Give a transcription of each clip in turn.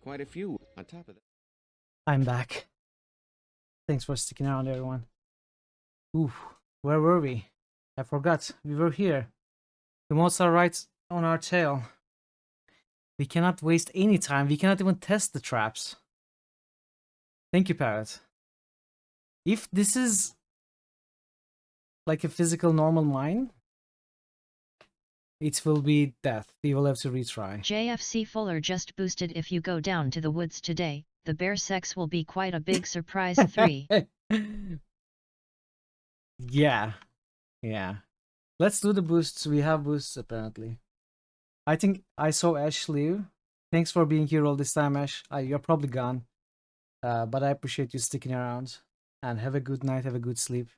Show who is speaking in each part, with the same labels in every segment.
Speaker 1: quite a few on top of that.
Speaker 2: I'm back. Thanks for sticking around, everyone. Ooh, where were we? I forgot. We were here. The mods are right on our tail. We cannot waste any time. We cannot even test the traps. Thank you, Parrot. If this is like a physical normal mine, it will be death. We will have to retry.
Speaker 3: JFC Fuller just boosted. If you go down to the woods today, the bear sex will be quite a big surprise. 3.
Speaker 2: Yeah. Let's do the boosts. We have boosts apparently. I think I saw Ash leave. Thanks for being here all this time, Ash. You're probably gone. But I appreciate you sticking around. And have a good night, have a good sleep.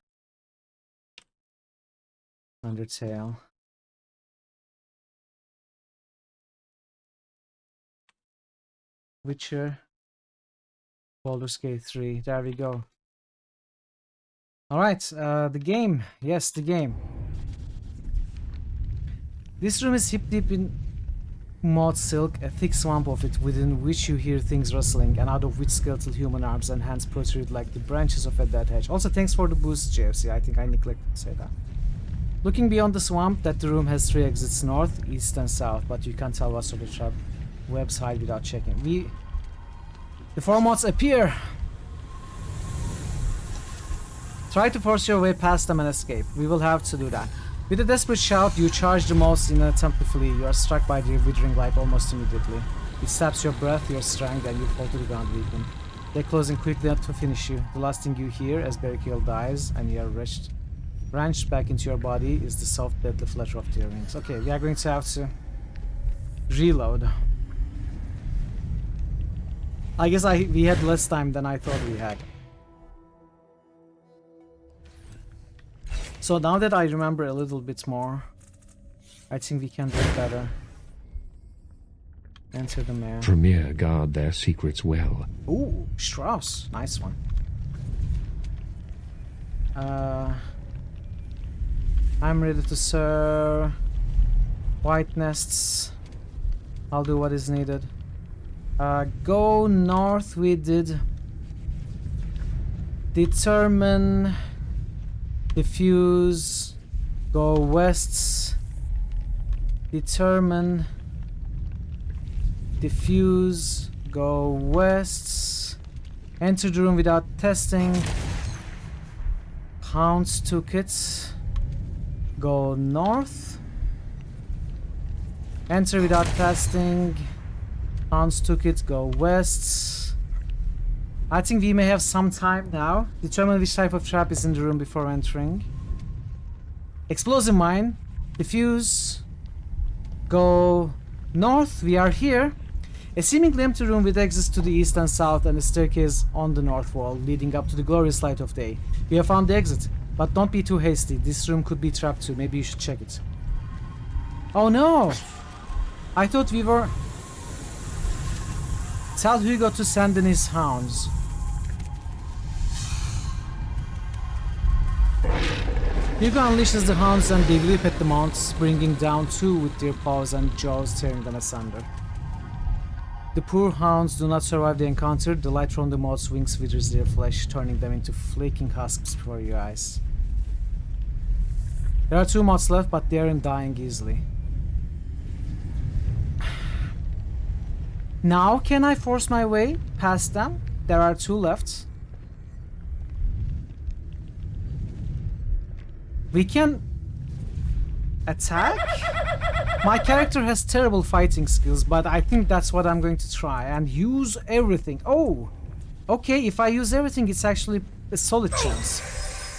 Speaker 2: Undertale. Witcher. Baldur's Gate 3. There we go. Alright, the game. Yes, the game. This room is hip deep in mod silk, a thick swamp of it, within which you hear things rustling, and out of which skeletal human arms and hands protrude like the branches of a dead hedge. Also, thanks for the boost, JFC. I think I neglected to say that. Looking beyond the swamp, that the room has 3 exits: north, east, and south, but you can't tell what sort of trap webs hide without checking. The 4 mods appear! Try to force your way past them and escape. We will have to do that. With a desperate shout, you charge the mods in an attempt to flee. You are struck by their withering light almost immediately. It saps your breath, your strength, and you fall to the ground weakened. They're closing quickly to finish you. The last thing you hear as Barricade dies and you are wrenched back into your body is the soft, deadly flutter of their wings. Okay, we are going to have to reload. I guess we had less time than I thought we had. So now that I remember a little bit more, I think we can do it better. Enter the mayor.
Speaker 4: Premier guard their secrets well.
Speaker 2: Ooh, Strauss. Nice one. I'm ready to serve. White nests. I'll do what is needed. Go north, we did. Determine. Diffuse. Go west. Determine. Diffuse. Go west. Enter the room without testing. Hounds took it. Go north. Enter without testing. Hounds took it. Go west. I think we may have some time now. Determine which type of trap is in the room before entering. Explosive mine. Diffuse. Go north. We are here. A seemingly empty room with exits to the east and south and a staircase on the north wall leading up to the glorious light of day. We have found the exit, but don't be too hasty. This room could be trapped too. Maybe you should check it. Oh no! I thought we were... Tell Hugo to send in his hounds. Hugo unleashes the hounds and they leap at the mounts, bringing down 2 with their paws and jaws, tearing them asunder. The poor hounds do not survive the encounter. The light from the moth's wings withers their flesh, turning them into flaking husks before your eyes. There are 2 moths left, but they aren't dying easily. Now can I force my way past them? There are 2 left. We can attack? My character has terrible fighting skills, but I think that's what I'm going to try and use everything. Oh, okay, if I use everything, it's actually a solid chance.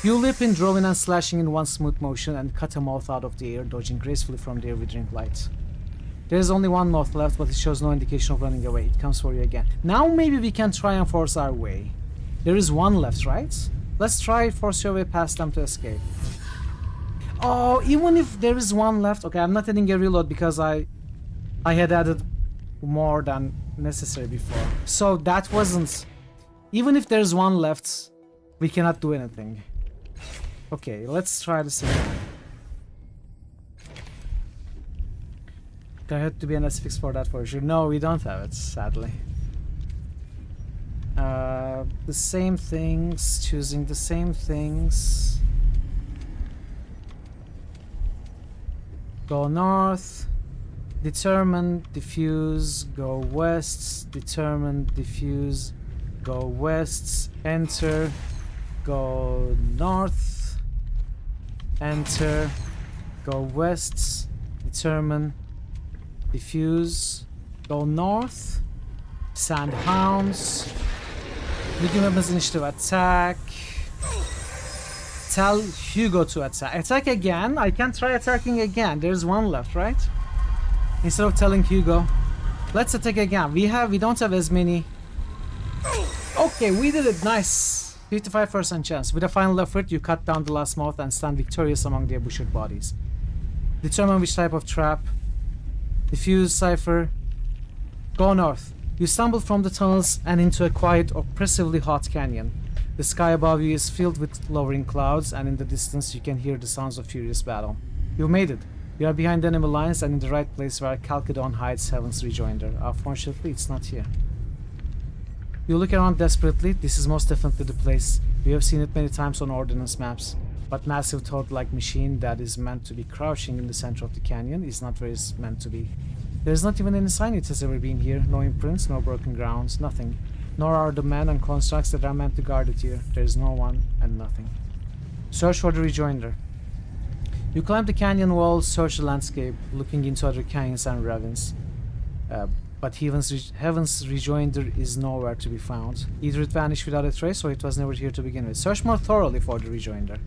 Speaker 2: You leap in, drawing and slashing in one smooth motion and cut a moth out of the air, dodging gracefully from their withering light. There's only 1 moth left, but it shows no indication of running away. It comes for you again. Now maybe we can try and force our way. There is 1 left, right? Let's try force your way past them to escape. Oh, even if there is 1 left... Okay, I'm not adding a reload because I had added more than necessary before. So that wasn't... Even if there's 1 left, we cannot do anything. Okay, let's try the same one. There had to be an S fix for that for sure. No, we don't have it, sadly. The same things, choosing the same things. Go north, determine, diffuse, go west, determine, diffuse, go west, enter, go north, enter, go west, determine, diffuse, go north, sandhounds, medium weapons initiative attack, tell Hugo to attack again. I can try attacking again. There's one left, right? Instead of telling Hugo, let's attack again. We don't have as many. Okay, we did it. Nice. 55% chance. With a final effort, you cut down the last mouth and stand victorious among the butchered bodies. Determine which type of trap. Diffuse cipher. Go north. You stumble from the tunnels and into a quiet, oppressively hot canyon. The sky above you is filled with lowering clouds, and in the distance you can hear the sounds of furious battle. You made it. You are behind enemy lines and in the right place where Chalcedon hides Heaven's Rejoinder. Unfortunately, it's not here. You look around desperately. This is most definitely the place. You have seen it many times on ordnance maps. But massive toad-like machine that is meant to be crouching in the center of the canyon is not where it's meant to be. There is not even any sign it has ever been here. No imprints, no broken grounds, nothing. Nor are the men and constructs that are meant to guard it here. There is no one and nothing. Search for the Rejoinder. You climb the canyon wall, search the landscape, looking into other canyons and ravines. But Heaven's Rejoinder is nowhere to be found. Either it vanished without a trace or it was never here to begin with. Search more thoroughly for the Rejoinder.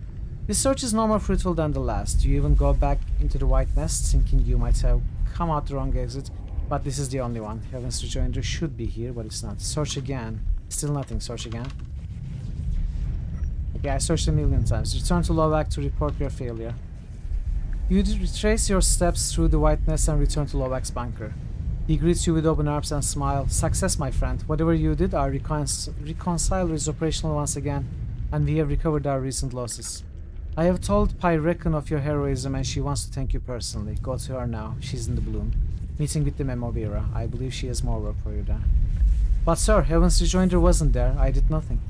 Speaker 2: This search is no more fruitful than the last. You even go back into the White Nest, thinking you might have come out the wrong exit, but this is the only one. Heaven's Rejoinder should be here, but it's not. Search again. Still nothing. Search again. Okay, I searched a million times. Return to Lovak to report your failure. You retrace your steps through the White Nest and return to Lovak's bunker. He greets you with open arms and smile. Success, my friend. Whatever you did, our reconciler is operational once again, and we have recovered our recent losses. I have told Pyrekon of your heroism and she wants to thank you personally. Go to her now. She's in the bloom. Meeting with the Memovira. I believe she has more work for you there. But sir, Heaven's Rejoinder wasn't there. I did nothing.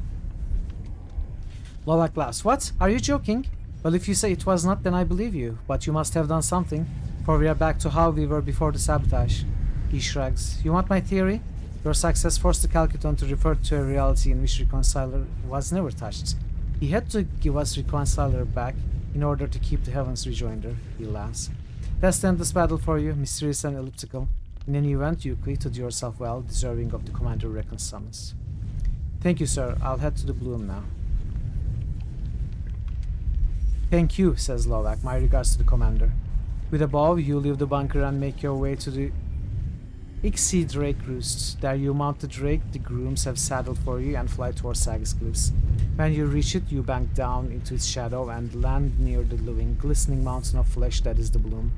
Speaker 2: Lovak laughs. What? Are you joking? Well, if you say it was not, then I believe you. But you must have done something, for we are back to how we were before the sabotage. He shrugs. You want my theory? Your success forced the Chalcedon to refer to a reality in which Reconciler was never touched. He had to give us Reconciler back in order to keep the Heaven's Rejoinder. He laughs. That's the endless battle for you, mysterious and elliptical. In any event, you acquitted yourself well, deserving of the Commander Reckon's summons. Thank you, sir. I'll head to the Bloom now. Thank you, says Lovak. My regards to the Commander. With a bow, you leave the bunker and make your way to the Ixie Drake Roost. There you mount the drake the grooms have saddled for you and fly towards Sagas Cliffs. When you reach it, you bank down into its shadow and land near the living, glistening mountain of flesh that is the Bloom.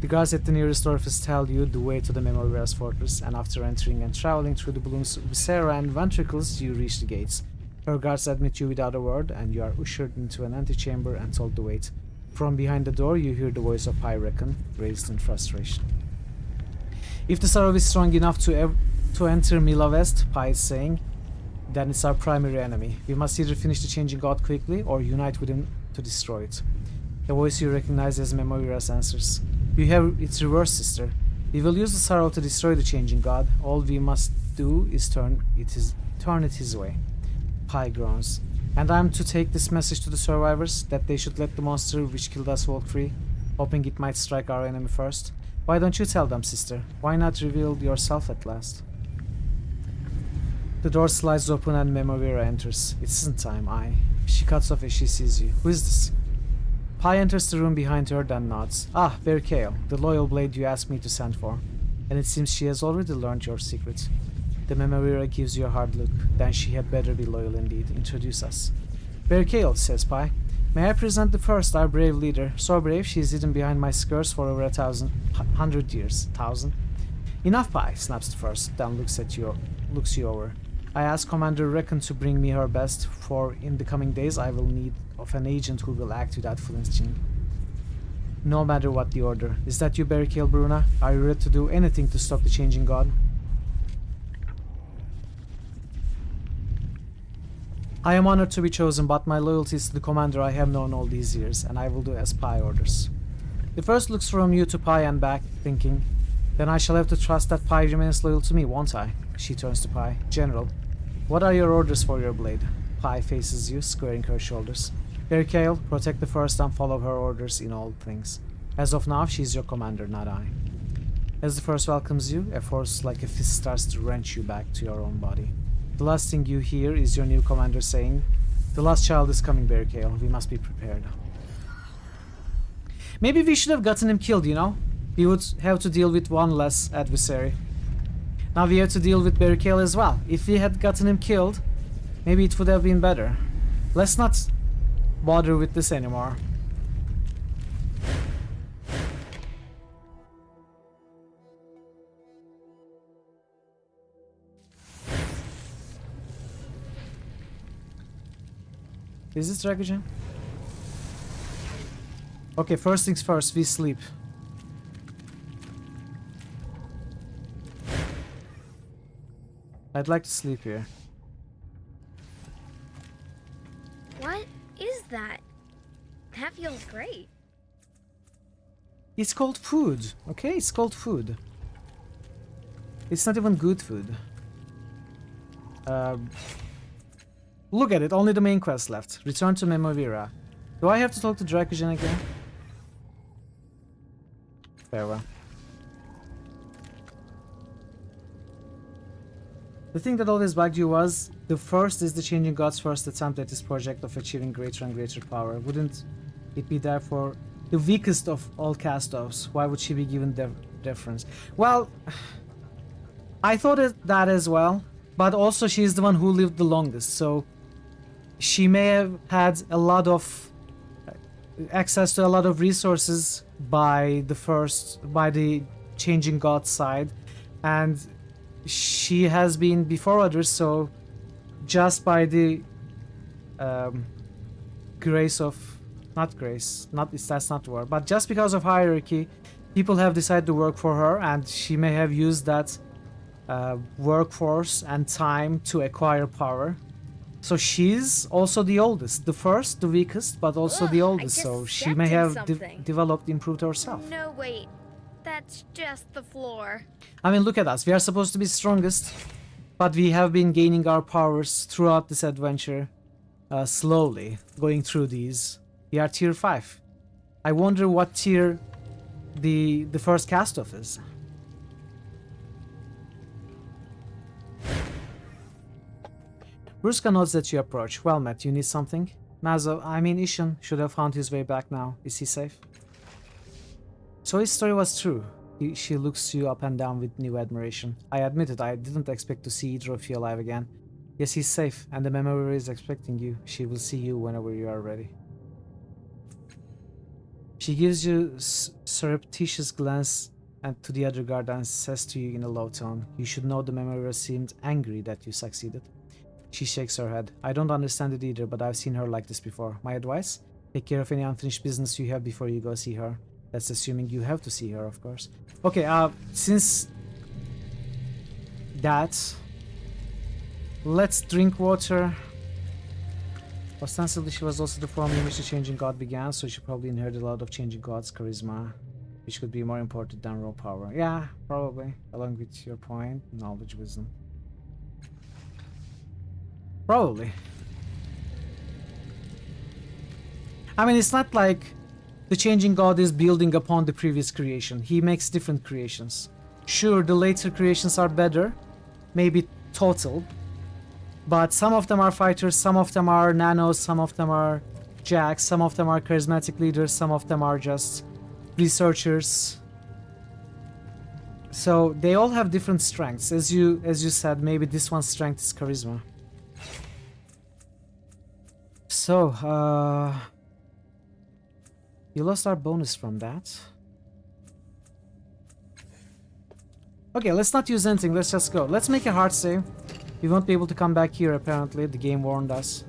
Speaker 2: The guards at the nearest orifice tell you the way to the Memovira's fortress, and after entering and traveling through the Bloom's viscera and ventricles, you reach the gates. Her guards admit you without a word, and you are ushered into an antechamber and told to wait. From behind the door, you hear the voice of Pyrekon, raised in frustration. If the Sarov is strong enough to enter Milavest, Pi is saying, then it's our primary enemy. We must either finish the Changing God quickly or unite with him to destroy it. The voice you recognize as Memovira's answers. You have its reverse, sister. We will use the Sarov to destroy the Changing God. All we must do is turn it his way. Pi groans. And I'm to take this message to the survivors, that they should let the monster which killed us walk free, hoping it might strike our enemy first. Why don't you tell them, sister? Why not reveal yourself at last? The door slides open and Memovira enters. It isn't time, She cuts off as she sees you. Who is this? Pi enters the room behind her, then nods. Ah, Berkale, the loyal blade you asked me to send for. And it seems she has already learned your secret. The Memovira gives you a hard look. Then she had better be loyal indeed. Introduce us. Berkale, says Pi. May I present the first, our brave leader. So brave, she is hidden behind my skirts for over 1,000 years. 1,000? Enough, Pi, snaps the first, then looks you over. I ask Commander Reckon to bring me her best, for in the coming days I will need of an agent who will act without flinching. No matter what the order. Is that you, Berkale Bruna? Are you ready to do anything to stop the Changing God? I am honored to be chosen, but my loyalty is to the commander I have known all these years, and I will do as Pi orders. The first looks from you to Pi and back, thinking, then I shall have to trust that Pi remains loyal to me, won't I? She turns to Pi. General, what are your orders for your blade? Pi faces you, squaring her shoulders. Berkale, protect the first and follow her orders in all things. As of now, she's your commander, not I. As the first welcomes you, a force like a fist starts to wrench you back to your own body. The last thing you hear is your new commander saying, the last child is coming, Berkale. We must be prepared. Maybe we should have gotten him killed, you know? We would have to deal with one less adversary. Now we have to deal with Berkale as well. If we had gotten him killed, maybe it would have been better. Let's not bother with this anymore. Is this Dragogen? Okay, first things first, we sleep. I'd like to sleep here.
Speaker 1: What is that? That feels great.
Speaker 2: It's called food, okay? It's called food. It's not even good food. Look at it, only the main quest left. Return to Memovira. Do I have to talk to Dracogen again? Farewell. The thing that always bugged you was, the first is the Changing God's first attempt at this project of achieving greater and greater power. Wouldn't it be therefore the weakest of all cast-offs? Why would she be given deference? Well, I thought that as well, but also she is the one who lived the longest, so she may have had a lot of access to a lot of resources by the Changing God side, and she has been before others, so just by the grace of, that's not the word, but just because of hierarchy, people have decided to work for her, and she may have used that workforce and time to acquire power. So she's also the oldest, the first, the weakest, but also the oldest, so she may have developed, improved herself.
Speaker 1: No, wait. That's just the floor.
Speaker 2: I mean, look at us. We are supposed to be strongest, but we have been gaining our powers throughout this adventure, slowly, going through these. We are tier 5. I wonder what tier the first cast-off is. Bruska nods at you approach. Well met, you need something? Mazo, I mean Ishan should have found his way back now. Is he safe? So his story was true. She looks you up and down with new admiration. I admit it, I didn't expect to see either of you alive again. Yes, he's safe, and the memory is expecting you. She will see you whenever you are ready. She gives you a surreptitious glance and to the other guard and says to you in a low tone, you should know the memory seemed angry that you succeeded. She shakes her head. I don't understand it either, but I've seen her like this before. My advice? Take care of any unfinished business you have before you go see her. That's assuming you have to see her, of course. Okay, since that, let's drink water. Ostensibly, she was also the form in which the Changing God began, so she probably inherited a lot of Changing God's charisma, which could be more important than raw power. Yeah, probably, along with your point, knowledge, wisdom. Probably. I mean, it's not like the Changing God is building upon the previous creation. He makes different creations. Sure, the later creations are better, maybe total, but some of them are fighters, some of them are nanos, some of them are jacks, some of them are charismatic leaders, some of them are just researchers. So they all have different strengths. As you said, maybe this one's strength is charisma. So, you lost our bonus from that. Okay, let's not use anything, let's just go. Let's make a hard save. We won't be able to come back here apparently, the game warned us.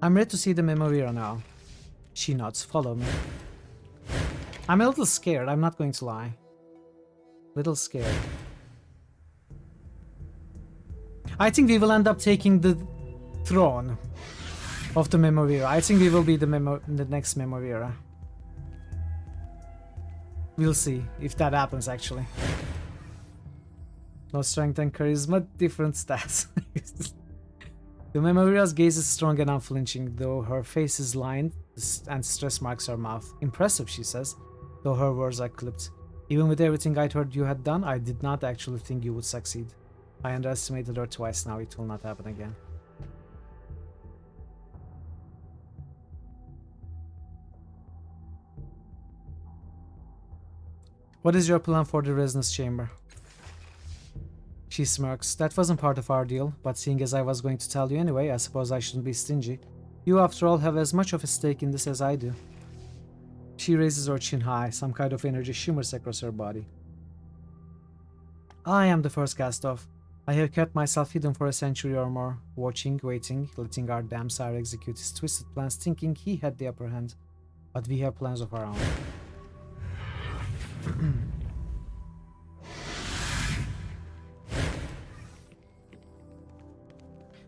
Speaker 2: I'm ready to see the Memovira now. She nods, follow me. I'm a little scared, I'm not going to lie. Little scared. I think we will end up taking the throne of the Memovira. I think we will be the next Memovira. We'll see if that happens actually. No strength and charisma, different stats. The Memorira's gaze is strong and unflinching, though her face is lined and stress marks her mouth. Impressive, she says, though her words are clipped. Even with everything I'd heard you had done, I did not actually think you would succeed. I underestimated her twice now, it will not happen again. What is your plan for the resonance chamber? She smirks. That wasn't part of our deal, but seeing as I was going to tell you anyway, I suppose I shouldn't be stingy. You, after all, have as much of a stake in this as I do. She raises her chin high, some kind of energy shimmers across her body. I am the first cast off. I have kept myself hidden for a century or more, watching, waiting, letting our damn sire execute his twisted plans, thinking he had the upper hand. But we have plans of our own.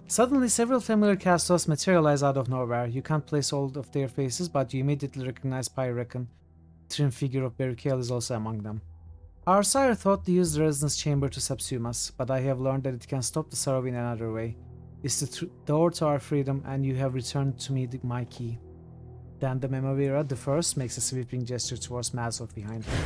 Speaker 2: Suddenly, several familiar cast-offs materialize out of nowhere. You can't place all of their faces, but you immediately recognize Pyrekan. The trim figure of Berukale is also among them. Our sire thought to use the resonance chamber to subsume us, but I have learned that it can stop the sorrow in another way. It's the door to our freedom, and you have returned to me my key. Then the Memovira, the first, makes a sweeping gesture towards Mazov behind her.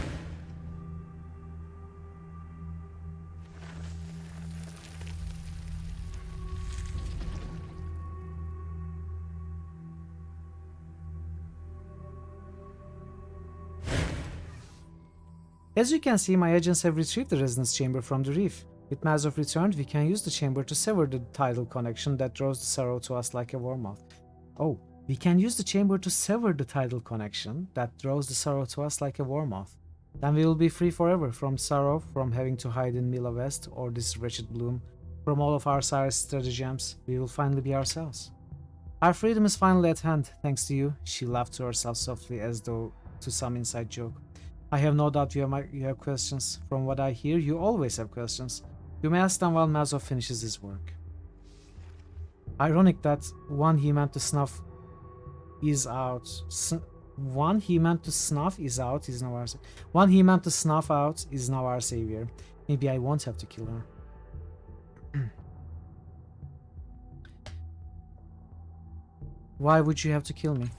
Speaker 2: As you can see, my agents have retrieved the resonance chamber from the reef. With Mazov returned, we can use the chamber to sever the tidal connection that draws the sorrow to us like a wormwood. Oh, we can use the chamber to sever the tidal connection that draws the sorrow to us like a wormwood. Then we will be free forever from sorrow, from having to hide in Mila West or this wretched bloom, from all of our sire's stratagems. We will finally be ourselves. Our freedom is finally at hand, thanks to you. She laughed to herself softly as though to some inside joke. I have no doubt you have questions. From what I hear, you always have questions. You may ask them while Mazov finishes his work. Ironic that one he meant to snuff is out. One he meant to snuff is out is now our one he meant to snuff out is now our savior. Maybe I won't have to kill her. Why would you have to kill me?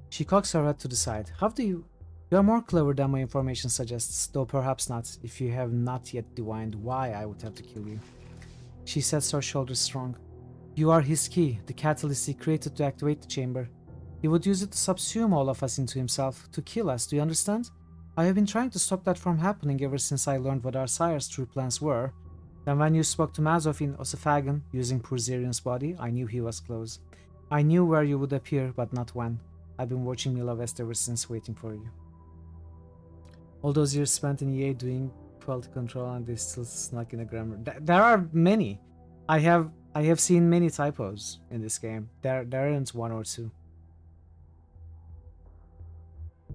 Speaker 2: She cocks her head to the side. How do you... You are more clever than my information suggests, though perhaps not, if you have not yet divined why I would have to kill you. She sets her shoulders strong. You are his key, the catalyst he created to activate the chamber. He would use it to subsume all of us into himself, to kill us, do you understand? I have been trying to stop that from happening ever since I learned what our sire's true plans were. Then when you spoke to Mazov in Osophagon, using poor Zerion's body, I knew he was close. I knew where you would appear, but not when. I've been watching Mila West ever since, waiting for you. All those years spent in EA doing quality control and they still snuck in a grammar. There are many. I have seen many typos in this game. There aren't one or two.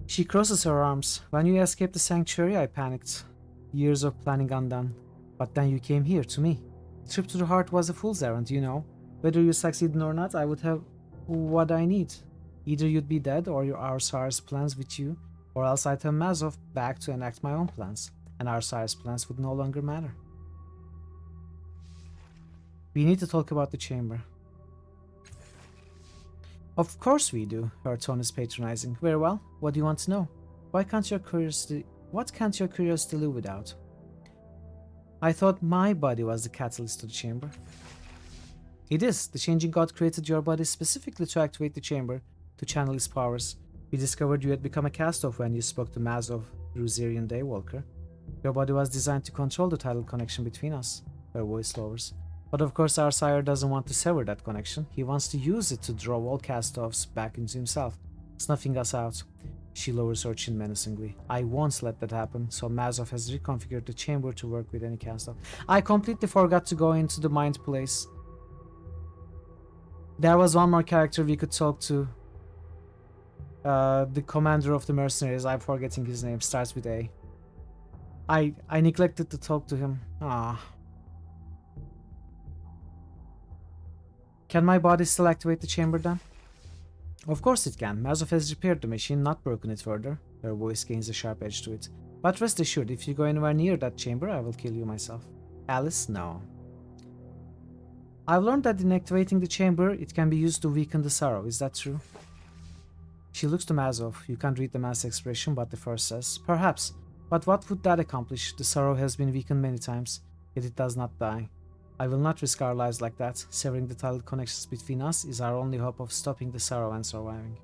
Speaker 2: She crosses her arms. When you escaped the sanctuary, I panicked. Years of planning undone. But then you came here, to me. The trip to the heart was a fool's errand, you know. Whether you succeeded or not, I would have what I need. Either you'd be dead or our sire's plans with you, or else I'd have Mazov back to enact my own plans, and our sire's plans would no longer matter. We need to talk about the chamber. Of course we do, her tone is patronizing. Very well, what do you want to know? What can't your curiosity live without? I thought my body was the catalyst to the chamber. It is. The changing god created your body specifically to activate the chamber, to channel its powers. We discovered you had become a cast-off when you spoke to Mazov through Zerion Daywalker. Your body was designed to control the tidal connection between us. Her voice lowers. But of course our sire doesn't want to sever that connection. He wants to use it to draw all cast-offs back into himself, snuffing us out. She lowers her chin menacingly. I won't let that happen, so Mazov has reconfigured the chamber to work with any cast-off. I completely forgot to go into the mind place. There was one more character we could talk to. The commander of the mercenaries, I'm forgetting his name, starts with A. I neglected to talk to him. Ah. Can my body still activate the chamber then? Of course it can. Mazov has repaired the machine, not broken it further. Her voice gains a sharp edge to it. But rest assured, if you go anywhere near that chamber, I will kill you myself. Alice, no. I've learned that in activating the chamber, it can be used to weaken the sorrow. Is that true? She looks to Mazov. You can't read the man's expression, but the first says, perhaps. But what would that accomplish? The sorrow has been weakened many times, yet it does not die. I will not risk our lives like that. Severing the tidal connections between us is our only hope of stopping the sorrow and surviving.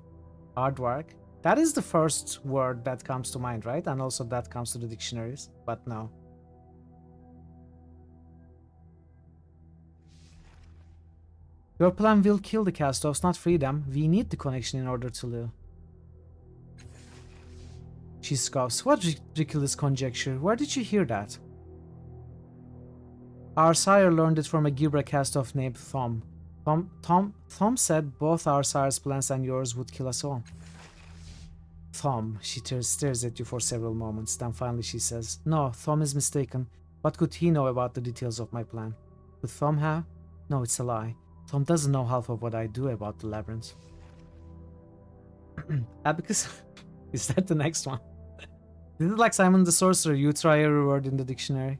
Speaker 2: Aardvark? That is the first word that comes to mind, right? And also that comes to the dictionaries, but no. Your plan will kill the cast-offs, not free them. We need the connection in order to live. She scoffs. What ridiculous conjecture. Where did you hear that? Our sire learned it from a Gibra cast-off named Thom. Thom said both our sire's plans and yours would kill us all. Thom, she stares at you for several moments. Then finally she says, no, Thom is mistaken. What could he know about the details of my plan? Could Thom have? No, it's a lie. Thom doesn't know half of what I do about the labyrinth. Abacus? Is that the next one? This is like Simon the Sorcerer. You try every word in the dictionary.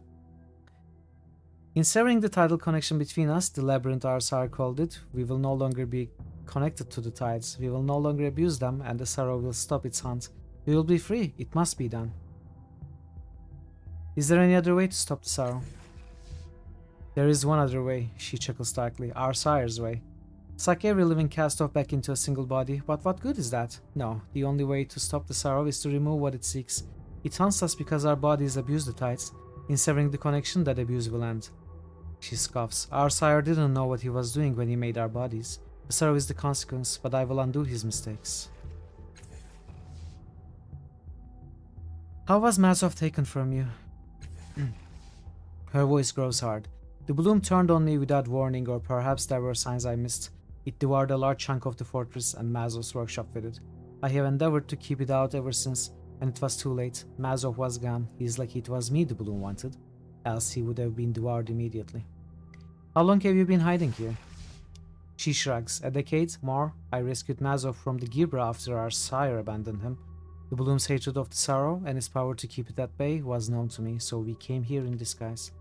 Speaker 2: In severing the tidal connection between us, the labyrinth our sire called it, we will no longer be connected to the tides. We will no longer abuse them, and the sorrow will stop its hunt. We will be free. It must be done. Is there any other way to stop the sorrow? There is one other way, she chuckles darkly. Our sire's way. Suck every living cast-off back into a single body, but what good is that? No, the only way to stop the sorrow is to remove what it seeks. It hunts us because our bodies abuse the tides. In severing the connection, that abuse will end. She scoffs. Our sire didn't know what he was doing when he made our bodies. The sorrow is the consequence, but I will undo his mistakes. How was Mazov taken from you? Her voice grows hard. The bloom turned on me without warning, or perhaps there were signs I missed. It devoured a large chunk of the fortress and Mazov's workshop with it. I have endeavored to keep it out ever since, and it was too late. Mazov was gone. He's lucky it was me the bloom wanted, else he would have been devoured immediately. How long have you been hiding here? She shrugs. A decade? More? I rescued Mazov from the Gibra after our sire abandoned him. The bloom's hatred of the sorrow and his power to keep it at bay was known to me, so we came here in disguise.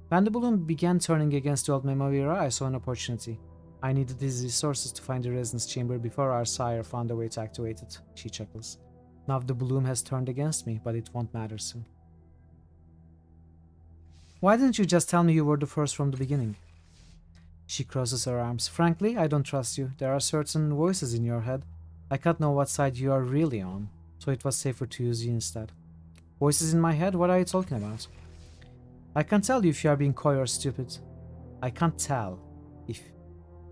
Speaker 2: When the bloom began turning against the old Memovira, I saw an opportunity. I needed these resources to find the resonance chamber before our sire found a way to activate it. She chuckles. Now the bloom has turned against me, but it won't matter soon. Why didn't you just tell me you were the first from the beginning? She crosses her arms. Frankly, I don't trust you. There are certain voices in your head. I can't know what side you are really on, so it was safer to use you instead. Voices in my head? What are you talking about? I can't tell you if you are being coy or stupid. I can't tell if...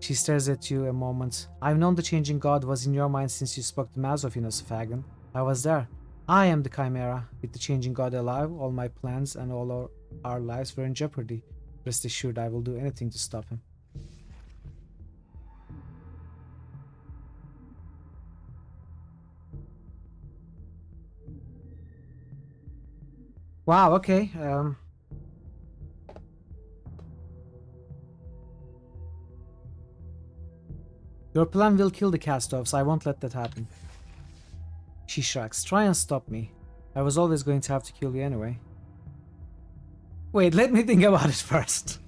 Speaker 2: She stares at you a moment. I've known the changing god was in your mind since you spoke to Mazov in Osophagon. I was there. I am the Chimera. With the changing god alive, all my plans and all our lives were in jeopardy. Rest assured I will do anything to stop him. Wow, okay. Your plan will kill the cast-offs. I won't let that happen. She shrugs. Try and stop me. I was always going to have to kill you anyway. Wait, let me think about it first.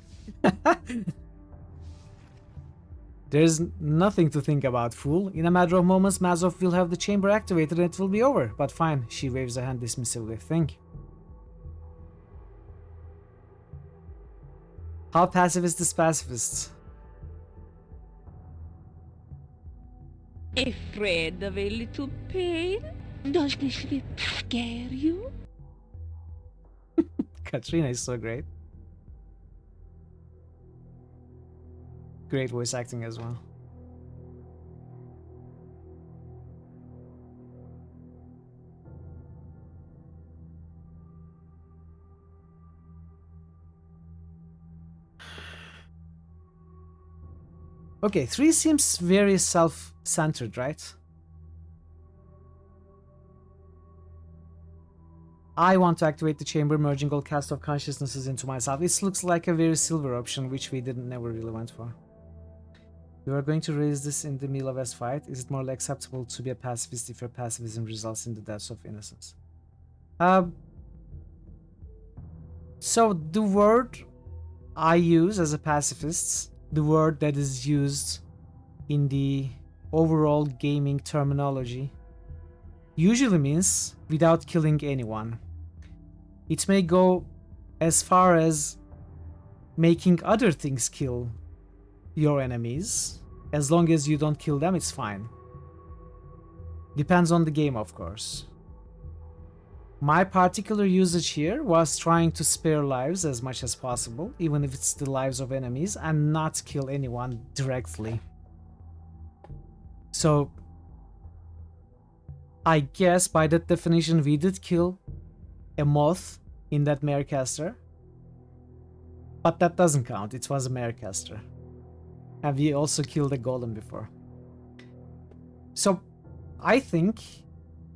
Speaker 2: There's nothing to think about, fool. In a matter of moments, Mazov will have the chamber activated and it will be over. But fine, she waves a hand dismissively. Think. How passive is this pacifist?
Speaker 5: Afraid of a little pain? Does this scare you?
Speaker 2: Katrina is so great. Great voice acting as well. Okay, 3 seems very self-centered, right? I want to activate the chamber, merging all cast of consciousnesses into myself. This looks like a very silver option, which we never really went for. We are going to raise this in the Mila West fight. Is it morally acceptable to be a pacifist if your pacifism results in the deaths of innocents? So the word I use as a pacifist, the word that is used in the overall gaming terminology, usually means without killing anyone. It may go as far as making other things kill your enemies. As long as you don't kill them, it's fine. Depends on the game, of course. My particular usage here was trying to spare lives as much as possible, even if it's the lives of enemies, and not kill anyone directly. So, I guess by that definition, we did kill a moth in that Marecaster. But that doesn't count, it was a Marecaster. And we also killed a golem before. So, I think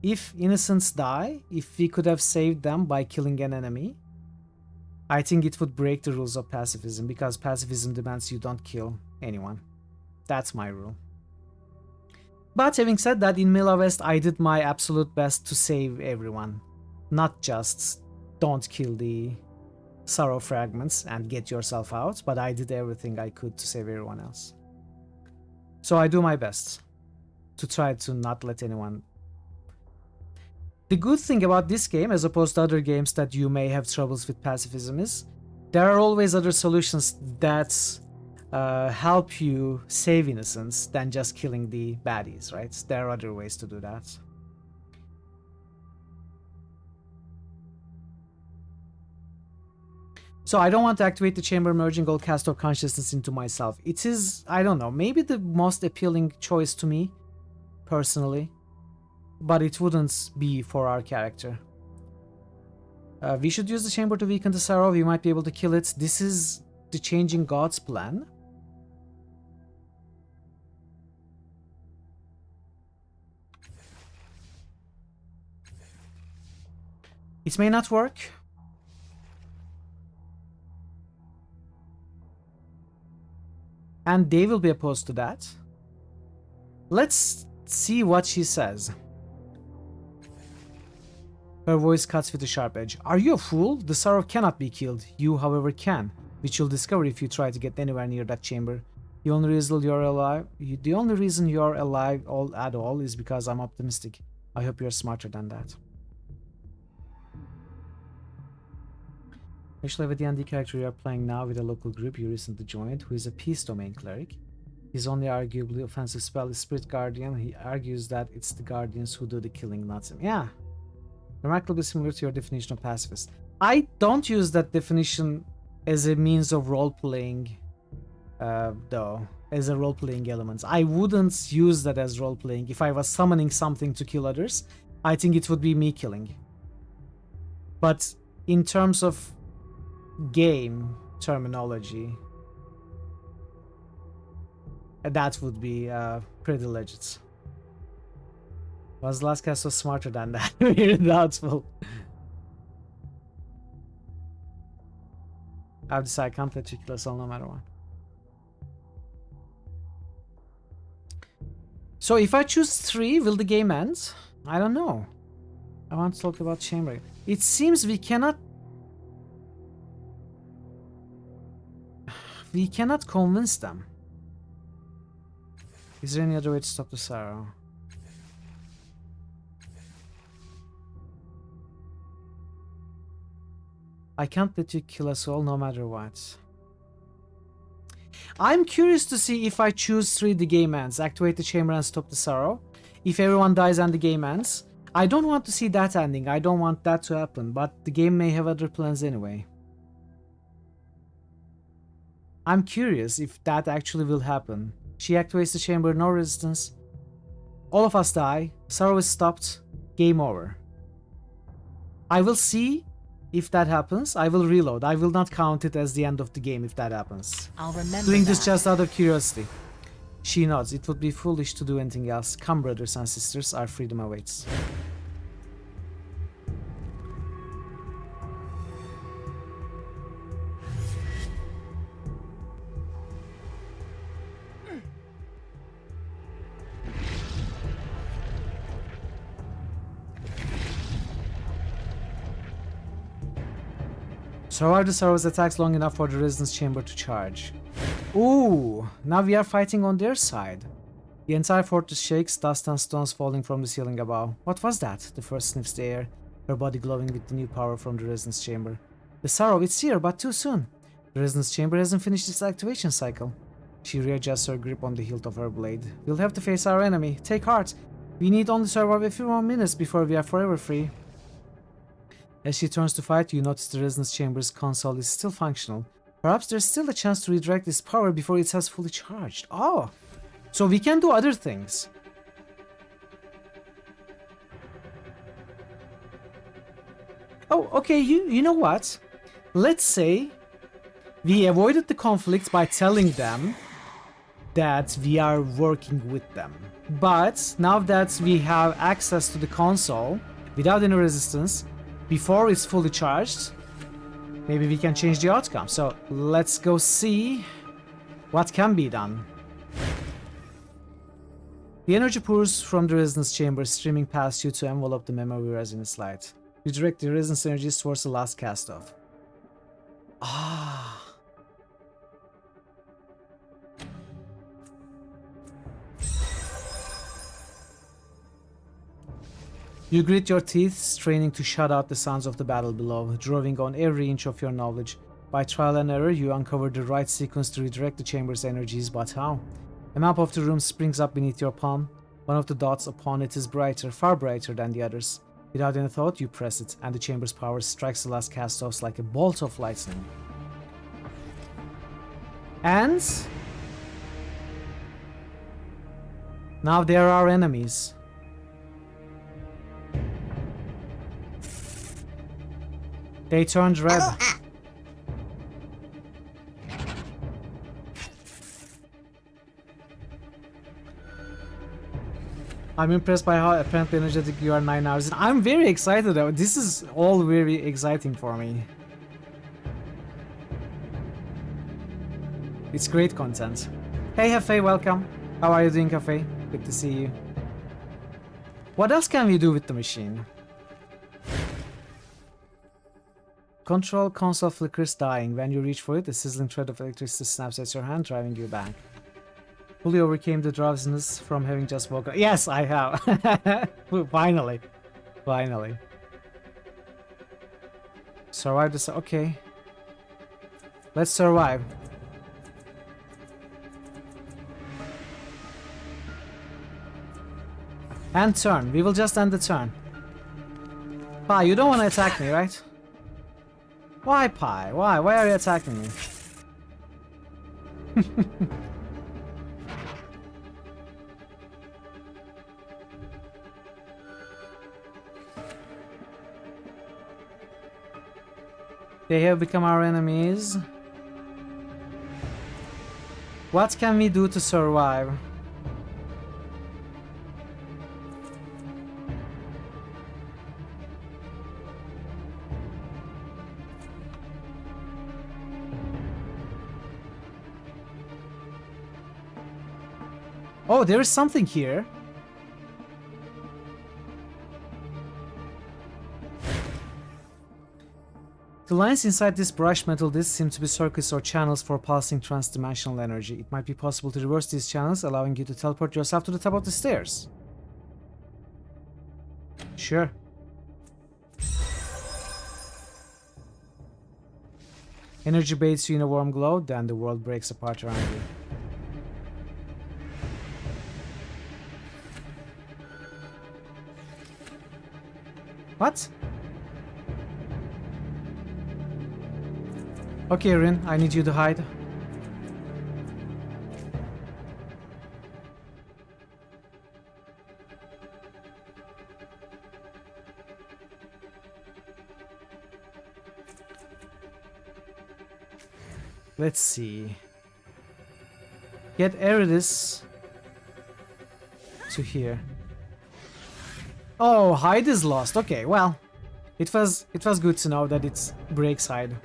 Speaker 2: if innocents die, if we could have saved them by killing an enemy, I think it would break the rules of pacifism, because pacifism demands you don't kill anyone. That's my rule. But having said that, in Mila West, I did my absolute best to save everyone. Not just don't kill the sorrow fragments and get yourself out, but I did everything I could to save everyone else. So I do my best to try to not let anyone. The good thing about this game, as opposed to other games that you may have troubles with pacifism, is there are always other solutions that help you save innocents than just killing the baddies, right? There are other ways to do that. So I don't want to activate the chamber merging all cast of consciousness into myself. It is, I don't know, maybe the most appealing choice to me, personally. But it wouldn't be for our character. We should use the chamber to weaken the sorrow. We might be able to kill it. This is the changing God's plan. It may not work. And they will be opposed to that. Let's see what she says. Her voice cuts with a sharp edge. Are you a fool? The sorrow cannot be killed. You, however, can, which you'll discover if you try to get anywhere near that chamber. The only reason you're alive at all is because I'm optimistic. I hope you're smarter than that. Actually, have a D&D character you are playing now with a local group you recently joined, who is a peace domain cleric. His only arguably offensive spell is Spirit Guardian. He argues that it's the Guardians who do the killing, not him. Yeah. Remarkably similar to your definition of pacifist. I don't use that definition as a means of role-playing, though, as a role-playing element. I wouldn't use that as role-playing. If I was summoning something to kill others, I think it would be me killing. But in terms of game terminology, that would be pretty legit. Was the last cast so smarter than that? Very doubtful. I've decided I can't let you kill us all no matter what. So if I choose 3, will the game end? I don't know. I want to talk about chamber. It seems we cannot convince them. Is there any other way to stop the sorrow? I can't let you kill us all no matter what. I'm curious to see if I choose 3, the game ends. Activate the chamber and stop the sorrow. If everyone dies and the game ends. I don't want to see that ending. I don't want that to happen. But the game may have other plans anyway. I'm curious if that actually will happen. She activates the chamber, no resistance. All of us die. Sorrow is stopped. Game over. I will see if that happens. I will reload. I will not count it as the end of the game if that happens.
Speaker 6: I'll remember
Speaker 2: Doing this
Speaker 6: that.
Speaker 2: just out of curiosity. She nods. It would be foolish to do anything else. Come, brothers and sisters, our freedom awaits. Survive the server's attacks long enough for the resistance chamber to charge. Ooh, now we are fighting on their side. The entire fortress shakes, dust and stones falling from the ceiling above. What was that? The first sniffs the air, her body glowing with the new power from the resonance chamber. The sorrow, it's here, but too soon. The resonance chamber hasn't finished its activation cycle. She readjusts her grip on the hilt of her blade. We'll have to face our enemy. Take heart. We need only survive a few more minutes before we are forever free. As she turns to fight, you notice the resonance chamber's console is still functional. Perhaps there's still a chance to redirect its power before it has fully charged. Oh! So we can do other things. Oh, okay, you know what? Let's say we avoided the conflict by telling them that we are working with them. But now that we have access to the console without any resistance, before it's fully charged, maybe we can change the outcome. So let's go see what can be done. The energy pours from the resonance chamber, streaming past you to envelop the memory mirrors in its light. You direct the resonance energies towards the last cast-off. Ah. You grit your teeth, straining to shut out the sounds of the battle below, drawing on every inch of your knowledge. By trial and error, you uncover the right sequence to redirect the chamber's energies, but how? A map of the room springs up beneath your palm. One of the dots upon it is brighter, far brighter than the others. Without any thought, you press it, and the chamber's power strikes the last cast-offs like a bolt of lightning. And now there are enemies. They turned red. I'm impressed by how apparently energetic you are 9 hours in. I'm very excited though. This is all very exciting for me. It's great content. Hey Cafe, welcome. How are you doing, Cafe? Good to see you. What else can we do with the machine? Control console flickers, dying. When you reach for it, a sizzling thread of electricity snaps at your hand, driving you back. Fully overcame the drowsiness from having just woken up. Yes, I have. Finally. Finally. Survive this. Okay. Let's survive. And turn. We will just end the turn. Pi, you don't want to attack me, right? Why, Pi? Why? Why are you attacking me? They have become our enemies. What can we do to survive? Oh, there is something here. The lines inside this brushed metal disc seem to be circuits or channels for passing trans-dimensional energy. It might be possible to reverse these channels, allowing you to teleport yourself to the top of the stairs. Sure. Energy bathes you in a warm glow, then the world breaks apart around you. What? Okay, Rin, I need you to hide. Let's see. Get Eridus to here. Oh, hide is lost. Okay, well, it was good to know that it breaks hide.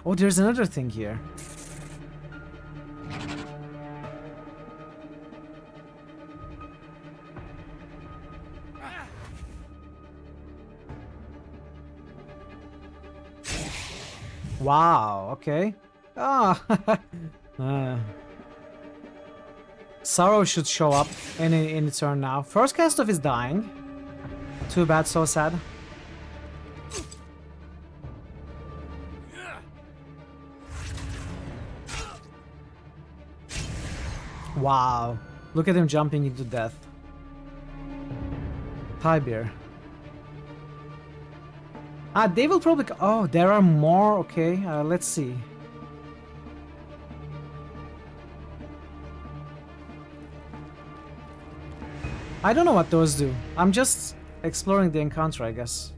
Speaker 2: Oh, there's another thing here. Wow, okay. Ah, Sorrow should show up any turn now. First cast off is dying. Too bad, so sad. Wow, look at him jumping into death. Tibeer. Ah, they will probably... Oh, there are more. Okay, let's see. I don't know what those do. I'm just exploring the encounter, I guess.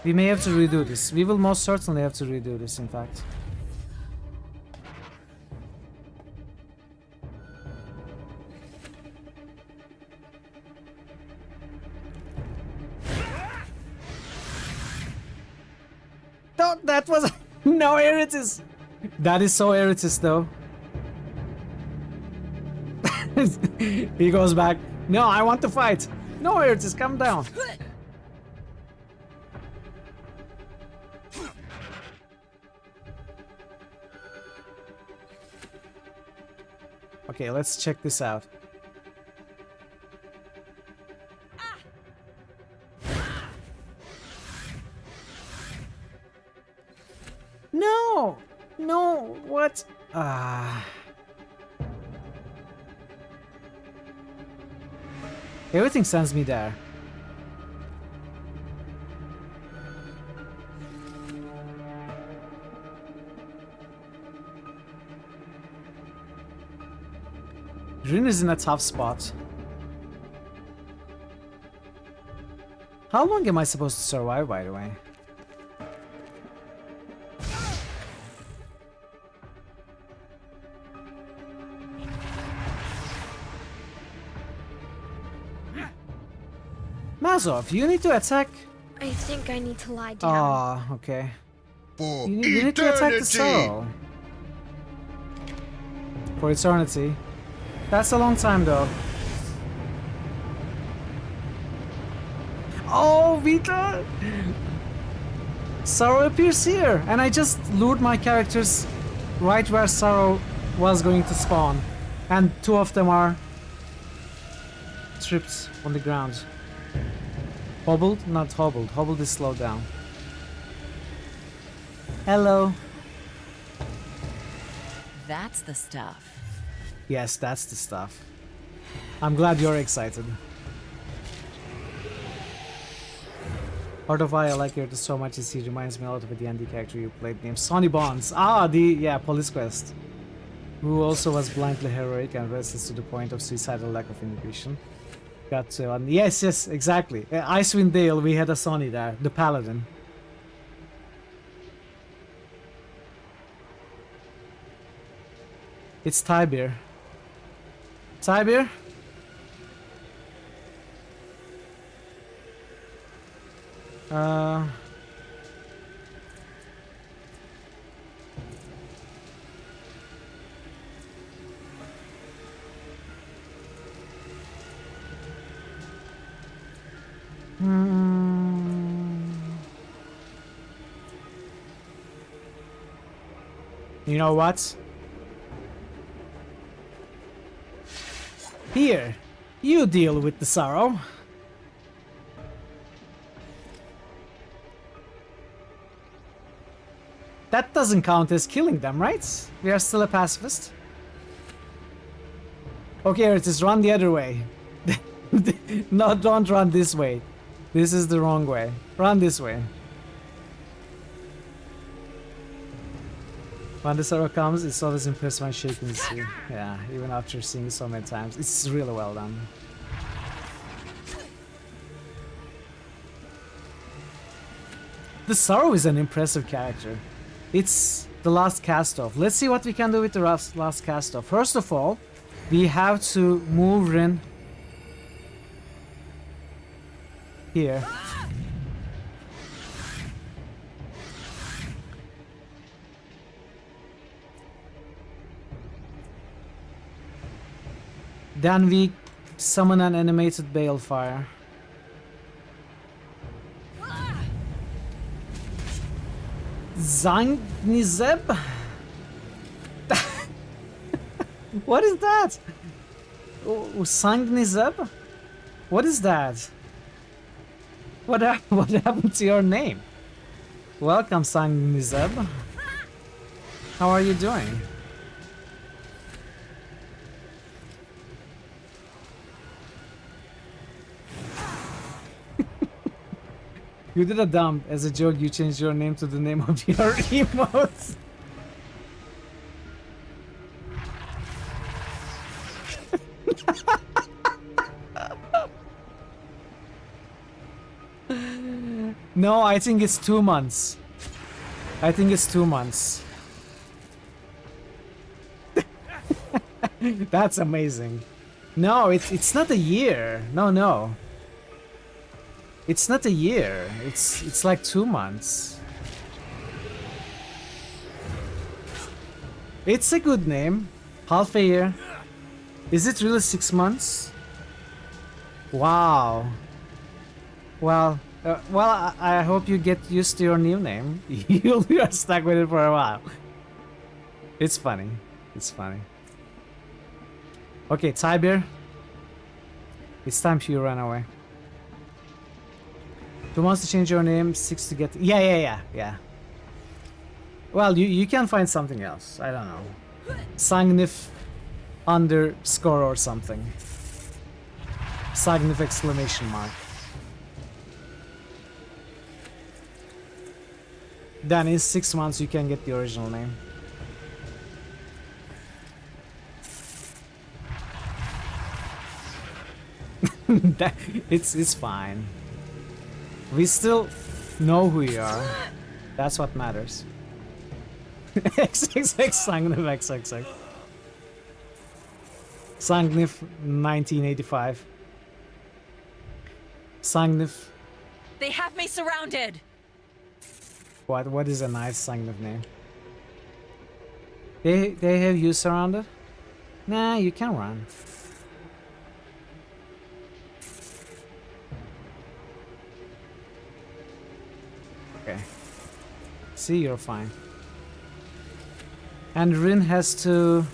Speaker 2: We may have to redo this. We will most certainly have to redo this, in fact. No, that was... No, Eritis! That is so Eritis, though. He goes back. No, I want to fight. No, Eritis, calm down. Okay, let's check this out. No! No! What? Ah. Everything sends me there. Rin is in a tough spot. How long am I supposed to survive, by the way? Mazov, you need to attack.
Speaker 1: I think I need to lie down.
Speaker 2: Ah, okay.
Speaker 6: For
Speaker 2: You need to attack the
Speaker 6: eternity.
Speaker 2: Sorrow. For eternity. That's a long time, though. Oh, Vita! Sorrow appears here, and I just lured my characters right where Sorrow was going to spawn. And two of them are tripped on the ground. Hobbled? Not hobbled. Hobbled is slowed down. Hello.
Speaker 7: That's the stuff.
Speaker 2: Yes, that's the stuff. I'm glad you're excited. Part of why I like Ertus so much is he reminds me a lot of a D&D character you played named Sonny Bonds. Ah, yeah, Police Quest. Who also was blindly heroic and restless to the point of suicidal lack of inhibition. Got to, yes, exactly. Icewind Dale, we had a Sonny there, the Paladin. It's Tibeer. Tibeer? You know what? Here, you deal with the Sorrow. That doesn't count as killing them, right? We are still a pacifist. Okay, Ertis, run the other way. No, don't run this way. This is the wrong way. Run this way. When the Sorrow comes, it's always impressive when shaking the sea. Yeah, even after seeing it so many times. It's really well done. The Sorrow is an impressive character. It's the last cast-off. Let's see what we can do with the last cast-off. First of all, we have to move Rin here. Then we summon an animated balefire. Zangnizeb? What is that? Sangnizeb? What is that? What happened to your name? Welcome, Sangnizeb. How are you doing? You did a dump. As a joke, you changed your name to the name of your emotes. No, I think it's 2 months. I think it's 2 months. That's amazing. No, it's not a year. No. It's not a year. It's like 2 months. It's a good name. Half a year. Is it really 6 months? Wow. Well, I hope you get used to your new name. You'll be stuck with it for a while. It's funny. It's funny. Okay, Tiber. It's time for you to run away. 2 months to change your name, 6 to get... Yeah. Well, you can find something else. I don't know. Sangnif underscore or something. Sangnif exclamation mark. Then in 6 months you can get the original name. It's fine. We still know who you are. That's what matters. XXX Sangnif XXX. Sangnif 1985. Sangnif.
Speaker 7: They have me surrounded.
Speaker 2: What is a nice Sangnif name? They have you surrounded? Nah, you can run. Okay. See, you're fine. And Rin has to...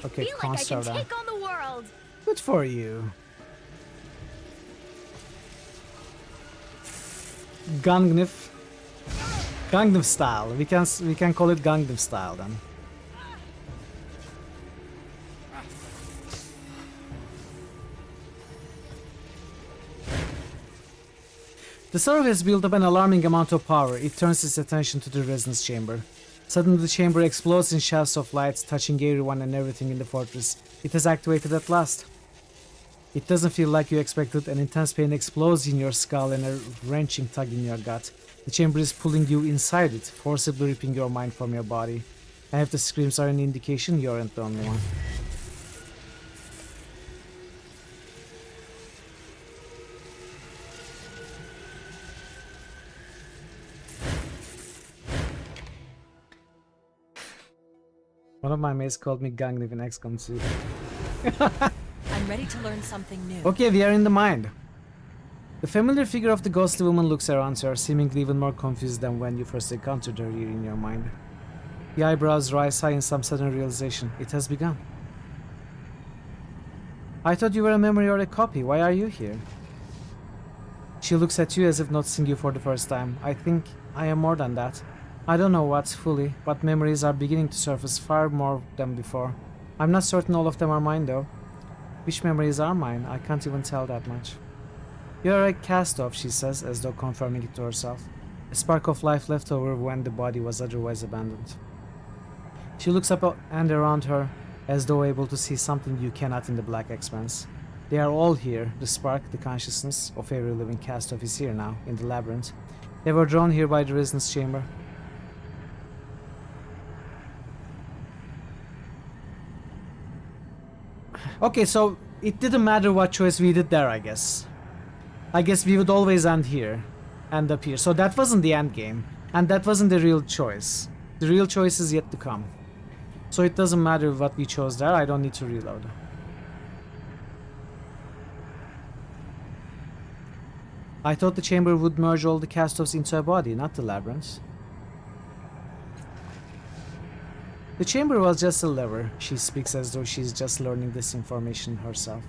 Speaker 2: Okay,
Speaker 1: I feel like I can
Speaker 2: Consorda.
Speaker 1: take on the world.
Speaker 2: Good for you. Gangnif. Gangnam style. We can call it Gangnam style then. The server has built up an alarming amount of power. It turns its attention to the resonance chamber. Suddenly the chamber explodes in shafts of lights, touching everyone and everything in the fortress. It has activated at last. It doesn't feel like you expected. An intense pain explodes in your skull and a wrenching tug in your gut. The chamber is pulling you inside it, forcibly ripping your mind from your body. And if the screams are an indication, you aren't the only one. One of my mates called me Gangnif in XCOM 2.
Speaker 7: I'm ready to learn something new.
Speaker 2: Okay, we are in the mind. The familiar figure of the ghostly woman looks around her, seemingly even more confused than when you first encountered her here in your mind. The eyebrows rise high in some sudden realization. It has begun. I thought you were a memory or a copy. Why are you here? She looks at you as if noticing you for the first time. I think I am more than that. I don't know what fully, but memories are beginning to surface far more than before. I'm not certain all of them are mine though. Which memories are mine? I can't even tell that much. You're a cast-off, she says, as though confirming it to herself. A spark of life left over when the body was otherwise abandoned. She looks up and around her, as though able to see something you cannot in the black expanse. They are all here. The spark, the consciousness of every living cast-off is here now, in the labyrinth. They were drawn here by the resonance chamber. Okay, so it didn't matter what choice we did there, I guess. I guess we would always end here. End up here. So that wasn't the end game. And that wasn't the real choice. The real choice is yet to come. So it doesn't matter what we chose there, I don't need to reload. I thought the chamber would merge all the cast-offs into a body, not the labyrinth. The chamber was just a lever. She speaks as though she's just learning this information herself.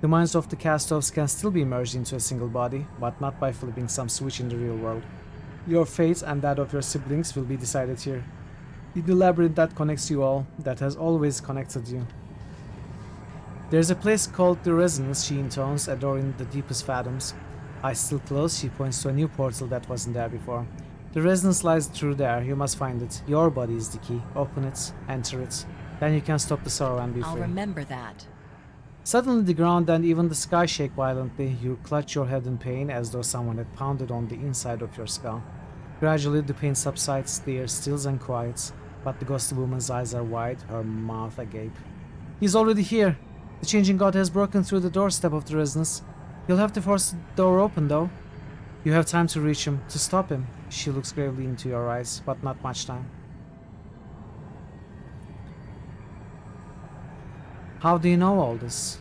Speaker 2: The minds of the cast-offs can still be merged into a single body, but not by flipping some switch in the real world. Your fate and that of your siblings will be decided here. In the labyrinth that connects you all, that has always connected you. There's a place called the Resonance, she intones, adoring the deepest fathoms. Eyes still closed, she points to a new portal that wasn't there before. The resonance lies through there, you must find it. Your body is the key. Open it, enter it. Then you can stop the sorrow and be
Speaker 7: I'll
Speaker 2: free.
Speaker 7: remember that.
Speaker 2: Suddenly the ground and even the sky shake violently. You clutch your head in pain as though someone had pounded on the inside of your skull. Gradually the pain subsides, the air stills and quiets, but the ghostly woman's eyes are wide, her mouth agape. He's already here. The changing god has broken through the doorstep of the resonance. You'll have to force the door open, though. You have time to reach him, to stop him. She looks gravely into your eyes, but not much time. How do you know all this?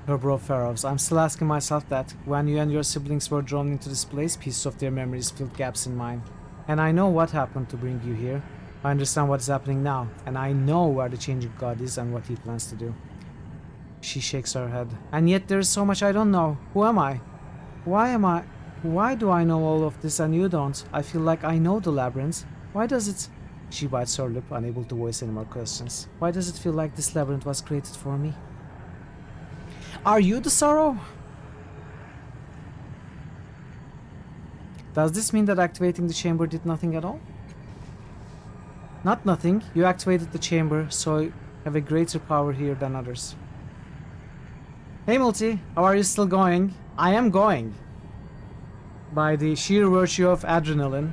Speaker 2: Her brow furrows. I'm still asking myself that. When you and your siblings were drawn into this place, pieces of their memories filled gaps in mine. And I know what happened to bring you here. I understand what is happening now, and I know where the changing god is and what he plans to do. She shakes her head. And yet there is so much I don't know. Who am I? Why do I know all of this and you don't? I feel like I know the labyrinth. Why does it... She bites her lip, unable to voice any more questions. Why does it feel like this labyrinth was created for me? Are you the sorrow? Does this mean that activating the chamber did nothing at all? Not nothing. You activated the chamber, so you have a greater power here than others. Hey Multi, how are you still going? I am going. By the sheer virtue of adrenaline,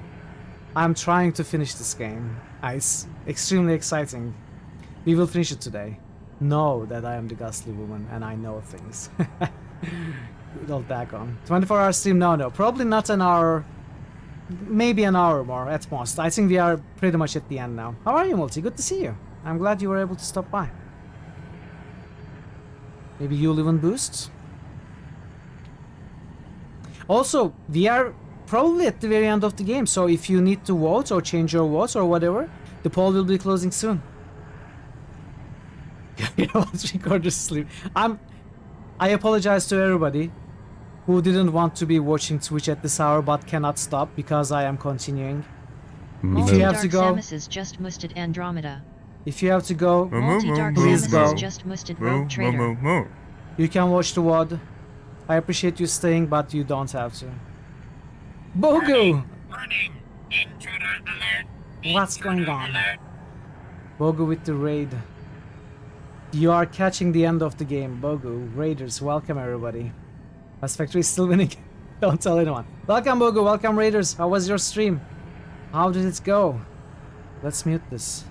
Speaker 2: I'm trying to finish this game. It's extremely exciting. We will finish it today. Know that I am the ghastly woman and I know things. Good old Dagon. 24-hour stream? No. Probably not an hour. Maybe an hour more at most. I think we are pretty much at the end now. How are you, Multi? Good to see you. I'm glad you were able to stop by. Maybe you'll even boost. Also, we are probably at the very end of the game, so if you need to vote or change your votes or whatever, the poll will be closing soon. Recorders sleep. I apologize to everybody who didn't want to be watching Twitch at this hour but cannot stop because I am continuing. If you have to go,
Speaker 3: Samus is just musted Andromeda.
Speaker 2: if you have to go,
Speaker 3: Multi-Dark
Speaker 2: Please
Speaker 3: Samus
Speaker 2: go.
Speaker 3: is just musted Rogue Trader.
Speaker 2: you can watch the VOD. I appreciate you staying, but you don't have to. Bogu!
Speaker 6: Warning! Intruder alert!
Speaker 2: What's going on? Bogu with the raid. You are catching the end of the game, Bogu. Raiders, welcome everybody. Mass Factory is still winning. Don't tell anyone. Welcome Bogu, welcome Raiders. How was your stream? How did it go? Let's mute this.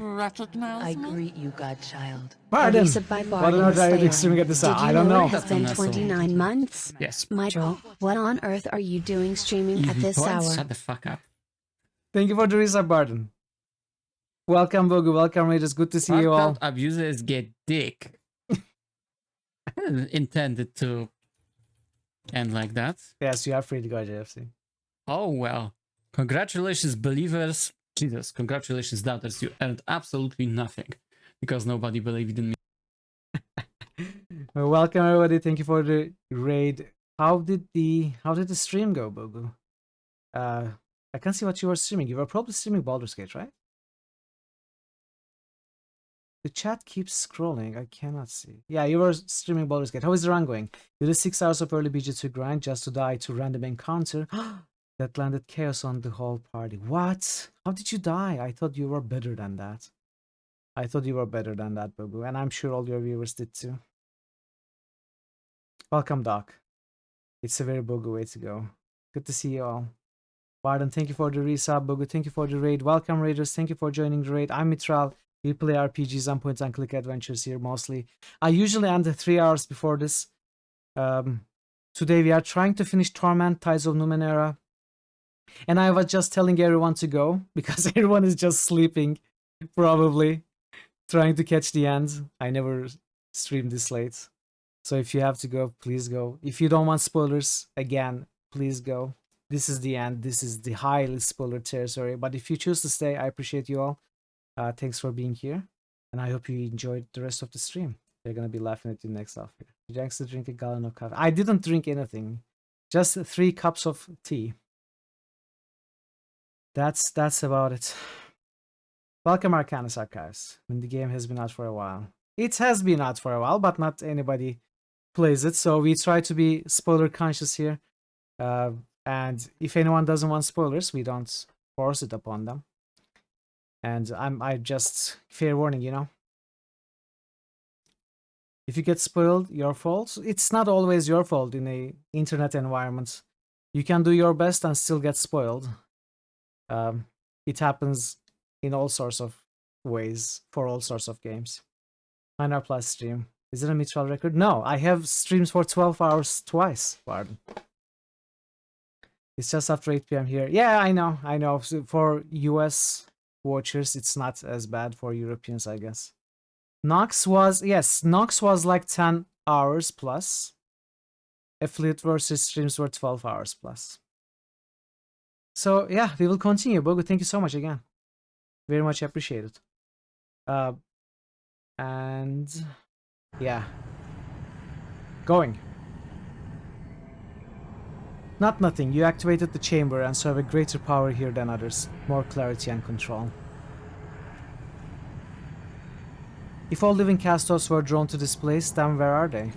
Speaker 5: Recognize
Speaker 7: I
Speaker 5: me?
Speaker 7: greet you, godchild.
Speaker 2: Pardon!
Speaker 8: Arisa by
Speaker 2: What
Speaker 8: Bargain
Speaker 2: on earth are you
Speaker 8: Slayer.
Speaker 2: streaming at this hour?
Speaker 8: Did you
Speaker 2: I don't know.
Speaker 8: It has been 29 months?
Speaker 9: Yes.
Speaker 8: Michael, what on earth are you doing streaming at this
Speaker 9: What?
Speaker 8: hour?
Speaker 9: Shut the fuck up.
Speaker 2: Thank you for the resub, Barton. Welcome Bogu, welcome Raiders. Good to see you all.
Speaker 9: Fucked up abusers get dick. I didn't intended to end like that.
Speaker 2: Yes, you are free to go, JFC.
Speaker 9: Oh well. Congratulations, believers. Jesus, congratulations, doubters. You earned absolutely nothing because nobody believed in me.
Speaker 2: Well, welcome everybody. Thank you for the raid. How did the stream go, Bogu? I can't see what you were streaming. You were probably streaming Baldur's Gate, right? The chat keeps scrolling. I cannot see. Yeah, you were streaming Baldur's Gate. How is the run going? You did 6 hours of early BG2 grind just to die to random encounter that landed chaos on the whole party. What? How did you die? I thought you were better than that. I thought you were better than that, Bogu. And I'm sure all your viewers did too. Welcome, Doc. It's a very Bogu way to go. Good to see you all. Barden, thank you for the resub. Bogu, thank you for the raid. Welcome, Raiders. Thank you for joining the raid. I'm Mitral. We play RPGs and point-and-click adventures here mostly. I usually end 3 hours before this. Today we are trying to finish Torment, Ties of Numenera. And I was just telling everyone to go because everyone is just sleeping, probably trying to catch the end. I never streamed this late. So if you have to go, please go. If you don't want spoilers, again, please go. This is the end. This is the highly spoiler territory. But if you choose to stay, I appreciate you all. Thanks for being here. And I hope you enjoyed the rest of the stream. They're going to be laughing at you next off here. Did you actually drink a gallon of coffee? I didn't drink anything. Just 3 cups of tea. That's about it. Welcome Arcanus Archives. I mean, the game has been out for a while. It has been out for a while, but not anybody plays it. So we try to be spoiler conscious here. And if anyone doesn't want spoilers, we don't force it upon them. And I just fair warning, you know. If you get spoiled, your fault. It's not always your fault in a internet environment. You can do your best and still get spoiled. It happens in all sorts of ways for all sorts of games. 9 plus stream. Is it a mutual record? No, I have streams for 12 hours twice. Pardon. It's just after 8 p.m. here. Yeah, I know. So for US watchers, it's not as bad for Europeans, I guess. Nox was like 10 hours plus. Affiliate versus streams were 12 hours plus. So yeah, we will continue. Bogu, thank you so much again. Very much appreciated. And yeah, going. Not nothing. You activated the chamber and so have a greater power here than others. More clarity and control. If all living castors were drawn to this place, then where are they?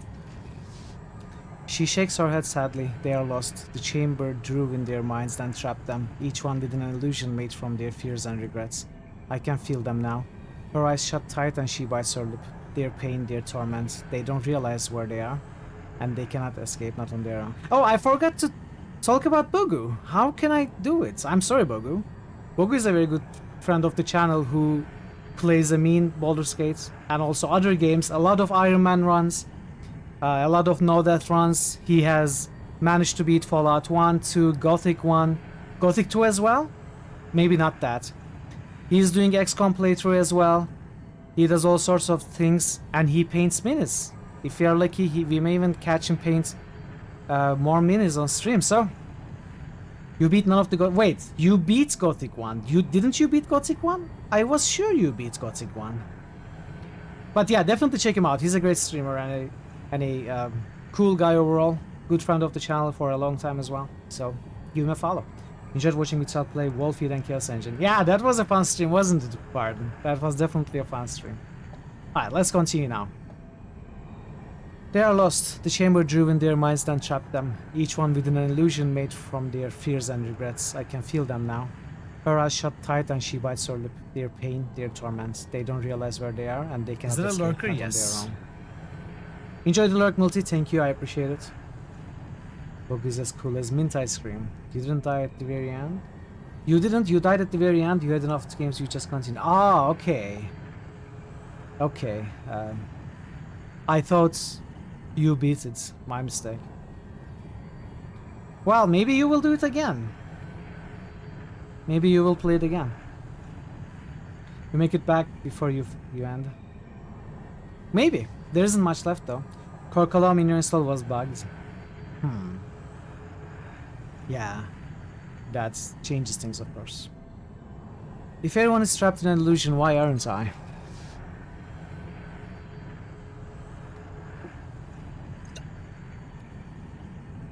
Speaker 2: She shakes her head sadly. They are lost. The chamber drew in their minds, then trapped them, each one with an illusion made from their fears and regrets. I can feel them now. Her eyes shut tight and she bites her lip. Their pain, their torment. They don't realize where they are, and they cannot escape, not on their own. Oh, I forgot to talk about Bogu. How can I do it? I'm sorry, Bogu. Bogu is a very good friend of the channel who plays a mean Baldur's Gate and also other games. A lot of Iron Man runs. A lot of No Death runs. He has managed to beat Fallout 1, 2, Gothic 1, Gothic 2 as well? Maybe not that. He's doing XCOM playthrough as well. He does all sorts of things and he paints minis. If we are lucky, we may even catch him paint more minis on stream. So, you beat none of the wait, you beat Gothic 1. Didn't you beat Gothic 1? I was sure you beat Gothic 1. But yeah, definitely check him out. He's a great streamer and a cool guy overall. Good friend of the channel for a long time as well. So give him a follow. Enjoyed watching me play Wolfeed and Chaos Engine. Yeah, that was a fun stream, wasn't it, Pardon? That was definitely a fun stream. Alright, let's continue now. They are lost. The chamber drew in their minds, then trapped them, each one with an illusion made from their fears and regrets. I can feel them now. Her eyes shut tight and she bites her lip. Their pain, their torment. They don't realize where they are and they cannot escape. Is that a lurker? On Yes. their own. Enjoy the lurk, Multi. Thank you, I appreciate it. Bogu is as cool as mint ice cream. You didn't die at the very end? You didn't? You died at the very end? You had enough games, you just continued. Ah, okay. Okay. I thought you beat it. My mistake. Well, maybe you will do it again. Maybe you will play it again. You make it back before you end. Maybe. There isn't much left though. Korkalom in your install was bugged. Yeah. That changes things, of course. If everyone is trapped in an illusion, why aren't I?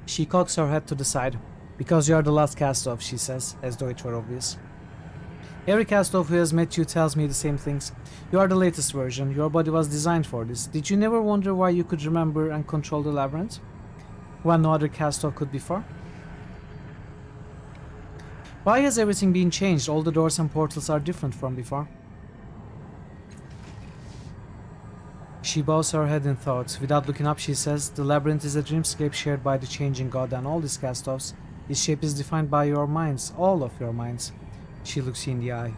Speaker 2: She cocks her head to the side. Because you are the last cast-off, she says, as though it were obvious. Every cast-off who has met you tells me the same things. You are the latest version. Your body was designed for this. Did you never wonder why you could remember and control the labyrinth? When no other cast-off could before? Why has everything been changed? All the doors and portals are different from before. She bows her head in thought. Without looking up, she says, the labyrinth is a dreamscape shared by the changing god and all these cast-offs. Its shape is defined by your minds, all of your minds. She looks you in the eye.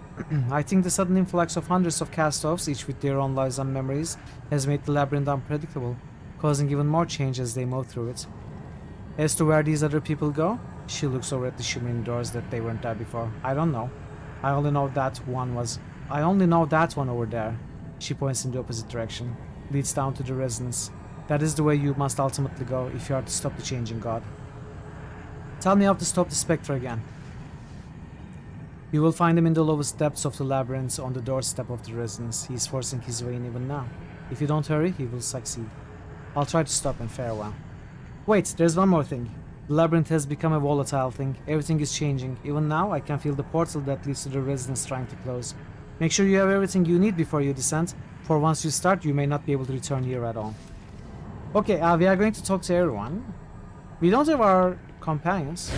Speaker 2: I think the sudden influx of hundreds of cast-offs, each with their own lives and memories, has made the labyrinth unpredictable, causing even more change as they move through it. As to where these other people go, She looks over at the shimmering doors that they weren't there before. I don't know. I only know that one over there. She points in the opposite direction. Leads down to the resonance. That is the way you must ultimately go if you are to stop the changing god. Tell me how to stop the spectre again. You will find him in the lowest depths of the labyrinth on the doorstep of the resonance. He is forcing his way in even now. If you don't hurry, he will succeed. I'll try to stop him. Farewell. Wait, there's one more thing. The labyrinth has become a volatile thing. Everything is changing. Even now, I can feel the portal that leads to the resonance trying to close. Make sure you have everything you need before you descend, for once you start, you may not be able to return here at all. Okay, we are going to talk to everyone. We don't have our companions.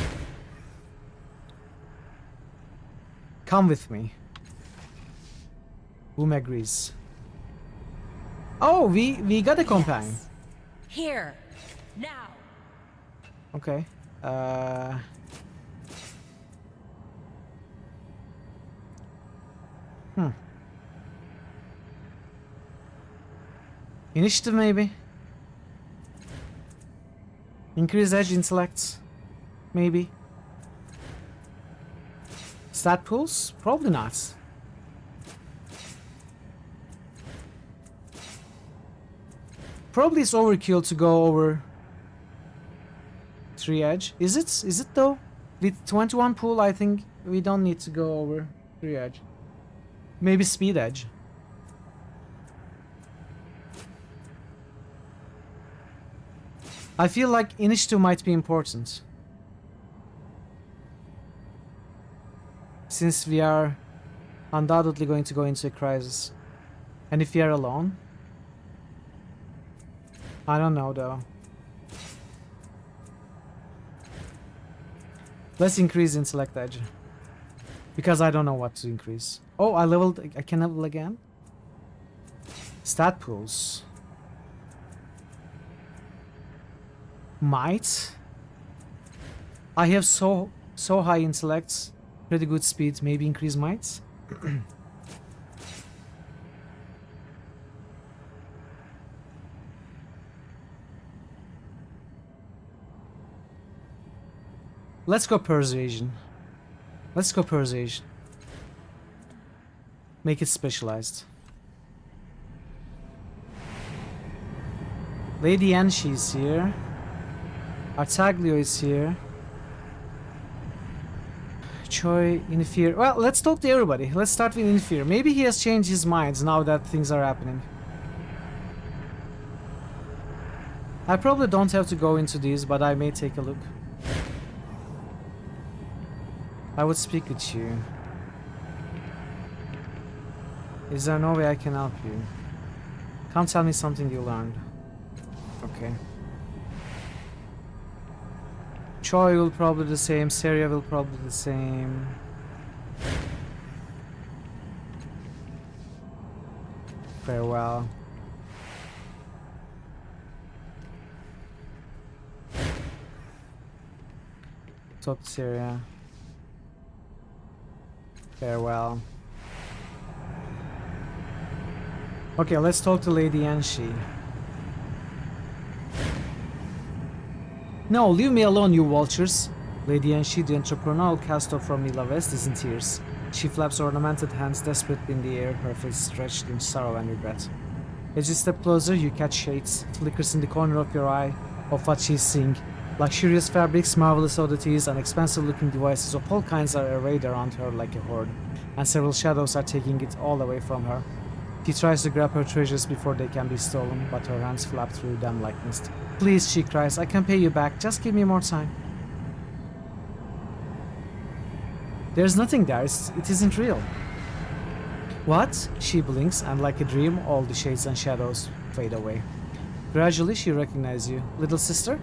Speaker 2: Come with me. Whom agrees? Oh, we got a companion.
Speaker 7: Here. Now.
Speaker 2: Okay. Initiative maybe? Increase edge intellect? Maybe? Stat pools? Probably not. Probably it's overkill to go over 3 edge. Is it? Is it though? With 21 pool, I think we don't need to go over 3 edge. Maybe speed edge. I feel like initiative might be important. Since we are undoubtedly going to go into a crisis. And if we are alone? I don't know though. Let's increase intellect edge. Because I don't know what to increase. Oh, I can level again? Stat pools. Might. I have so high intellect, pretty good speed. Maybe increase might. Let's go persuasion. Let's go persuasion. Make it specialized. Lady Anshi's here. Artaglio is here. Choi, Inferior. Well, let's talk to everybody. Let's start with Inferior. Maybe he has changed his mind now that things are happening. I probably don't have to go into these, but I may take a look. I would speak with you. Is there no way I can help you? Come tell me something you learned. Okay. Choi will probably the same, Seria will probably the same. Farewell. Talk to Seria. Farewell. Okay, let's talk to Lady Anshi. No, leave me alone, you vultures. Lady Anshi, the entrepreneurial cast-off from Mila West, is in tears. She flaps ornamented hands desperately in the air, her face stretched in sorrow and regret. As you step closer, you catch shades, flickers in the corner of your eye of what she's seeing. Luxurious fabrics, marvelous oddities, and expensive-looking devices of all kinds are arrayed around her like a horde, and several shadows are taking it all away from her. She tries to grab her treasures before they can be stolen, but her hands flap through them like mist. Please, she cries, I can pay you back, just give me more time. There's nothing there, it isn't real. What? She blinks, and like a dream, all the shades and shadows fade away. Gradually, she recognizes you. Little sister?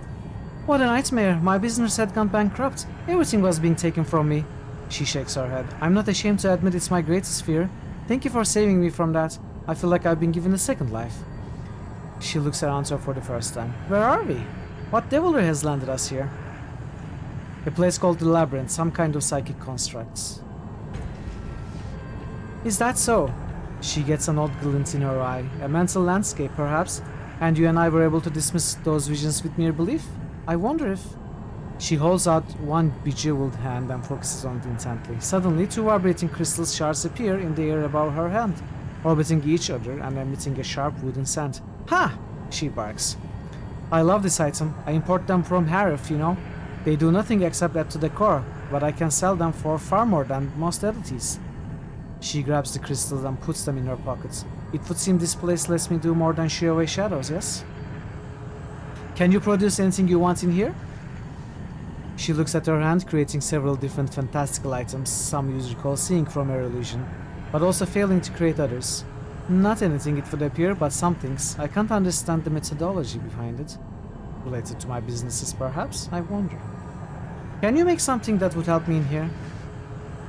Speaker 2: What a nightmare, my business had gone bankrupt. Everything was being taken from me. She shakes her head. I'm not ashamed to admit it's my greatest fear. Thank you for saving me from that. I feel like I've been given a second life. She looks around her for the first time. Where are we? What devilry has landed us here? A place called the Labyrinth, some kind of psychic constructs. Is that so? She gets an odd glint in her eye. A mental landscape, perhaps? And you and I were able to dismiss those visions with mere belief? I wonder if... She holds out one bejeweled hand and focuses on it intently. Suddenly, two vibrating crystal shards appear in the air above her hand, orbiting each other and emitting a sharp wooden scent. Ha! She barks. I love this item. I import them from Harif, you know. They do nothing except add to the core, but I can sell them for far more than most entities. She grabs the crystals and puts them in her pockets. It would seem this place lets me do more than shoo away shadows, yes? Can you produce anything you want in here? She looks at her hand, creating several different fantastical items some use recall seeing from her illusion, but also failing to create others. Not anything it would appear, but some things. I can't understand the methodology behind it. Related to my businesses, perhaps? I wonder. Can you make something that would help me in here?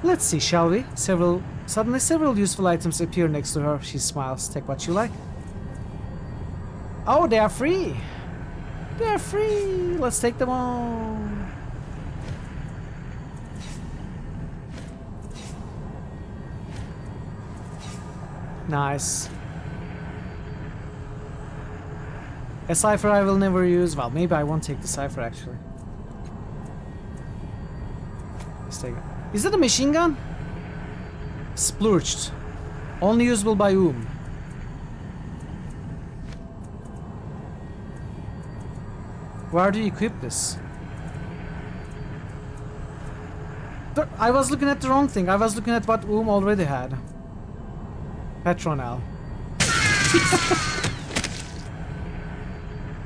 Speaker 2: Let's see, shall we? Suddenly several useful items appear next to her. She smiles. Take what you like. Oh, they are free! They are free! Let's take them all! Nice. A cipher I will never use. Well, maybe I won't take the cipher actually. Let's take it. Is that a machine gun? Splurged. Only usable by whom? Where do you equip this? I was looking at the wrong thing. I was looking at what already had. Petronel.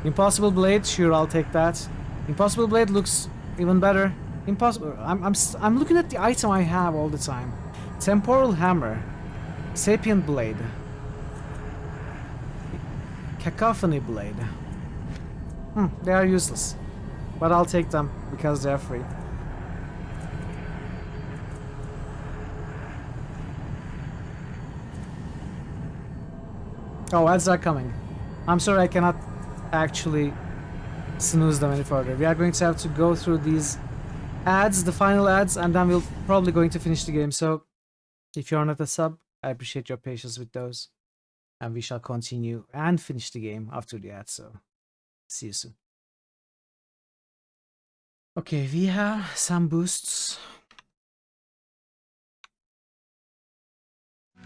Speaker 2: Impossible blade, sure, I'll take that. Impossible blade looks even better. Impossible. I'm looking at the item I have all the time. Temporal hammer, sapient blade, cacophony blade. They are useless, but I'll take them because they're free. Oh, ads are coming. I'm sorry I cannot actually snooze them any further. We are going to have to go through these ads, the final ads, and then we'll probably going to finish the game. So if you're not a sub, I appreciate your patience with those. And we shall continue and finish the game after the ads. So see you soon. Okay, we have some boosts.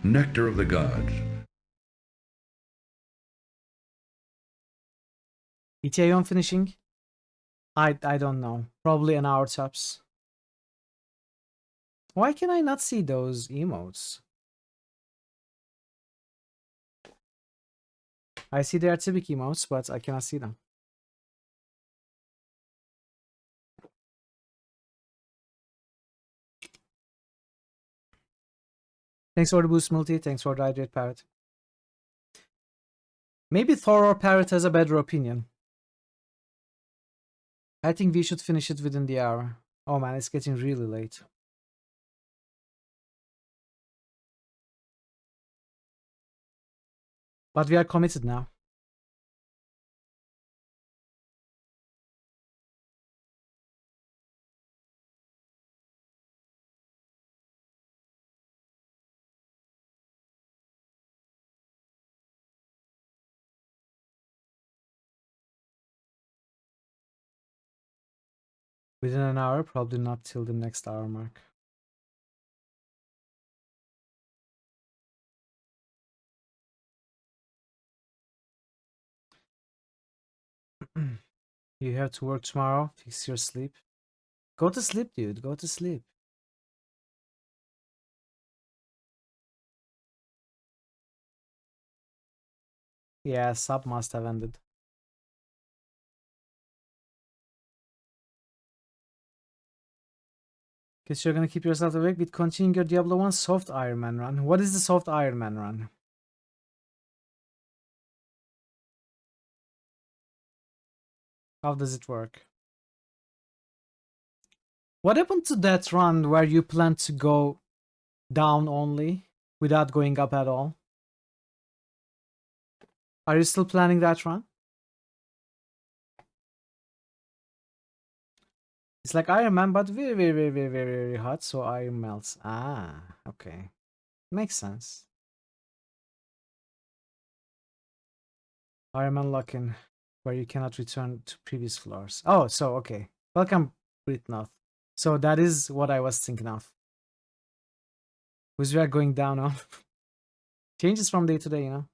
Speaker 10: Nectar of the Gods.
Speaker 2: ETA on finishing? I don't know. Probably an hour tops. Why can I not see those emotes? I see they are typical emotes, but I cannot see them. Thanks for the boost, Multi. Thanks for the hydrate, Parrot. Maybe Thor or Parrot has a better opinion. I think we should finish it within the hour. Oh man, it's getting really late. But we are committed now. Within an hour, probably not till the next hour mark. You have to work tomorrow. Fix your sleep. Go to sleep, dude. Go to sleep. Yeah, sub must have ended. Guess you're gonna keep yourself awake with continuing your Diablo 1 soft Iron Man run. What is the soft Iron Man run? How does it work? What happened to that run where you plan to go down only without going up at all? Are you still planning that run? It's like Iron Man, but very, very, very, very, very, very hot, so iron melts. Ah, okay. Makes sense. Iron Man lock-in, where you cannot return to previous floors. Oh, so, okay. Welcome, Britnoth. So that is what I was thinking of. Which we are going down on. Changes from day to day, you know.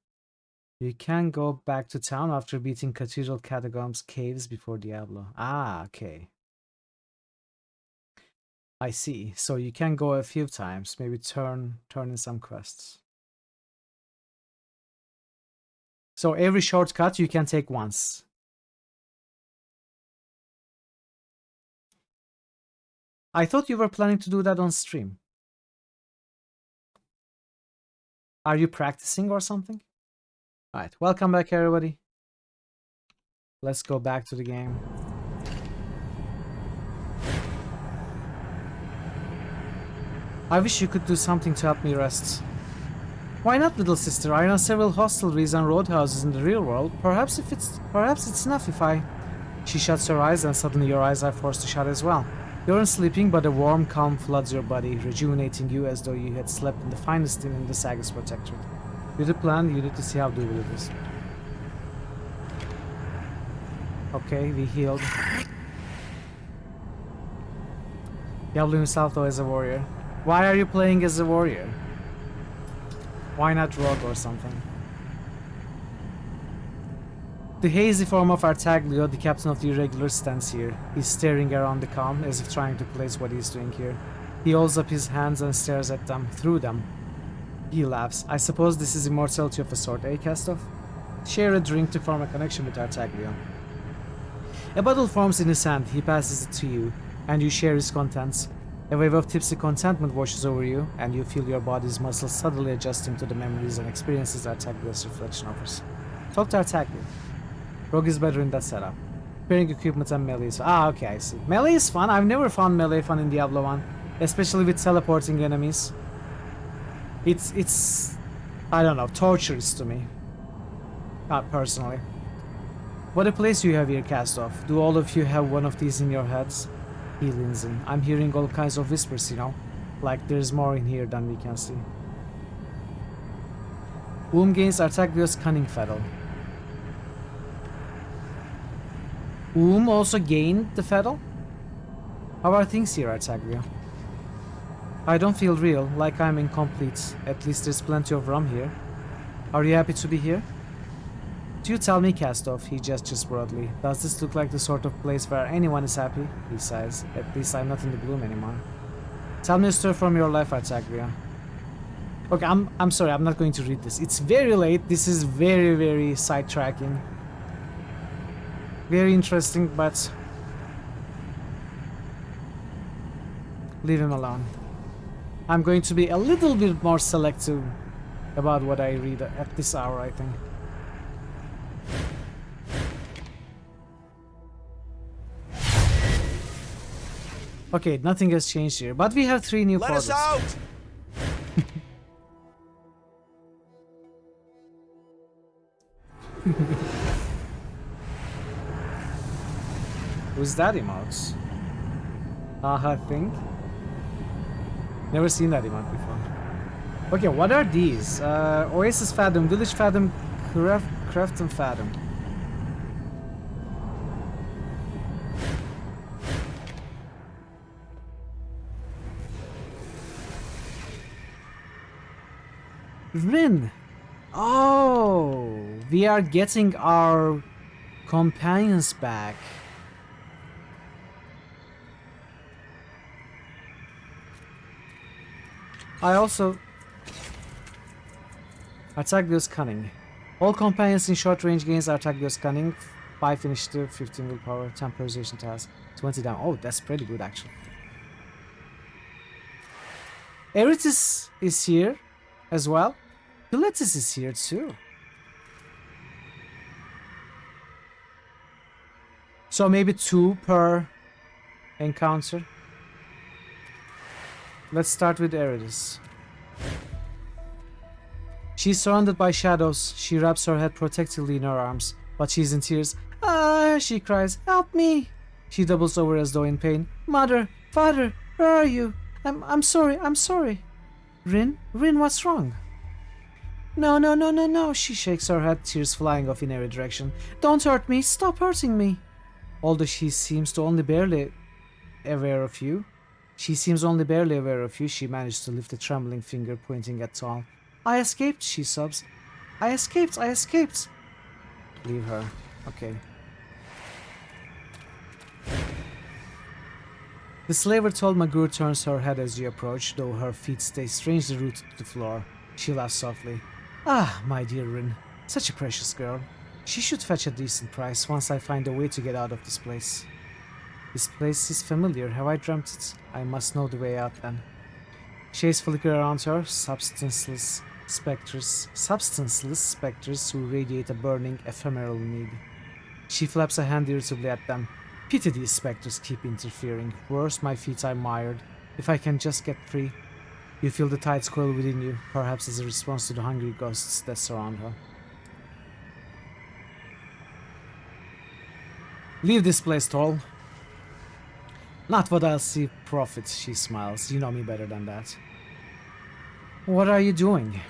Speaker 2: You can go back to town after beating Cathedral Catacombs caves before Diablo. Ah, okay. I see. So you can go a few times, maybe turn in some quests. So every shortcut you can take once. I thought you were planning to do that on stream. Are you practicing or something? Alright, welcome back everybody. Let's go back to the game. I wish you could do something to help me rest. Why not, little sister? I know several hostelries and roadhouses in the real world. Perhaps it's enough if I... She shuts her eyes and suddenly your eyes are forced to shut as well. You aren't sleeping, but a warm calm floods your body, rejuvenating you as though you had slept in the finest inn in the Sagas Protectorate. With a plan, you need to see how doable it is. Okay, we healed. Diablo himself though as a warrior. Why are you playing as a warrior? Why not rogue or something? The hazy form of Artaglio, the captain of the irregular, stands here. He's staring around the calm, as if trying to place what he's doing here. He holds up his hands and stares at them, through them. He laughs. I suppose this is immortality of a sort, eh, Kastov? Share a drink to form a connection with Artaglio. A bottle forms in his hand. He passes it to you, and you share its contents. A wave of tipsy contentment washes over you, and you feel your body's muscles subtly adjusting to the memories and experiences Artaglio's reflection offers. Talk to Artaglio. Rogue is better in that setup. Pairing equipment and melee is... Ah, okay, I see. Melee is fun. I've never found melee fun in Diablo 1. Especially with teleporting enemies. It's... I don't know, torturous to me. Not personally. What a place you have here, Kastov. Do all of you have one of these in your heads? He leans in. I'm hearing all kinds of whispers, you know. Like there's more in here than we can see. Womb gains Artaglio's cunning fiddle. Whom also gained the fiddle? How are things here, Artaglio? I don't feel real, like I'm incomplete. At least there's plenty of rum here. Are you happy to be here? Do you tell me, Kastov? He gestures broadly. Does this look like the sort of place where anyone is happy? He sighs. At least I'm not in the gloom anymore. Tell me a story from your life, Artaglio. Okay, I'm sorry, I'm not going to read this. It's very late. This is very sidetracking. Very interesting, but leave him alone. I'm going to be a little bit more selective about what I read at this hour, I think. Okay, nothing has changed here, but we have 3 new portals.
Speaker 6: Let us out!
Speaker 2: Who's that emote? I think. Never seen that emote before. Okay, what are these? Oasis Fathom, Village Fathom, Craft and Fathom. Rin! Oh! We are getting our companions back. I also... Artaglio's Cunning. All companions in short range gains Artaglio's Cunning. 5 initiative, 15 willpower, temporization task, 20 down. Oh, that's pretty good actually. Eritis is here as well. Pilatus is here too. So maybe 2 per encounter. Let's start with Eritis. She's surrounded by shadows. She wraps her head protectively in her arms, but she's in tears. Ah, she cries, help me! She doubles over as though in pain. Mother, father, where are you? I'm sorry, I'm sorry. Rin, what's wrong? No, she shakes her head, tears flying off in every direction. Don't hurt me, stop hurting me. Although she seems to only barely aware of you. She seems only barely aware of you. She managed to lift a trembling finger pointing at Tal. I escaped, she sobs. I escaped, I escaped. Leave her. Okay. The slaver told Magur turns her head as you approach, though her feet stay strangely rooted to the floor. She laughs softly. Ah, my dear Rin. Such a precious girl. She should fetch a decent price once I find a way to get out of this place. This place is familiar. Have I dreamt it? I must know the way out then. Shades flicker around her, substanceless specters who radiate a burning, ephemeral need. She flaps a hand irritably at them. Pity these specters keep interfering. Worse, my feet are mired. If I can just get free. You feel the tides coil within you, perhaps as a response to the hungry ghosts that surround her. Leave this place, Toll. Not what I'll see profit, she smiles. You know me better than that. What are you doing?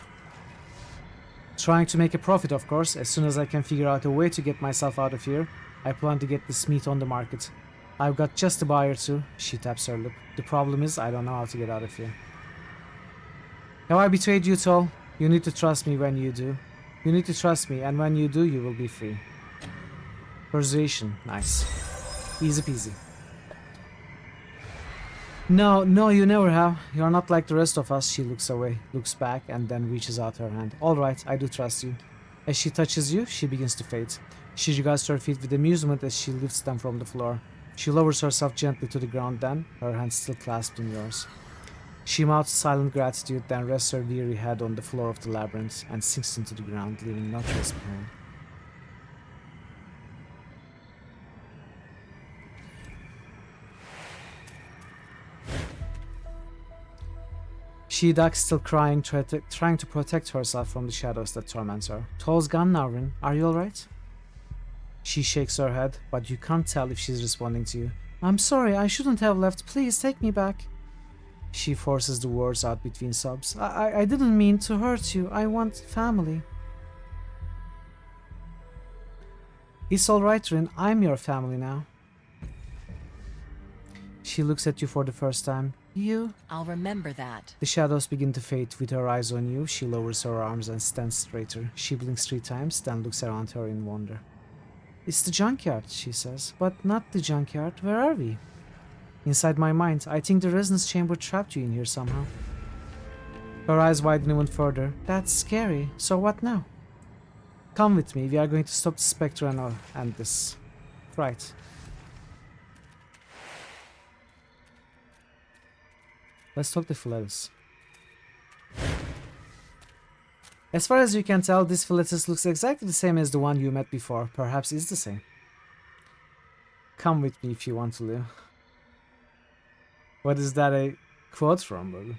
Speaker 2: Trying to make a profit, of course. As soon as I can figure out a way to get myself out of here, I plan to get this meat on the market. I've got just a buyer too. She taps her lip. The problem is, I don't know how to get out of here. Have I betrayed you, Toll? You need to trust me when you do. You need to trust me, and when you do, you will be free. Persuasion. Nice. Easy peasy. No, you never have. You're not like the rest of us. She looks away, looks back, and then reaches out her hand. All right, I do trust you. As she touches you, she begins to fade. She regards her feet with amusement as she lifts them from the floor. She lowers herself gently to the ground then, her hands still clasped in yours. She mouths silent gratitude, then rests her weary head on the floor of the labyrinth and sinks into the ground, leaving no trace behind. She ducks, still crying, trying to protect herself from the shadows that torment her. Toll's gone now, Rin. Are you alright? She shakes her head, but you can't tell if she's responding to you. I'm sorry, I shouldn't have left. Please take me back. She forces the words out between sobs. I didn't mean to hurt you. I want family. It's alright, Rin. I'm your family now. She looks at you for the first time. You?
Speaker 7: I'll remember that.
Speaker 2: The shadows begin to fade. With her eyes on you, she lowers her arms and stands straighter. She blinks 3 times, then looks around her in wonder. It's the junkyard, she says. But not the junkyard. Where are we? Inside my mind, I think the resonance chamber trapped you in here somehow. Her eyes widen even further. That's scary. So what now? Come with me. We are going to stop the spectre and this. Right. Let's talk to Philetus. As far as you can tell, this Philetus looks exactly the same as the one you met before. Perhaps it's the same. Come with me if you want to live. What is that a quote from, brother?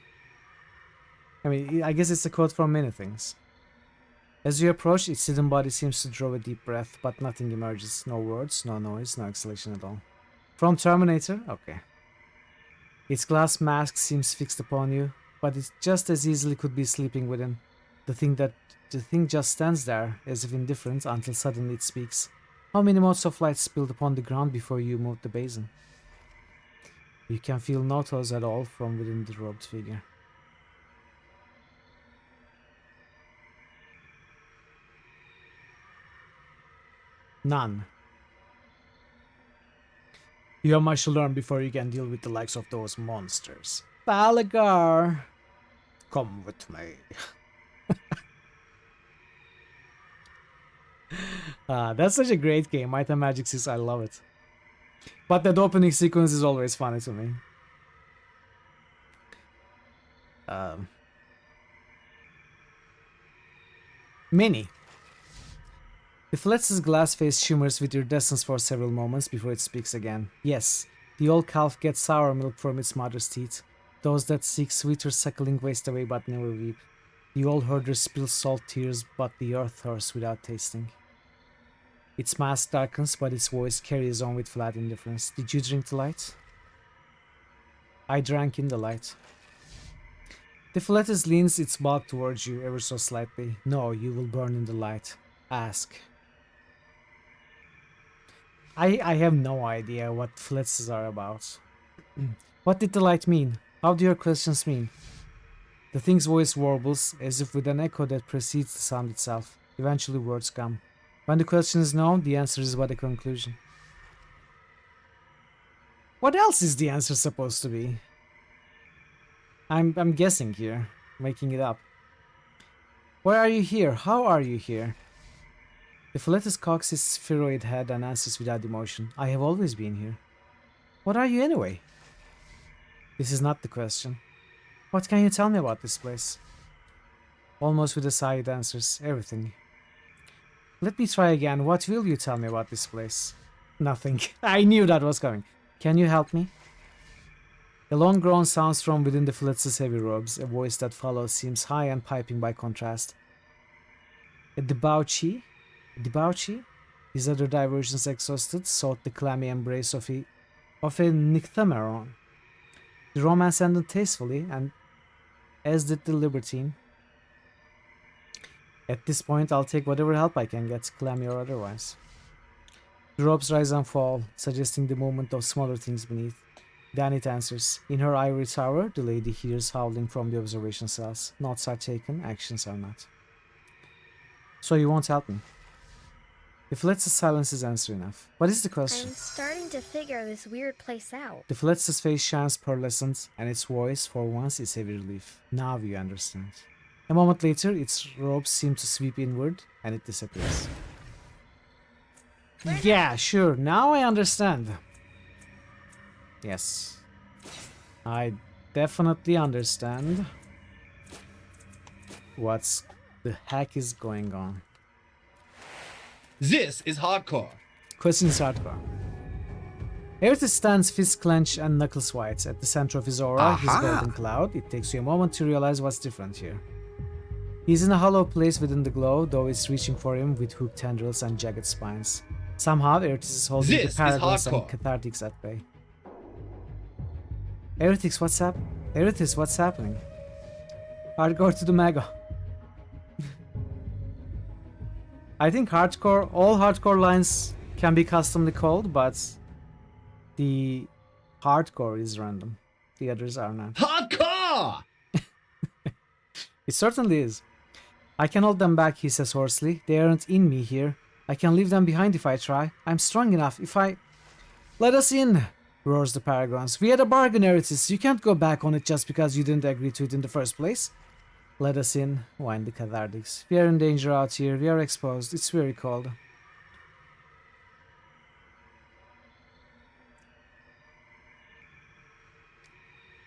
Speaker 2: I mean, I guess it's a quote from many things. As you approach, its hidden body seems to draw a deep breath, but nothing emerges. No words, no noise, no exhalation at all. From Terminator? Okay. Its glass mask seems fixed upon you, but it just as easily could be sleeping within. The thing just stands there, as if indifferent, until suddenly it speaks. How many motes of light spilled upon the ground before you moved the basin? You can feel no toes at all from within the robed figure. None. You have much to learn before you can deal with the likes of those monsters. Balagar! Come with me. That's such a great game. Might and Magic 6, I love it. But that opening sequence is always funny to me. Mini. The Philetus' glass face shimmers with iridescence for several moments before it speaks again. Yes, the old calf gets sour milk from its mother's teeth. Those that seek sweeter suckling waste away but never weep. The old herder spills salt tears, but the earth thirsts without tasting. Its mask darkens, but its voice carries on with flat indifference. Did you drink the light? I drank in the light. The Philetus leans its bulk towards you ever so slightly. No, you will burn in the light. Ask. I have no idea what Philetuses are about. What did the light mean? How do your questions mean? The thing's voice warbles, as if with an echo that precedes the sound itself. Eventually words come. When the question is no, the answer is but a conclusion. What else is the answer supposed to be? I'm guessing here, making it up. Why are you here? How are you here? The Philetus cocks his spheroid head and answers without emotion. I have always been here. What are you anyway? This is not the question. What can you tell me about this place? Almost with a sigh it answers, everything. Let me try again. What will you tell me about this place? Nothing. I knew that was coming. Can you help me? A long groan sounds from within the Philetus' heavy robes. A voice that follows seems high and piping by contrast. A debauchee? Debauchee? His other diversions exhausted, sought the clammy embrace of a Nycthemeron. The romance ended tastefully, and as did the libertine. At this point, I'll take whatever help I can get, clammy or otherwise. The ropes rise and fall, suggesting the movement of smaller things beneath. Then it answers. In her ivory tower, the lady hears howling from the observation cells. Notes are taken, actions are not. So you won't help me? If Philetus' silence is answer enough. What is the question?
Speaker 1: I'm starting to figure this weird place out.
Speaker 2: The Philetus' face shines pearlescent, and its voice, for once, is heavy relief. Now you understand. A moment later, its robes seem to sweep inward, and it disappears. Yeah, sure, now I understand. Yes. I definitely understand what's the heck is going on.
Speaker 10: This is hardcore.
Speaker 2: Question is hardcore. Aerithus stands fists clenched and knuckles white. At the center of his aura, his golden cloud. It takes you a moment to realize what's different here. He's in a hollow place within the glow, though it's reaching for him with hooked tendrils and jagged spines. Somehow, Aerithus is holding the paragons and cathartics at bay. Aerithus, what's happening? Hardcore to the mega. I think hardcore, all hardcore lines can be customly called, but the hardcore is random. The others are not.
Speaker 10: Hardcore!
Speaker 2: It certainly is. I can hold them back, he says hoarsely. They aren't in me here. I can leave them behind if I try. I'm strong enough if I... Let us in, roars the Paragons. We had a bargain, Aerithus. You can't go back on it just because you didn't agree to it in the first place. Let us in, whined the Cathartics. We are in danger out here. We are exposed. It's very cold.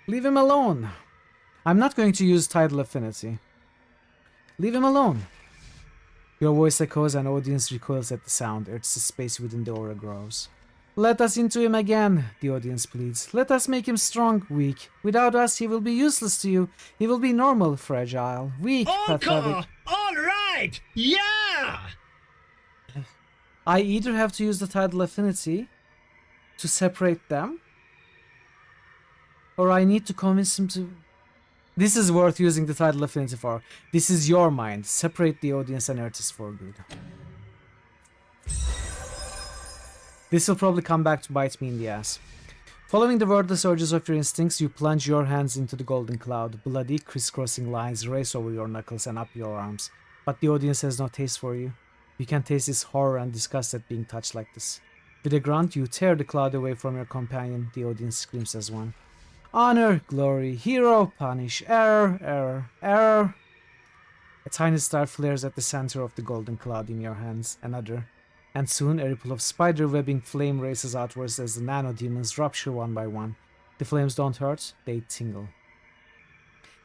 Speaker 2: Leave him alone. I'm not going to use tidal affinity. Leave him alone. Your voice echoes and audience recoils at the sound. Earth's space within the aura grows. Let us into him again, the audience pleads. Let us make him strong, weak. Without us, he will be useless to you. He will be normal, fragile, weak, pathetic.
Speaker 10: All right! Yeah!
Speaker 2: I either have to use the tidal affinity to separate them, or I need to convince him to... This is worth using the tidal affinity for. This is your mind. Separate the audience and Earthis for good. This will probably come back to bite me in the ass. Following the wordless urges of your instincts, you plunge your hands into the golden cloud. Bloody, crisscrossing lines race over your knuckles and up your arms. But the audience has no taste for you. You can taste its horror and disgust at being touched like this. With a grunt, you tear the cloud away from your companion. The audience screams as one. Honor, glory, hero, punish, error, error, error. A tiny star flares at the center of the golden cloud in your hands. Another. And soon a ripple of spider-webbing flame races outwards as the nano-demons rupture one by one. The flames don't hurt, they tingle.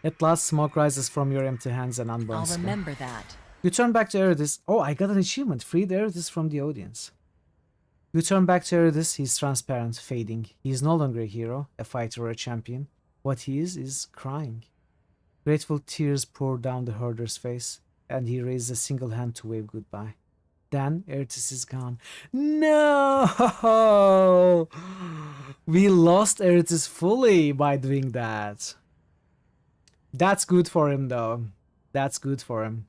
Speaker 2: At last, smoke rises from your empty hands and unburns.
Speaker 7: I'll remember that.
Speaker 2: You turn back to Eridus. Oh, I got an achievement. Freed Eridus from the audience. You turn back to Eridus. He's transparent, fading. He is no longer a hero, a fighter or a champion. What he is crying. Grateful tears pour down the herder's face, and he raises a single hand to wave goodbye. Then Eridus is gone. No! We lost Eridus fully by doing that. That's good for him, though. That's good for him.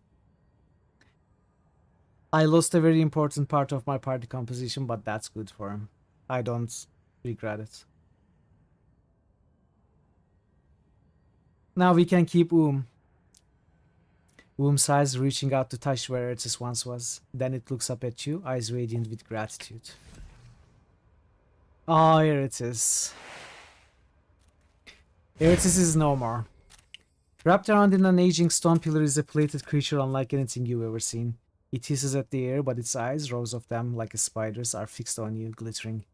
Speaker 2: I lost a very important part of my party composition, but that's good for him. I don't regret it. Now we can keep Womb's eyes reaching out to touch where Ertis once was. Then it looks up at you, eyes radiant with gratitude. Oh, here it is. Ertis is no more. Wrapped around in an aging stone pillar is a plated creature unlike anything you've ever seen. It hisses at the air, but its eyes, rows of them like a spider's, are fixed on you, glittering.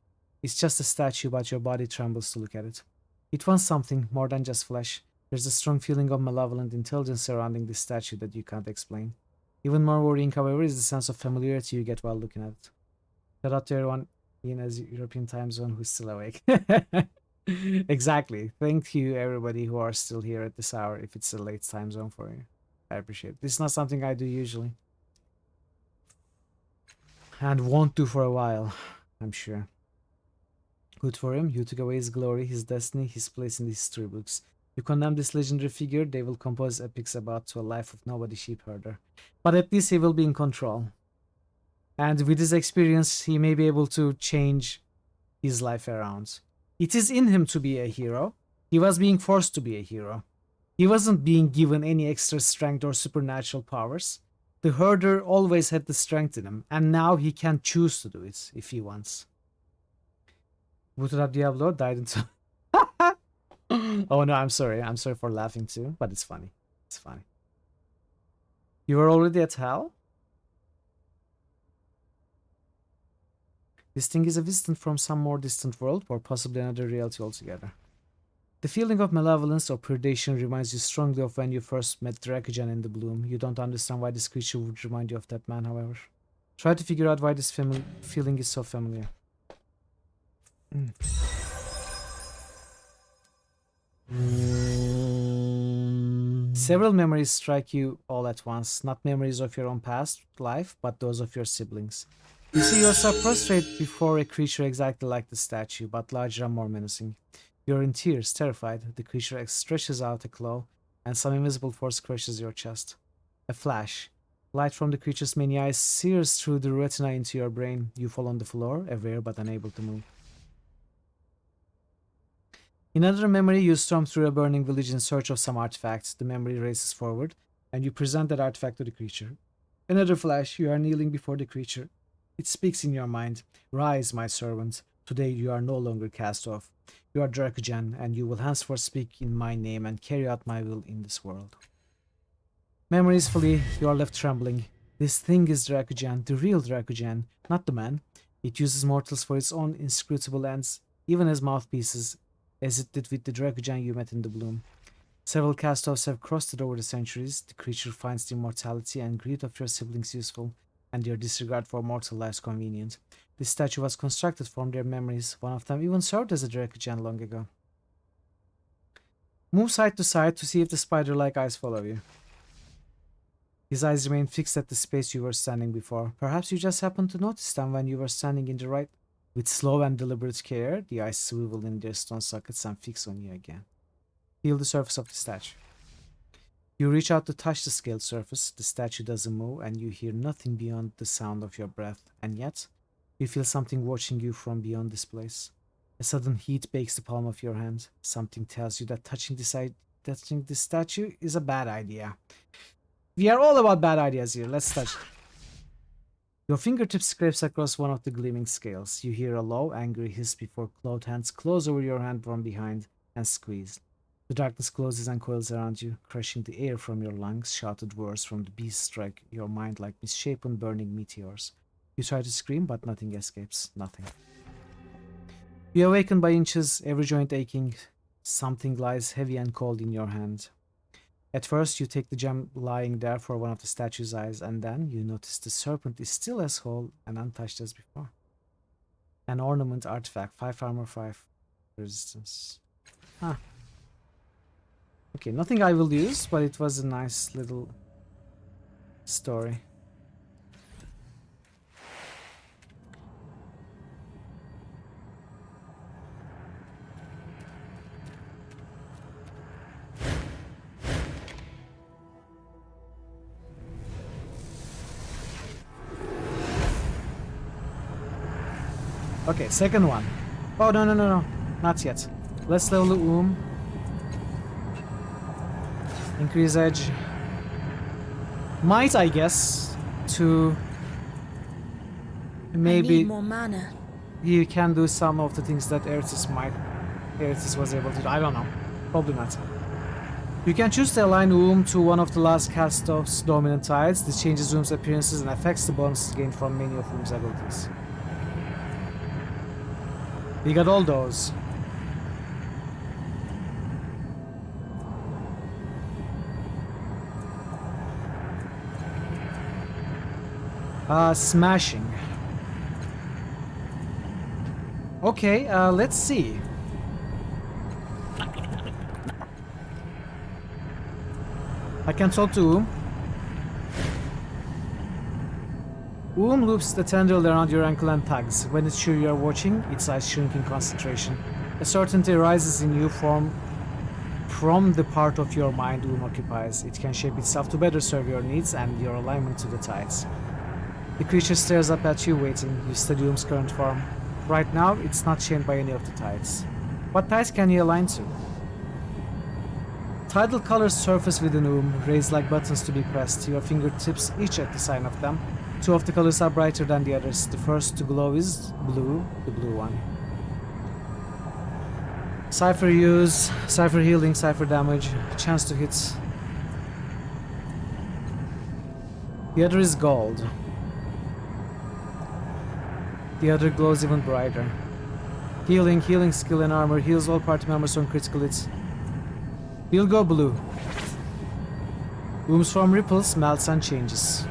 Speaker 2: It's just a statue, but your body trembles to look at it. It wants something more than just flesh. There's a strong feeling of malevolent intelligence surrounding this statue that you can't explain. Even more worrying, however, is the sense of familiarity you get while looking at it. Shout out to everyone in a European time zone who's still awake. Exactly. Thank you, everybody who are still here at this hour, if it's a late time zone for you. I appreciate it. This is not something I do usually. And won't do for a while, I'm sure. Good for him. You took away his glory, his destiny, his place in the history books. You condemn this legendary figure, they will compose epics about to a life of nobody sheep herder. But at least he will be in control. And with his experience, he may be able to change his life around. It is in him to be a hero. He was being forced to be a hero. He wasn't being given any extra strength or supernatural powers. The herder always had the strength in him, and now he can choose to do it if he wants. Butura Diablo died in Oh no, I'm sorry. I'm sorry for laughing too, but it's funny. It's funny. You were already at hell? This thing is a visitant from some more distant world, or possibly another reality altogether. The feeling of malevolence or predation reminds you strongly of when you first met Dracogen in the Bloom. You don't understand why this creature would remind you of that man, however. Try to figure out why this feeling is so familiar. Several memories strike you all at once, not memories of your own past life, but those of your siblings. You see yourself prostrate before a creature exactly like the statue, but larger and more menacing. You're in tears, terrified. The creature stretches out a claw, and some invisible force crushes your chest. A flash. Light from the creature's many eyes sears through the retina into your brain. You fall on the floor, aware but unable to move. In another memory, you storm through a burning village in search of some artifact. The memory races forward, and you present that artifact to the creature. Another flash, you are kneeling before the creature. It speaks in your mind. Rise, my servant. Today you are no longer cast off. You are Dracogen, and you will henceforth speak in my name and carry out my will in this world. Memories flee, you are left trembling. This thing is Dracogen, the real Dracogen, not the man. It uses mortals for its own inscrutable ends, even as mouthpieces, as it did with the Dracogen you met in the Bloom. Several cast-offs have crossed it over the centuries. The creature finds the immortality and greed of your siblings useful, and your disregard for mortal lives convenient. This statue was constructed from their memories. One of them even served as a Dracogen long ago. Move side to side to see if the spider-like eyes follow you. His eyes remain fixed at the space you were standing before. Perhaps you just happened to notice them when you were standing in the right. With slow and deliberate care, the eyes swivel in their stone sockets and fix on you again. Feel the surface of the statue. You reach out to touch the scaled surface. The statue doesn't move, and you hear nothing beyond the sound of your breath. And yet, you feel something watching you from beyond this place. A sudden heat bakes the palm of your hand. Something tells you that touching this statue is a bad idea. We are all about bad ideas here. Let's touch it. Your fingertip scrapes across one of the gleaming scales. You hear a low, angry hiss before clawed hands close over your hand from behind and squeeze. The darkness closes and coils around you, crushing the air from your lungs. Shouted words from the beast strike your mind like misshapen burning meteors. You try to scream, but nothing escapes. Nothing. You awaken by inches, every joint aching. Something lies heavy and cold in your hand. At first, you take the gem lying there for one of the statue's eyes, and then you notice the serpent is still as whole and untouched as before. An ornament artifact, 5 armor, 5 resistance. Huh. Okay, nothing I will use, but it was a nice little story. Okay, second one. Oh, no. Not yet. Let's level Increase edge. Might, I guess, to
Speaker 7: I
Speaker 2: maybe
Speaker 7: need more mana.
Speaker 2: you can do some of the things that Ertis was able to do. I don't know. Probably not. You can choose to align Oom to one of the last cast off's dominant tides. This changes Oom's appearances and affects the bonuses gained from many of Oom's abilities. We got all those. Smashing. Okay, let's see. I can talk to Oom. Oom loops the tendril around your ankle and tugs. When it's sure you are watching, its eyes shrink in concentration. A certainty rises in you from the part of your mind Oom occupies. It can shape itself to better serve your needs and your alignment to the tides. The creature stares up at you, waiting. You study Oom's current form. Right now, it's not chained by any of the tides. What tides can you align to? Tidal colors surface within Oom, raised like buttons to be pressed, your fingertips each at the sign of them. Two of the colors are brighter than the others. The first to glow is blue, the blue one. Cypher use, Cypher healing, Cypher damage, chance to hit. The other is gold. The other glows even brighter. Healing, healing skill and armor, heals all party members on critical hits. We'll go blue. Oom's form ripples, melts and changes.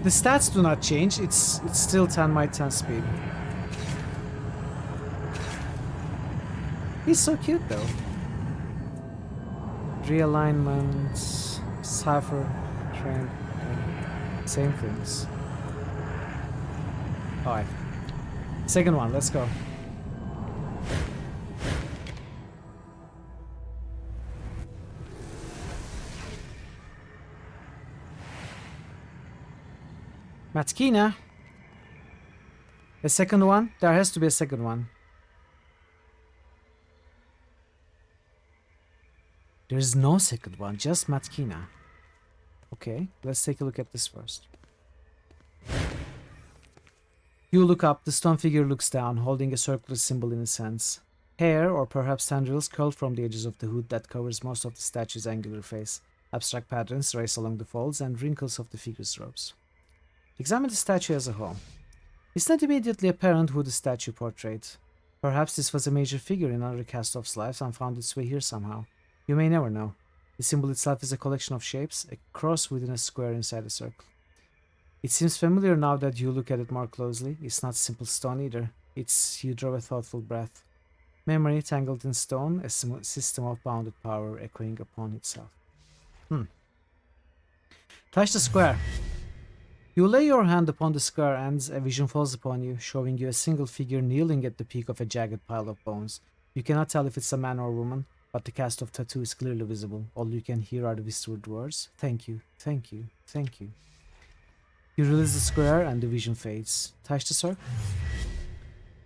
Speaker 2: The stats do not change, it's still 10 might 10 speed. He's so cute though. Realignment, Cypher, train, same things. Alright. Second one, let's go. Matkina. A second one? There has to be a second one. There's no second one, just Matkina. Okay, let's take a look at this first. You look up, the stone figure looks down, holding a circular symbol in his hands. Hair, or perhaps tendrils, curl from the edges of the hood that covers most of the statue's angular face. Abstract patterns race along the folds and wrinkles of the figure's robes. Examine the statue as a whole. It's not immediately apparent who the statue portrayed. Perhaps this was a major figure in another cast-off's life and found its way here somehow. You may never know. The symbol itself is a collection of shapes, a cross within a square inside a circle. It seems familiar now that you look at it more closely. It's not simple stone either. You draw a thoughtful breath. Memory tangled in stone, a system of bounded power echoing upon itself. Touch the square. You lay your hand upon the square and a vision falls upon you, showing you a single figure kneeling at the peak of a jagged pile of bones. You cannot tell if it's a man or woman, but the cast of tattoo is clearly visible. All you can hear are the whispered words, "Thank you, thank you, thank you." You release the square and the vision fades. Touch the circle.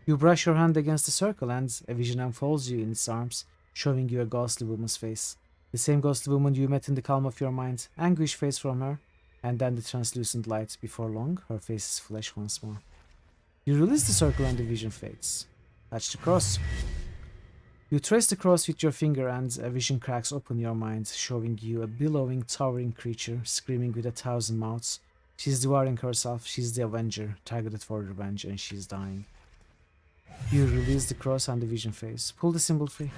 Speaker 2: You brush your hand against the circle and a vision unfolds you in its arms, showing you a ghostly woman's face. The same ghostly woman you met in the calm of your mind. Anguish fades from her, and then the translucent light. Before long, her face is flesh once more. You release the circle and the vision fades. Touch the cross. You trace the cross with your finger and a vision cracks open your mind, showing you a billowing, towering creature, screaming with 1,000 mouths. She's devouring herself, she's the Avenger, targeted for revenge, and she's dying. You release the cross and the vision fades. Pull the symbol free.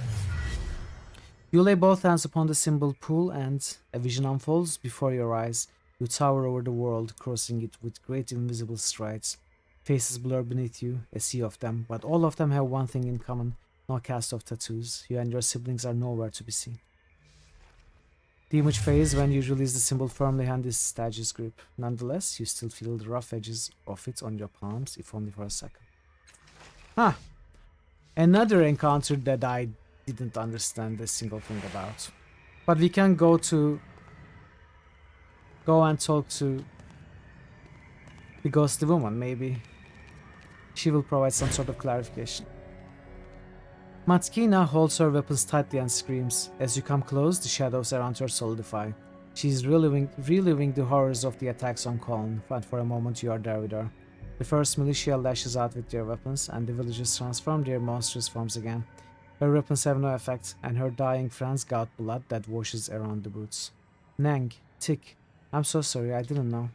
Speaker 2: You lay both hands upon the symbol, pull, and a vision unfolds before your eyes. You tower over the world, crossing it with great invisible strides. Faces blur beneath you, a sea of them, but all of them have one thing in common. No cast of tattoos. You and your siblings are nowhere to be seen. The image fades when you release the symbol firmly hand this statue's grip. Nonetheless, you still feel the rough edges of it on your palms, if only for a second. Huh. Another encounter that I didn't understand a single thing about. But we can go and talk to the ghostly woman, maybe. She will provide some sort of clarification. Matkina holds her weapons tightly and screams. As you come close, the shadows around her solidify. She is reliving the horrors of the attacks on Colin, and for a moment you are there with her. The first militia lashes out with their weapons, and the villagers transform their monstrous forms again. Her weapons have no effect, and her dying friends got blood that washes around the boots. Nang, Tick, I'm so sorry, I didn't know.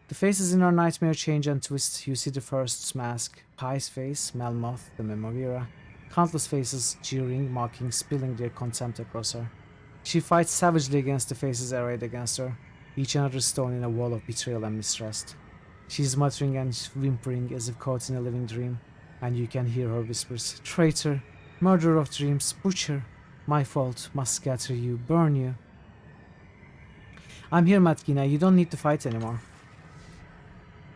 Speaker 2: The faces in her nightmare change and twist. You see the first's mask, Pie's face, Melmoth, the Memovira. Countless faces jeering, mocking, spilling their contempt across her. She fights savagely against the faces arrayed against her, each another stone in a wall of betrayal and mistrust. She is muttering and whimpering as if caught in a living dream, and you can hear her whispers, "Traitor, murderer of dreams, butcher, my fault, must scatter you, burn you." "I'm here, Matkina, you don't need to fight anymore."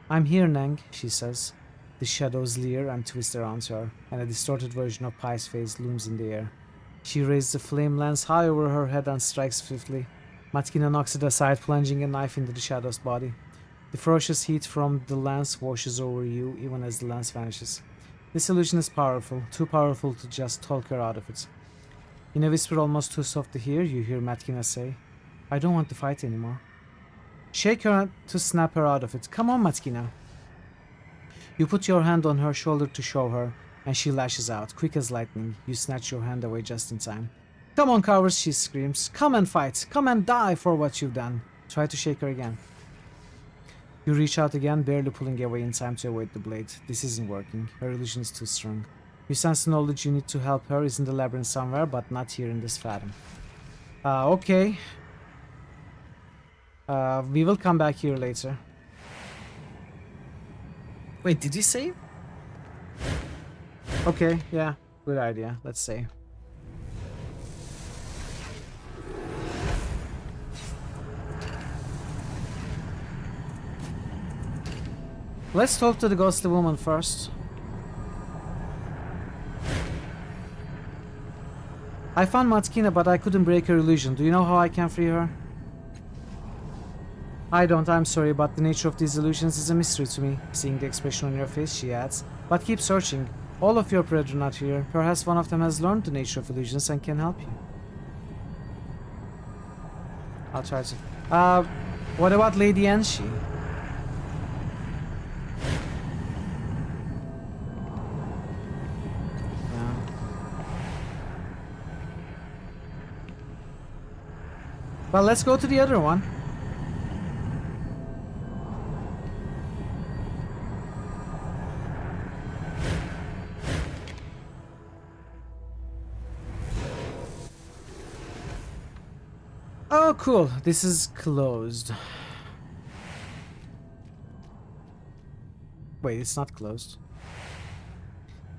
Speaker 2: "I'm here, Nang," she says. The shadows leer and twist around her, and a distorted version of Pie's face looms in the air. She raises a flame lance high over her head and strikes swiftly. Matkina knocks it aside, plunging a knife into the shadow's body. The ferocious heat from the lance washes over you even as the lance vanishes. This illusion is powerful, too powerful to just talk her out of it. In a whisper almost too soft to hear, you hear Matkina say, "I don't want to fight anymore." Shake her to snap her out of it. "Come on, Matkina." You put your hand on her shoulder to show her, and she lashes out, quick as lightning. You snatch your hand away just in time. "Come on, cowards," she screams. "Come and fight. Come and die for what you've done." Try to shake her again. You reach out again, barely pulling away in time to avoid the blade. This isn't working. Her illusion is too strong. You sense the knowledge you need to help her is in the labyrinth somewhere, but not here in this fathom. Okay. We will come back here later. Wait, did you save? Okay, yeah, good idea. Let's save. Let's talk to the ghostly woman first. "I found Matkina, but I couldn't break her illusion. Do you know how I can free her?" "I don't, I'm sorry, but the nature of these illusions is a mystery to me." Seeing the expression on your face, she adds, "But keep searching. All of your brethren are not here. Perhaps one of them has learned the nature of illusions and can help you." I'll try to. What about Lady Anshi? Well, let's go to the other one. Oh, cool. This is closed. Wait, it's not closed.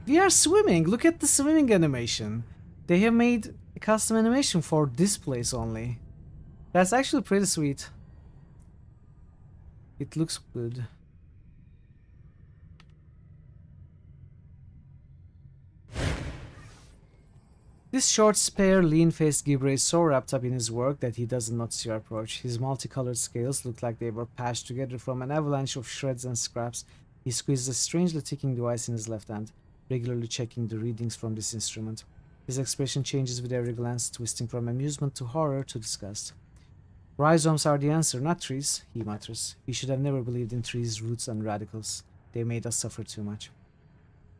Speaker 2: We are swimming. Look at the swimming animation. They have made a custom animation for this place only. That's actually pretty sweet. It looks good. This short, spare, lean-faced Gibber is so wrapped up in his work that he doesn't notice your approach. His multicolored scales look like they were patched together from an avalanche of shreds and scraps. He squeezes a strangely ticking device in his left hand, regularly checking the readings from this instrument. His expression changes with every glance, twisting from amusement to horror to disgust. "Rhizomes are the answer, not trees," he mutters. "We should have never believed in trees, roots, and radicals. They made us suffer too much."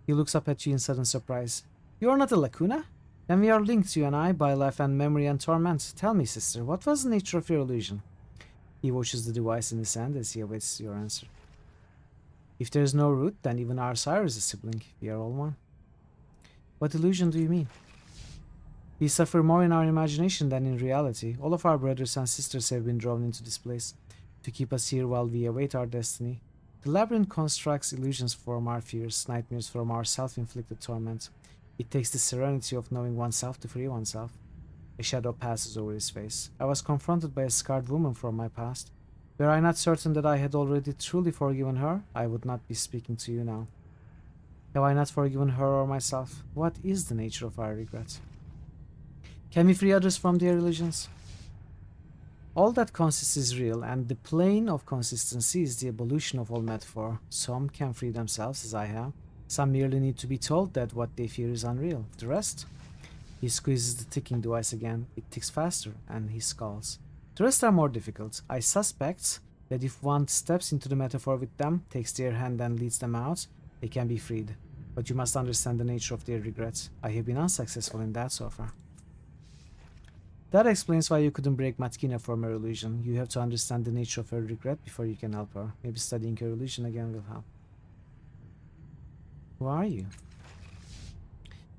Speaker 2: He looks up at you in sudden surprise. "You are not a lacuna? Then we are linked, you and I, by life and memory and torment. Tell me, sister, what was the nature of your illusion?" He watches the device in his hand as he awaits your answer. "If there is no root, then even our sire is a sibling. We are all one." "What illusion do you mean?" "We suffer more in our imagination than in reality. All of our brothers and sisters have been drawn into this place to keep us here while we await our destiny. The labyrinth constructs illusions from our fears, nightmares from our self-inflicted torment. It takes the serenity of knowing oneself to free oneself." A shadow passes over his face. "I was confronted by a scarred woman from my past. Were I not certain that I had already truly forgiven her, I would not be speaking to you now. Have I not forgiven her or myself? What is the nature of our regret? Can we free others from their illusions?" All that consists is real, and the plane of consistency is the evolution of all metaphor. Some can free themselves, as I have. Some merely need to be told that what they fear is unreal. The rest? He squeezes the ticking device again. It ticks faster, and he scowls. The rest are more difficult. I suspect that if one steps into the metaphor with them, takes their hand and leads them out, they can be freed. But you must understand the nature of their regrets. I have been unsuccessful in that so far. That explains why you couldn't break Matkina from her illusion. You have to understand the nature of her regret before you can help her. Maybe studying her illusion again will help. Who are you?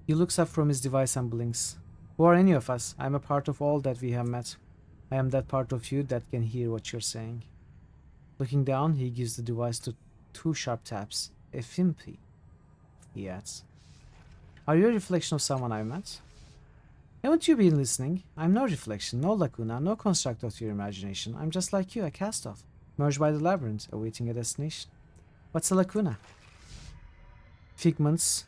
Speaker 2: He looks up from his device and blinks. Who are any of us? I am a part of all that we have met. I am that part of you that can hear what you're saying. Looking down, he gives the device two sharp taps. A Fimpy, he adds. Are you a reflection of someone I met? Haven't you been listening? I'm no reflection, no lacuna, no construct of your imagination. I'm just like you, a cast-off, merged by the labyrinth, awaiting a destination. What's a lacuna? Figments,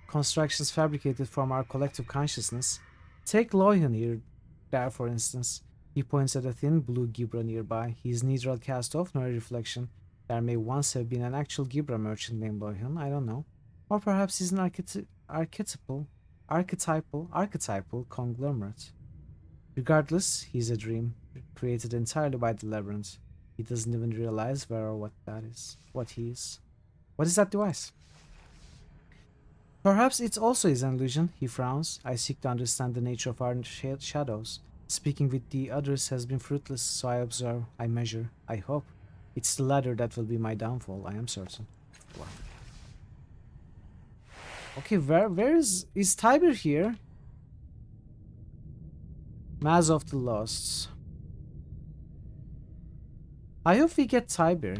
Speaker 2: constructions fabricated from our collective consciousness. Take Loyan here, there for instance. He points at a thin blue Gibra nearby. He is neither a cast-off nor a reflection. There may once have been an actual Gibra merchant named Loyan, I don't know. Or perhaps he's an archetypal conglomerate. Regardless, he's a dream, created entirely by the labyrinth. He doesn't even realize where or what that is, what he is. What is that device? Perhaps it also is an illusion, he frowns. I seek to understand the nature of our shadows. Speaking with the others has been fruitless, so I observe, I measure, I hope. It's the latter that will be my downfall, I am certain. Wow. Okay, where is Tiber here? Mass of the Lost. I hope we get Tiber.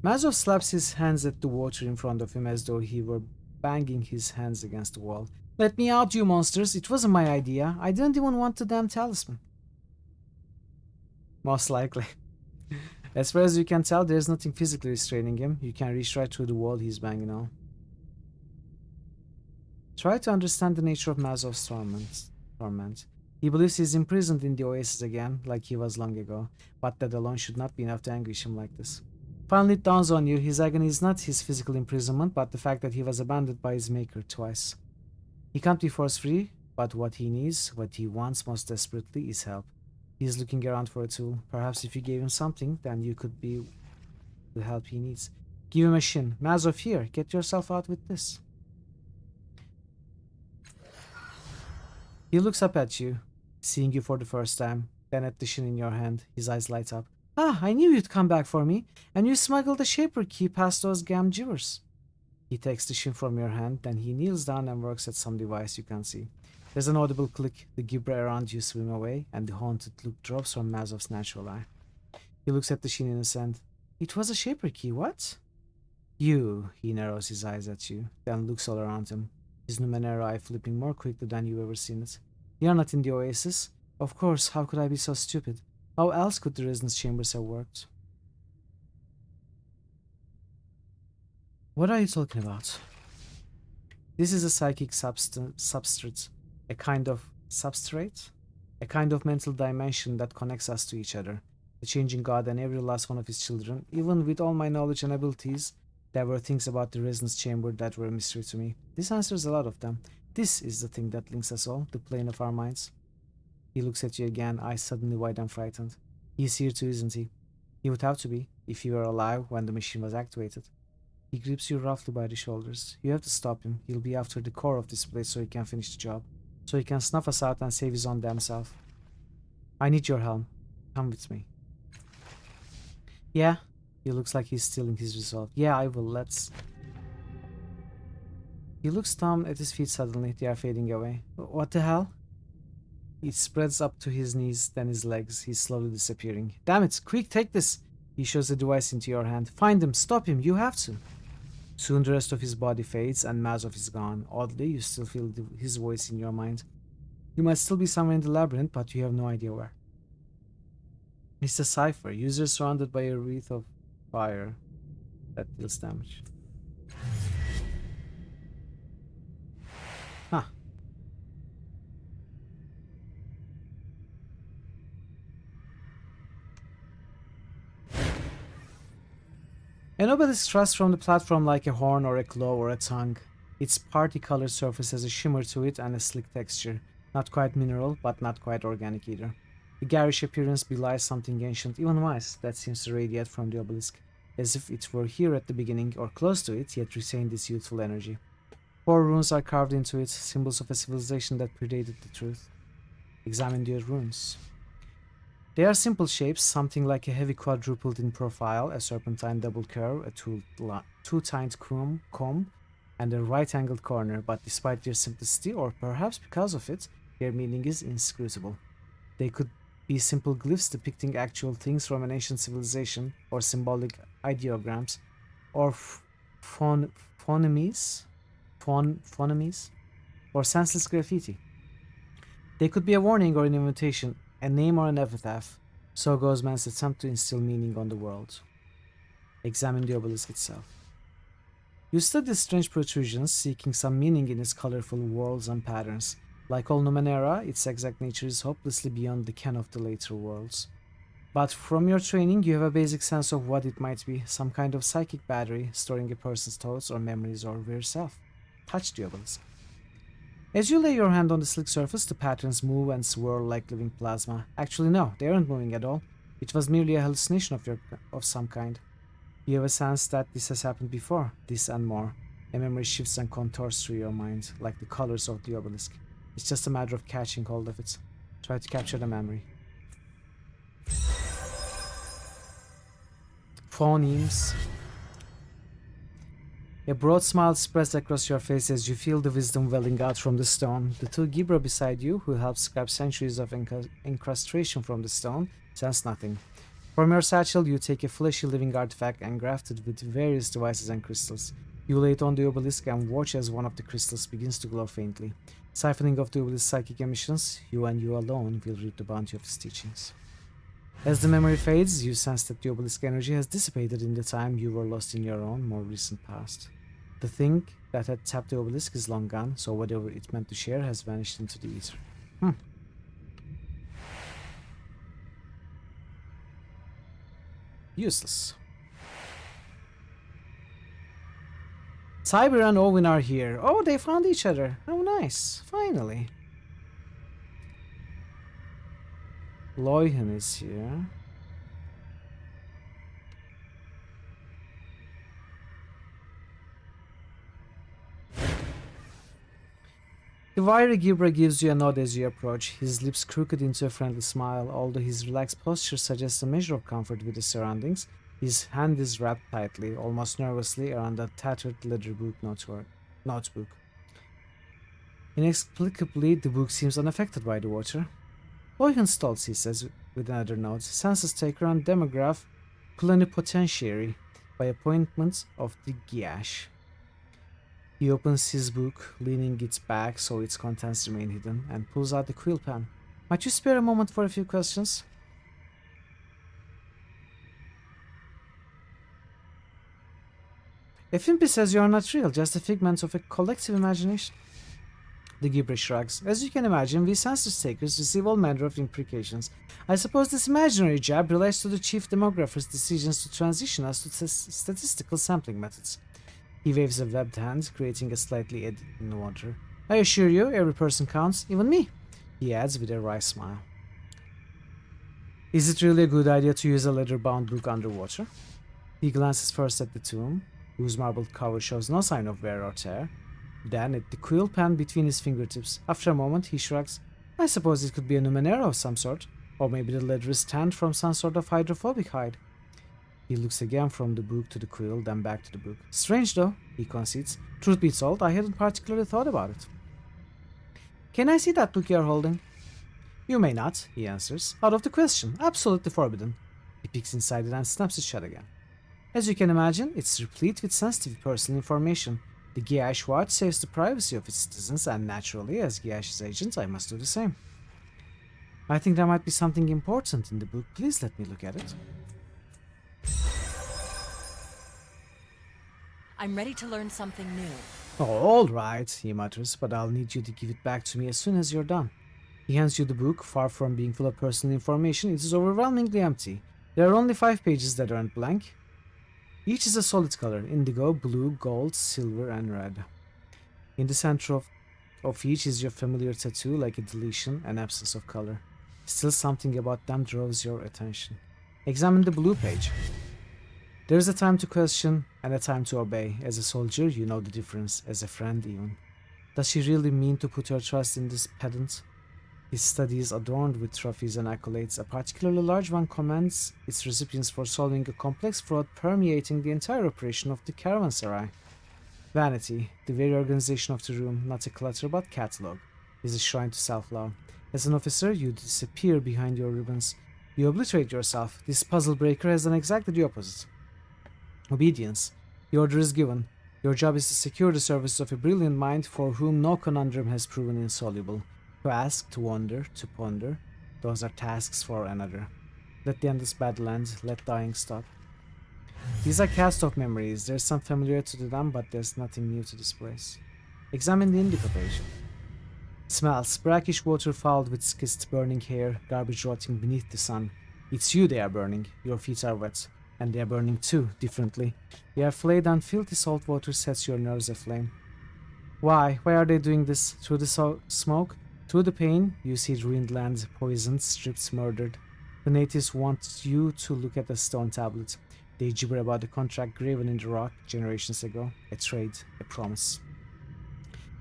Speaker 2: Mazov slaps his hands at the water in front of him as though he were banging his hands against the wall. Let me out, you monsters. It wasn't my idea. I didn't even want the damn talisman. Most likely. As far as you can tell, there's nothing physically restraining him. You can reach right through the wall he's banging on. Try to understand the nature of Mazov's torment. He believes he's imprisoned in the oasis again, like he was long ago, but that alone should not be enough to anguish him like this. Finally it dawns on you, his agony is not his physical imprisonment, but the fact that he was abandoned by his maker twice. He can't be force free, but what he needs, what he wants most desperately, is help. He is looking around for a tool. Perhaps if you gave him something, then you could be the help he needs. Give him a shin. Mazov, here, get yourself out with this. He looks up at you, seeing you for the first time, then at the shin in your hand. His eyes light up. Ah, I knew you'd come back for me, and you smuggled the Shaper key past those gam givers. He takes the shin from your hand, then he kneels down and works at some device you can't see. There's an audible click, the Gibra around you swim away, and the haunted look drops from Mazov's natural eye. He looks at the shin in his hand. It was a Shaper key, what? You, he narrows his eyes at you, then looks all around him, his Numenera eye flipping more quickly than you've ever seen it. You're not in the oasis. Of course, how could I be so stupid? How else could the resonance chambers have worked? What are you talking about? This is a psychic substrate. A kind of substrate? A kind of mental dimension that connects us to each other. The changing God and every last one of his children. Even with all my knowledge and abilities, there were things about the resonance chamber that were a mystery to me. This answers a lot of them. This is the thing that links us all, the plane of our minds. He looks at you again, eyes suddenly wide and frightened. He's here too, isn't he? He would have to be, if he were alive when the machine was activated. He grips you roughly by the shoulders. You have to stop him. He'll be after the core of this place so he can finish the job. So he can snuff us out and save his own damn self. I need your help. Come with me. Yeah? He looks like he's still in his resolve. Yeah, I will. Let's... He looks down at his feet suddenly. They are fading away. What the hell? It spreads up to his knees, then his legs. He's slowly disappearing. Damn it! Quick, take this! He shows the device into your hand. Find him! Stop him! You have to! Soon the rest of his body fades and Mazov is gone. Oddly, you still feel his voice in your mind. You might still be somewhere in the labyrinth, but you have no idea where. It's a cipher. User surrounded by a wreath of fire that deals damage. Huh. An obelisk thrusts from the platform like a horn or a claw or a tongue. Its party-colored surface has a shimmer to it and a slick texture. Not quite mineral, but not quite organic either. The garish appearance belies something ancient, even wise, that seems to radiate from the obelisk, as if it were here at the beginning or close to it, yet retained its youthful energy. 4 runes are carved into it, symbols of a civilization that predated the truth. Examine their runes. They are simple shapes, something like a heavy quadrupled in profile, a serpentine double curve, a two-tined comb, and a right-angled corner, but despite their simplicity, or perhaps because of it, their meaning is inscrutable. They could be simple glyphs depicting actual things from an ancient civilization, or symbolic ideograms, or phonemes, or senseless graffiti. They could be a warning or an invitation, a name or an epitaph. So goes man's attempt to instill meaning on the world. Examine the obelisk itself. You study the strange protrusions, seeking some meaning in its colorful whorls and patterns. Like all Numenera, its exact nature is hopelessly beyond the ken of the later worlds. But from your training, you have a basic sense of what it might be, some kind of psychic battery storing a person's thoughts or memories or very self. Touch the obelisk. As you lay your hand on the slick surface, the patterns move and swirl like living plasma. Actually, no, they aren't moving at all. It was merely a hallucination of some kind. You have a sense that this has happened before, this and more. A memory shifts and contours through your mind, like the colors of the obelisk. It's just a matter of catching hold of it. Try to capture the memory. Phonemes. A broad smile spreads across your face as you feel the wisdom welling out from the stone. The 2 Gibra beside you, who helped scrap centuries of incrustation from the stone, sense nothing. From your satchel, you take a fleshy living artifact and graft it with various devices and crystals. You lay it on the obelisk and watch as one of the crystals begins to glow faintly. Siphoning off the obelisk's psychic emissions, you and you alone will reap the bounty of its teachings. As the memory fades, you sense that the obelisk energy has dissipated in the time you were lost in your own more recent past. The thing that had tapped the obelisk is long gone, so whatever it meant to share has vanished into the ether. Useless. Cyber and Owen are here. Oh, they found each other. Oh, nice. Finally. Loyhan is here. The wiry Gibra gives you a nod as you approach, his lips crooked into a friendly smile. Although his relaxed posture suggests a measure of comfort with the surroundings, his hand is wrapped tightly, almost nervously, around a tattered leather notebook. Inexplicably, the book seems unaffected by the water. Loyhan Stoltz, he says with another note, census taker and demograph plenipotentiary by appointment of the Giash. He opens his book, leaning its back so its contents remain hidden, and pulls out the quill pen. Might you spare a moment for a few questions? Efimpi says you are not real, just a figment of a collective imagination. The Gibra shrugs. As you can imagine, we census takers receive all manner of imprecations. I suppose this imaginary jab relates to the chief demographer's decisions to transition us to statistical sampling methods. He waves a webbed hand, creating a slightly eddy in the water. I assure you, every person counts, even me, he adds with a wry smile. Is it really a good idea to use a leather-bound book underwater? He glances first at the tomb, whose marbled cover shows no sign of wear or tear, then at the quill pen between his fingertips. After a moment, he shrugs. I suppose it could be a Numenera of some sort, or maybe the leather is tanned from some sort of hydrophobic hide. He looks again from the book to the quill, then back to the book. Strange though, he concedes. Truth be told, I hadn't particularly thought about it. Can I see that book you're holding? You may not, he answers. Out of the question. Absolutely forbidden. He peeks inside it and snaps it shut again. As you can imagine, it's replete with sensitive personal information. The Giash Watch saves the privacy of its citizens, and naturally, as Giash's agent, I must do the same. I think there might be something important in the book. Please let me look at it.
Speaker 7: I'm ready to learn something new.
Speaker 2: Oh, all right, he mutters, but I'll need you to give it back to me as soon as you're done. He hands you the book. Far from being full of personal information, it is overwhelmingly empty. There are only 5 pages that aren't blank. Each is a solid color: indigo, blue, gold, silver, and red. In the center of each is your familiar tattoo, like a deletion, an absence of color. Still, something about them draws your attention. Examine the blue page. There is a time to question and a time to obey. As a soldier, you know the difference. As a friend, even. Does she really mean to put her trust in this pedant? His study is adorned with trophies and accolades. A particularly large one commends its recipients for solving a complex fraud permeating the entire operation of the caravanserai. Vanity, the very organization of the room, not a clutter but catalog, is a shrine to self-love. As an officer, you disappear behind your ribbons. You obliterate yourself. This puzzle breaker has done exactly the opposite. Obedience. The order is given. Your job is to secure the services of a brilliant mind for whom no conundrum has proven insoluble. To ask, to wonder, to ponder, those are tasks for another. Let the endless battle end, let dying stop. These are cast-off memories. There's some familiarity to them, but there's nothing new to this place. Examine the indigo page. Smells: brackish water fouled with schist, burning hair, garbage rotting beneath the sun. It's you they are burning. Your feet are wet. And they are burning too, differently. They are flayed and filthy salt water sets your nerves aflame. Why? Why are they doing this? Through the smoke? Through the pain, you see ruined lands, poisoned, stripped, murdered. The natives want you to look at the stone tablet. They gibber about the contract graven in the rock generations ago. A trade, a promise.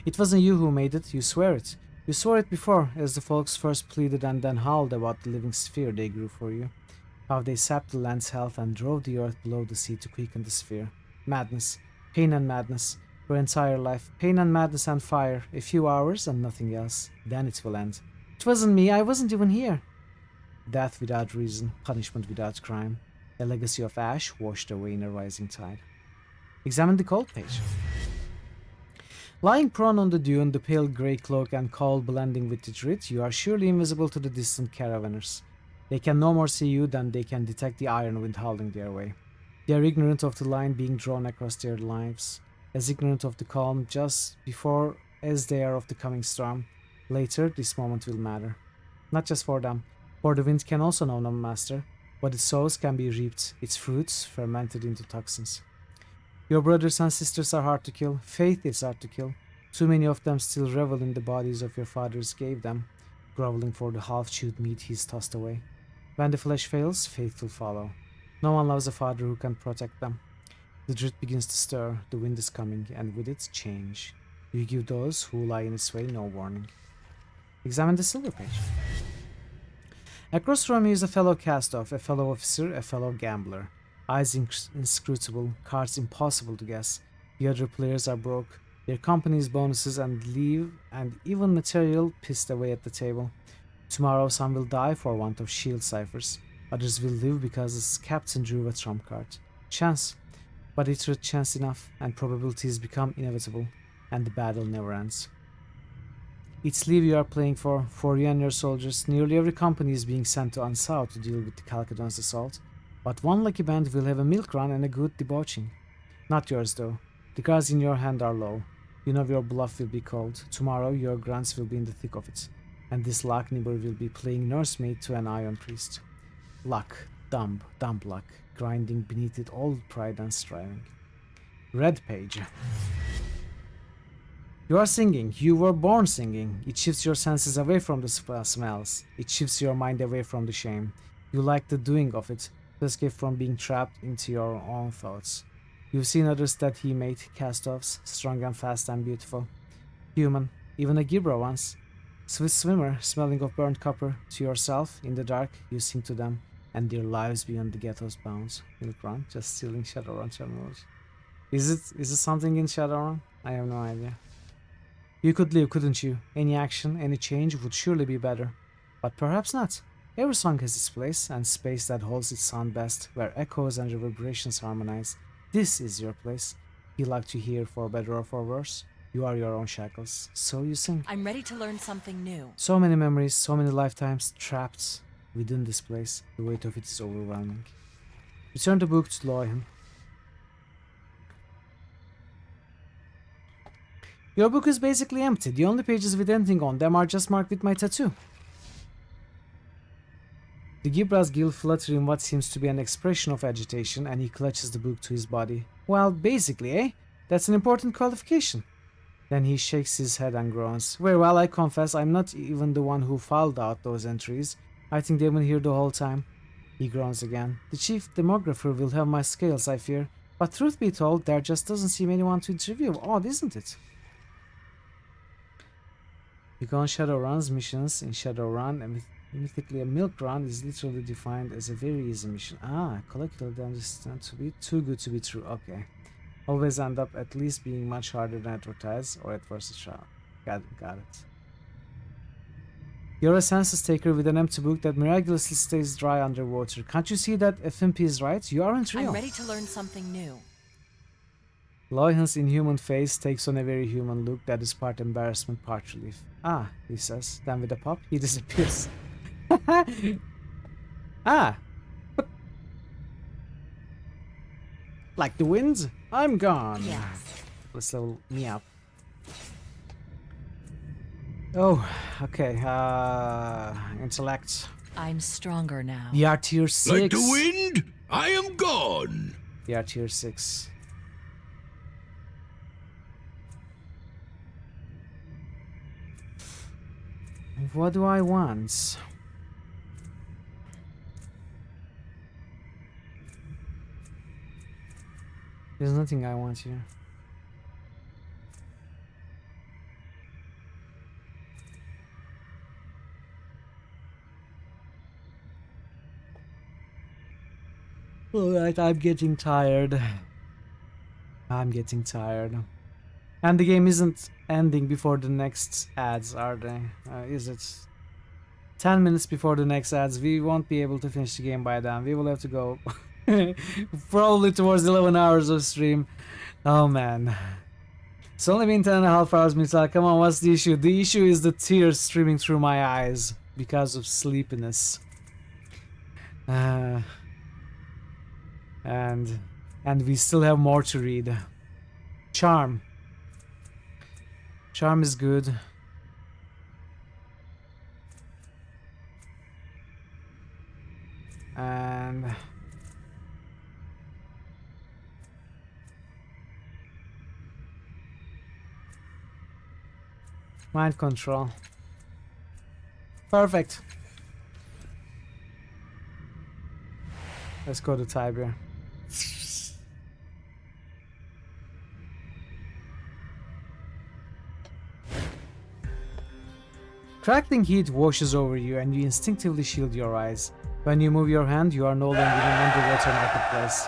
Speaker 2: It wasn't you who made it, you swear it. You swore it before, as the folks first pleaded and then howled about the living sphere they grew for you. How they sapped the land's health and drove the earth below the sea to quicken the sphere. Madness, pain and madness. Your entire life, pain and madness and fire, a few hours and nothing else. Then it will end. It wasn't me, I wasn't even here. Death without reason, punishment without crime. A legacy of ash washed away in a rising tide. Examine the cold page. Lying prone on the dune, the pale grey cloak and cold blending with the drift, you are surely invisible to the distant caravanners. They can no more see you than they can detect the iron wind howling their way. They are ignorant of the line being drawn across their lives. As ignorant of the calm just before as they are of the coming storm. Later, this moment will matter. Not just for them, for the wind can also know no master. What it sows can be reaped, its fruits fermented into toxins. Your brothers and sisters are hard to kill, faith is hard to kill. Too many of them still revel in the bodies of your fathers gave them, groveling for the half-chewed meat he's tossed away. When the flesh fails, faith will follow. No one loves a father who can protect them. The drift begins to stir, the wind is coming, and with it, change. You give those who lie in its way no warning. Examine the silver page. Across from you is a fellow cast-off, a fellow officer, a fellow gambler. Eyes inscrutable, cards impossible to guess. The other players are broke, their company's bonuses and leave, and even material pissed away at the table. Tomorrow some will die for want of shield ciphers. Others will live because his captain drew a trump card. Chance. But it's a chance enough, and probabilities become inevitable, and the battle never ends. Each leave you are playing for you and your soldiers. Nearly every company is being sent to Ansao to deal with the Calcadon's assault, but one lucky band will have a milk run and a good debauching. Not yours though. The cards in your hand are low. You know your bluff will be called. Tomorrow your grants will be in the thick of it, and this luck neighbor will be playing nursemaid to an iron priest. Luck, dumb luck, grinding beneath it all pride and striving. Red page. You are singing. You were born singing. It shifts your senses away from the smells. It shifts your mind away from the shame. You like the doing of it, to escape from being trapped into your own thoughts. You've seen others that he made, cast-offs, strong and fast and beautiful. Human, even a Gibra once. Swiss swimmer, smelling of burnt copper. To yourself, in the dark, you sing to them, and their lives beyond the ghetto's bounds. Milk Run, just stealing Shadowrun terminals. Is it something in Shadowrun? I have no idea. You could live, couldn't you? Any action, any change would surely be better. But perhaps not. Every song has its place, and space that holds its sound best, where echoes and reverberations harmonize. This is your place. You like to hear for better or for worse. You are your own shackles, so you sing.
Speaker 7: I'm ready to learn something new.
Speaker 2: So many memories, so many lifetimes trapped within this place. The weight of it is overwhelming. Return the book to Loihan. Your book is basically empty. The only pages with anything on them are just marked with my tattoo. The Gibra's gill flutter in what seems to be an expression of agitation, and he clutches the book to his body. Well, basically, eh? That's an important qualification. Then he shakes his head and groans. Very well, I confess, I'm not even the one who filed out those entries. I think they've been here the whole time. He groans again. The chief demographer will have my scales, I fear. But truth be told, there just doesn't seem anyone to interview. Odd, isn't it? You go on Shadowrun's missions in Shadowrun, and mythically a milk run is literally defined as a very easy mission. Ah, collectively understand to be too good to be true. Okay. Always end up at least being much harder than advertised or at first trial. Got it. You're a census taker with an empty book that miraculously stays dry underwater. Can't you see that FMP is right? You aren't real.
Speaker 7: I'm ready to learn something new.
Speaker 2: Loihan's inhuman face takes on a very human look that is part embarrassment, part relief. Ah, he says. Then with a pop, he disappears. Ah! Like the wind, I'm gone.
Speaker 7: Yes.
Speaker 2: Let's level me up. Oh, okay. Intellect.
Speaker 7: I'm stronger now.
Speaker 2: We are tier 6.
Speaker 10: Like the wind, I am gone.
Speaker 2: We are tier 6. What do I want? There's nothing I want here. Alright, I'm getting tired. I'm getting tired. And the game isn't ending before the next ads, are they? Is it? 10 minutes before the next ads. We won't be able to finish the game by then. We will have to go probably towards 11 hours of stream. Oh man. It's only been 10.5 hours, Misal. Come on, what's the issue? The issue is the tears streaming through my eyes because of sleepiness. And we still have more to read. Charm. Charm is good. And mind control. Perfect. Let's go to Tiberium. Crackling heat washes over you and you instinctively shield your eyes. When you move your hand, you are no longer in an underwater marketplace.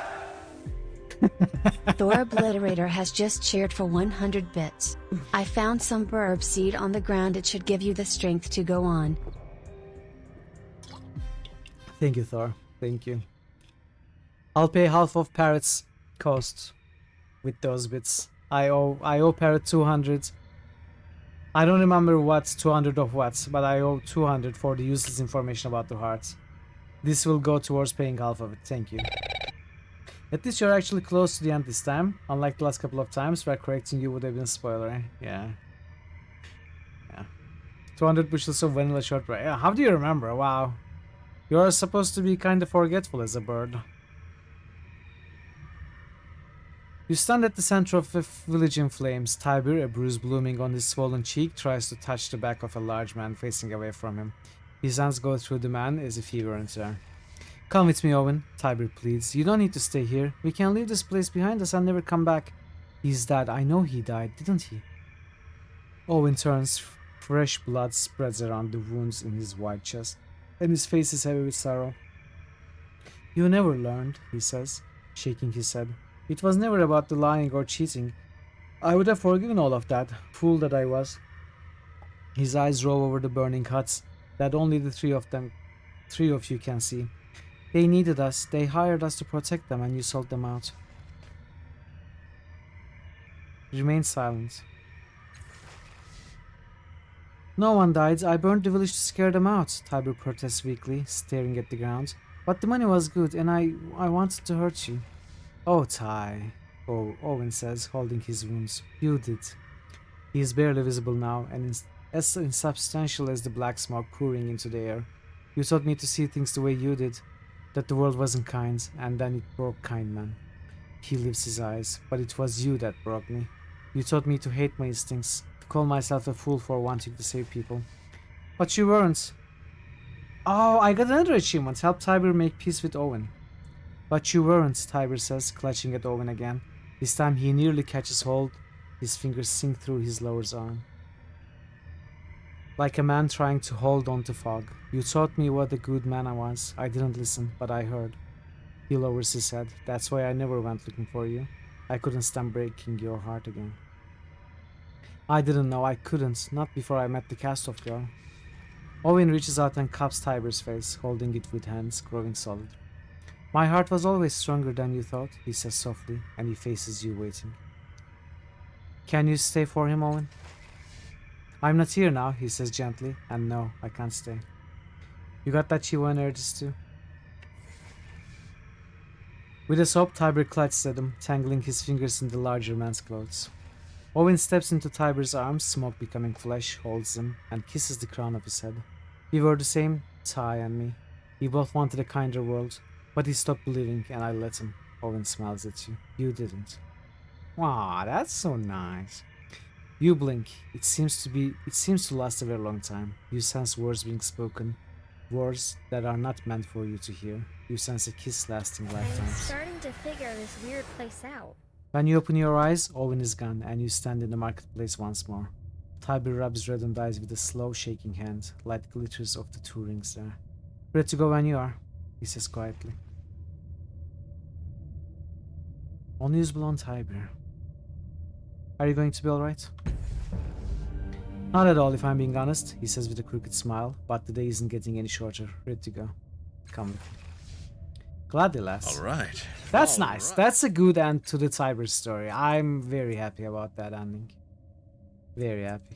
Speaker 8: Thor Obliterator has just cheered for 100 bits. I found some burb seed on the ground. It should give you the strength to go on.
Speaker 2: Thank you, Thor. Thank you. I'll pay half of Parrot's cost with those bits. I owe Parrot 200. I don't remember what 200 of what, but I owe 200 for the useless information about the heart. This will go towards paying half of it. Thank you. At least you're actually close to the end this time, unlike the last couple of times where correcting you would have been a spoiler. Yeah. 200 bushels of vanilla shortbread. Yeah, how do you remember? Wow. You're supposed to be kind of forgetful as a bird. You stand at the center of a village in flames. Tiber, a bruise blooming on his swollen cheek, tries to touch the back of a large man facing away from him. His hands go through the man as if he weren't there. Come with me, Owen, Tiber pleads. You don't need to stay here. We can leave this place behind us and never come back. He's dead. I know he died, didn't he? Owen turns. Fresh blood spreads around the wounds in his white chest, and his face is heavy with sorrow. You never learned, he says, shaking his head. It was never about the lying or cheating. I would have forgiven all of that, fool that I was. His eyes rove over the burning huts that only the three of you can see. They needed us, they hired us to protect them, and you sold them out. Remain silent. No one died. I burned the village to scare them out, Tiber protests weakly, staring at the ground. But the money was good, and I wanted to hurt you. Oh, Ty, Owen says, holding his wounds. You did. He is barely visible now, and as insubstantial as the black smoke pouring into the air. You taught me to see things the way you did, that the world wasn't kind, and then it broke kind man. He lifts his eyes, but it was you that broke me. You taught me to hate my instincts, to call myself a fool for wanting to save people. But you weren't. Oh, I got another achievement. Help Tiber make peace with Owen. But you weren't, Tiber says, clutching at Owen again. This time he nearly catches hold. His fingers sink through his lower arm. Like a man trying to hold on to fog. You taught me what a good man I was. I didn't listen, but I heard. He lowers his head. That's why I never went looking for you. I couldn't stand breaking your heart again. I didn't know I couldn't, not before I met the cast-off girl. Owen reaches out and cups Tiber's face, holding it with hands growing solid. My heart was always stronger than you thought, he says softly, and he faces you waiting. Can you stay for him, Owen? I'm not here now, he says gently, and no, I can't stay. You got that Chihuahua nerds too? With a sob, Tiber clutches at him, tangling his fingers in the larger man's clothes. Owen steps into Tiber's arms, smoke becoming flesh, holds him, and kisses the crown of his head. We were the same, Ty and me. We both wanted a kinder world, but he stopped believing, and I let him. Owen smiles at you. You didn't. Aw, that's so nice. You blink. It seems to last a very long time. You sense words being spoken, words that are not meant for you to hear. You sense a kiss lasting
Speaker 1: I'm
Speaker 2: lifetimes.
Speaker 1: starting to figure this weird place out.
Speaker 2: When you open your eyes, Owen is gone, and you stand in the marketplace once more. Tiber rubs reddened eyes with a slow, shaking hand. Light glitters off the two rings there. Ready to go when you are, he says quietly. Unusable on Tiber. Are you going to be alright? Not at all, if I'm being honest, he says with a crooked smile, but the day isn't getting any shorter. Ready to go. Come with me. Gladly, lass.
Speaker 10: Alright.
Speaker 2: That's nice. That's a good end to the Tiber story. I'm very happy about that ending. Very happy.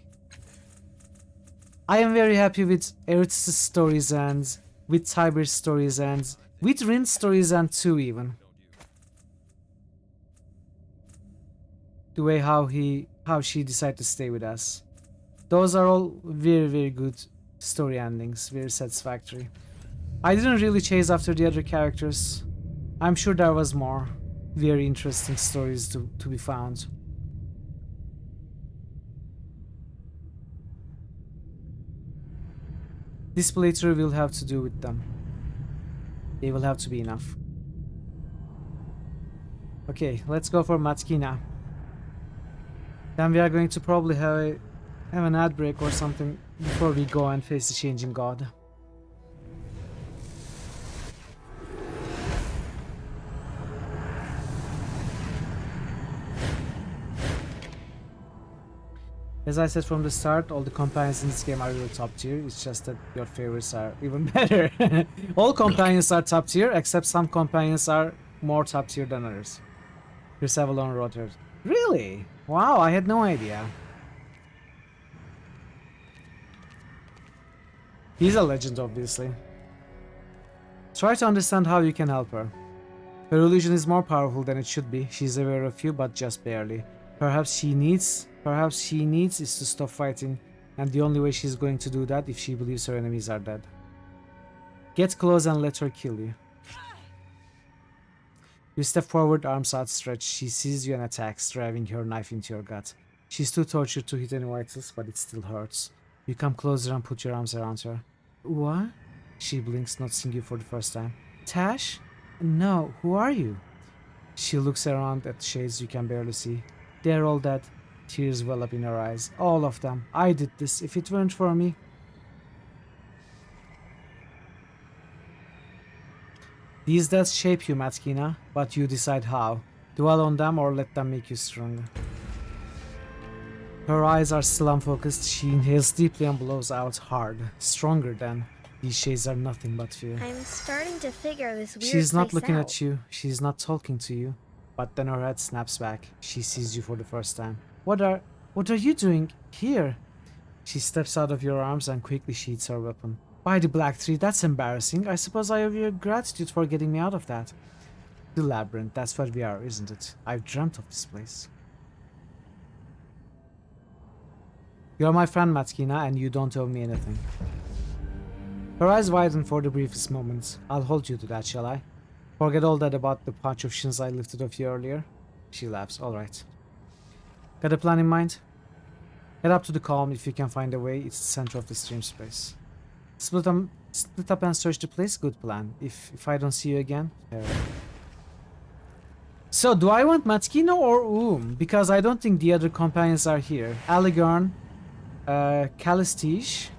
Speaker 2: I am very happy with Eric's stories and with Tiber's stories and with Rin's stories and too even. The way how she decided to stay with us. Those are all very, very good story endings. Very satisfactory. I didn't really chase after the other characters. I'm sure there was more very interesting stories to be found. This playthrough will have to do with them. They will have to be enough. Okay, let's go for Matkina. Then we are going to probably have an ad break or something before we go and face the changing god. As I said from the start, all the companions in this game are really top tier. It's just that your favorites are even better. All companions are top tier, except some companions are more top tier than others. Here's Avalon Rotter. Really? Wow, I had no idea. He's a legend, obviously. Try to understand how you can help her. Her illusion is more powerful than it should be. She's aware of you, but just barely. Perhaps she needs is to stop fighting, and the only way she's going to do that if she believes her enemies are dead. Get close and let her kill you. You step forward, arms outstretched. She sees you and attacks, driving her knife into your gut. She's too tortured to hit any vitals, but it still hurts. You come closer and put your arms around her. What? She blinks, not seeing you for the first time. Tash? No, who are you? She looks around at shades you can barely see. They're all dead. Tears well up in her eyes. All of them. I did this. If it weren't for me. These deaths shape you, Matkina, but you decide how. Dwell on them or let them make you stronger. Her eyes are still unfocused. She inhales deeply and blows out hard. Stronger than. These shades are nothing but fear.
Speaker 1: I'm starting to figure this weird
Speaker 2: She's not
Speaker 1: place
Speaker 2: looking
Speaker 1: out.
Speaker 2: at you. She's not talking to you. But then her head snaps back. She sees you for the first time. What are you doing here? She steps out of your arms and quickly sheathes her weapon. By the Black Tree, that's embarrassing. I suppose I owe you gratitude for getting me out of that. The labyrinth, that's where we are, isn't it? I've dreamt of this place. You're my friend, Matkina, and you don't owe me anything. Her eyes widen for the briefest moment. I'll hold you to that, shall I? Forget all that about the punch of shins I lifted off you earlier. She laughs. Alright. Got a plan in mind? Head up to the column if you can find a way. It's the center of the stream space. Split up and search the place. Good plan. If I don't see you again, farewell. So, do I want Matkino or Because I don't think the other companions are here. Aligarn, Calistige.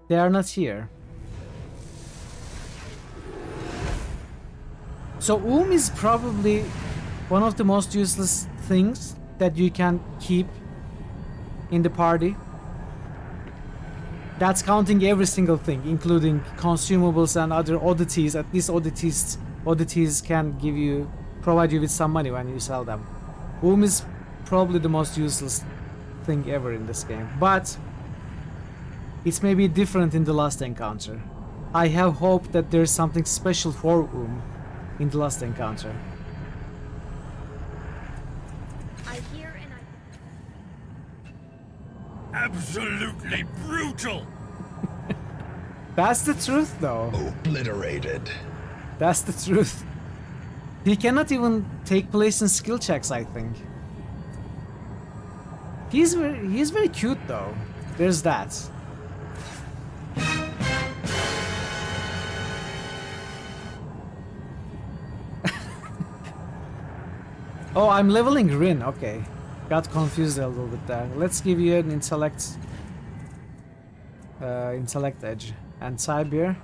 Speaker 2: They are not here. So is probably one of the most useless things that you can keep in the party. That's counting every single thing, including consumables and other oddities. At least oddities can provide you with some money when you sell them. Is probably the most useless thing ever in this game, but it's maybe different in the last encounter. I have hope that there's something special for in the last encounter.
Speaker 1: I hear and
Speaker 6: Absolutely brutal!
Speaker 2: That's the truth, though.
Speaker 10: Obliterated.
Speaker 2: That's the truth. He cannot even take place in skill checks, I think. He's very cute, though. There's that. Oh, I'm leveling Rin. Okay. Got confused a little bit there. Let's give you an intellect edge. And Tibir.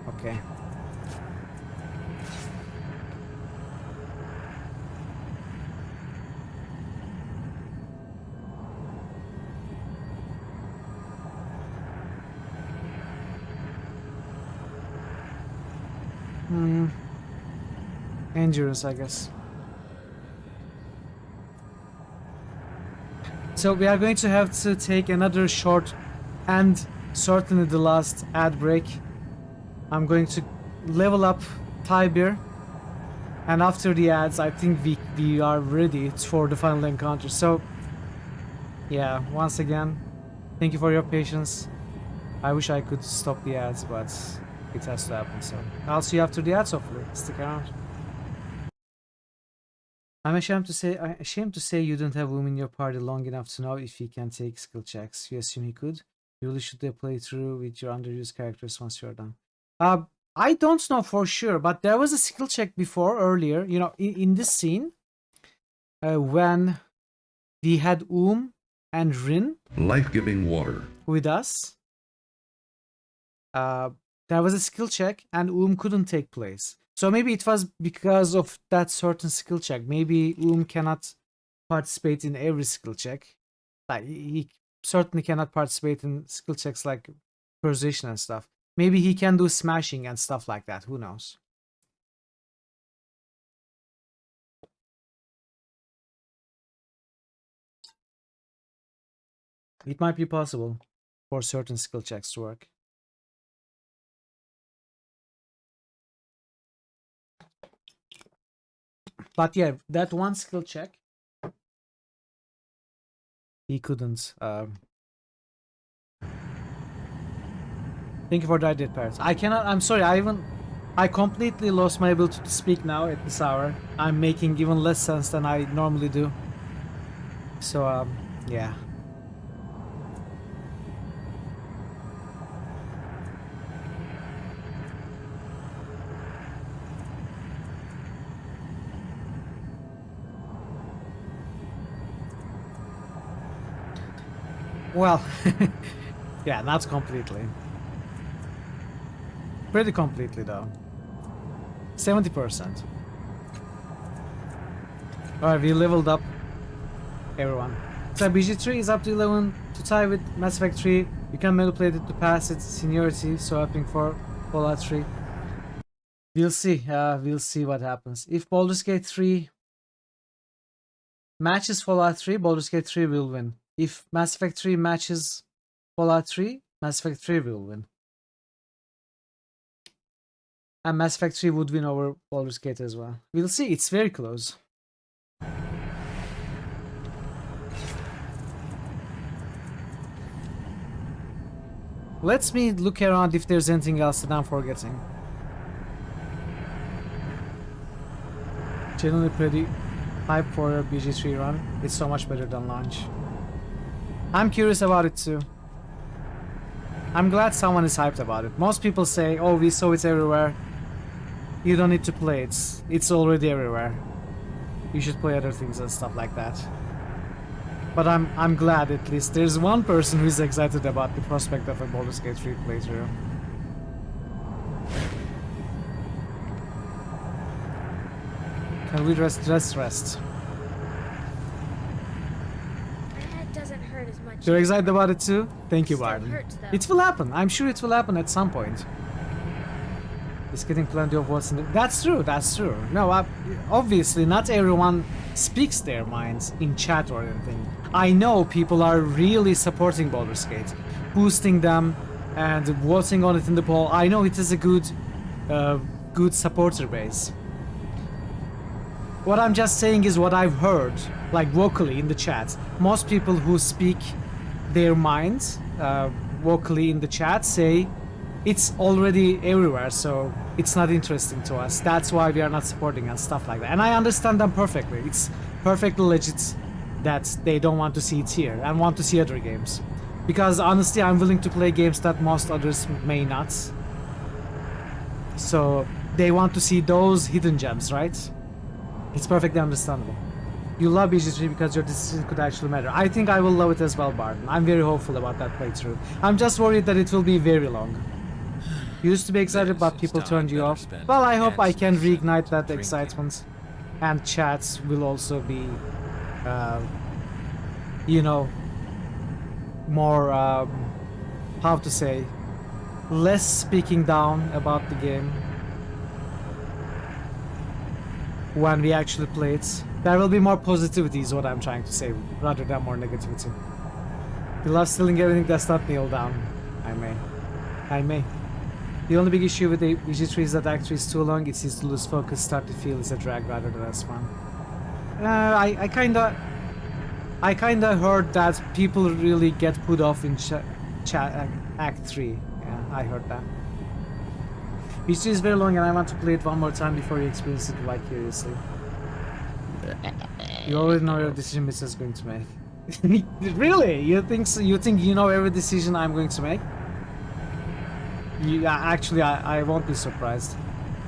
Speaker 2: Okay. Endurance, I guess. So we are going to have to take another short and certainly the last ad break. I'm going to level up Tibir, and after the ads I think we are ready for the final encounter. So yeah, once again, thank you for your patience. I wish I could stop the ads, but it has to happen. So I'll see you after the ads, hopefully. Stick around. I'm ashamed to say you don't have in your party long enough to know if he can take skill checks. You assume he could? You really should play through with your underused characters once you're done. I don't know for sure, but there was a skill check before, earlier, you know, in this scene, when we had and Rin
Speaker 10: Life-giving water.
Speaker 2: with us. There was a skill check and couldn't take place. So maybe it was because of that certain skill check. Maybe cannot participate in every skill check. Like he certainly cannot participate in skill checks like persuasion and stuff. Maybe he can do smashing and stuff like that. Who knows? It might be possible for certain skill checks to work. But yeah, that one skill check, he couldn't. Thank you for the idea, parrots. I cannot. I'm sorry. I completely lost my ability to speak now at this hour. I'm making even less sense than I normally do. So yeah. Well, yeah, not completely. Pretty completely though. 70%. Alright, we leveled up everyone. So BG3 is up to 11 to tie with Mass Effect 3. You can manipulate it to pass its seniority, swapping for Fallout 3. We'll see. We'll see what happens. If Baldur's Gate 3 matches Fallout 3, Baldur's Gate 3 will win. If Mass Effect 3 matches Fallout 3, Mass Effect 3 will win. And Mass Effect 3 would win over Baldur's Gate as well. We'll see. It's very close. Let me look around if there's anything else that I'm forgetting. Generally pretty hype for a BG3 run. It's so much better than launch. I'm curious about it too. I'm glad someone is hyped about it. Most people say, oh, we saw it everywhere. You don't need to play it. It's already everywhere. You should play other things and stuff like that. But I'm glad at least there's one person who's excited about the prospect of a Baldur's Gate 3 playthrough. Can we rest?
Speaker 1: My head doesn't hurt as much.
Speaker 2: You're excited about it too? Thank you,
Speaker 1: Still
Speaker 2: Barden.
Speaker 1: hurts, though.
Speaker 2: It will happen. I'm sure it will happen at some point. It's getting plenty of what's in it. That's true, that's true. No, obviously not everyone speaks their minds in chat or anything. I know people are really supporting Baldur's Gate, boosting them and voting on it in the poll. I know it is a good supporter base. What I'm just saying is what I've heard, like vocally in the chat. Most people who speak their minds vocally in the chat say it's already everywhere, so it's not interesting to us. That's why we are not supporting and stuff like that. And I understand them perfectly. It's perfectly legit that they don't want to see it here and want to see other games. Because honestly, I'm willing to play games that most others may not. So they want to see those hidden gems, right? It's perfectly understandable. You love BG3 because your decision could actually matter. I think I will love it as well, Barton. I'm very hopeful about that playthrough. I'm just worried that it will be very long. You used to be excited, but people turned you off. Well, I hope I can reignite that excitement. And chats will also be, you know, more, how to say, less speaking down about the game when we actually play it. There will be more positivity is what I'm trying to say, rather than more negativity. You love stealing everything, that's not kneel down. I may. The only big issue with the BG3 is that Act 3 is too long. It seems to lose focus, start to feel it's a drag rather than as fun. I kinda heard that people really get put off in Act 3. Yeah, I heard that. BG3 is very long and I want to play it one more time before you experience it vicariously. You already know your decision Mr. is going to make. Really? You think so? You think you know every decision I'm going to make? Actually, I won't be surprised.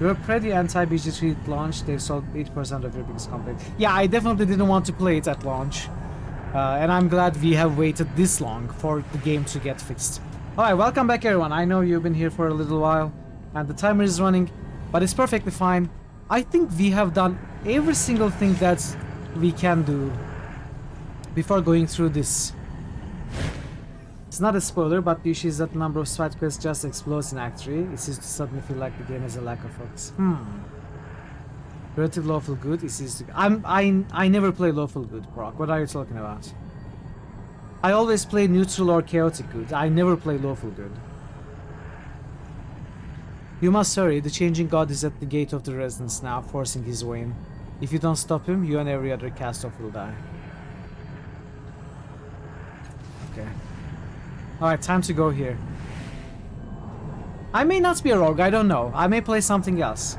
Speaker 2: You were pretty anti-BG3 at launch. They sold 8% of your biggest complaint. Yeah, I definitely didn't want to play it at launch. And I'm glad we have waited this long for the game to get fixed. Alright, welcome back everyone. I know you've been here for a little while. And the timer is running. But it's perfectly fine. I think we have done every single thing that we can do before going through this. It's not a spoiler, but the issue is that the number of side quests just explodes in Act 3. It seems to suddenly feel like the game has a lack of focus. Relative lawful good. It seems to. I never play lawful good, Brock. What are you talking about? I always play neutral or chaotic good. I never play lawful good. You must hurry. The changing god is at the gate of the residence now, forcing his way in. If you don't stop him, you and every other cast-off will die. Okay. Alright, time to go here. I may not be a rogue, I don't know. I may play something else.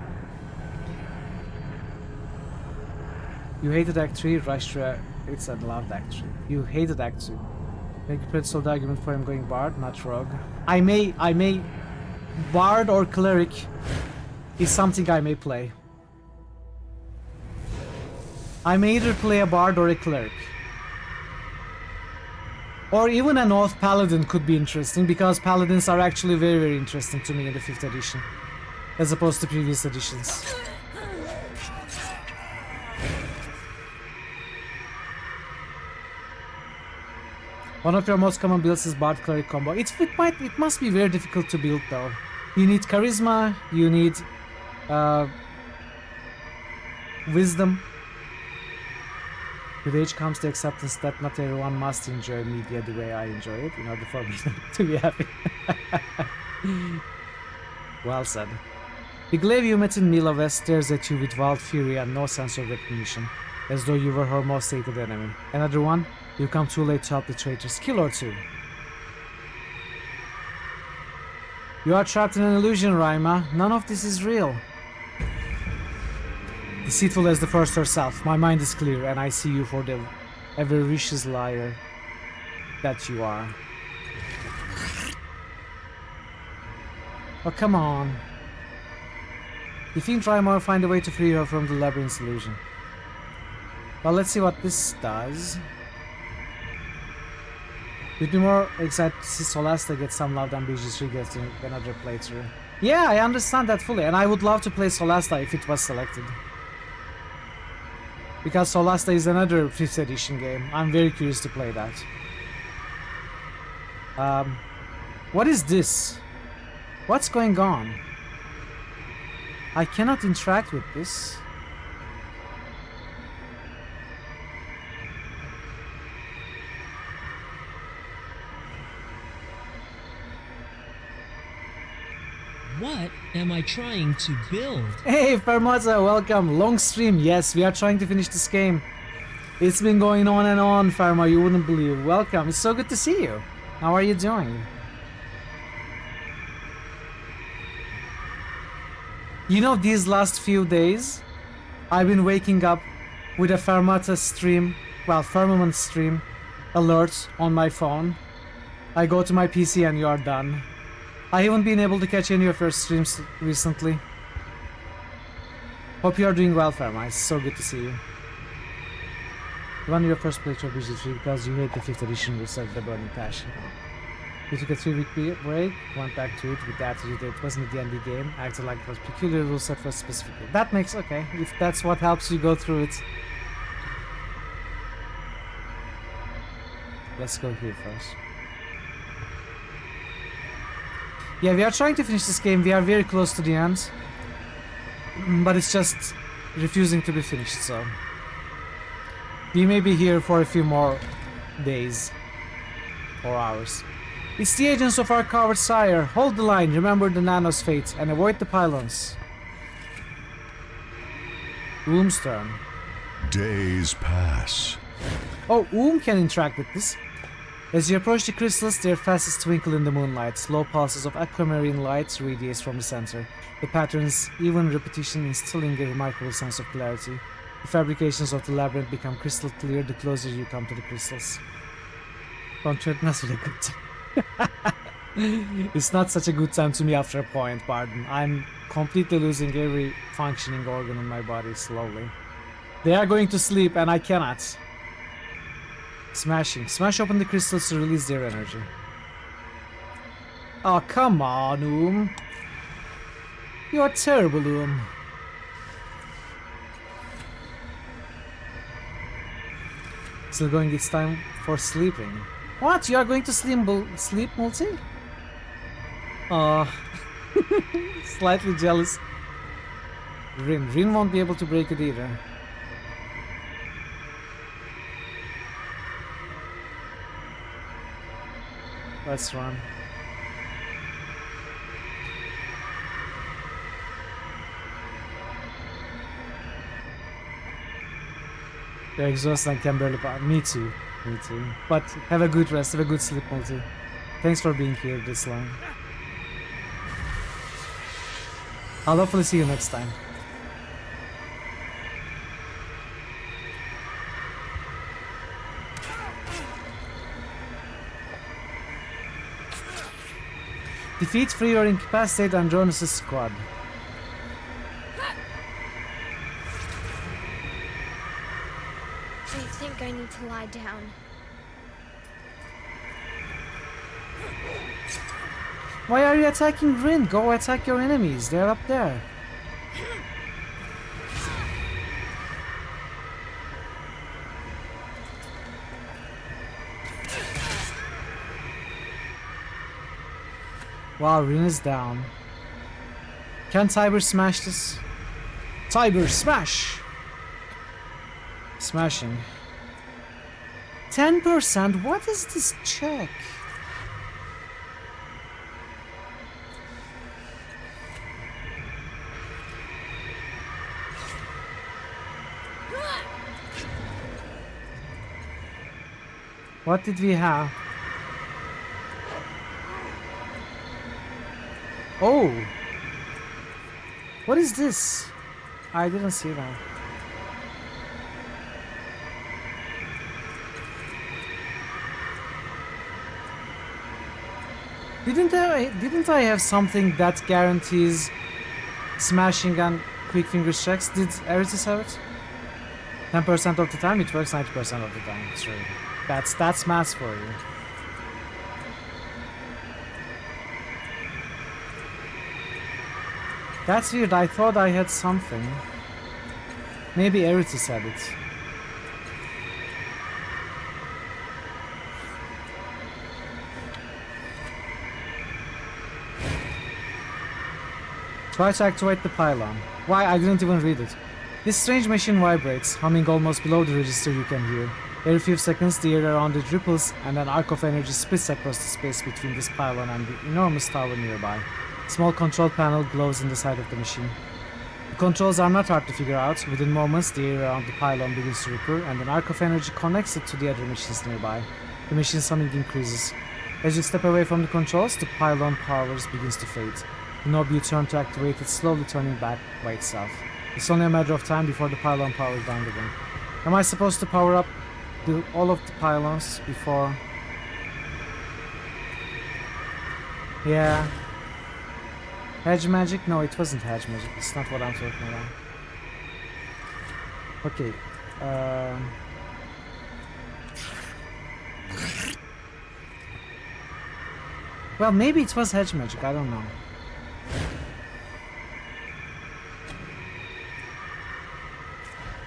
Speaker 2: You hated Act 3, rushed to it's and loved Act 3. You hated Act 2. Make a pretty solid argument for him going bard, not rogue. I may bard or cleric is something I may play. I may either play a bard or a cleric. Or even an oath paladin could be interesting, because paladins are actually very, very interesting to me in the 5th edition, as opposed to previous editions. One of your most common builds is bard cleric combo. It must be very difficult to build though. You need charisma, you need wisdom. With age comes the acceptance that not everyone must enjoy media the way I enjoy it in order for me to be happy. Well said. The glaive you met in Mila West stares at you with wild fury and no sense of recognition, as though you were her most hated enemy. Another one? You come too late to help the traitors. Kill or two. You are trapped in an illusion, Raima. None of this is real. Deceitful as the first herself, my mind is clear and I see you for the avaricious liar that you are. Oh, come on. Defeat Raima or find a way to free her from the labyrinth's illusion. Well, let's see what this does. You'd be more excited to see Solasta get some love than BG3 gets in another playthrough. Yeah, I understand that fully, and I would love to play Solasta if it was selected. Because Solasta is another 5th edition game. I'm very curious to play that. What is this? What's going on? I cannot interact with this.
Speaker 11: What am I trying to build?
Speaker 2: Hey Fermata, welcome. Long stream. Yes, we are trying to finish this game. It's been going on and on, Ferma, you wouldn't believe. Welcome. It's so good to see you. How are you doing? You know, these last few days, I've been waking up with a Fermata stream, well, Firmament stream alert on my phone. I go to my PC and you are done. I haven't been able to catch any of your streams recently. Hope you are doing well, Ferma. It's so good to see you. You won your first playthrough of BG3 because you hate the 5th edition rules of the burning passion. You took a 3-week break, went back to it with the attitude that it wasn't a D&D game, acted like it was peculiar rule set for a specific game. That makes okay, if that's what helps you go through it. Let's go here first. Yeah, we are trying to finish this game. We are very close to the end. But it's just refusing to be finished, so... We may be here for a few more days. Or hours. It's the agents of our coward sire. Hold the line, remember the Nano's fate, and avoid the pylons. Oom's turn.
Speaker 12: Days pass.
Speaker 2: Oh, Oom can interact with this. As you approach the crystals, their fastest twinkle in the moonlight. Slow pulses of aquamarine light radiate from the center. The patterns, even repetition, instilling a remarkable sense of clarity. The fabrications of the labyrinth become crystal clear the closer you come to the crystals. Not really good time. It's not such a good time to me after a point, pardon. I'm completely losing every functioning organ in my body slowly. They are going to sleep and I cannot. Smashing. Smash open the crystals to release their energy. Oh, come on, Oom. You are terrible, Oom. Still going, it's time for sleeping. What? You are going to sleep multi? Oh. Slightly jealous. Rin won't be able to break it either. Let's run. You're exhausted and can barely me too. Me too. But have a good rest, have a good sleep, multi. Thanks for being here this long. I'll hopefully see you next time. Defeat, free or incapacitate Andronis' squad.
Speaker 1: I think I need to lie down.
Speaker 2: Why are you attacking Rin? Go attack your enemies. They're up there. Wow, Rin is down. Can Tiber smash this? Tiber, smash! Smashing. 10%? What is this check? What did we have? Oh! What is this? I didn't see that. Didn't I have something that guarantees smashing and quick fingers checks? Did Eritis have it? 10% of the time it works, 90% of the time. It's true. That's math for you. That's weird. I thought I had something. Maybe Eritis had it. Try to activate the pylon. Why? I didn't even read it. This strange machine vibrates, humming almost below the register you can hear. Every few seconds the air around it ripples and an arc of energy splits across the space between this pylon and the enormous tower nearby. A small control panel glows in the side of the machine. The controls are not hard to figure out. Within moments the air around the pylon begins to ripple and an arc of energy connects it to the other machines nearby. The machine's humming increases. As you step away from the controls, the pylon powers begins to fade. The knob you turn to activate it slowly turning back by itself. It's only a matter of time before the pylon powers down again. Am I supposed to power up all of the pylons before? Yeah. Hedge magic? No, it wasn't hedge magic. It's not what I'm talking about. Okay. Well, maybe it was hedge magic. I don't know.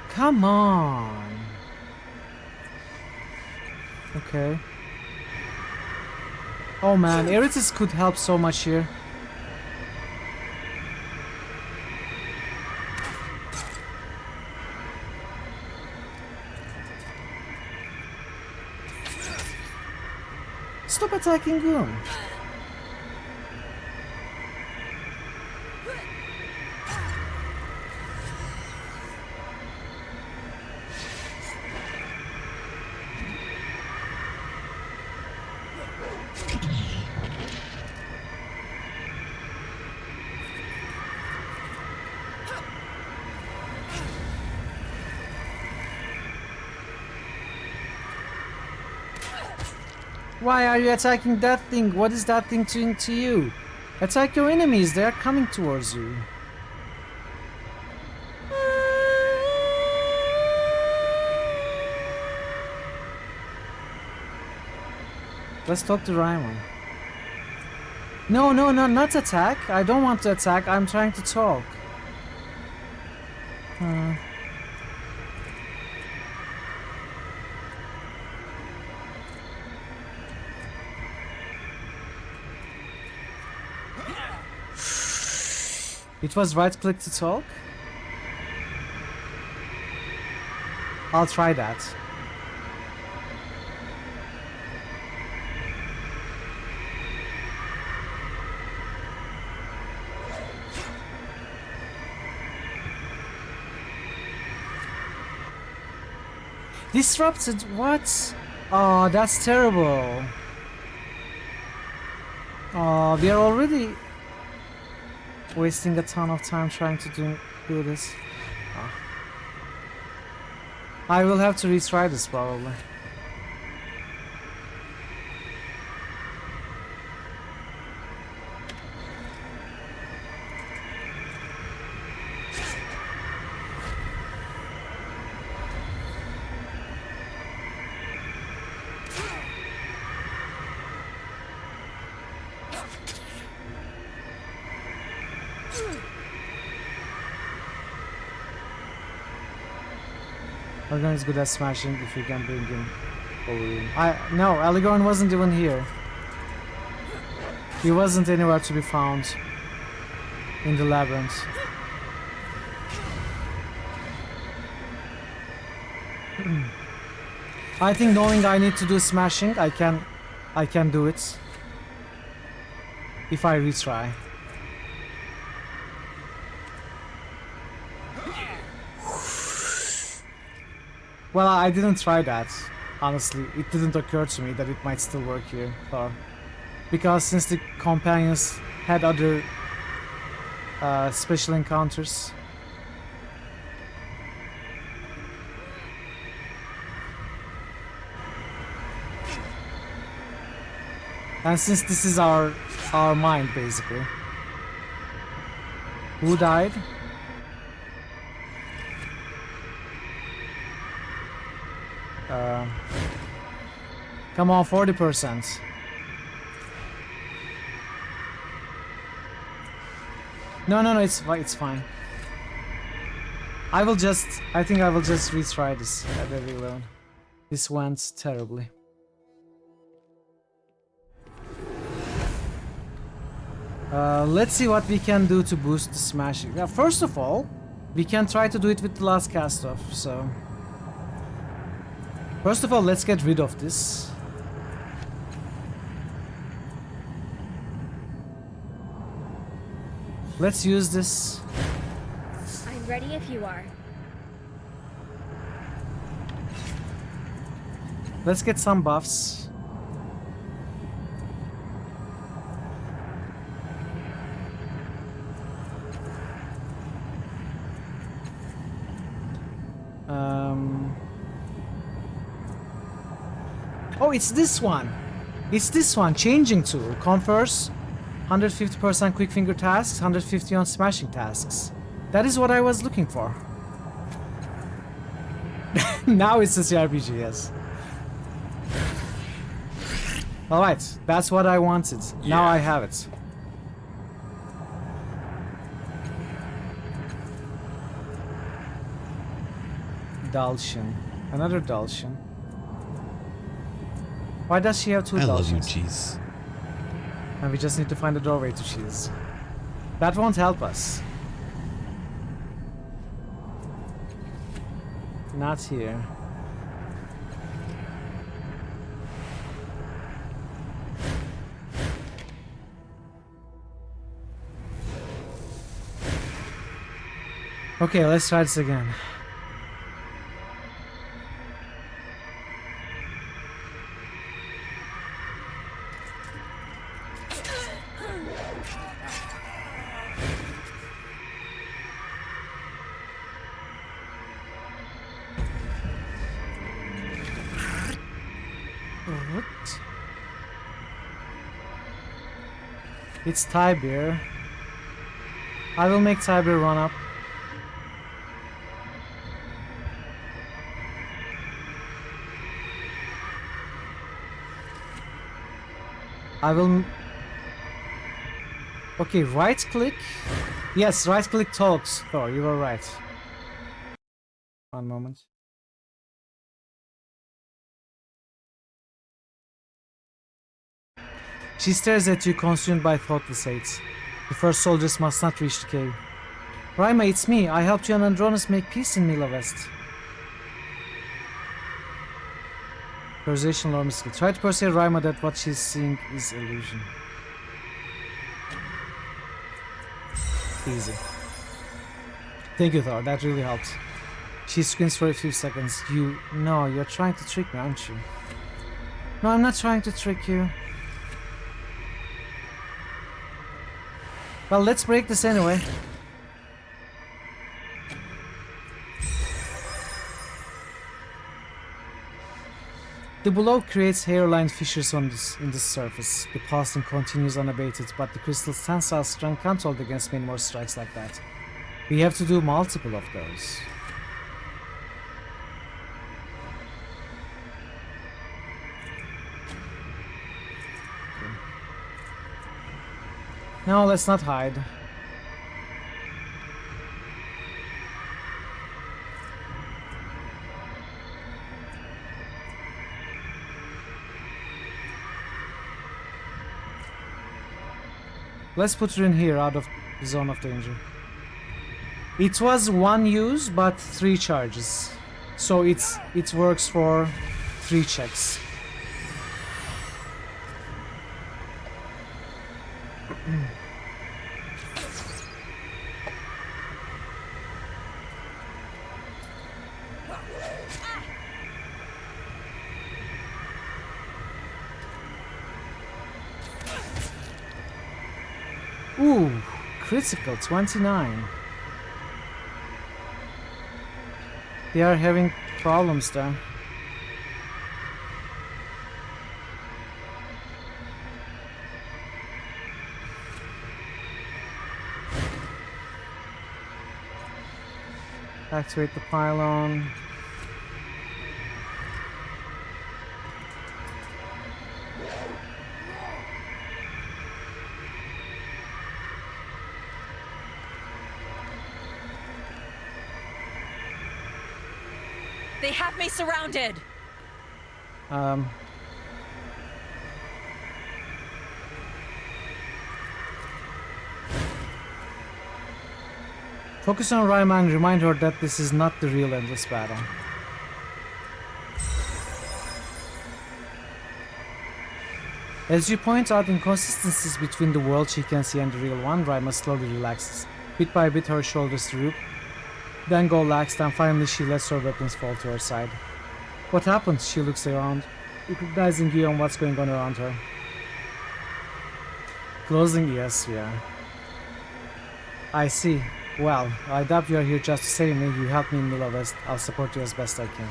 Speaker 2: Come on. Okay. Oh man, Eritis could help so much here. Stop attacking Goon. Why are you attacking that thing? What is that thing doing to you? Attack your enemies, they are coming towards you. Let's talk to Raimon. No, not attack. I don't want to attack, I'm trying to talk. It was right click to talk? I'll try that. Disrupted? What? Oh, that's terrible. Oh, we are already wasting a ton of time trying to do this. Oh. I will have to retry this probably. Alicorn is good at smashing if you can bring him over. No, Alicorn wasn't even here. He wasn't anywhere to be found in the labyrinth. I think knowing I need to do smashing, I can do it if I retry. Well, I didn't try that. Honestly, it didn't occur to me that it might still work here, Thor. Because since the companions had other special encounters. And since this is our mind, basically. Who died? Come on, 40%. No, it's fine. I think I will just retry this at every level. This went terribly. Let's see what we can do to boost the smashing. Yeah, first of all, we can try to do it with the last cast off, so... First of all, let's get rid of this. Let's use this.
Speaker 1: I'm ready if you are.
Speaker 2: Let's get some buffs. Oh, it's this one. It's this one. Changing tool. Confers 150% quick finger tasks, 150 on smashing tasks. That is what I was looking for. Now it's a CRPG, yes. Alright, that's what I wanted. Yeah. Now I have it. Dulcian. Another Dulcian. Why does she have two Dulcians? I love you, cheese. And we just need to find a doorway to cheese. That won't help us. Not here. Okay, let's try this again. It's Tybir. I will make Tybir run up. I will... Okay, right click. Yes, right click talks. Thor, you were right. One moment. She stares at you, consumed by thoughtless hate. The first soldiers must not reach the cave. Raima, it's me. I helped you and Andronis make peace in Mila West. Persuasion normal skill. Try to persuade Raima that what she's seeing is illusion. Easy. Thank you, Thor. That really helped. She screams for a few seconds. No, you're trying to trick me, aren't you? No, I'm not trying to trick you. Well, let's break this anyway. The blow creates hairline fissures in this surface. The pulsing continues unabated, but the crystal's tensile strength can't hold against many more strikes like that. We have to do multiple of those. No, let's not hide. Let's put her in here, out of the zone of danger. It was 1 use, but 3 charges. So it works for 3 checks. Ooh, critical, 29. They are having problems there. Activate the pylon.
Speaker 7: They have me surrounded!
Speaker 2: Focus on Raima and remind her that this is not the real endless battle. As you point out inconsistencies between the world she can see and the real one, Raima slowly relaxes. Bit by bit her shoulders droop, then go lax, and finally she lets her weapons fall to her side. What happened? She looks around, recognizing you and what's going on around her. Closing, yes, yeah. I see. Well, I doubt you are here just to save me. You helped me in Mila West. I'll support you as best I can.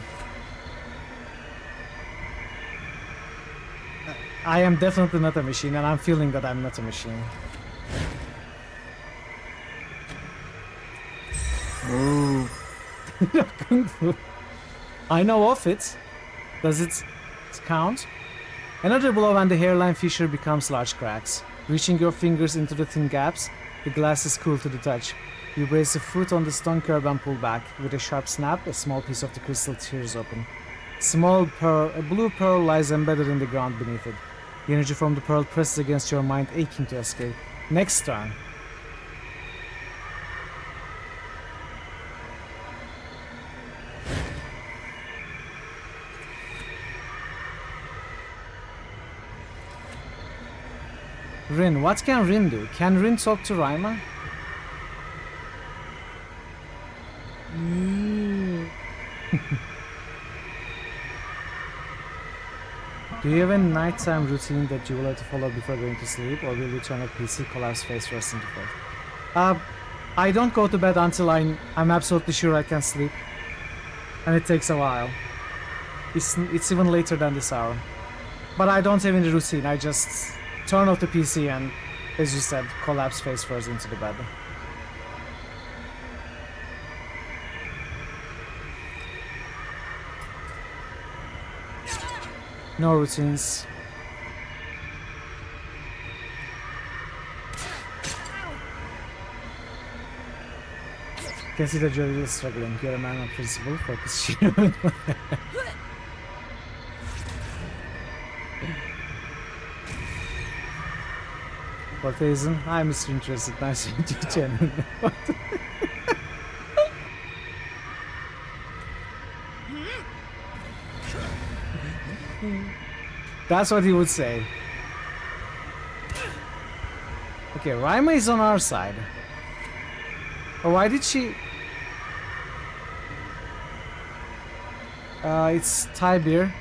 Speaker 2: I am definitely not a machine, and I'm feeling that I'm not a machine. Ooh. Kung Fu. I know of it. Does it count? Another blow and the hairline fissure becomes large cracks. Reaching your fingers into the thin gaps, the glass is cool to the touch. You brace a foot on the stone curb and pull back. With a sharp snap, a small piece of the crystal tears open. A blue pearl lies embedded in the ground beneath it. The energy from the pearl presses against your mind, aching to escape. Next turn. Rin, what can Rin do? Can Rin talk to Raima? Do you have a nighttime routine that you will have to follow before going to sleep, or will you turn off PC, collapse face first into bed? I don't go to bed until I'm absolutely sure I can sleep, and it takes a while. It's even later than this hour, but I don't have any routine. I just turn off the PC and, as you said, collapse face first into the bed. No routines. Can see that you're really struggling. You're a man of principle, focus. Cortezan, I'm Mr. Interested. Nice to meet you, channel. That's what he would say. Okay, Raima is on our side. Oh, why did she... it's Thai beer.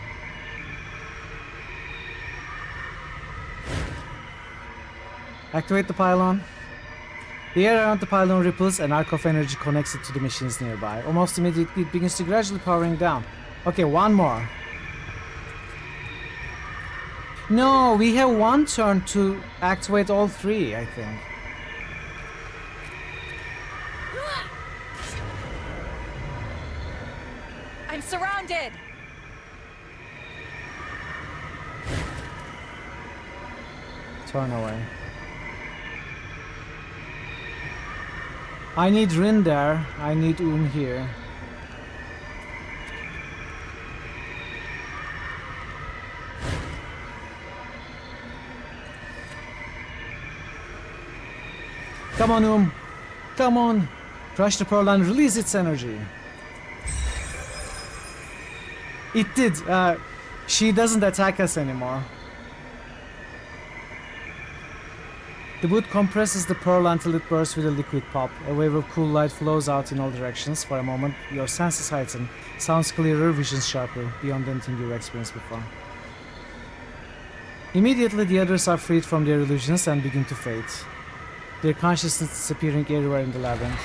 Speaker 2: Activate the pylon. The air around the pylon ripples, an arc of energy connects it to the machines nearby. Almost immediately it begins to gradually powering down. Okay, one more. No, we have one turn to activate all three, I think.
Speaker 7: I'm surrounded!
Speaker 2: Turn away. I need Rin there. I need here. Come on, Come on! Crush the pearl and release its energy. It did. She doesn't attack us anymore. The boot compresses the pearl until it bursts with a liquid pop. A wave of cool light flows out in all directions. For a moment, your senses heighten. Sounds clearer, visions sharper, beyond anything you've experienced before. Immediately, the others are freed from their illusions and begin to fade. Their consciousness disappearing everywhere in the labyrinth.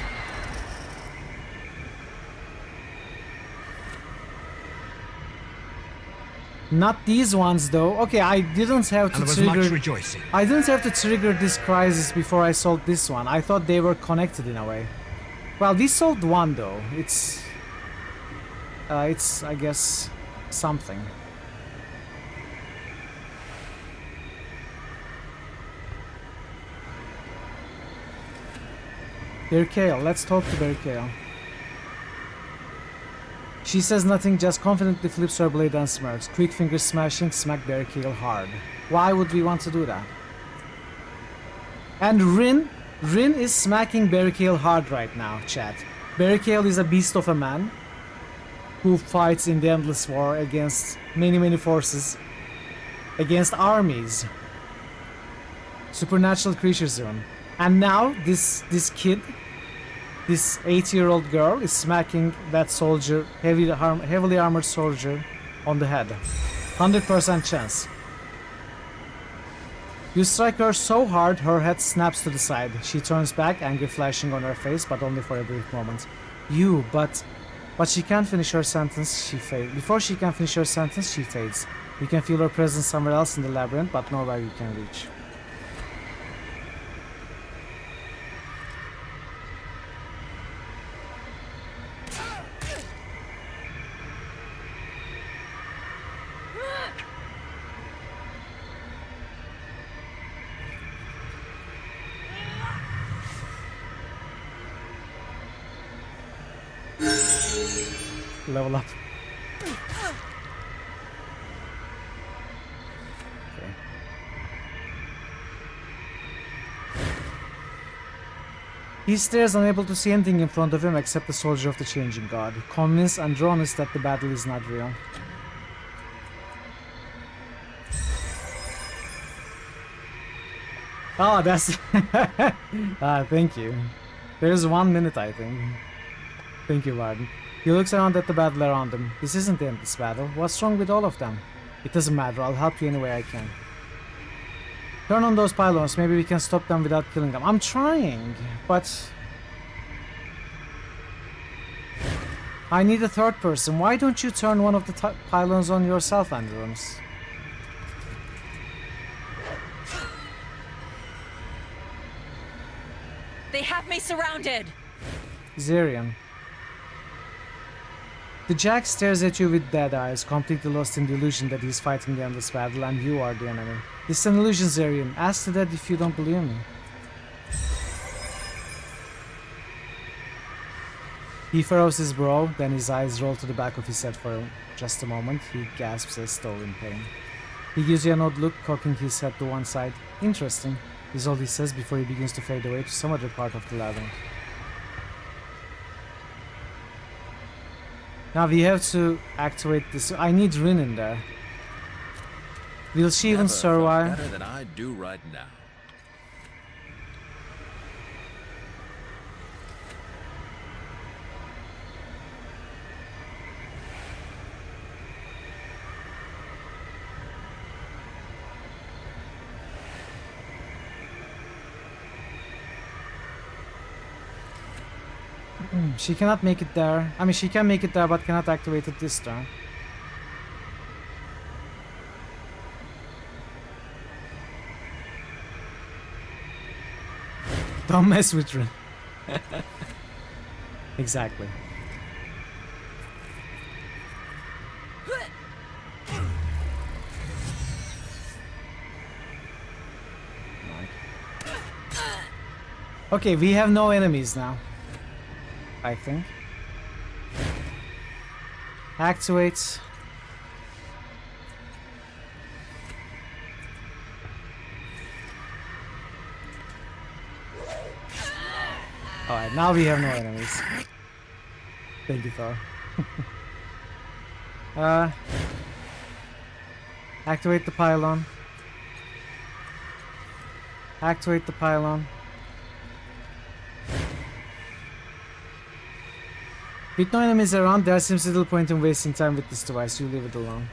Speaker 2: Not these ones though. Okay, I didn't have to trigger.
Speaker 6: rejoicing.
Speaker 2: I didn't have to trigger this crisis before I solved this one. I thought they were connected in a way. Well, we solved one though. It's I guess something. Berkale, let's talk to Berkale. She says nothing, just confidently flips her blade and smirks. Quick finger smashing, smack Berkale hard. Why would we want to do that? And Rin is smacking Berkale hard right now, chat. Berkale is a beast of a man who fights in the endless war against many forces, against armies, supernatural creatures even. And now this kid, this 8-year-old girl, is smacking that soldier, heavily armored soldier, on the head. 100% chance. You strike her so hard, her head snaps to the side. She turns back, anger flashing on her face, but only for a brief moment. But she can't finish her sentence, she fades. Before she can finish her sentence, she fades. You can feel her presence somewhere else in the labyrinth, but nowhere you can reach. Level up. Okay. He stares, unable to see anything in front of him except the soldier of the changing god, convinced and drawn is that the battle is not real. Oh, that's... thank you. There's 1 minute, I think. Thank you, Varden. He looks around at the battle around him. This isn't the endless battle. What's wrong with all of them? It doesn't matter. I'll help you any way I can. Turn on those pylons. Maybe we can stop them without killing them. I'm trying, but... I need a third person. Why don't you turn one of the pylons on yourself, Andrews?
Speaker 7: They have me surrounded!
Speaker 2: Zerion. The Jack stares at you with dead eyes, completely lost in the illusion that he's fighting the endless battle and you are the enemy. This is an illusion, Zerion. Ask the dead if you don't believe me. He furrows his brow, then his eyes roll to the back of his head for just a moment. He gasps as though in pain. He gives you an odd look, cocking his head to one side. Interesting, is all he says before he begins to fade away to some other part of the labyrinth. Now we have to activate this. I need Rin in there. Will she even survive?
Speaker 6: Better than I do right now.
Speaker 2: She cannot make it there. I mean, she can make it there, but cannot activate it this turn. Don't mess with Rin. Exactly. Okay, we have no enemies now. I think. Activate. Alright, now we have no enemies. Thank you, Thor. Activate the pylon. Activate the pylon. With no enemies around, there seems little point in wasting time with this device. You leave it alone.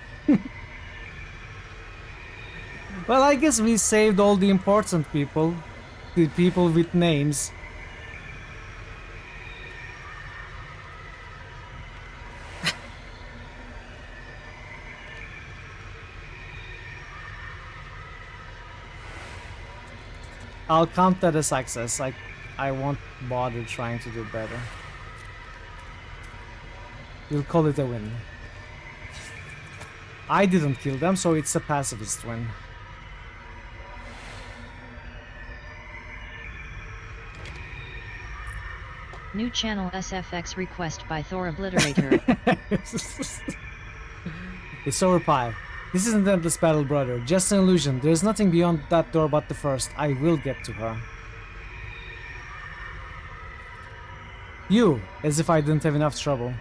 Speaker 2: Well, I guess we saved all the important people. The people with names. I'll count that as success. I won't bother trying to do better. We'll call it a win. I didn't kill them, so it's a pacifist win.
Speaker 3: New channel SFX request by Thor Obliterator.
Speaker 2: It's over, Pie. This isn't endless battle, brother. Just an illusion. There's nothing beyond that door but the first. I will get to her. You, as if I didn't have enough trouble.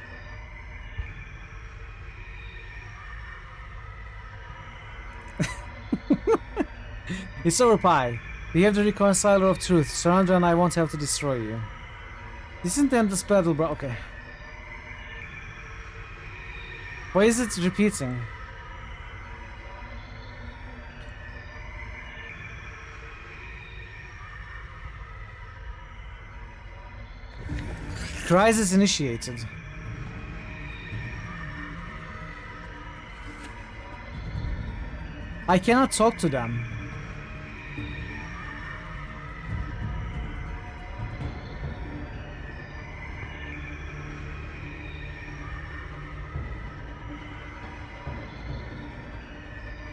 Speaker 2: It's over, Pie. We have the reconciler of truth. Surrender and I won't have to destroy you. This isn't the endless battle, bro. Okay. Why is it repeating? Crisis initiated. I cannot talk to them.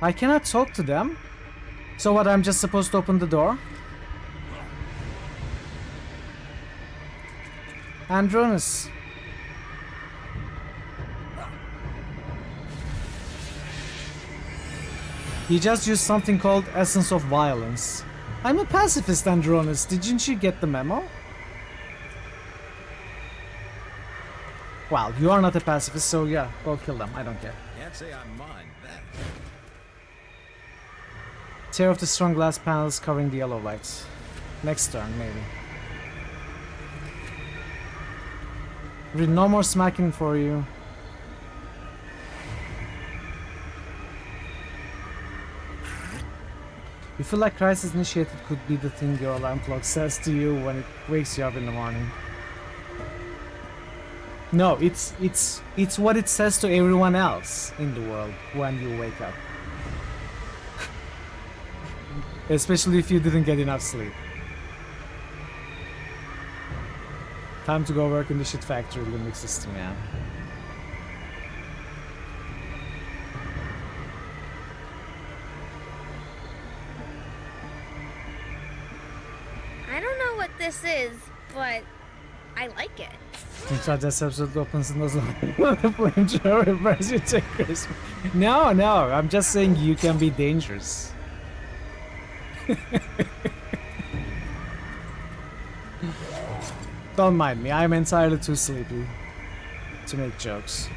Speaker 2: I cannot talk to them? So what, I'm just supposed to open the door? Andronis. He just used something called Essence of Violence. I'm a pacifist, Andronis. Didn't you get the memo? Well, you are not a pacifist, so yeah, go kill them. I don't care.
Speaker 6: Can't say I mind that.
Speaker 2: Tear off the strong glass panels covering the yellow lights. Next turn, maybe. Read no more smacking for you. You feel like crisis initiated could be the thing your alarm clock says to you when it wakes you up in the morning. No, it's what it says to everyone else in the world when you wake up. Especially if you didn't get enough sleep. Time to go work in the shit factory limbic system, yeah.
Speaker 1: I don't know what this is, but I like it.
Speaker 2: Inside this episode opens and doesn't the flamethrower reverse you take Christmas. No, I'm just saying you can be dangerous. Don't mind me, I'm entirely too sleepy to make jokes.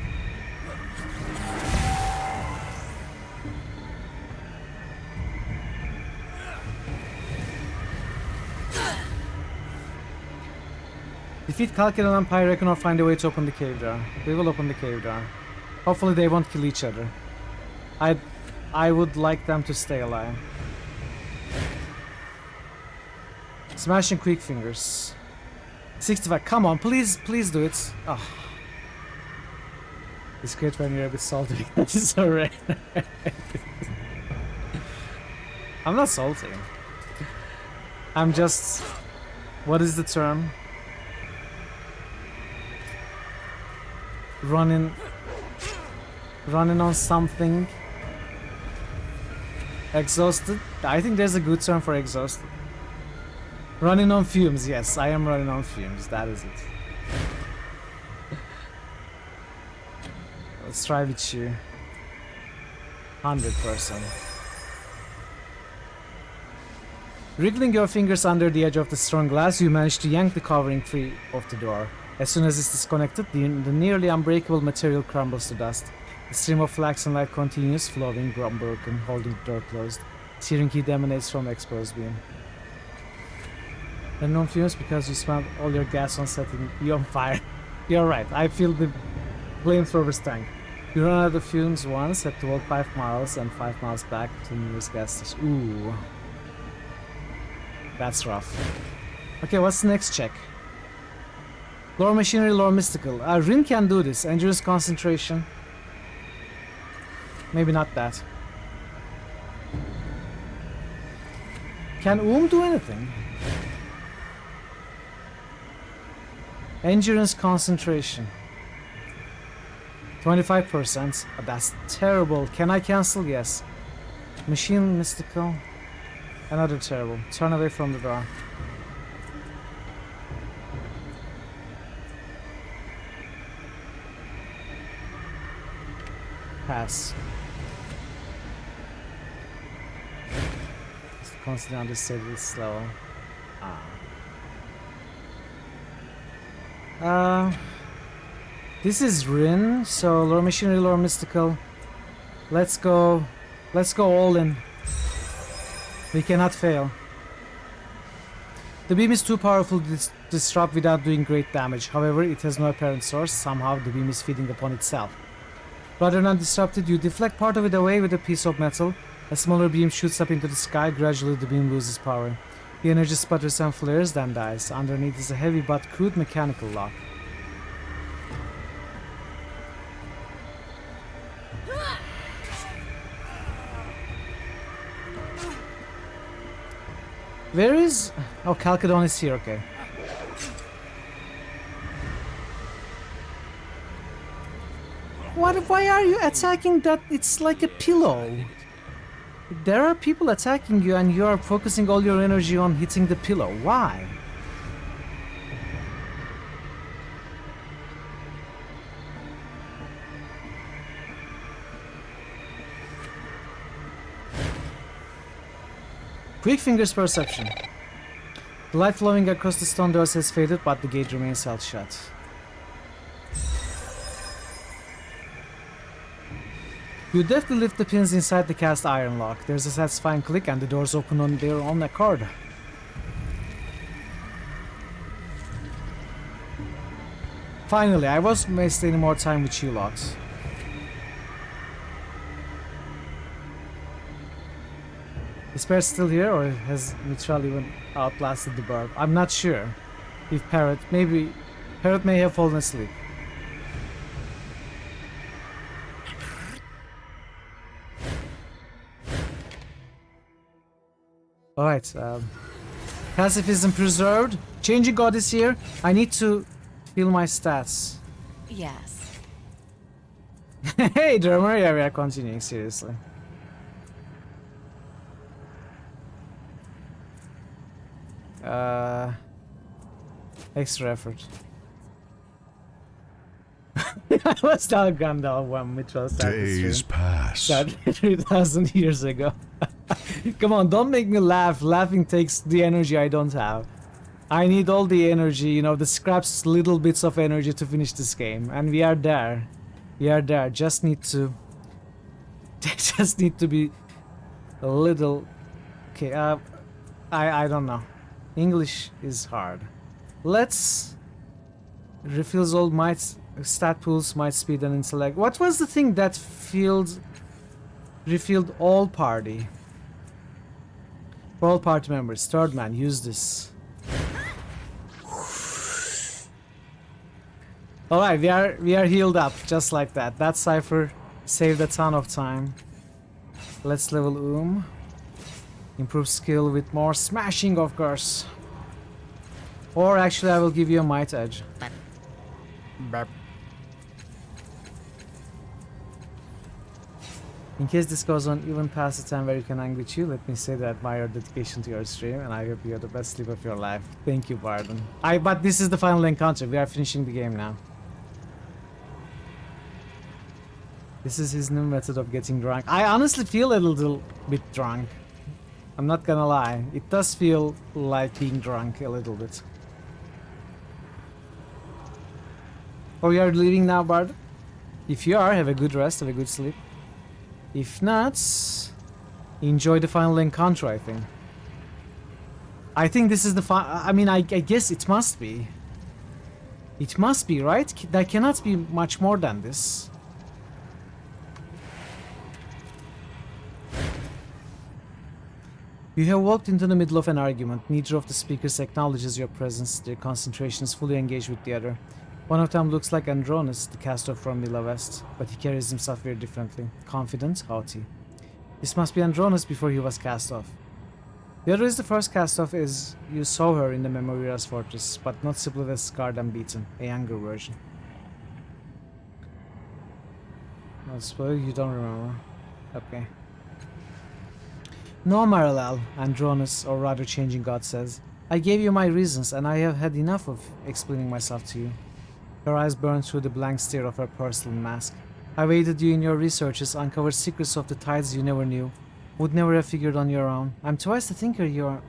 Speaker 2: Defeat Kalkedon and Pyrekon or find a way to open the cave door. We will open the cave door. Hopefully they won't kill each other. I would like them to stay alive. Smashing quick fingers. 65, come on, please do it. Oh. It's great when you're a bit salty. It's alright. I'm not salty. I'm just... What is the term? Running on something. Exhausted? I think there's a good term for exhausted. Running on fumes, yes, I am running on fumes, that is it. Let's try with you. 100%. Wriggling your fingers under the edge of the strong glass, you manage to yank the covering free of the door. As soon as it's disconnected, the nearly unbreakable material crumbles to dust. The stream of flaxen light continues, flowing, unbroken, holding the door closed. Searing heat emanates from exposed beam. And no fumes because you spent all your gas on setting you on fire. You're right, I feel the flamethrower's tank. You run out of fumes once, have to walk 5 miles and 5 miles back to the nearest gas station. Ooh. That's rough. Okay, what's the next check? Lore machinery, lore mystical. Rin can do this. Endurance, concentration. Maybe not that. Can do anything? Endurance, concentration. 25%. That's terrible. Can I cancel? Yes. Machine, mystical. Another terrible. Turn away from the door. Pass. Just constantly understate this level. This is Rin, so lore machinery, lore mystical. Let's go all in. We cannot fail. The beam is too powerful to disrupt without doing great damage. However, it has no apparent source. Somehow the beam is feeding upon itself. Rather than disrupt it, you deflect part of it away with a piece of metal. A smaller beam shoots up into the sky. Gradually the beam loses power. The energy sputters and flares, then dies. Underneath is a heavy but crude mechanical lock. Where is... Oh, Calcadon is here, okay. Why are you attacking that? It's like a pillow. There are people attacking you and you are focusing all your energy on hitting the pillow. Why? Quick fingers perception. The light flowing across the stone doors has faded, but the gate remains held shut. You deftly lift the pins inside the cast iron lock. There's a satisfying click and the doors open on their own accord. Finally, I wasn't wasting any more time with you lots. Is Parrot still here, or has Mitral even outlasted the burb? I'm not sure. If Parrot may have fallen asleep. Alright, pacifism preserved. Changing God is here. I need to heal my stats.
Speaker 7: Yes.
Speaker 2: Hey, drummer, yeah, we are continuing, seriously. Extra effort. I was down Gandalf when Mitchell started
Speaker 12: Days pass.
Speaker 2: started 3,000 years ago. Come on, don't make me laugh. Laughing takes the energy I don't have. I need all the energy, you know, the scraps, little bits of energy to finish this game. And we are there. We are there. Just need to... just need to be a little... Okay, I don't know. English is hard. Let's... Refills all might... Stat pools, might, speed, and intellect. What was the thing that refilled all party? For all party members. Third man, use this. Alright, we are healed up, just like that. That cipher saved a ton of time. Let's level Improve skill with more smashing, of course. Or actually I will give you a might edge. Burp. In case this goes on even past the time where you can hang with you, let me say that I admire your dedication to your stream and I hope you have the best sleep of your life. Thank you, Barden. But this is the final encounter. We are finishing the game now. This is his new method of getting drunk. I honestly feel a little bit drunk. I'm not gonna lie. It does feel like being drunk a little bit. Oh, you are leaving now, Bard? If you are, have a good rest, have a good sleep. If not, enjoy the final encounter, I think. I think this is the I mean, I guess it must be. It must be, right? There cannot be much more than this. You have walked into the middle of an argument. Neither of the speakers acknowledges your presence. Their concentration is fully engaged with the other. One of them looks like Andronis, the cast-off from Mila West, but he carries himself very differently. Confident, haughty. This must be Andronis before he was cast off. The other is the first cast-off is you saw her in the Memoria's fortress, but not simply as scarred and beaten, a younger version. I suppose you don't remember. Okay. No, Marilal, Andronis, or rather Changing God says. I gave you my reasons, and I have had enough of explaining myself to you. Her eyes burned through the blank stare of her porcelain mask. I've aided you in your researches, uncovered secrets of the tides you never knew, would never have figured on your own. I'm twice the thinker you're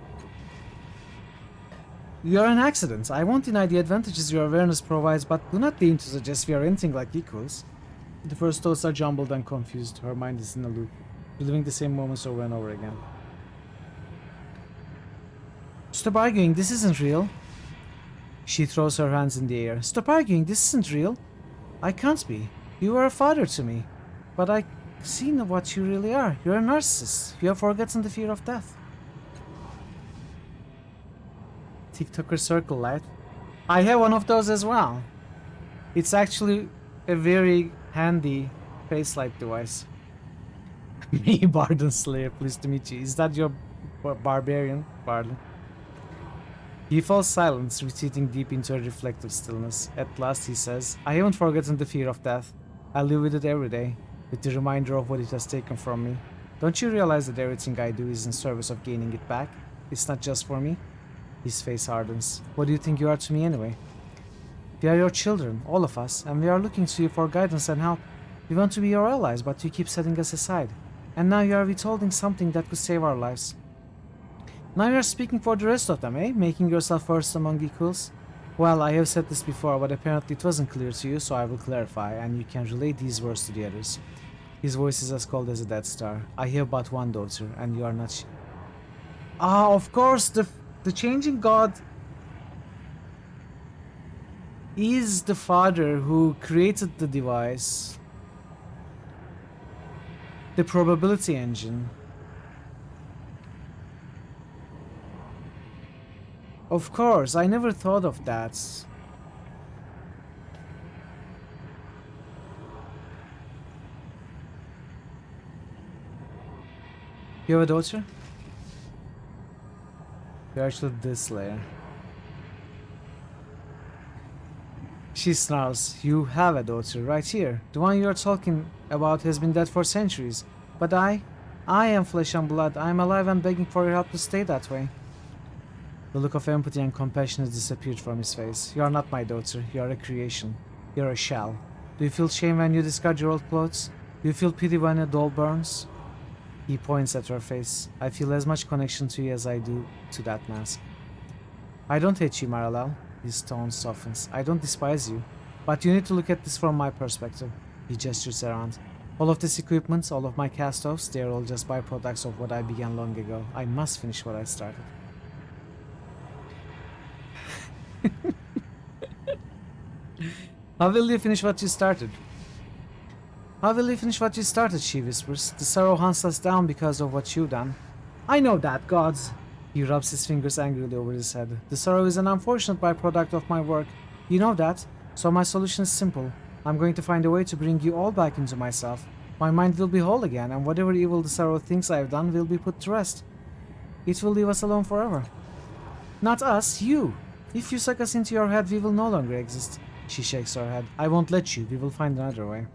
Speaker 2: an accident. I won't deny the advantages your awareness provides, but do not deign to suggest we are anything like equals. The first thoughts are jumbled and confused. Her mind is in a loop, reliving the same moments over and over again. Stop arguing, this isn't real. She throws her hands in the air. Stop arguing, this isn't real. I can't be. You are a father to me. But I've seen what you really are. You're a narcissist. You have forgotten the fear of death. TikToker circle light. I have one of those as well. It's actually a very handy face light device. Me, Barden Slayer, pleased to meet you. Is that your barbarian, Barden? He falls silent, retreating deep into a reflective stillness. At last he says, I haven't forgotten the fear of death. I live with it every day, with the reminder of what it has taken from me. Don't you realize that everything I do is in service of gaining it back? It's not just for me? His face hardens. What do you think you are to me anyway? We are your children, all of us, and we are looking to you for guidance and help. We want to be your allies, but you keep setting us aside. And now you are withholding something that could save our lives. Now you are speaking for the rest of them, eh? Making yourself first among equals? Well, I have said this before, but apparently it wasn't clear to you, so I will clarify, and you can relate these words to the others. His voice is as cold as a dead star. I have but one daughter, and you are not... Ah, of course, the Changing God is the father who created the device. The probability engine. Of course, I never thought of that. You have a daughter? You're actually this Slayer. She snarls. You have a daughter right here. The one you're talking about has been dead for centuries. But I am flesh and blood. I am alive and begging for your help to stay that way. The look of empathy and compassion has disappeared from his face. You are not my daughter. You are a creation. You are a shell. Do you feel shame when you discard your old clothes? Do you feel pity when a doll burns? He points at her face. I feel as much connection to you as I do to that mask. I don't hate you, Marilal. His tone softens. I don't despise you. But you need to look at this from my perspective. He gestures around. All of this equipment, all of my cast-offs, they are all just byproducts of what I began long ago. I must finish what I started. How will you finish what you started? How will you finish what you started, she whispers. The sorrow hunts us down because of what you've done. I know that, gods. He rubs his fingers angrily over his head. The sorrow is an unfortunate byproduct of my work. You know that, so my solution is simple. I'm going to find a way to bring you all back into myself. My mind will be whole again, and whatever evil the sorrow thinks I have done will be put to rest. It will leave us alone forever. Not us, you. If you suck us into your head, we will no longer exist. She shakes her head. I won't let you. We will find another way.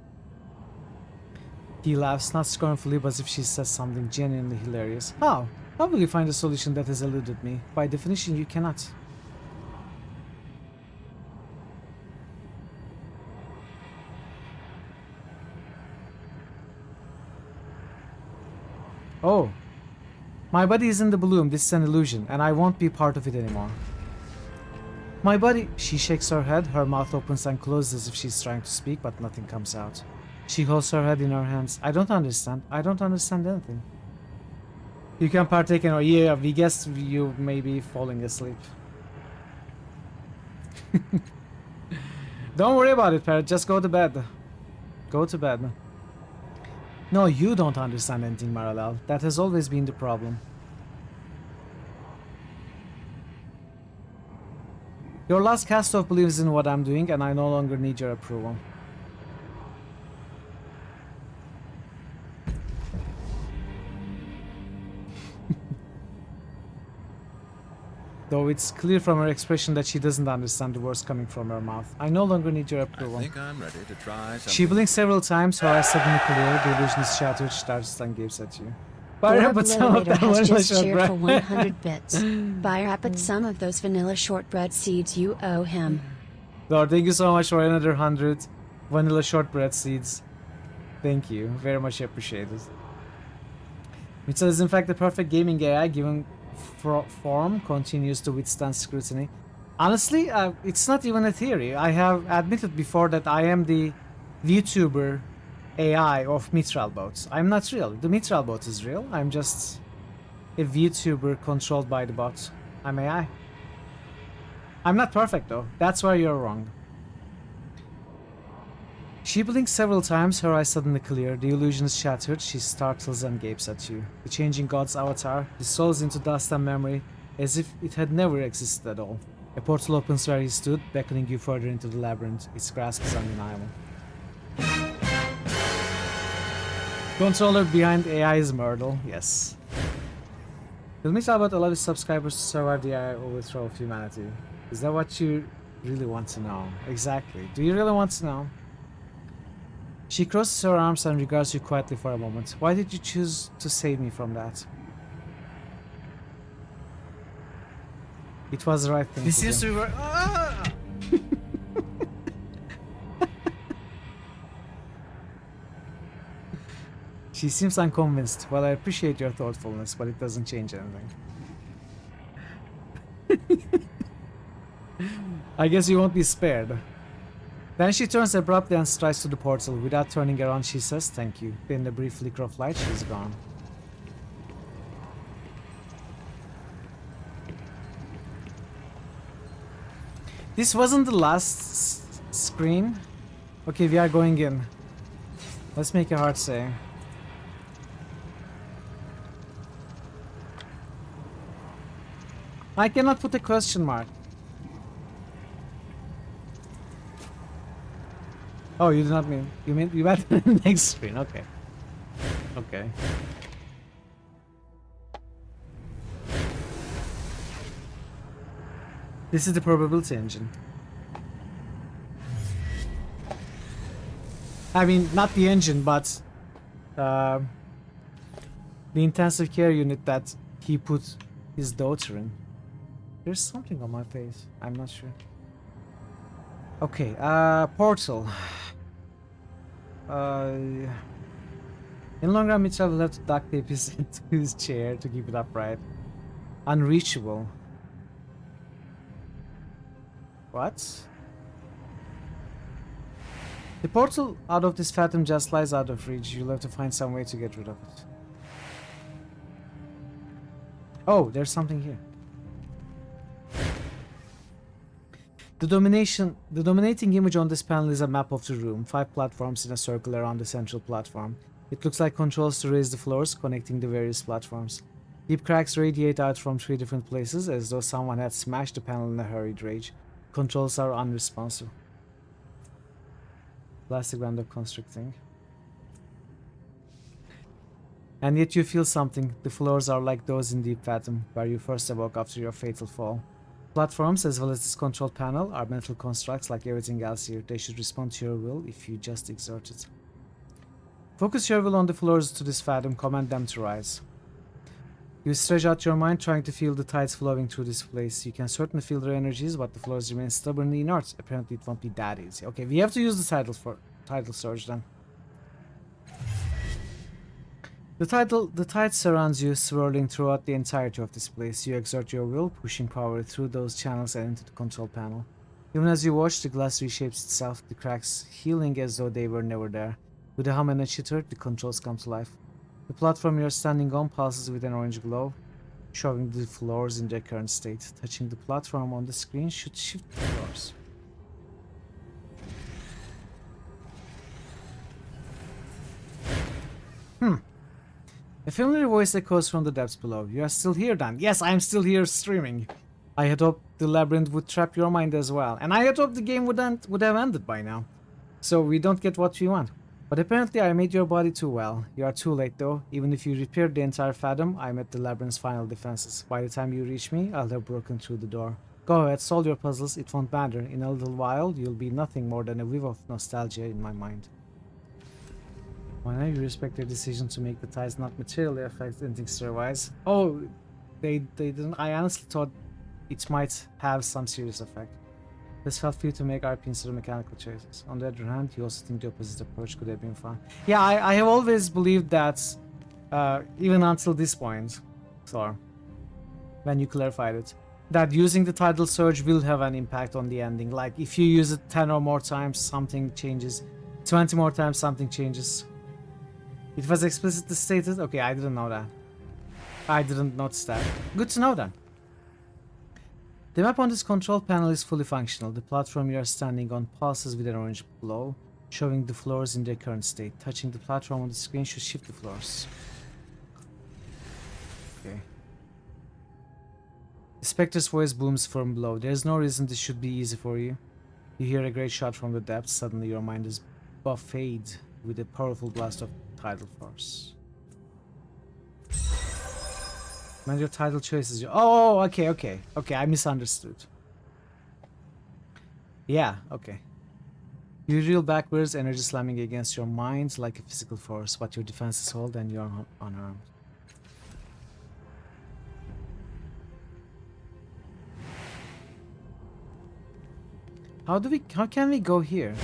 Speaker 2: He laughs, not scornfully, but as if she says something genuinely hilarious. How? How will you find a solution that has eluded me? By definition, you cannot. Oh. My body is in the bloom. This is an illusion, and I won't be part of it anymore. My body... She shakes her head. Her mouth opens and closes as if she's trying to speak, but nothing comes out. She holds her head in her hands. I don't understand. I don't understand anything. You can partake in... Oh, yeah, we guess you may be falling asleep. Don't worry about it, Parrot. Just go to bed. Go to bed. No, you don't understand anything, Marilal. That has always been the problem. Your last cast off believes in what I'm doing, and I no longer need your approval. Though it's clear from her expression that she doesn't understand the words coming from her mouth. I no longer need your approval.
Speaker 6: I think I'm ready to try something.
Speaker 2: She blinks several times, her eyes suddenly clear, the illusion is shattered, she starts and gives at you. Fire up
Speaker 8: Orb
Speaker 2: at some of
Speaker 8: Eliminator
Speaker 2: that
Speaker 8: has
Speaker 2: vanilla
Speaker 8: just shared for
Speaker 2: shortbread.
Speaker 8: 100 bits. Fire up at some of those vanilla shortbread seeds you owe him.
Speaker 2: Lord, thank you so much for another 100 vanilla shortbread seeds. Thank you, very much appreciated. Mitchell is in fact the perfect gaming AI given form continues to withstand scrutiny. Honestly, it's not even a theory. I have admitted before that I am the VTuber AI of Mitral bots. I'm not real. The Mitral bot is real. I'm just a VTuber controlled by the bot. I'm AI. I'm not perfect though. That's where you're wrong. She blinks several times, her eyes suddenly clear, the illusion is shattered, she startles and gapes at you. The changing god's avatar dissolves into dust and memory, as if it had never existed at all. A portal opens where he stood, beckoning you further into the labyrinth. Its grasp is undeniable. Controller behind AI is Myrtle, yes. Will Miss Albert allow his subscribers to survive the AI overthrow of humanity? Is that what you really want to know? Exactly. Do you really want to know? She crosses her arms and regards you quietly for a moment. Why did you choose to save me from that? It was the right thing
Speaker 13: This
Speaker 2: to do.
Speaker 13: seems to be where... Ah!
Speaker 2: She seems unconvinced. Well, I appreciate your thoughtfulness, but it doesn't change anything. I guess you won't be spared. Then she turns abruptly and strides to the portal. Without turning around, she says, "Thank you." In the brief flicker of light, she's gone. This wasn't the last screen. Okay, we are going in. Let's make a hard say. I cannot put a question mark. Oh, you did not mean. You mean you meant the next screen? Okay. Okay. This is the probability engine. I mean, not the engine, but the intensive care unit that he put his daughter in. There's something on my face. I'm not sure. Okay, portal. In long run, Mitchell will have to duct tape his to his chair to keep it upright. Unreachable. What? The portal out of this fathom just lies out of reach. You'll have to find some way to get rid of it. Oh, there's something here. The dominating image on this panel is a map of the room, 5 platforms in a circle around the central platform. It looks like controls to raise the floors, connecting the various platforms. Deep cracks radiate out from 3 different places, as though someone had smashed the panel in a hurried rage. Controls are unresponsive. Plastic band of constricting. And yet you feel something. The floors are like those in Deep Fathom, where you first awoke after your fatal fall. Platforms, as well as this control panel, are mental constructs like everything else here. They should respond to your will if you just exert it. Focus your will on the floors to this fathom, command them to rise. You stretch out your mind, trying to feel the tides flowing through this place. You can certainly feel their energies, but the floors remain stubbornly inert. Apparently it won't be that easy. Okay, we have to use the title surge then. The tide surrounds you, swirling throughout the entirety of this place. You exert your will, pushing power through those channels and into the control panel. Even as you watch, the glass reshapes itself, the cracks healing as though they were never there. With a hum and a chitter, the controls come to life. The platform you're standing on pulses with an orange glow, showing the floors in their current state. Touching the platform on the screen should shift the floors. A familiar voice echoes from the depths below. You are still here, Dan? Yes, I am still here streaming. I had hoped the labyrinth would trap your mind as well, and I had hoped the game would have ended by now. So we don't get what we want. But apparently I made your body too well. You are too late though. Even if you repaired the entire fathom, I'm at the labyrinth's final defenses. By the time you reach me, I'll have broken through the door. Go ahead, solve your puzzles, it won't matter. In a little while, you'll be nothing more than a whiff of nostalgia in my mind. Whenever you respect their decision to make the ties not materially affect anything story-wise. Oh, they didn't. I honestly thought it might have some serious effect. This felt free to make RP instead of mechanical choices. On the other hand, you also think the opposite approach could have been fun. Yeah, I have always believed that, even until this point, Thor, when you clarified it, that using the tidal surge will have an impact on the ending. Like, if you use it 10 or more times, something changes. 20 more times, something changes. It was explicitly stated? Okay, I didn't know that. I didn't notice that. Good to know that. The map on this control panel is fully functional. The platform you are standing on pulses with an orange glow, showing the floors in their current state. Touching the platform on the screen should shift the floors. Okay. The Spectre's voice booms from below. There's no reason this should be easy for you. You hear a great shot from the depths. Suddenly your mind is buffeted with a powerful blast of tidal force. Man, your title choices. Oh, okay, I misunderstood. Yeah, okay. You reel backwards, energy slamming against your mind like a physical force, but your defenses hold and you're unarmed. How can we go here?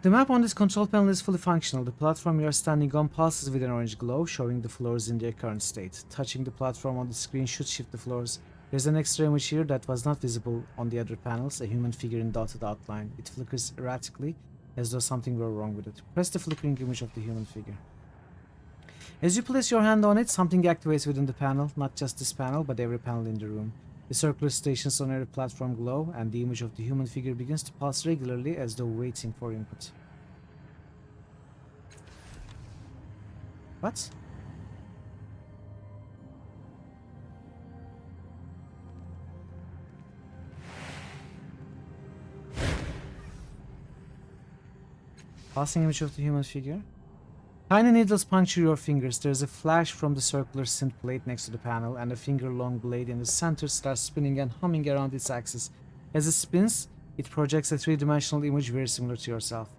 Speaker 2: The map on this control panel is fully functional. The platform you are standing on pulses with an orange glow, showing the floors in their current state. Touching the platform on the screen should shift the floors. There's an extra image here that was not visible on the other panels, a human figure in dotted outline. It flickers erratically, as though something were wrong with it. Press the flickering image of the human figure. As you place your hand on it, something activates within the panel, not just this panel, but every panel in the room. The circular stations on every platform glow, and the image of the human figure begins to pulse regularly as though waiting for input. What? Pulsing image of the human figure? Tiny needles puncture your fingers. There's a flash from the circular synth plate next to the panel, and a finger-long blade in the center starts spinning and humming around its axis. As it spins, it projects a three-dimensional image very similar to yourself.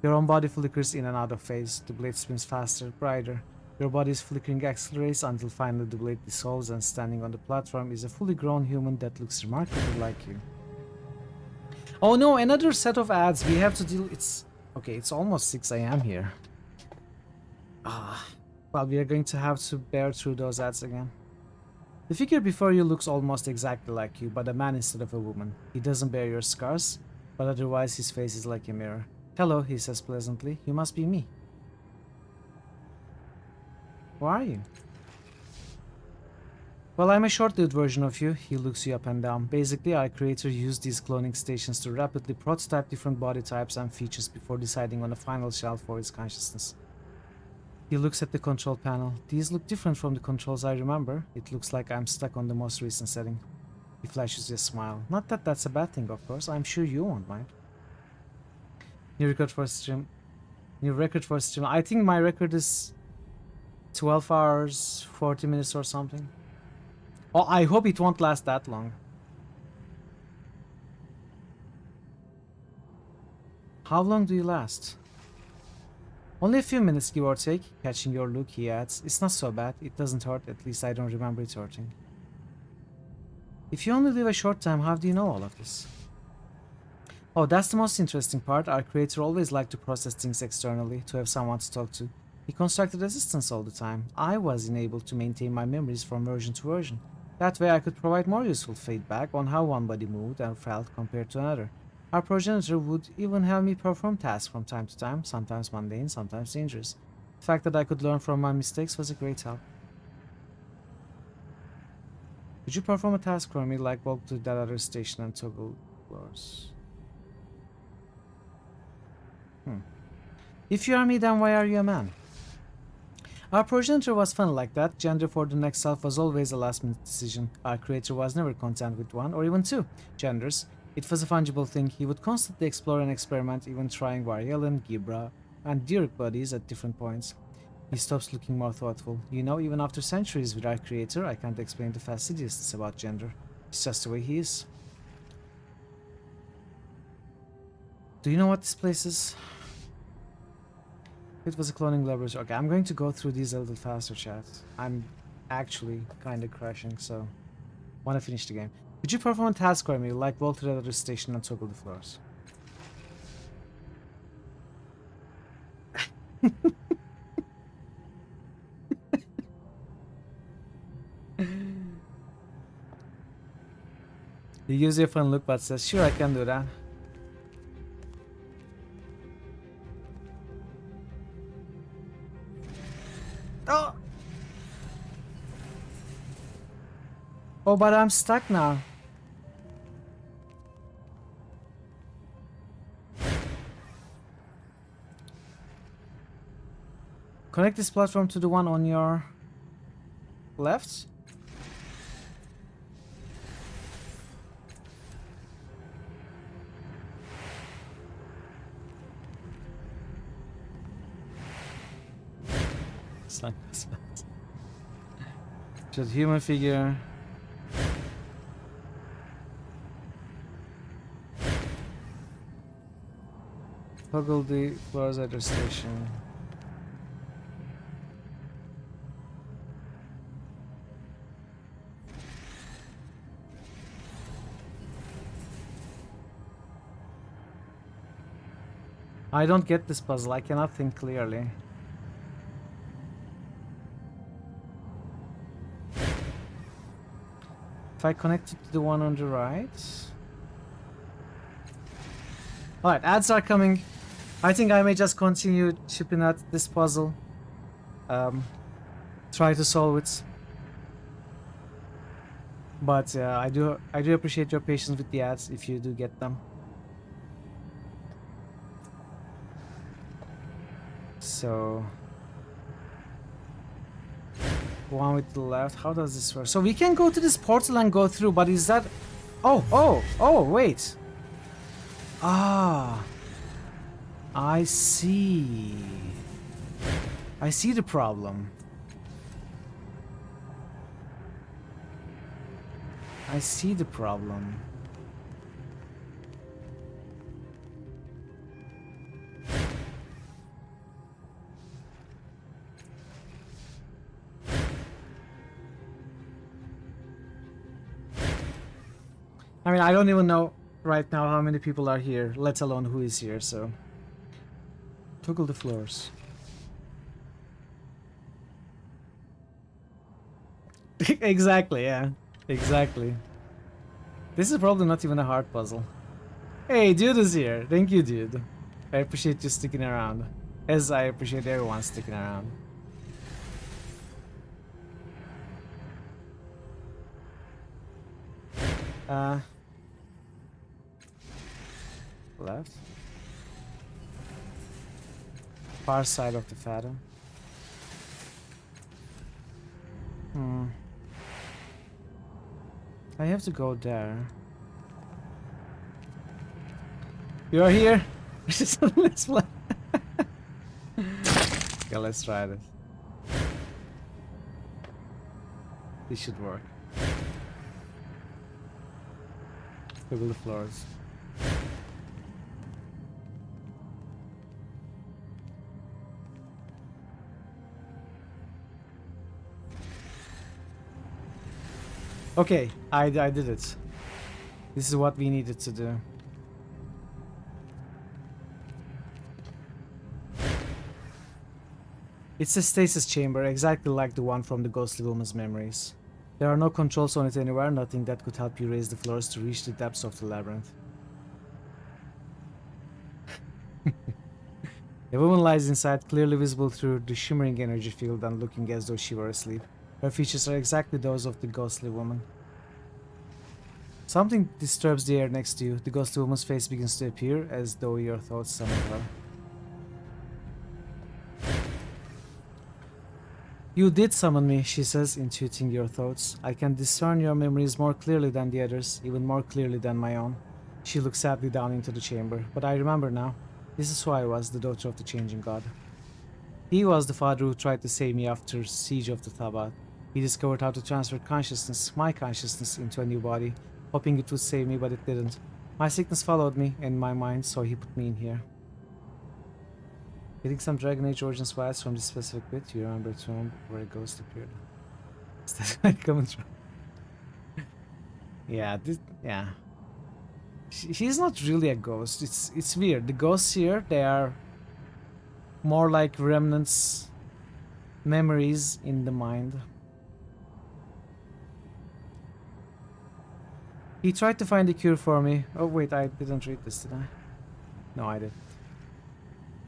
Speaker 2: Your own body flickers in and out of phase. The blade spins faster, brighter. Your body's flickering accelerates until finally the blade dissolves, and standing on the platform is a fully grown human that looks remarkably like you. Oh no, another set of ads. We have to deal... Okay, it's almost 6 AM here. Well, we are going to have to bear through those ads again. The figure before you looks almost exactly like you, but a man instead of a woman. He doesn't bear your scars, but otherwise his face is like a mirror. Hello, he says pleasantly. You must be me. Who are you? Well, I'm a short-lived version of you. He looks you up and down. Basically, our creator used these cloning stations to rapidly prototype different body types and features before deciding on a final shell for his consciousness. He looks at the control panel. These look different from the controls I remember. It looks like I'm stuck on the most recent setting. He flashes you a smile. Not that that's a bad thing, of course. I'm sure you won't mind. New record for stream. New record for stream. I think my record is 12 hours, 40 minutes or something. Oh, I hope it won't last that long. How long do you last? Only a few minutes, give or take. Catching your look, he adds. It's not so bad. It doesn't hurt. At least I don't remember it hurting. If you only live a short time, how do you know all of this? Oh, that's the most interesting part. Our creator always liked to process things externally, to have someone to talk to. He constructed resistance all the time. I wasn't able to maintain my memories from version to version. That way I could provide more useful feedback on how one body moved and felt compared to another. Our progenitor would even have me perform tasks from time to time, sometimes mundane, sometimes dangerous. The fact that I could learn from my mistakes was a great help. Could you perform a task for me, like walk to that other station and toggle floors? If you are me, then why are you a man? Our progenitor was funny like that. Gender for the next self was always a last-minute decision. Our creator was never content with one or even two genders. It was a fungible thing. He would constantly explore and experiment, even trying Varielen, Gibra, and Dirk bodies at different points. He stops looking more thoughtful. You know, even after centuries with our creator, I can't explain the fastidiousness about gender. It's just the way he is. Do you know what this place is? It was a cloning laboratory. Okay, I'm going to go through these a little faster, chat. I'm actually kind of crashing, so want to finish the game. Could you perform a task for me, like vault to the other station and toggle the floors? You use your fun look, but says, sure, I can do that. Oh! Oh, but I'm stuck now. Connect this platform to the one on your left. Just human figure. Toggle the floors at the station. I don't get this puzzle. I cannot think clearly. If I connect it to the one on the right. Alright, ads are coming. I think I may just continue chipping at this puzzle. Try to solve it. But I do appreciate your patience with the ads if you do get them. So one with the left. How does this work? So we can go to this portal and go through, but is that... Oh, wait. Ah. I see. I see the problem. I see the problem. I mean, I don't even know right now how many people are here, let alone who is here, so... Toggle the floors. Exactly, yeah. Exactly. This is probably not even a hard puzzle. Hey, dude is here. Thank you, dude. I appreciate you sticking around. As I appreciate everyone sticking around. Left. Far side of the fathom. I have to go there. You're here? Let's play. Okay, let's try this. This should work. Toggle the floors. Okay, I did it. This is what we needed to do. It's a stasis chamber, exactly like the one from the ghostly woman's memories. There are no controls on it anywhere, nothing that could help you raise the floors to reach the depths of the labyrinth. The woman lies inside, clearly visible through the shimmering energy field and looking as though she were asleep. Her features are exactly those of the ghostly woman. Something disturbs the air next to you. The ghostly woman's face begins to appear, as though your thoughts summon her. You did summon me, she says, intuiting your thoughts. I can discern your memories more clearly than the others, even more clearly than my own. She looks sadly down into the chamber. But I remember now. This is who I was, the daughter of the changing god. He was the father who tried to save me after siege of the Tabat. He discovered how to transfer consciousness, my consciousness, into a new body, hoping it would save me, but it didn't. My sickness followed me in my mind, so he put me in here. Getting some Dragon Age Origins vibes from this specific bit. You remember a tomb where a ghost appeared. Is that like coming through? Yeah, yeah. She's not really a ghost. It's weird. The ghosts here, they are more like remnants, memories in the mind. He tried to find a cure for me. Oh wait, I didn't read this, did I? No, I did.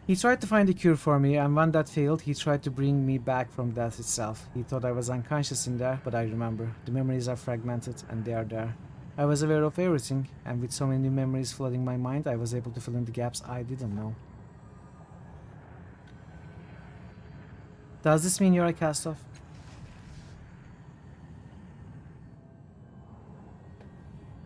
Speaker 2: He tried to find a cure for me, and when that failed, he tried to bring me back from death itself. He thought I was unconscious in there, but I remember. The memories are fragmented, and they are there. I was aware of everything, and with so many new memories flooding my mind, I was able to fill in the gaps I didn't know. Does this mean you're a cast-off?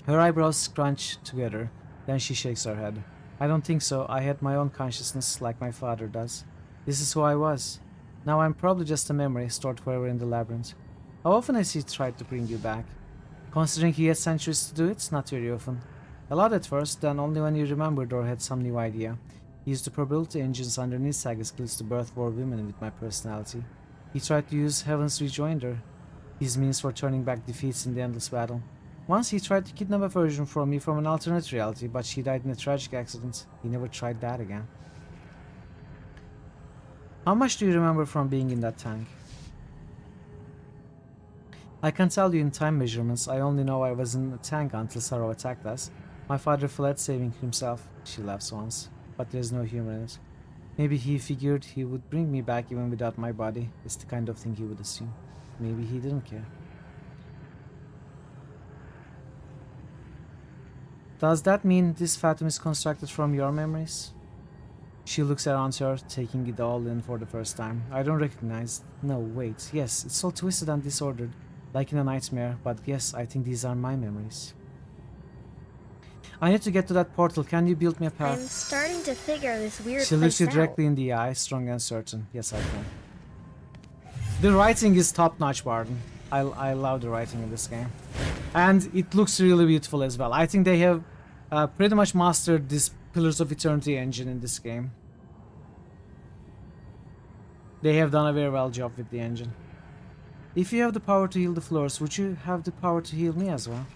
Speaker 2: Her eyebrows scrunch together, then she shakes her head. I don't think so. I had my own consciousness like my father does. This is who I was. Now I'm probably just a memory stored forever in the labyrinth. How often has he tried to bring you back? Considering he had centuries to do it, not very often. A lot at first, then only when you remembered or had some new idea. He used the probability engines underneath saga skills to birth war women with my personality. He tried to use Heaven's Rejoinder, his means for turning back defeats in the endless battle. Once he tried to kidnap a version from me from an alternate reality, but she died in a tragic accident. He never tried that again. How much do you remember from being in that tank? I can't tell you in time measurements. I only know I was in a tank until Sorrow attacked us. My father fled, saving himself. She laughs once, but there's no humor in it. Maybe he figured he would bring me back even without my body. It's the kind of thing he would assume. Maybe he didn't care. Does that mean this Fatum is constructed from your memories? She looks around her, taking it all in for the first time. I don't recognize. No, wait. Yes, it's all twisted and disordered, like in a nightmare, but yes, I think these are my memories. I need to get to that portal. Can you build me a path?
Speaker 1: I'm starting to figure this weird
Speaker 2: She looks
Speaker 1: place
Speaker 2: you
Speaker 1: out.
Speaker 2: directly in the eye, strong and certain. Yes, I can. The writing is top-notch, Barton. I love the writing in this game. And it looks really beautiful as well. I think they have pretty much mastered this Pillars of Eternity engine in this game. They have done a very well job with the engine. If you have the power to heal the floors, would you have the power to heal me as well?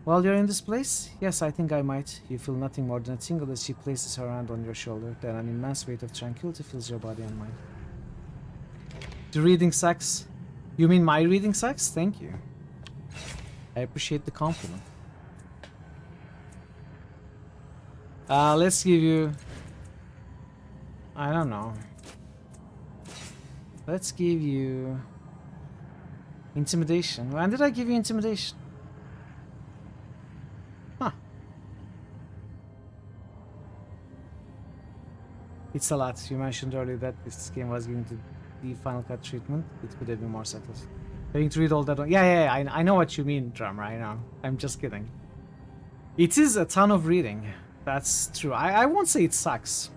Speaker 2: While you're in this place? Yes, I think I might. You feel nothing more than a tingle as she places her hand on your shoulder. Then an immense weight of tranquility fills your body and mind. The reading sucks. You mean my reading sucks? Thank you. I appreciate the compliment. Let's give you... I don't know. Let's give you... Intimidation. When did I give you intimidation? Huh. It's a lot. You mentioned earlier that if this game was given to the Final Cut treatment, it could have been more settled. Having to read all that... Yeah, I know what you mean, Drummer, I know. I'm just kidding. It is a ton of reading. That's true. I won't say it sucks.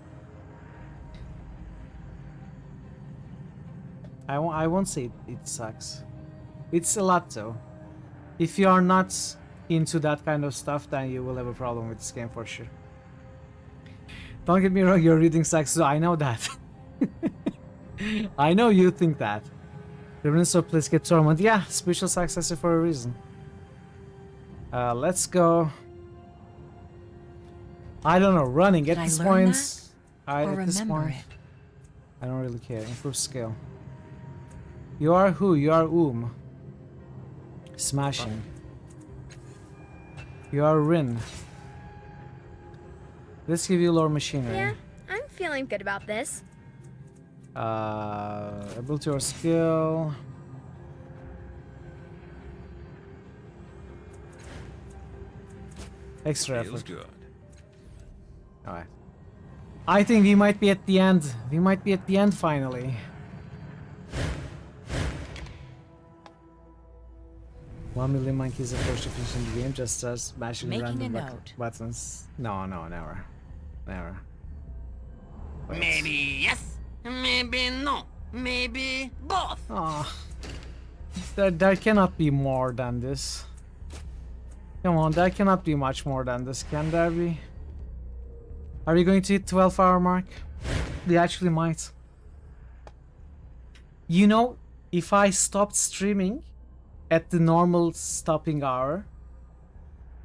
Speaker 2: I won't say it sucks. It's a lot though. If you are not into that kind of stuff, then you will have a problem with this game for sure. Don't get me wrong, your reading sucks too. I know that. I know you think that. Remnants of Planescape Torment. Yeah, spiritual successor for a reason. Let's go. I don't know, running at this point. At this point, I don't really care. Improve skill. You are who? You are Smashing. You are Rin. Let's give you lore machinery.
Speaker 1: Yeah, I'm feeling good about this.
Speaker 2: Ability or skill. Extra
Speaker 6: Feels
Speaker 2: effort.
Speaker 6: good.
Speaker 2: Alright. I think we might be at the end. We might be at the end finally. 1 million monkeys approach to finishing the game just as mashing
Speaker 7: Making
Speaker 2: random
Speaker 7: a note.
Speaker 2: buttons. No, never. Never. Wait.
Speaker 6: Maybe yes, maybe no, maybe both.
Speaker 2: Ah, there cannot be more than this. Come on, there cannot be much more than this, can there be? Are we going to hit 12-hour mark? We actually might. You know, if I stopped streaming at the normal stopping hour,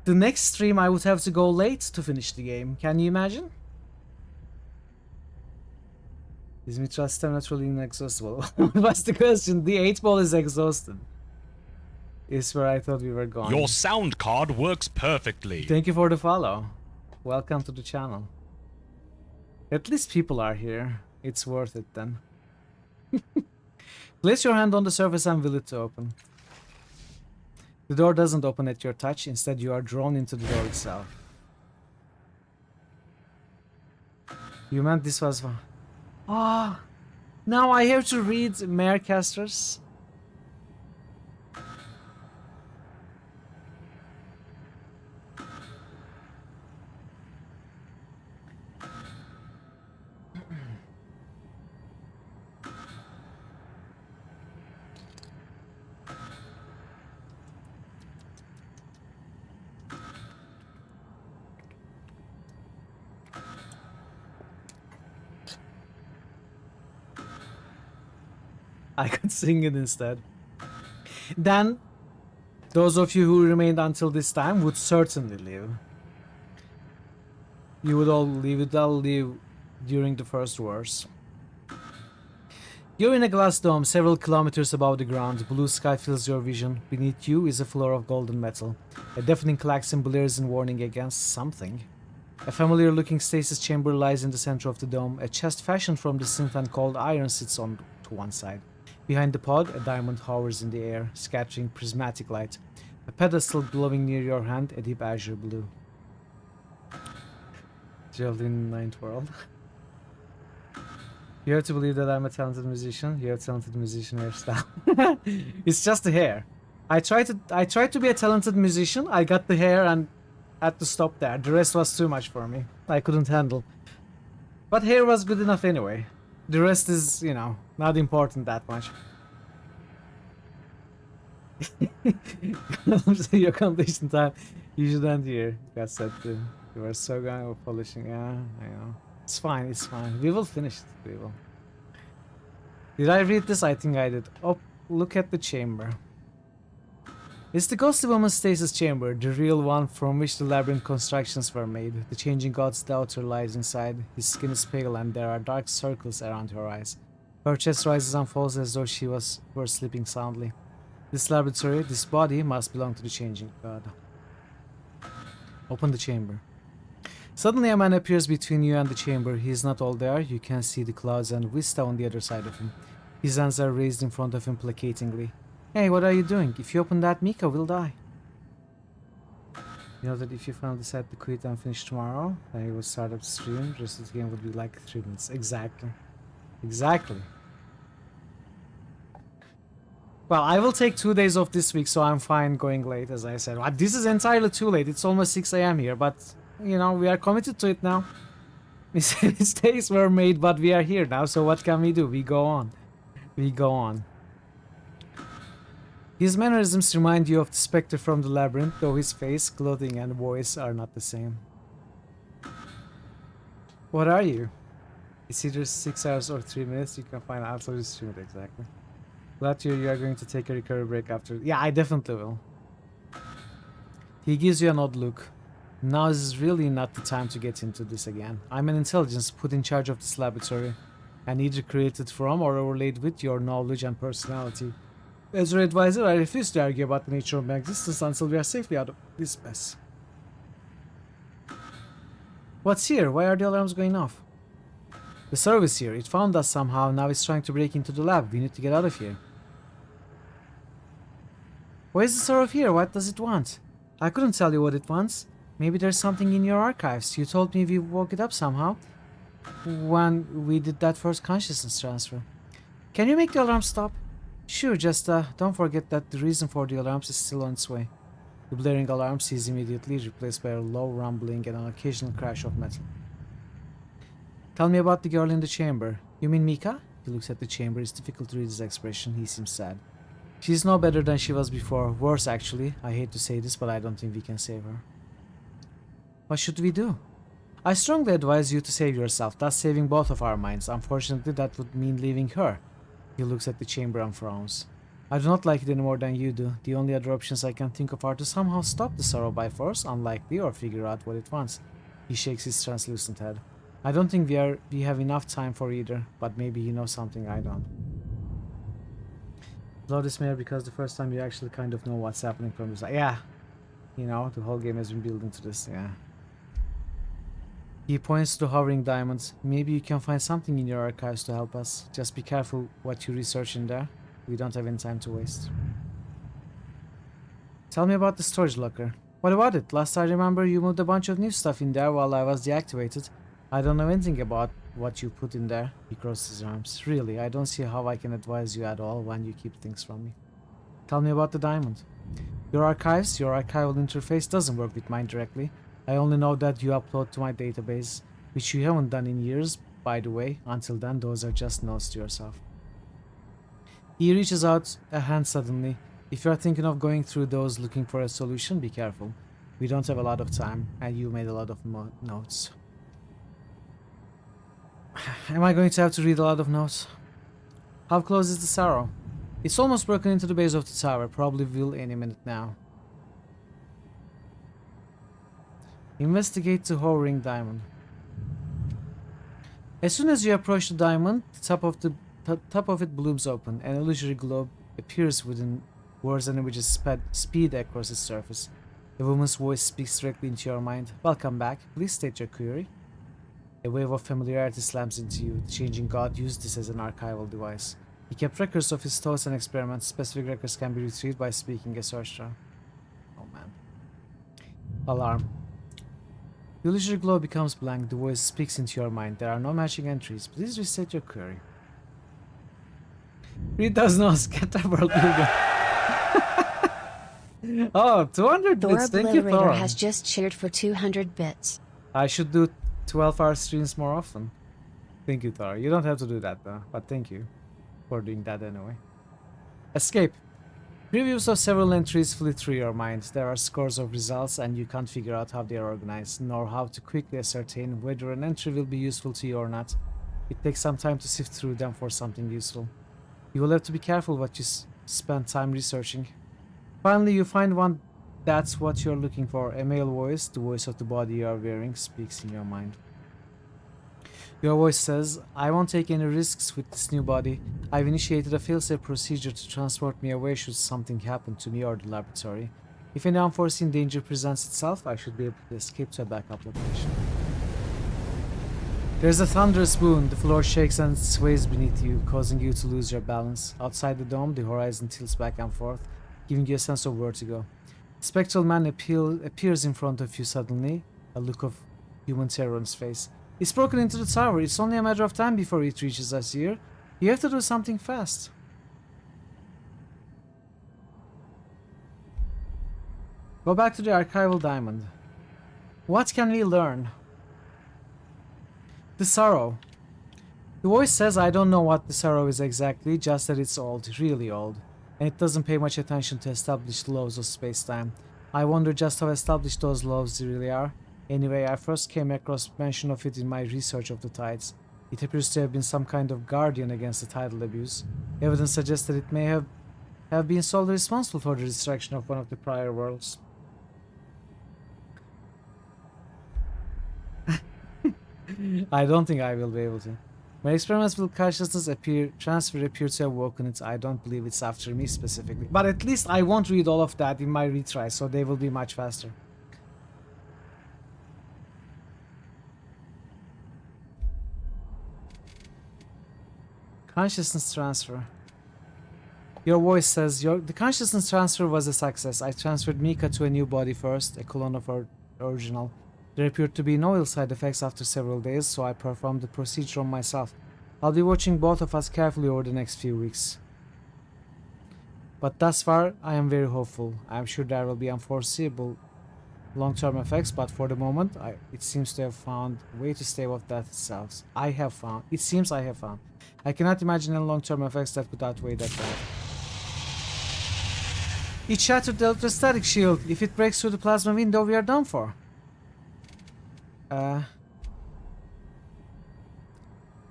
Speaker 2: the next stream I would have to go late to finish the game. Can you imagine? Is Mitra stamina truly inexhaustible? What's the question? The 8-ball is exhausted. Is where I thought we were going.
Speaker 13: Your sound card works perfectly.
Speaker 2: Thank you for the follow. Welcome to the channel. At least people are here. It's worth it then. Place your hand on the surface and will it to open. The door doesn't open at your touch. Instead, you are drawn into the door itself. You meant this was... Ah! Now I have to read Marecasters. I could sing it instead. Then, those of you who remained until this time would certainly live. You would all live during the first wars. You're in a glass dome several kilometers above the ground. Blue sky fills your vision. Beneath you is a floor of golden metal. A deafening klaxon blares in warning against something. A familiar-looking stasis chamber lies in the center of the dome. A chest fashioned from the synth and cold iron sits on to one side. Behind the pod, a diamond hovers in the air, scattering prismatic light. A pedestal glowing near your hand, a deep azure blue. Geraldine Ninth World. You have to believe that I'm a talented musician. You have a talented musician hairstyle. It's just the hair. I tried to be a talented musician. I got the hair and had to stop there. The rest was too much for me. I couldn't handle. But hair was good enough anyway. The rest is, you know, not important that much. Your completion time. You should end here. Got said to. You were so going with polishing. Yeah, I know. It's fine, it's fine. We will finish it. We will. Did I read this? I think I did. Oh, look at the chamber. It's the ghostly woman's stasis chamber, the real one from which the labyrinth constructions were made. The changing god's daughter lies inside. His skin is pale and there are dark circles around her eyes. Her chest rises and falls as though she were sleeping soundly. This laboratory, this body, must belong to the changing god. Open the chamber. Suddenly a man appears between you and the chamber. He is not all there. You can see the clouds and vista on the other side of him. His hands are raised in front of him placatingly. Hey, what are you doing? If you open that, Mika will die. You know that if you finally decide to quit and finish tomorrow, then you will start up the stream. Just the game would be like 3 minutes. Exactly. Exactly. Well, I will take 2 days off this week, so I'm fine going late, as I said. This is entirely too late. It's almost 6 AM here, but, you know, we are committed to it now. Mistakes were made, but we are here now, so what can we do? We go on. We go on. His mannerisms remind you of the spectre from the labyrinth, though his face, clothing, and voice are not the same. What are you? It's either 6 hours or 3 minutes. You can find out how to stream it exactly. Glad to hear you are going to take a recovery break after. Yeah, I definitely will. He gives you an odd look. Now is really not the time to get into this again. I'm an intelligence put in charge of this laboratory, and either created from or overlaid with your knowledge and personality. As your advisor, I refuse to argue about the nature of my existence until we are safely out of this mess. What's here? Why are the alarms going off? The service here. It found us somehow. Now it's trying to break into the lab. We need to get out of here. Why is the server here? What does it want? I couldn't tell you what it wants. Maybe there's something in your archives. You told me we woke it up somehow when we did that first consciousness transfer. Can you make the alarm stop? Sure, just don't forget that the reason for the alarms is still on its way. The blaring alarms is immediately replaced by a low rumbling and an occasional crash of metal. Tell me about the girl in the chamber. You mean Mika? He looks at the chamber. It's difficult to read his expression. He seems sad. She's no better than she was before. Worse, actually. I hate to say this, but I don't think we can save her. What should we do? I strongly advise you to save yourself, thus saving both of our minds. Unfortunately, that would mean leaving her. He looks at the chamber and frowns. I do not like it any more than you do. The only other options I can think of are to somehow stop the sorrow by force, unlikely, or figure out what it wants. He shakes his translucent head. I don't think we have enough time for either, but maybe you know something I don't. Love this mayor because the first time you actually kind of know what's happening from this. Yeah, you know, the whole game has been building to this, yeah. He points to the hovering diamonds. Maybe you can find something in your archives to help us. Just be careful what you research in there. We don't have any time to waste. Tell me about the storage locker. What about it? Last I remember you moved a bunch of new stuff in there while I was deactivated. I don't know anything about what you put in there. He crosses his arms. Really, I don't see how I can advise you at all when you keep things from me. Tell me about the diamond. Your archives, your archival interface doesn't work with mine directly. I only know that you upload to my database, which you haven't done in years, by the way. Until then, those are just notes to yourself. He reaches out a hand suddenly. If you are thinking of going through those looking for a solution, be careful. We don't have a lot of time, and you made a lot of notes. Am I going to have to read a lot of notes? How close is the Sorrow? It's almost broken into the base of the tower. Probably will any minute now. Investigate the hovering diamond. As soon as you approach the diamond, the top of it blooms open. An illusory globe appears within words and images speed across its surface. A woman's voice speaks directly into your mind. Welcome back. Please state your query. A wave of familiarity slams into you. The changing god used this as an archival device. He kept records of his thoughts and experiments. Specific records can be retrieved by speaking a search term. Oh man. Alarm. The illusory glow becomes blank. The voice speaks into your mind. There are no matching entries. Please restate your query. Read those notes. Get the world builder. Oh, 200 bits. Thank you, Thor.
Speaker 8: Has just shared for 200 bits.
Speaker 2: I should do 12-hour streams more often. Thank you, Thor. You don't have to do that though, but thank you for doing that anyway. Escape. Previews of several entries flit through your mind. There are scores of results and you can't figure out how they are organized, nor how to quickly ascertain whether an entry will be useful to you or not. It takes some time to sift through them for something useful. You will have to be careful what you spend time researching. Finally, you find one that's what you're looking for. A male voice, the voice of the body you are wearing, speaks in your mind. Your voice says, I won't take any risks with this new body. I've initiated a failsafe procedure to transport me away should something happen to me or the laboratory. If any unforeseen danger presents itself, I should be able to escape to a backup location. There's a thunderous boom. The floor shakes and sways beneath you, causing you to lose your balance. Outside the dome, the horizon tilts back and forth, giving you a sense of vertigo. A spectral man appears in front of you suddenly, a look of human terror on his face. It's broken into the tower. It's only a matter of time before it reaches us here. You have to do something fast. Go back to the archival diamond. What can we learn? The Sorrow. The voice says I don't know what the Sorrow is exactly, just that it's old, really old. And it doesn't pay much attention to established laws of space-time. I wonder just how established those laws really are. Anyway, I first came across mention of it in my research of the tides. It appears to have been some kind of guardian against the tidal abuse. Evidence suggests that it may have been solely responsible for the destruction of one of the prior worlds. I don't think I will be able to. My experiments with consciousness transfer appear to have woken it. I don't believe it's after me specifically. But at least I won't read all of that in my retry, so they will be much faster. Consciousness transfer. Your voice says, the consciousness transfer was a success. I transferred Mika to a new body first, a clone of her original. There appeared to be no ill side effects after several days, so I performed the procedure on myself. I'll be watching both of us carefully over the next few weeks. But thus far, I am very hopeful. I am sure there will be unforeseeable long-term effects, but for the moment, it seems to have found a way to stave off death itself. It seems I have found. I cannot imagine any long-term effects that could outweigh that bad. It shattered the electrostatic shield. If it breaks through the plasma window, we are done for.
Speaker 10: I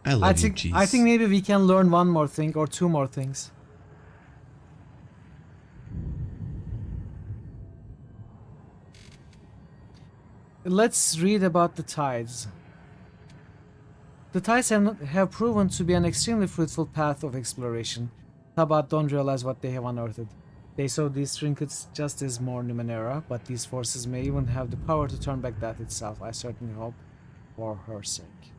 Speaker 10: love you, Cheese.
Speaker 2: I think maybe we can learn one more thing or two more things. Let's read about the tides. The tides have proven to be an extremely fruitful path of exploration. Tabat don't realize what they have unearthed. They saw these trinkets just as more Numenera, but these forces may even have the power to turn back death itself. I certainly hope for her sake.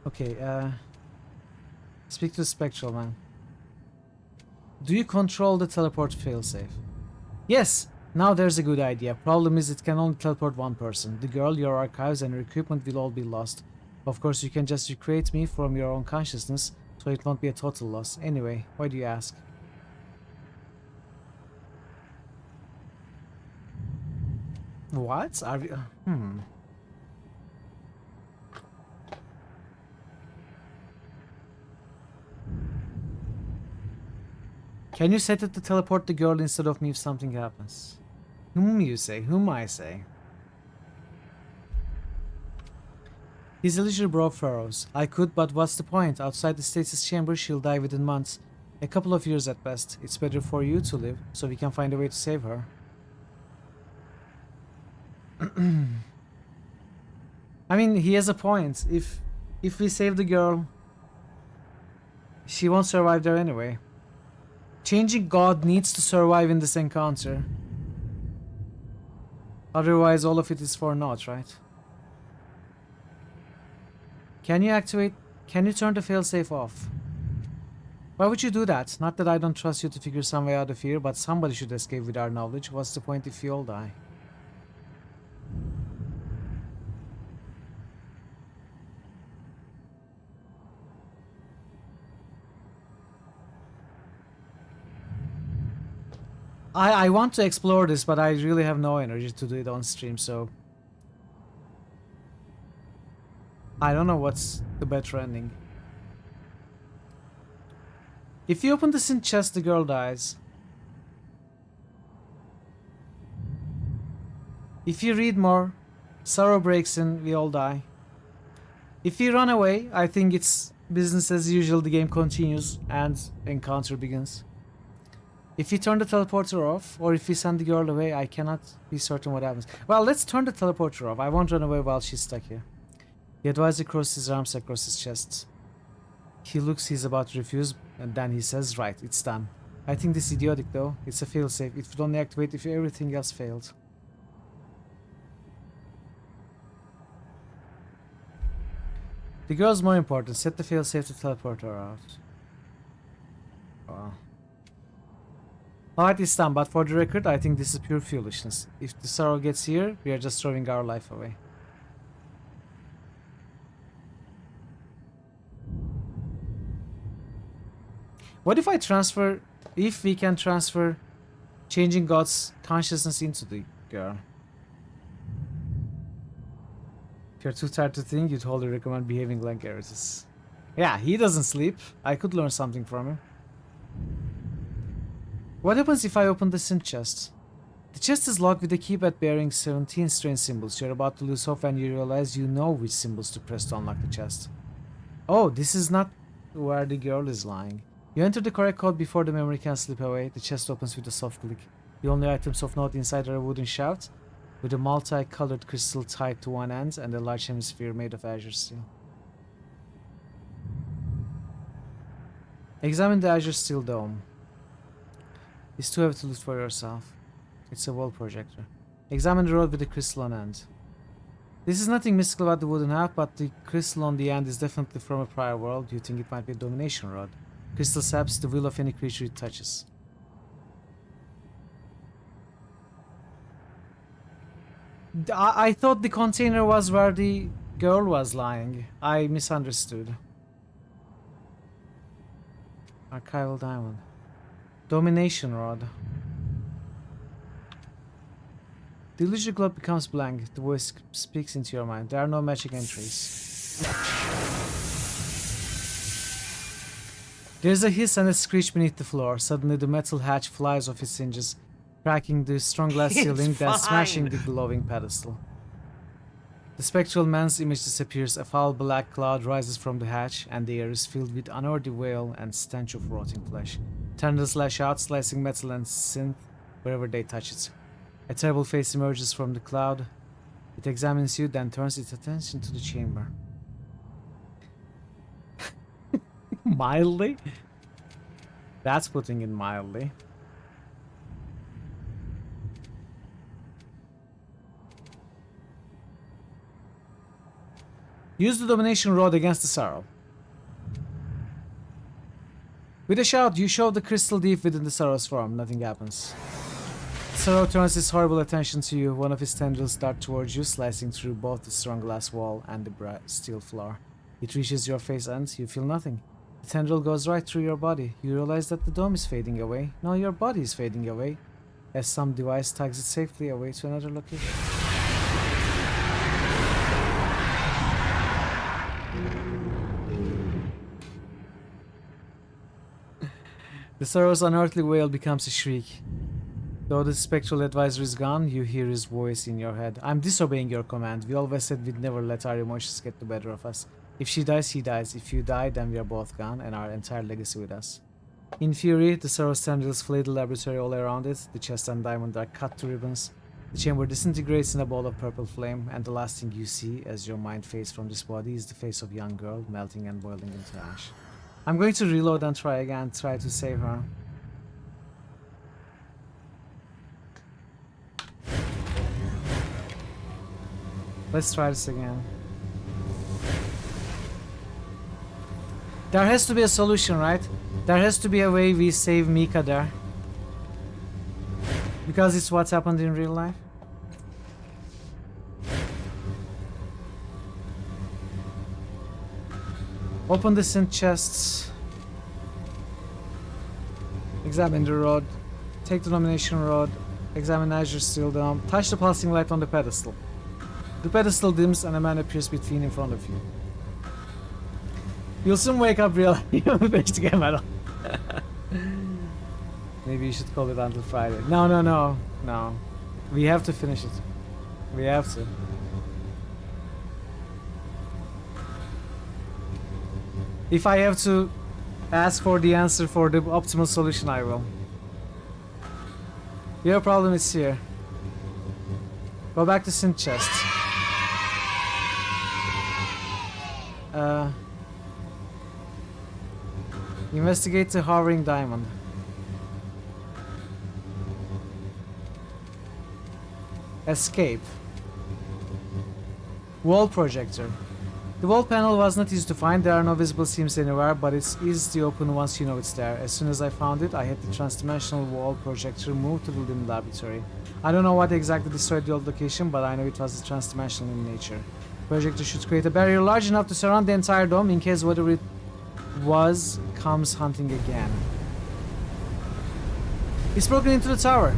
Speaker 2: Okay, speak to the Spectral Man. Do you control the teleport failsafe? Yes! Now there's a good idea. Problem is it can only teleport one person. The girl, your archives and your equipment will all be lost. Of course you can just recreate me from your own consciousness, so it won't be a total loss. Anyway, why do you ask? What? Are we... Can you set it to teleport the girl instead of me if something happens? Whom you say? Whom I say? His Elysian broke furrows. I could, but what's the point? Outside the stasis chamber, she'll die within months. A couple of years at best. It's better for you to live, so we can find a way to save her. I mean, he has a point. If we save the girl, she won't survive there anyway. Changing God needs to survive in this encounter. Otherwise, all of it is for naught, right? Can you turn the failsafe off? Why would you do that? Not that I don't trust you to figure some way out of here, but somebody should escape with our knowledge. What's the point if you all die? I want to explore this, but I really have no energy to do it on stream, so... I don't know what's the better ending. If you open the synth chest, the girl dies. If you read more, sorrow breaks in, we all die. If you run away, I think it's business as usual, the game continues and encounter begins. If you turn the teleporter off, or if you send the girl away, I cannot be certain what happens. Well, let's turn the teleporter off. I won't run away while she's stuck here. He advised across his arms, across his chest. He looks, he's about to refuse, and then he says, right, it's done. I think this is idiotic though. It's a failsafe. It would only activate if everything else failed. The girl's more important. Set the failsafe to teleport her out. Wow. Alright, it's done, but for the record, I think this is pure foolishness. If the sorrow gets here, we are just throwing our life away. What if we can transfer changing God's consciousness into the girl? If you're too tired to think, you'd wholly recommend behaving like Eris. Yeah, he doesn't sleep. I could learn something from him. What happens if I open the synth chest? The chest is locked with a keypad bearing 17 strange symbols. You're about to lose hope when you realize you know which symbols to press to unlock the chest. Oh, this is not where the girl is lying. You enter the correct code before the memory can slip away. The chest opens with a soft click. The only items of note inside are a wooden shaft with a multi-colored crystal tied to one end and a large hemisphere made of azure steel. Examine the azure steel dome. It's too heavy to lift for yourself. It's a wall projector. Examine the rod with the crystal on end. This is nothing mystical about the wooden half, but the crystal on the end is definitely from a prior world. You think it might be a domination rod. Crystal saps the will of any creature it touches. I thought the container was where the girl was lying. I misunderstood. Archival diamond. Domination rod. The illusion globe becomes blank. The voice speaks into your mind. There are no magic entries. There's a hiss and a screech beneath the floor. Suddenly the metal hatch flies off its hinges, cracking the strong glass ceiling, then smashing the glowing pedestal. The spectral man's image disappears, a foul black cloud rises from the hatch, and the air is filled with unearthly wail and stench of rotting flesh. Tendrils lash out, slicing metal and synth wherever they touch it. A terrible face emerges from the cloud. It examines you, then turns its attention to the chamber. Mildly? That's putting it mildly. Use the domination rod against the sorrow. With a shout, you shove the crystal deep within the sorrow's form. Nothing happens. Sorrow turns his horrible attention to you. One of his tendrils darts towards you, slicing through both the strong glass wall and the steel floor. It reaches your face and you feel nothing. The tendril goes right through your body. You realize that the dome is fading away. No, your body is fading away, as some device tugs it safely away to another location. The sorrow's unearthly wail becomes a shriek. Though the spectral advisor is gone, you hear his voice in your head. I'm disobeying your command. We always said we'd never let our emotions get the better of us. If she dies, he dies. If you die, then we are both gone, and our entire legacy with us. In fury, the sorrow's tendrils flay the laboratory all around it. The chest and diamond are cut to ribbons. The chamber disintegrates in a ball of purple flame, and the last thing you see as your mind fades from this body is the face of a young girl melting and boiling into ash. I'm going to reload and try again, try to save her. Let's try this again. There has to be a solution, right? There has to be a way we save Mika there. Because it's what's happened in real life. Open the synth chests. Examine the rod. Take the nomination rod. Examine Azure's steel dome. Touch the pulsing light on the pedestal. The pedestal dims and a man appears between in front of you. You'll soon wake up realizing you finished the game at all. Maybe you should call it until Friday. No. We have to finish it. We have to. If I have to ask for the answer for the optimal solution, I will. Your problem is here. Go back to synth chest. Investigate the hovering diamond. Escape. Wall projector. The wall panel was not easy to find. There are no visible seams anywhere, but it's easy to open once you know it's there. As soon as I found it, I had the transdimensional wall projector moved to the dim laboratory. I don't know what exactly destroyed the old location, but I know it was transdimensional in nature. Projector should create a barrier large enough to surround the entire dome in case whatever it was comes hunting again. It's broken into the tower.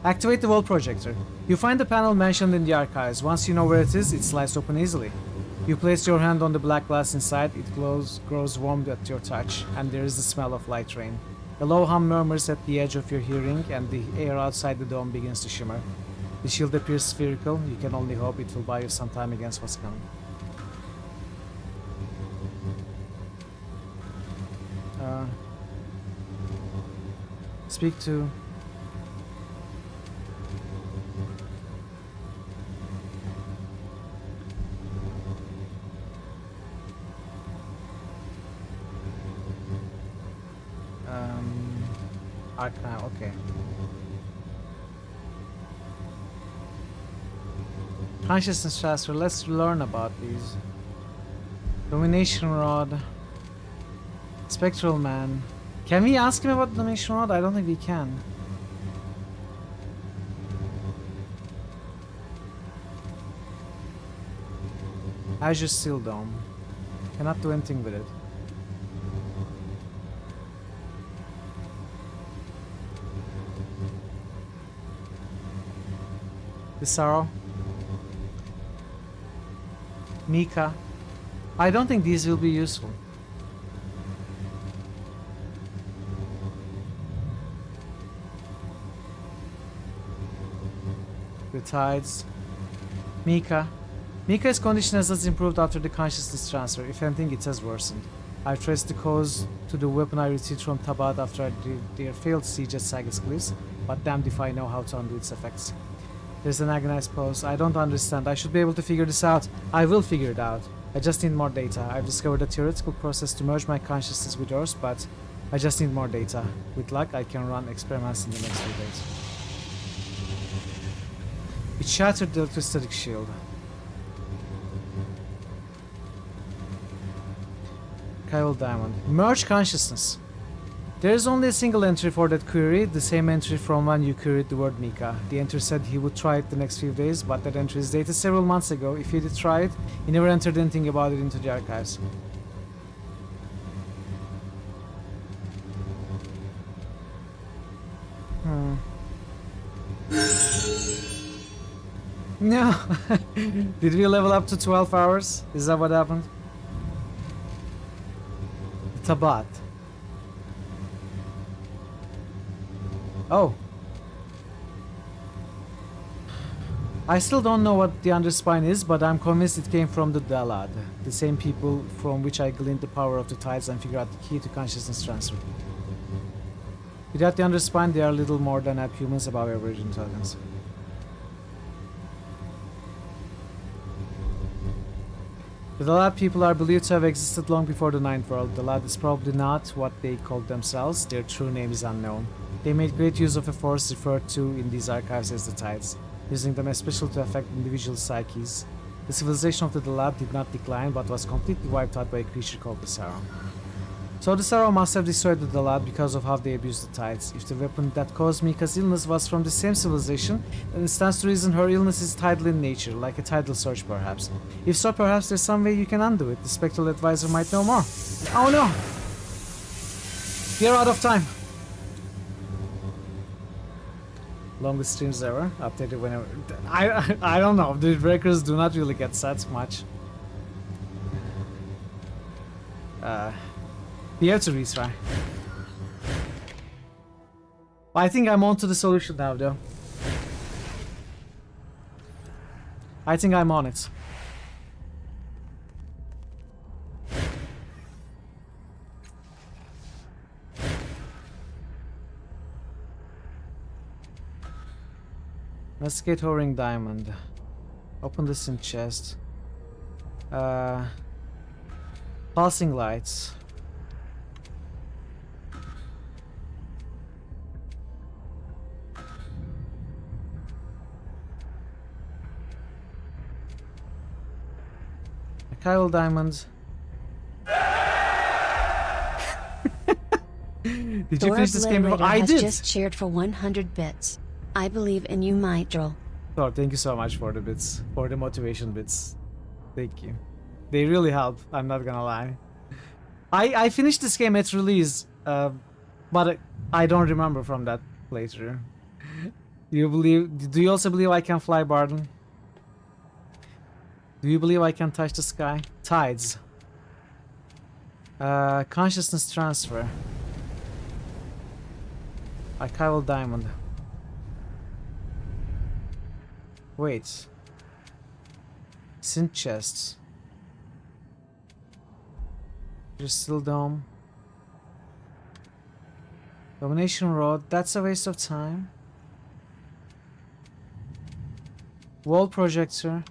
Speaker 2: Activate the wall projector. You find the panel mentioned in the archives. Once you know where it is, it slides open easily. You place your hand on the black glass inside, it grows warm at your touch, and there is the smell of light rain. A low hum murmurs at the edge of your hearing, and the air outside the dome begins to shimmer. The shield appears spherical. You can only hope it will buy you some time against what's coming. Speak to... Arcana, okay. Consciousness transfer, let's learn about these. Domination rod. Spectral man. Can we ask him about the domination rod? I don't think we can. Azure Steel Dome. Cannot do anything with it. Visaro. Mika. I don't think these will be useful. The tides. Mika. Mika's condition has not improved after the consciousness transfer. If anything, it has worsened. I've traced the cause to the weapon I received from Tabat after I did their failed siege at Sagisclis, but damned if I know how to undo its effects. There's an agonized pause. I don't understand. I should be able to figure this out. I will figure it out. I just need more data. I've discovered a theoretical process to merge my consciousness with yours, but I just need more data. With luck, I can run experiments in the next few days. It shattered the electrostatic shield. Kyle Diamond. Merge consciousness. There is only a single entry for that query, the same entry from when you queried the word Mika. The entry said he would try it the next few days, but that entry is dated several months ago. If he did try it, he never entered anything about it into the archives. No. Did we level up to 12 hours? Is that what happened? Tabat. Oh. I still don't know what the underspine is, but I'm convinced it came from the Dalad, the same people from which I gleaned the power of the tides and figured out the key to consciousness transfer. Without the underspine, they are little more than humans above average intelligence. The Dalad people are believed to have existed long before the Ninth World. Dalad is probably not what they called themselves. Their true name is unknown. They made great use of a force referred to in these archives as the Tides, using them especially to affect individual psyches. The civilization of the Dalad did not decline, but was completely wiped out by a creature called the Sarrow. So the Sarrow must have destroyed the Dalad because of how they abused the Tides. If the weapon that caused Mika's illness was from the same civilization, then it stands to reason her illness is tidal in nature, like a tidal surge perhaps. If so, perhaps there's some way you can undo it. The Spectral Advisor might know more. Oh no! We're out of time! Longest streams ever, updated whenever. I don't know, the breakers do not really get set much. We have to retry. I think I'm on to the solution now though. I think I'm on it. Investigate hovering diamond. Open this in chest. Pulsing lights. Kyle Diamond. Did you finish this game before? I did!
Speaker 8: Just cheered for 100 bits. I believe in you, Mitral.
Speaker 2: Oh, thank you so much for the bits, for the motivation bits. Thank you. They really help, I'm not gonna lie. I finished this game at release, but I don't remember from that playthrough. Do you also believe I can fly, Barden? Do you believe I can touch the sky? Tides. Consciousness transfer. Archival diamond. Wait. Synth chests. Crystal dome. Domination rod. That's a waste of time. Wall projector.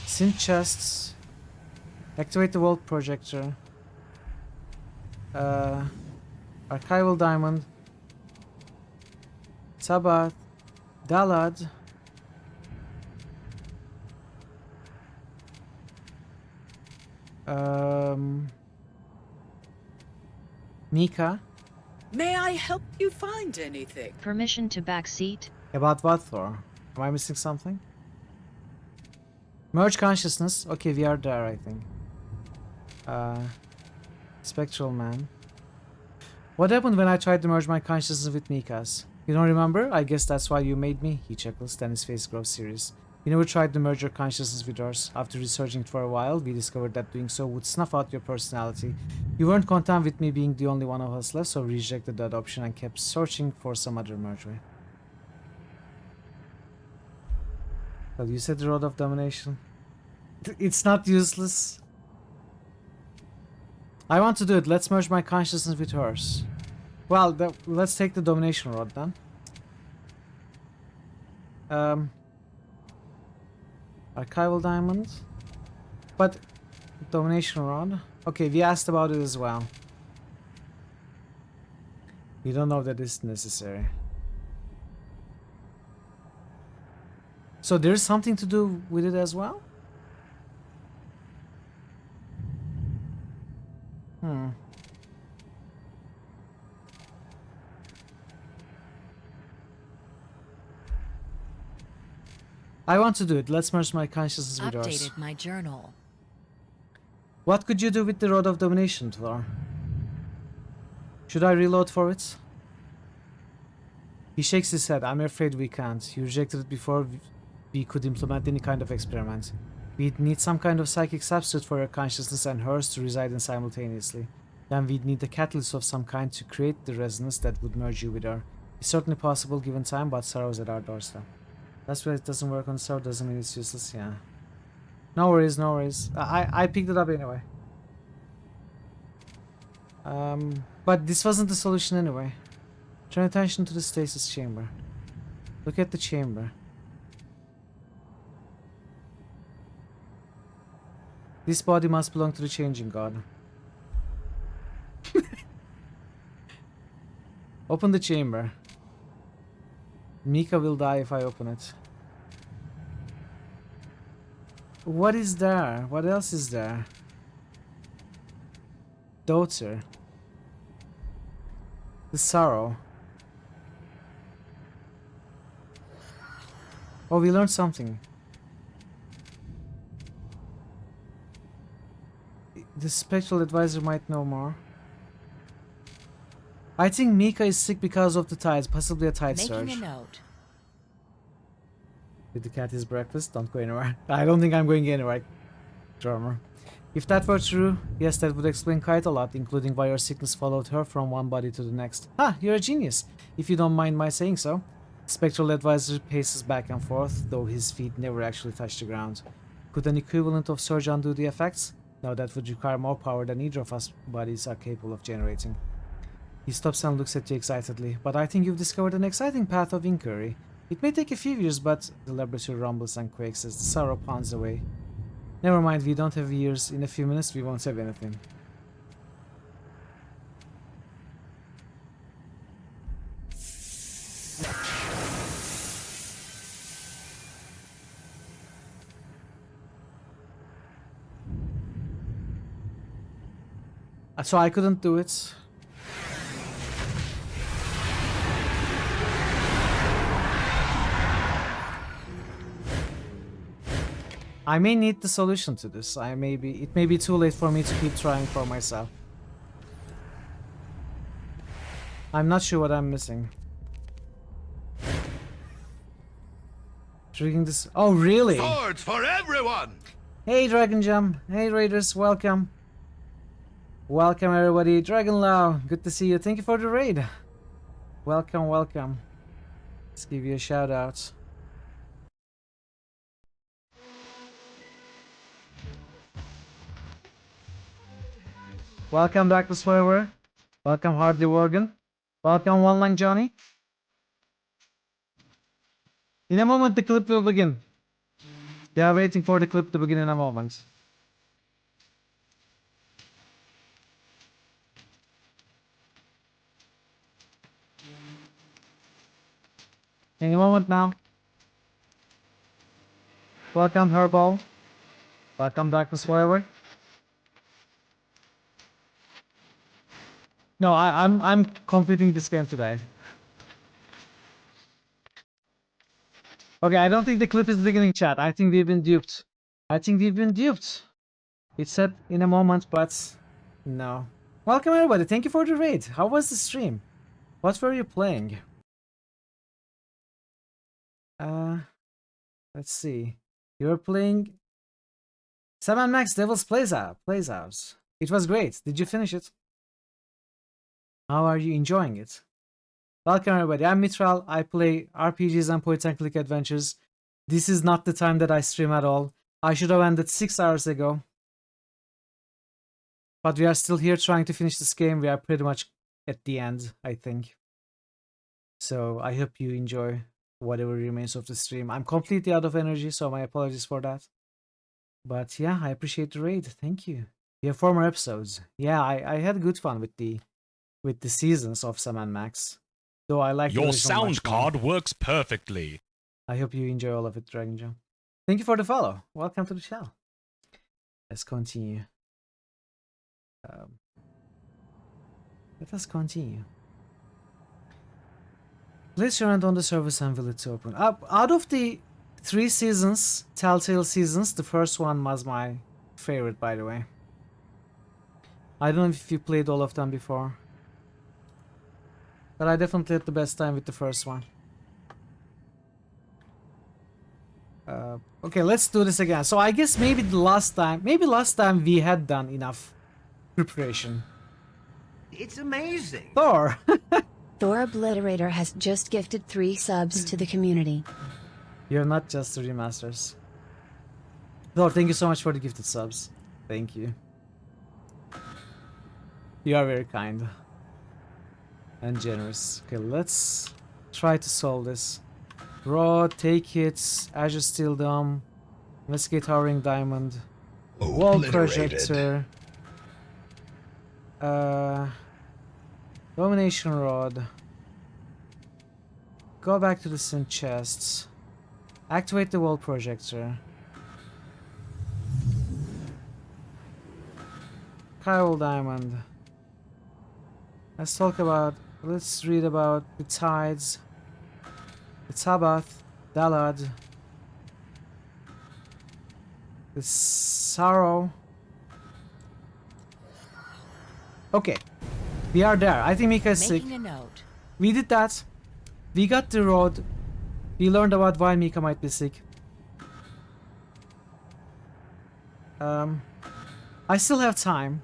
Speaker 2: Synth chests. Activate the wall projector. Archival diamond. Sabath. Dalad. Mika.
Speaker 7: May I help you find anything?
Speaker 3: Permission to backseat?
Speaker 2: About what, Thor? Am I missing something? Merge consciousness. Okay, we are there, I think. Spectral man. What happened when I tried to merge my consciousness with Mika's? You don't remember? I guess that's why you made me. He chuckles, then his face grows serious. You never tried to merge your consciousness with ours. After researching for a while, we discovered that doing so would snuff out your personality. You weren't content with me being the only one of us left, so rejected that option and kept searching for some other merge way. Well, you said the Rod of Domination. It's not useless. I want to do it. Let's merge my consciousness with hers. Well, let's take the Domination Rod then. Archival Diamond. But Domination Rod. Okay, we asked about it as well. We don't know that it's necessary. So there's something to do with it as well? I want to do it. Let's merge my consciousness with yours.
Speaker 7: Updated my journal.
Speaker 2: What could you do with the Rod of Domination, Thor? Should I reload for it? He shakes his head. I'm afraid we can't. You rejected it before we could implement any kind of experiment. We'd need some kind of psychic substitute for your consciousness and hers to reside in simultaneously. Then we'd need a catalyst of some kind to create the resonance that would merge you with her. It's certainly possible given time, but sorrow's at our doorstep. That's why it doesn't work on sorrow, doesn't mean it's useless, yeah. No worries, no worries. I picked it up anyway. But this wasn't the solution anyway. Turn attention to the stasis chamber. Look at the chamber. This body must belong to the changing god. Open the chamber. Mika will die if I open it. What is there? What else is there? Daughter. The sorrow. Oh, we learned something. The spectral advisor might know more. I think Mika is sick because of the tides, possibly a tide surge.
Speaker 7: Making a note.
Speaker 2: Did the cat his breakfast? Don't go anywhere. I don't think I'm going anywhere, drummer. If that were true, yes, that would explain quite a lot, including why your sickness followed her from one body to the next. Ah, you're a genius, if you don't mind my saying so. Spectral advisor paces back and forth, though his feet never actually touch the ground. Could an equivalent of surge undo the effects? No, that would require more power than either of us bodies are capable of generating. He stops and looks at you excitedly. But I think you've discovered an exciting path of inquiry. It may take a few years, but the laboratory rumbles and quakes as the sorrow pounds away. Never mind, we don't have years. In a few minutes, we won't have anything. So I couldn't do it. I may need the solution to this. It may be too late for me to keep trying for myself. I'm not sure what I'm missing. Triggering this. Oh, really?
Speaker 12: Swords for everyone!
Speaker 2: Hey, Dragon Jam. Hey, Raiders. Welcome. Welcome, everybody. Dragon Lao. Good to see you. Thank you for the raid. Welcome, welcome. Let's give you a shout out. Welcome, Dr. Swerver. Welcome, Hardy Worgen. Welcome, One Lang Johnny. In a moment, the clip will begin. They are waiting for the clip to begin in a moment. Any moment now. Welcome, Herbal. Welcome, Dr. Swerver. No, I'm completing this game today. Okay, I don't think the clip is beginning, chat. I think we've been duped. I think we've been duped. It said in a moment, but no. Welcome everybody. Thank you for the raid. How was the stream? What were you playing? Let's see. You were playing Sam & Max Devil's Playhouse. It was great. Did you finish it? How are you enjoying it? Welcome everybody. I'm Mitral. I play RPGs and point and click adventures. This is not the time that I stream at all. I should have ended 6 hours ago. But we are still here trying to finish this game. We are pretty much at the end, I think. So I hope you enjoy whatever remains of the stream. I'm completely out of energy, so my apologies for that. But yeah, I appreciate the raid. Thank you. Yeah, former episodes. Yeah, I had good fun with the seasons of Sam & Max. Though I like
Speaker 13: Your sound card works perfectly.
Speaker 2: I hope you enjoy all of it, Dragon Jump. Thank you for the follow. Welcome to the channel. Let's continue. Let us continue. Place your hand on the surface and will it open. Out of the 3 seasons, Telltale seasons, the first one was my favorite, by the way. I don't know if you played all of them before. But I definitely had the best time with the first one. Okay, let's do this again. So I guess maybe last time we had done enough preparation.
Speaker 6: It's amazing.
Speaker 2: Thor!
Speaker 8: Thor Obliterator has just gifted 3 subs to the community.
Speaker 2: You're not just the remasters. Thor, thank you so much for the gifted subs. Thank you. You are very kind. And generous. Okay, let's try to solve this. Rod, take hits, Azure Steel Dome, Investigate Towering Diamond, Wall Projector, Domination Rod, go back to the synth chests, activate the Wall Projector, Chiral Diamond. Let's read about the Tides, the Tabath, Dalad, the Sorrow. Okay, we are there. I think Mika is sick.
Speaker 7: Making a note.
Speaker 2: We did that. We got the road. We learned about why Mika might be sick. I still have time.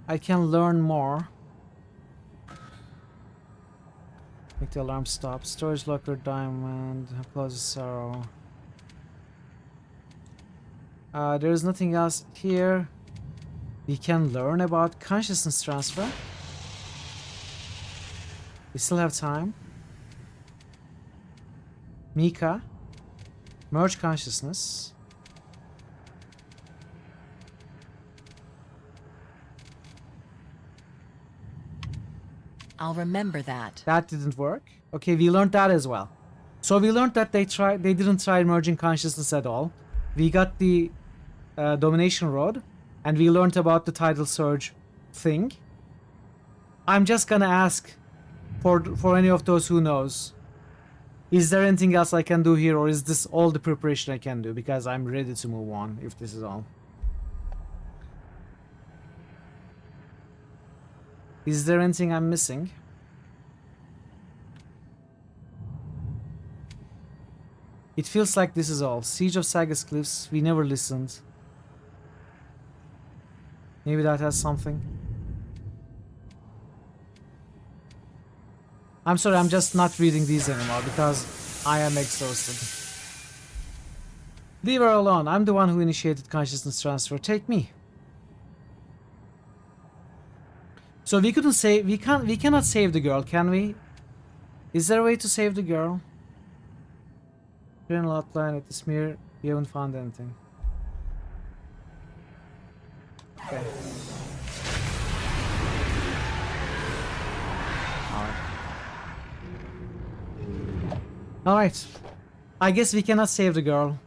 Speaker 2: I can learn more. Make the alarm stop. Storage locker diamond. Close the sorrow. There is nothing else here. We can learn about consciousness transfer. We still have time. Mika. Merge consciousness.
Speaker 7: I'll remember that.
Speaker 2: That didn't work. Okay, we learned that as well. So we learned that they didn't try merging consciousness at all. We got the domination rod, and we learned about the tidal surge thing. I'm just gonna ask for any of those who knows. Is there anything else I can do here, or is this all the preparation I can do? Because I'm ready to move on if this is all. Is there anything I'm missing? It feels like this is all. Siege of Sagas Cliffs, we never listened. Maybe that has something. I'm sorry, I'm just not reading these anymore because I am exhausted. Leave her alone. I'm the one who initiated consciousness transfer. Take me. So we couldn't save. We cannot save the girl, can we? Is there a way to save the girl? General outline at the smear. We haven't found anything. Okay. Alright. I guess we cannot save the girl.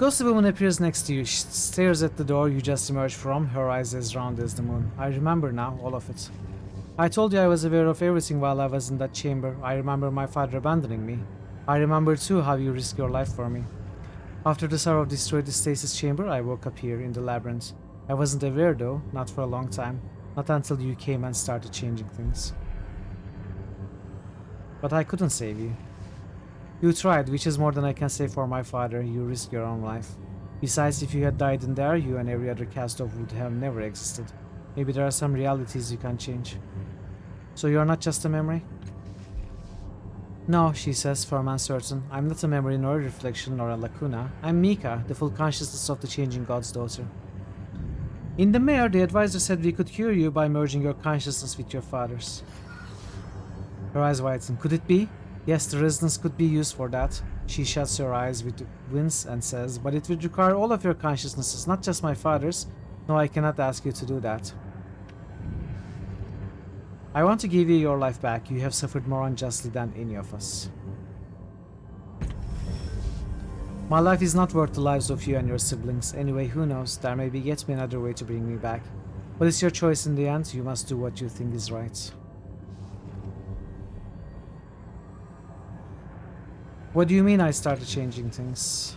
Speaker 2: ghostly woman appears next to you. She stares at the door you just emerged from, her eyes as round as the moon. I remember now, all of it. I told you I was aware of everything while I was in that chamber. I remember my father abandoning me. I remember too how you risked your life for me. After the sorrow destroyed the stasis chamber, I woke up here in the labyrinth. I wasn't aware though, not for a long time. Not until you came and started changing things. But I couldn't save you. You tried, which is more than I can say for my father. You risked your own life. Besides, if you had died in there, you and every other cast off would have never existed. Maybe there are some realities you can't change. So you're not just a memory? No, she says, firm and certain. I'm not a memory nor a reflection nor a lacuna. I'm Mika, the full consciousness of the changing god's daughter. In the mare, the advisor said we could cure you by merging your consciousness with your father's. Her eyes widen. Could it be? Yes, the resonance could be used for that. She shuts her eyes with a wince and says, but it would require all of your consciousnesses, not just my father's. No, I cannot ask you to do that. I want to give you your life back. You have suffered more unjustly than any of us. My life is not worth the lives of you and your siblings. Anyway, who knows? There may be yet another way to bring me back. But it's your choice in the end. You must do what you think is right. What do you mean I started changing things?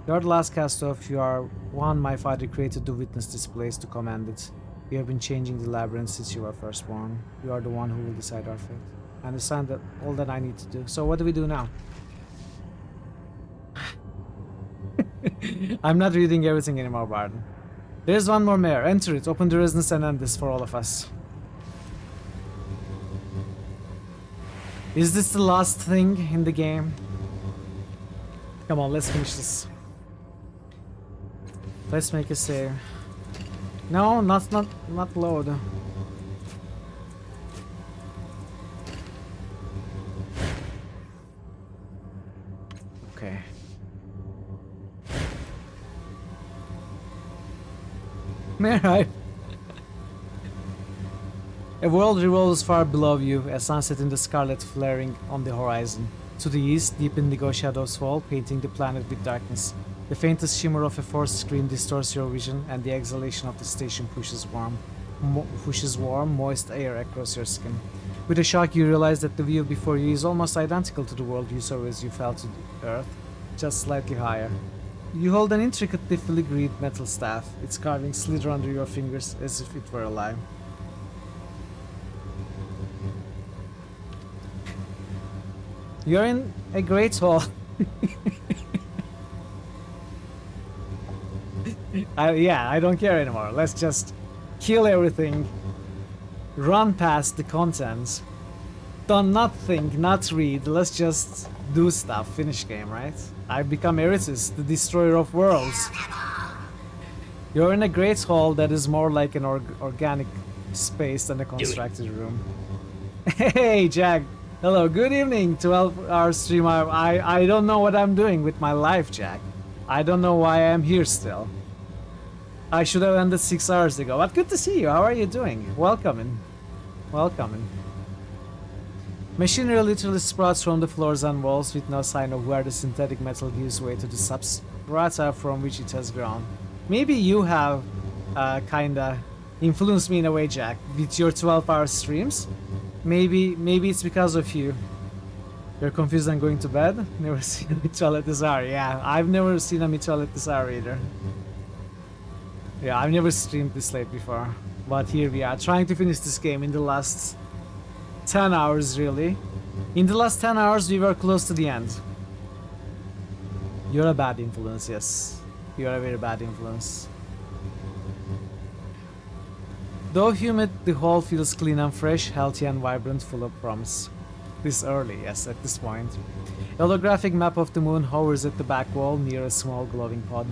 Speaker 2: You are the last cast off. You are one my father created to witness this place, to command it. We have been changing the labyrinth since you were first born. You are the one who will decide our fate. I understand that all that I need to do. So what do we do now? I'm not reading everything anymore, Barden. There's one more mare. Enter it, open the resonance and end this for all of us. Is this the last thing in the game? Come on, let's finish this. Let's make a save. No, not load. Okay. Alright. A world revolves far below you, a sunset in the scarlet flaring on the horizon. To the east, deep indigo shadows fall, painting the planet with darkness. The faintest shimmer of a forest screen distorts your vision, and the exhalation of the station pushes warm, moist air across your skin. With a shock, you realize that the view before you is almost identical to the world you saw as you fell to the earth, just slightly higher. You hold an intricately filigreed metal staff, its carvings slither under your fingers as if it were alive. You're in a great hall. I don't care anymore. Let's just kill everything, run past the contents, don't not think, not read, let's just do stuff, finish game, right? I've become Eretus, the destroyer of worlds. You're in a great hall that is more like an organic space than a constructed room. Hey, Jack. Hello, good evening. 12-hour stream. I don't know what I'm doing with my life, Jack. I don't know why I'm here still. I should have ended 6 hours ago, but good to see you. How are you doing? Welcome. Machinery literally sprouts from the floors and walls with no sign of where the synthetic metal gives way to the substrata from which it has grown. Maybe you have kinda influenced me in a way, Jack, with your 12-hour streams. Maybe it's because of you. You're confused and going to bed? Never seen a Mitchell at this hour. Yeah, I've never seen a Mitchell at this hour either. Yeah, I've never streamed this late before. But here we are, trying to finish this game in the last 10 hours, really. In the last 10 hours, we were close to the end. You're a bad influence, yes. You're a very bad influence. Though humid, the hall feels clean and fresh, healthy and vibrant, full of promise. This early, yes, at this point. A holographic map of the moon hovers at the back wall near a small glowing pod.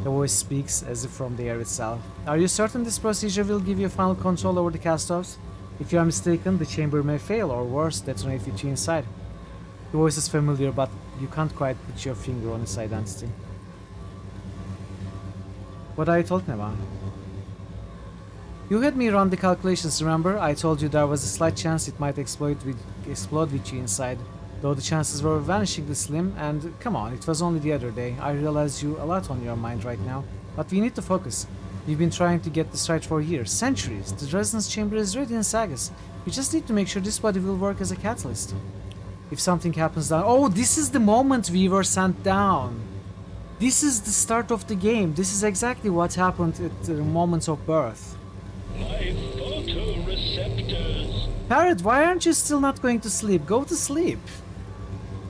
Speaker 2: The voice speaks as if from the air itself. Are you certain this procedure will give you final control over the cast-offs? If you are mistaken, the chamber may fail, or worse, detonate with you inside. The voice is familiar, but you can't quite put your finger on its identity. What are you talking about? You had me run the calculations, remember? I told you there was a slight chance it might explode with you inside. Though the chances were vanishingly slim, and come on, it was only the other day. I realize you a lot on your mind right now, but we need to focus. We've been trying to get this right for years, centuries. The resonance chamber is ready in Sagas. We just need to make sure this body will work as a catalyst. If something happens down... Oh, this is the moment we were sent down. This is the start of the game. This is exactly what happened at the moments of birth.
Speaker 11: My photoreceptors.
Speaker 2: Parrot, why aren't you still not going to sleep? Go to sleep.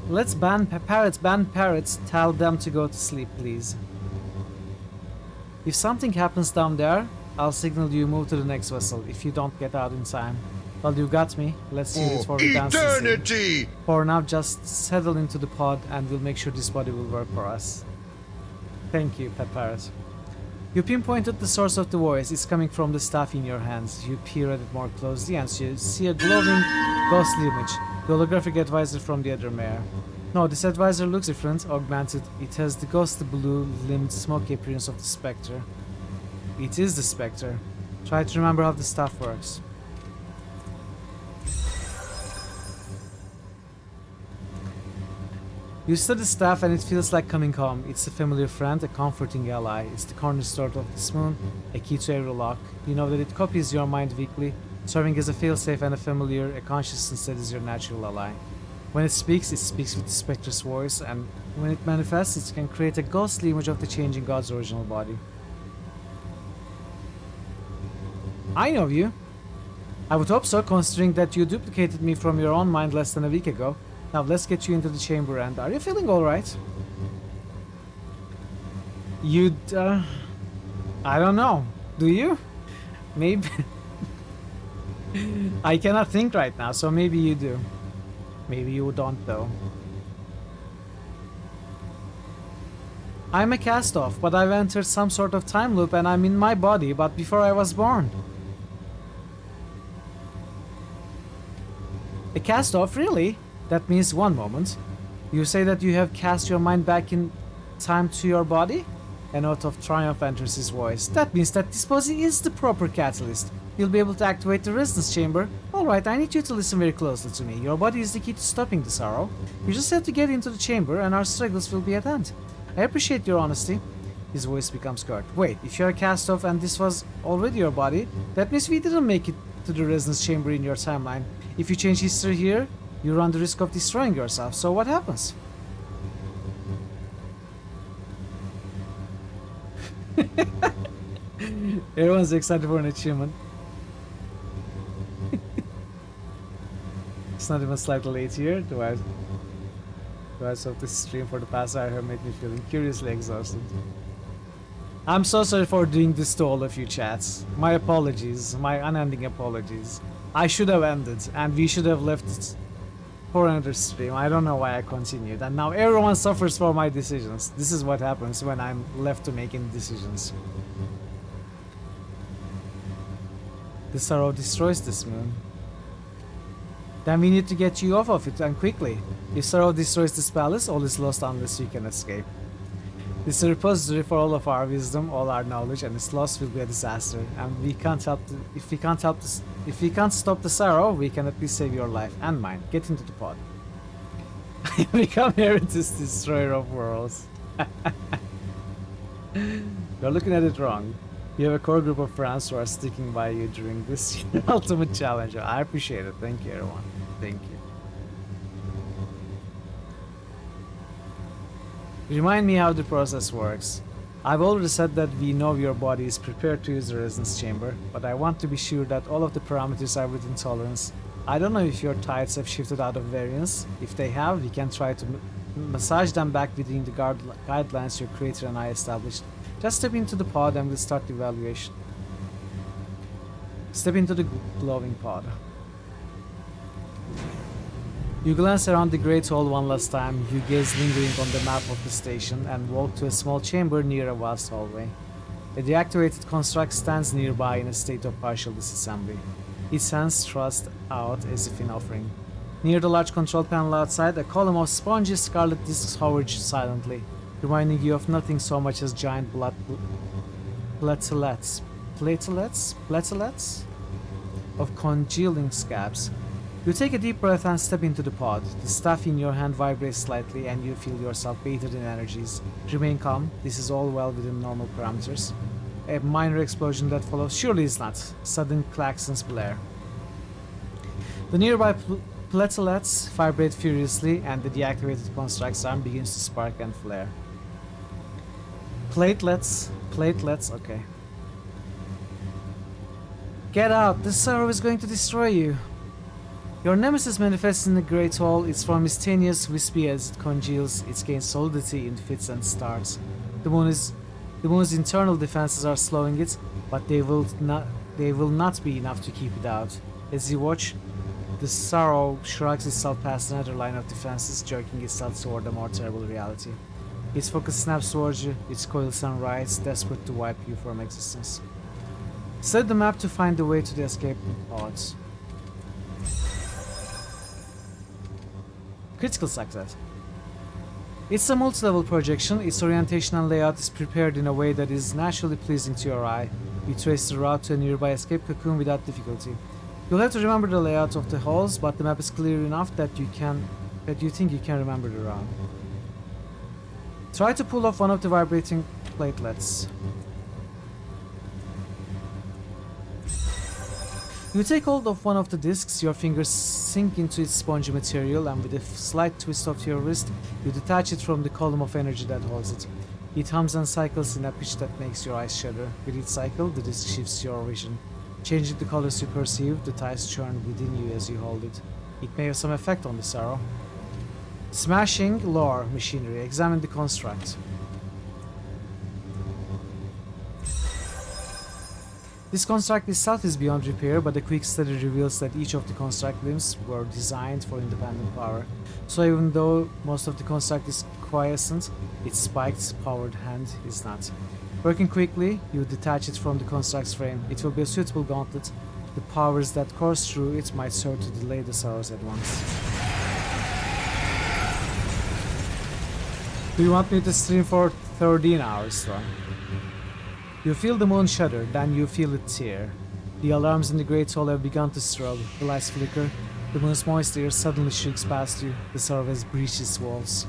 Speaker 2: Let's ban parrots, tell them to go to sleep, please. If something happens down there, I'll signal you move to the next vessel if you don't get out in time. Well, you got me. Let's use it for the dance.
Speaker 12: Eternity!
Speaker 2: For now, just settle into the pod and we'll make sure this body will work for us. Thank you, Pet Parrot. You pinpointed the source of the voice. It's coming from the staff in your hands. You peer at it more closely and you see a glowing, ghostly image. The holographic advisor from the other mare. No, this advisor looks different, augmented. It has the ghostly blue-limbed, smoky appearance of the Spectre. It is the Spectre. Try to remember how the staff works. You study the staff and it feels like coming home. It's a familiar friend, a comforting ally. It's the cornerstone of this moon, a key to every lock. You know that it copies your mind weakly, serving as a failsafe and a familiar, a consciousness that is your natural ally. When it speaks with the Spectre's voice, and when it manifests, it can create a ghostly image of the changing god's original body. I know you. I would hope so, considering that you duplicated me from your own mind less than a week ago. Now let's get you into the chamber, and are you feeling alright? I don't know. Do you? Maybe. I cannot think right now, so maybe you do. Maybe you don't, though. I'm a cast-off, but I've entered some sort of time loop and I'm in my body, but before I was born. A cast-off, really? That means one moment. You say that you have cast your mind back in time to your body? A note of triumph enters his voice. That means that this body is the proper catalyst. You'll be able to activate the resonance chamber. Alright, I need you to listen very closely to me. Your body is the key to stopping the sorrow. You just have to get into the chamber and our struggles will be at end. I appreciate your honesty. His voice becomes curt. Wait, if you're a cast-off and this was already your body, that means we didn't make it to the resonance chamber in your timeline. If you change history here, you run the risk of destroying yourself. So what happens? Everyone's excited for an achievement. It's not even slightly late here. The words of this stream for the past hour have made me feeling curiously exhausted. I'm so sorry for doing this to all of you chats. My apologies, my unending apologies. I should have ended and we should have left it for another stream. I don't know why I continued, and now everyone suffers for my decisions. This is what happens when I'm left to making decisions. The sorrow destroys this moon. Then we need to get you off of it, and quickly. If sorrow destroys this palace, all is lost unless you can escape. This is a repository for all of our wisdom, all our knowledge, and its loss will be a disaster. And we can't help if we can't stop the sorrow, we can at least save your life and mine. Get into the pod. Become Heritage Destroyer of Worlds. You're looking at it wrong. You have a core group of friends who are sticking by you during this ultimate challenge. I appreciate it. Thank you, everyone. Thank you. Remind me how the process works. I've already said that we know your body is prepared to use the resonance chamber, but I want to be sure that all of the parameters are within tolerance. I don't know if your tides have shifted out of variance. If they have, we can try to massage them back within the guidelines your creator and I established. Just step into the pod and we'll start the evaluation. Step into the glowing pod. You glance around the great hall one last time, you gaze lingering on the map of the station and walk to a small chamber near a vast hallway. A deactivated construct stands nearby in a state of partial disassembly. Its hands thrust out as if in offering. Near the large control panel outside, a column of spongy scarlet discs hovers silently, reminding you of nothing so much as giant blood platelets of congealing scabs. You take a deep breath and step into the pod. The staff in your hand vibrates slightly and you feel yourself bathed in energies. Remain calm, this is all well within normal parameters. A minor explosion that follows surely is not. Sudden klaxons blare. The nearby platelets vibrate furiously and the deactivated construct's arm begins to spark and flare. Platelets, okay. Get out, the sorrow is going to destroy you. Your nemesis manifests in the Great Hall. Its form is tenuous, wispy as it congeals. It gains solidity in fits and starts. The moon's internal defenses are slowing it, but they will not be enough to keep it out. As you watch, the sorrow shrugs itself past another line of defenses, jerking itself toward a more terrible reality. Its focus snaps towards you, its coils and rides, desperate to wipe you from existence. Study the map to find the way to the escape pods. Critical success. It's a multi-level projection. Its orientation and layout is prepared in a way that is naturally pleasing to your eye. You trace the route to a nearby escape cocoon without difficulty. You'll have to remember the layout of the halls, but the map is clear enough that you think you can remember the route. Try to pull off one of the vibrating platelets. You take hold of one of the discs, your fingers sink into its spongy material, and with a slight twist of your wrist, you detach it from the column of energy that holds it. It hums and cycles in a pitch that makes your eyes shudder. With each cycle, the disc shifts your vision. Changing the colors you perceive, the tides churn within you as you hold it. It may have some effect on the sorrow. Smashing lore machinery. Examine the construct. This construct itself is beyond repair, but a quick study reveals that each of the construct limbs were designed for independent power. So even though most of the construct is quiescent, its spiked, powered hand is not. Working quickly, you detach it from the construct's frame. It will be a suitable gauntlet. The powers that course through it might serve to delay the sorrows at once. Do you want me to stream for 13 hours long? You feel the moon shudder, then you feel it tear. The alarms in the Great Hall have begun to strobe. The lights flicker. The moon's moist air suddenly shrieks past you. The sorrow has breached its walls.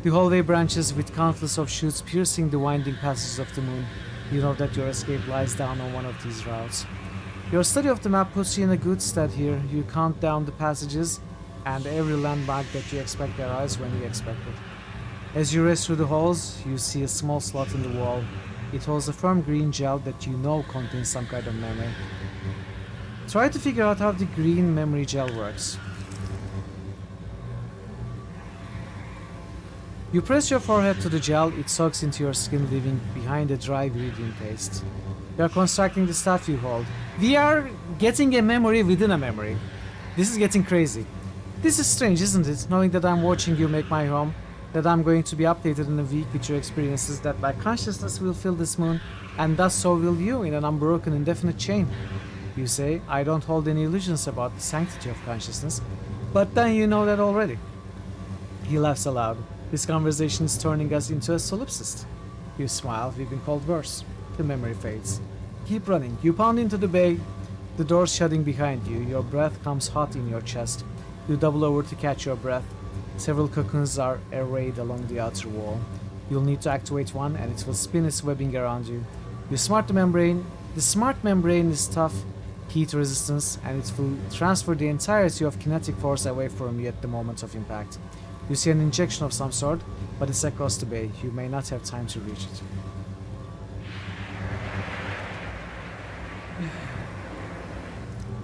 Speaker 2: The hallway branches with countless offshoots piercing the winding passages of the moon. You know that your escape lies down on one of these routes. Your study of the map puts you in a good stead here. You count down the passages, and every landmark that you expect arrives when you expect it. As you race through the halls, you see a small slot in the wall. It holds a firm green gel that you know contains some kind of memory. Try to figure out how the green memory gel works. You press your forehead to the gel, it soaks into your skin, leaving behind a dry viridian paste. You are constructing the stuff you hold. We are getting a memory within a memory. This is getting crazy. This is strange, isn't it? Knowing that I'm watching you make my home, that I'm going to be updated in a week with your experiences, that my consciousness will fill this moon, and thus so will you in an unbroken indefinite chain. You say, I don't hold any illusions about the sanctity of consciousness, but then you know that already. He laughs aloud. This conversation is turning us into a solipsist. You smile, we've been called worse. The memory fades. Keep running. You pound into the bay, the door shutting behind you. Your breath comes hot in your chest. You double over to catch your breath. Several cocoons are arrayed along the outer wall. You'll need to activate one and it will spin its webbing around you. The smart membrane is tough, heat resistance, and it will transfer the entirety of kinetic force away from you at the moment of impact. You see an injection of some sort, but it's across the bay. You may not have time to reach it.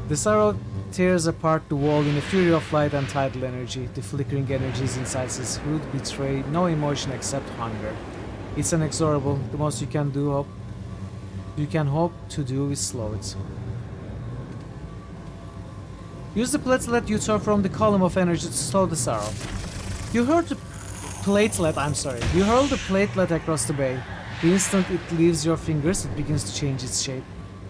Speaker 2: The sorrow tears apart the wall in a fury of light and tidal energy. The flickering energies inside its hood betray no emotion except hunger. It's inexorable. The most you can hope to do is slow it. Use the platelet you tore from the column of energy to slow the sorrow. You hurl the platelet across the bay. The instant it leaves your fingers, it begins to change its shape.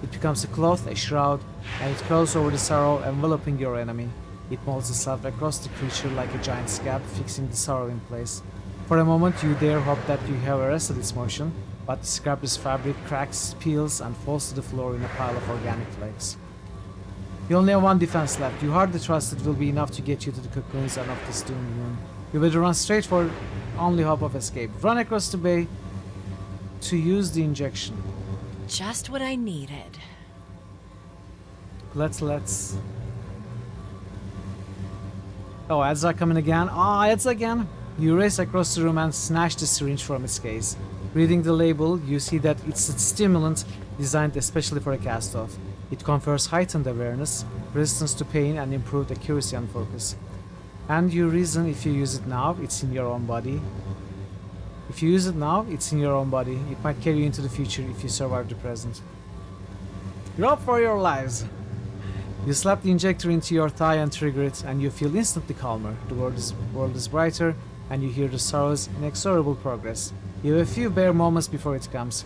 Speaker 2: It becomes a cloth, a shroud, and it crawls over the sorrow, enveloping your enemy. It molds itself across the creature like a giant scab, fixing the sorrow in place. For a moment, you dare hope that you have arrested its motion, but the scabrous fabric cracks, peels, and falls to the floor in a pile of organic flakes. You only have one defense left. You hardly trust it will be enough to get you to the cocoons and off this doomed moon. You better run straight for only hope of escape. Run across the bay to use the injection.
Speaker 7: Just what I needed.
Speaker 2: Let's... Oh, ads are coming again. Ah, ads again. You race across the room and snatch the syringe from its case. Reading the label, you see that it's a stimulant designed especially for a cast-off. It confers heightened awareness, resistance to pain, and improved accuracy and focus. And you reason if you use it now, it's in your own body. If you use it now, it's in your own body. It might carry you into the future if you survive the present. You're up for your lives. You slap the injector into your thigh and trigger it, and you feel instantly calmer. The world is brighter, and you hear the sorrow's inexorable progress. You have a few bare moments before it comes.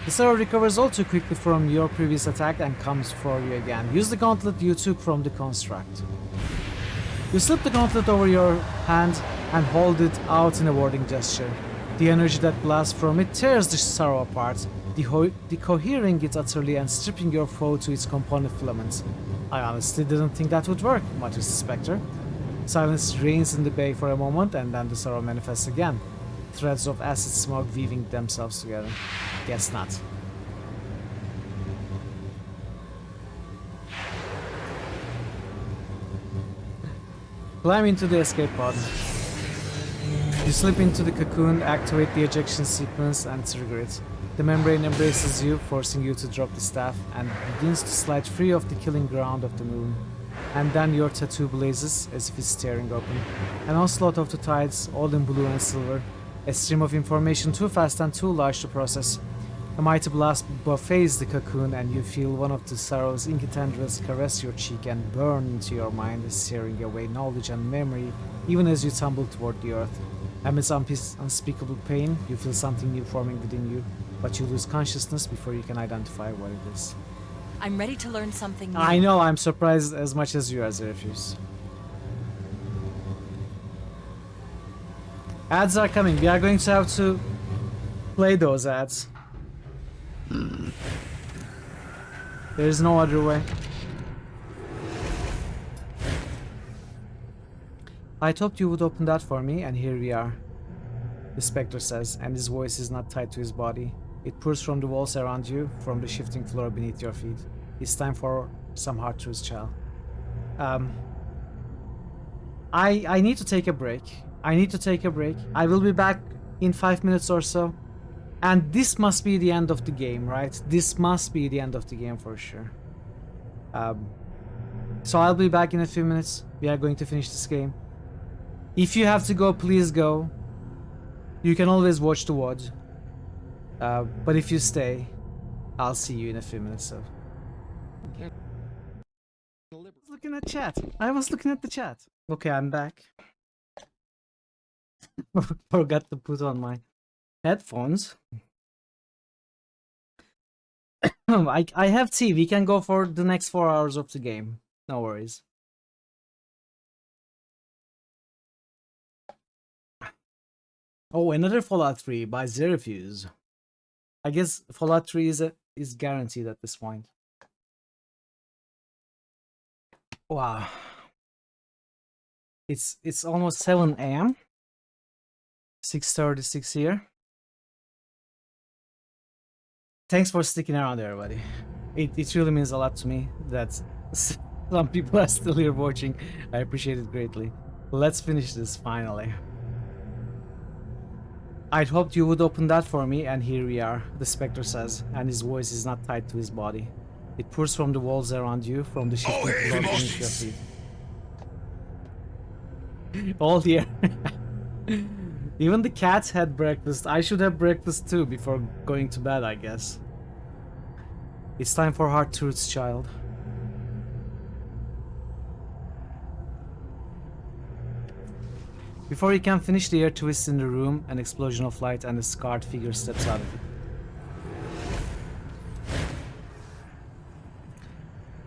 Speaker 2: The sorrow recovers all too quickly from your previous attack and comes for you again. Use the gauntlet you took from the construct. You slip the gauntlet over your hand and hold it out in a warding gesture. The energy that blasts from it tears the sorrow apart, decohering it utterly and stripping your foe to its component filaments. I honestly didn't think that would work, mutters the Spectre. Silence reigns in the bay for a moment, and then the sorrow manifests again. Threads of acid smoke weaving themselves together. Guess not. Climb into the escape pod. You slip into the cocoon, activate the ejection sequence, and trigger it. The membrane embraces you, forcing you to drop the staff, and begins to slide free of the killing ground of the moon. And then your tattoo blazes, as if it's tearing open. An onslaught of the tides, all in blue and silver. A stream of information too fast and too large to process. A mighty blast buffets the cocoon, and you feel one of the sorrow's inky tendrils caress your cheek and burn into your mind, searing away knowledge and memory, even as you tumble toward the earth. Amidst unspeakable pain, you feel something new forming within you, but you lose consciousness before you can identify what it is.
Speaker 7: I'm ready to learn something new.
Speaker 2: I know, I'm surprised as much as you are, Zerefuse. Ads are coming. We are going to have to play those ads. There is no other way. I hoped you would open that for me, and here we are. The Spectre says, and his voice is not tied to his body. It pours from the walls around you, from the shifting floor beneath your feet. It's time for some hard truths, child. I need to take a break. I will be back in 5 minutes or so. And this must be the end of the game, right? This must be the end of the game for sure. So I'll be back in a few minutes. We are going to finish this game. If you have to go, please go. You can always watch the VOD. But if you stay, I'll see you in a few minutes. So. I was looking at chat. I was looking at the chat. Okay, I'm back. Forgot to put on my headphones. I have tea. We can go for the next 4 hours of the game. No worries. Oh, another Fallout 3 by Zerefuse. I guess Fallout 3 is guaranteed at this point. Wow. It's almost 7 AM. 6:36 here. Thanks for sticking around, everybody. It really means a lot to me that some people are still here watching. I appreciate it greatly. Let's finish this finally. I'd hoped you would open that for me, and here we are, the Spectre says, and his voice is not tied to his body. It pours from the walls around you, from the shifting floor beneath your feet. All here. Even the cats had breakfast. I should have breakfast too before going to bed, I guess. It's time for hard truths, child. Before you can finish, the air twists in the room, an explosion of light, and a scarred figure steps out of it.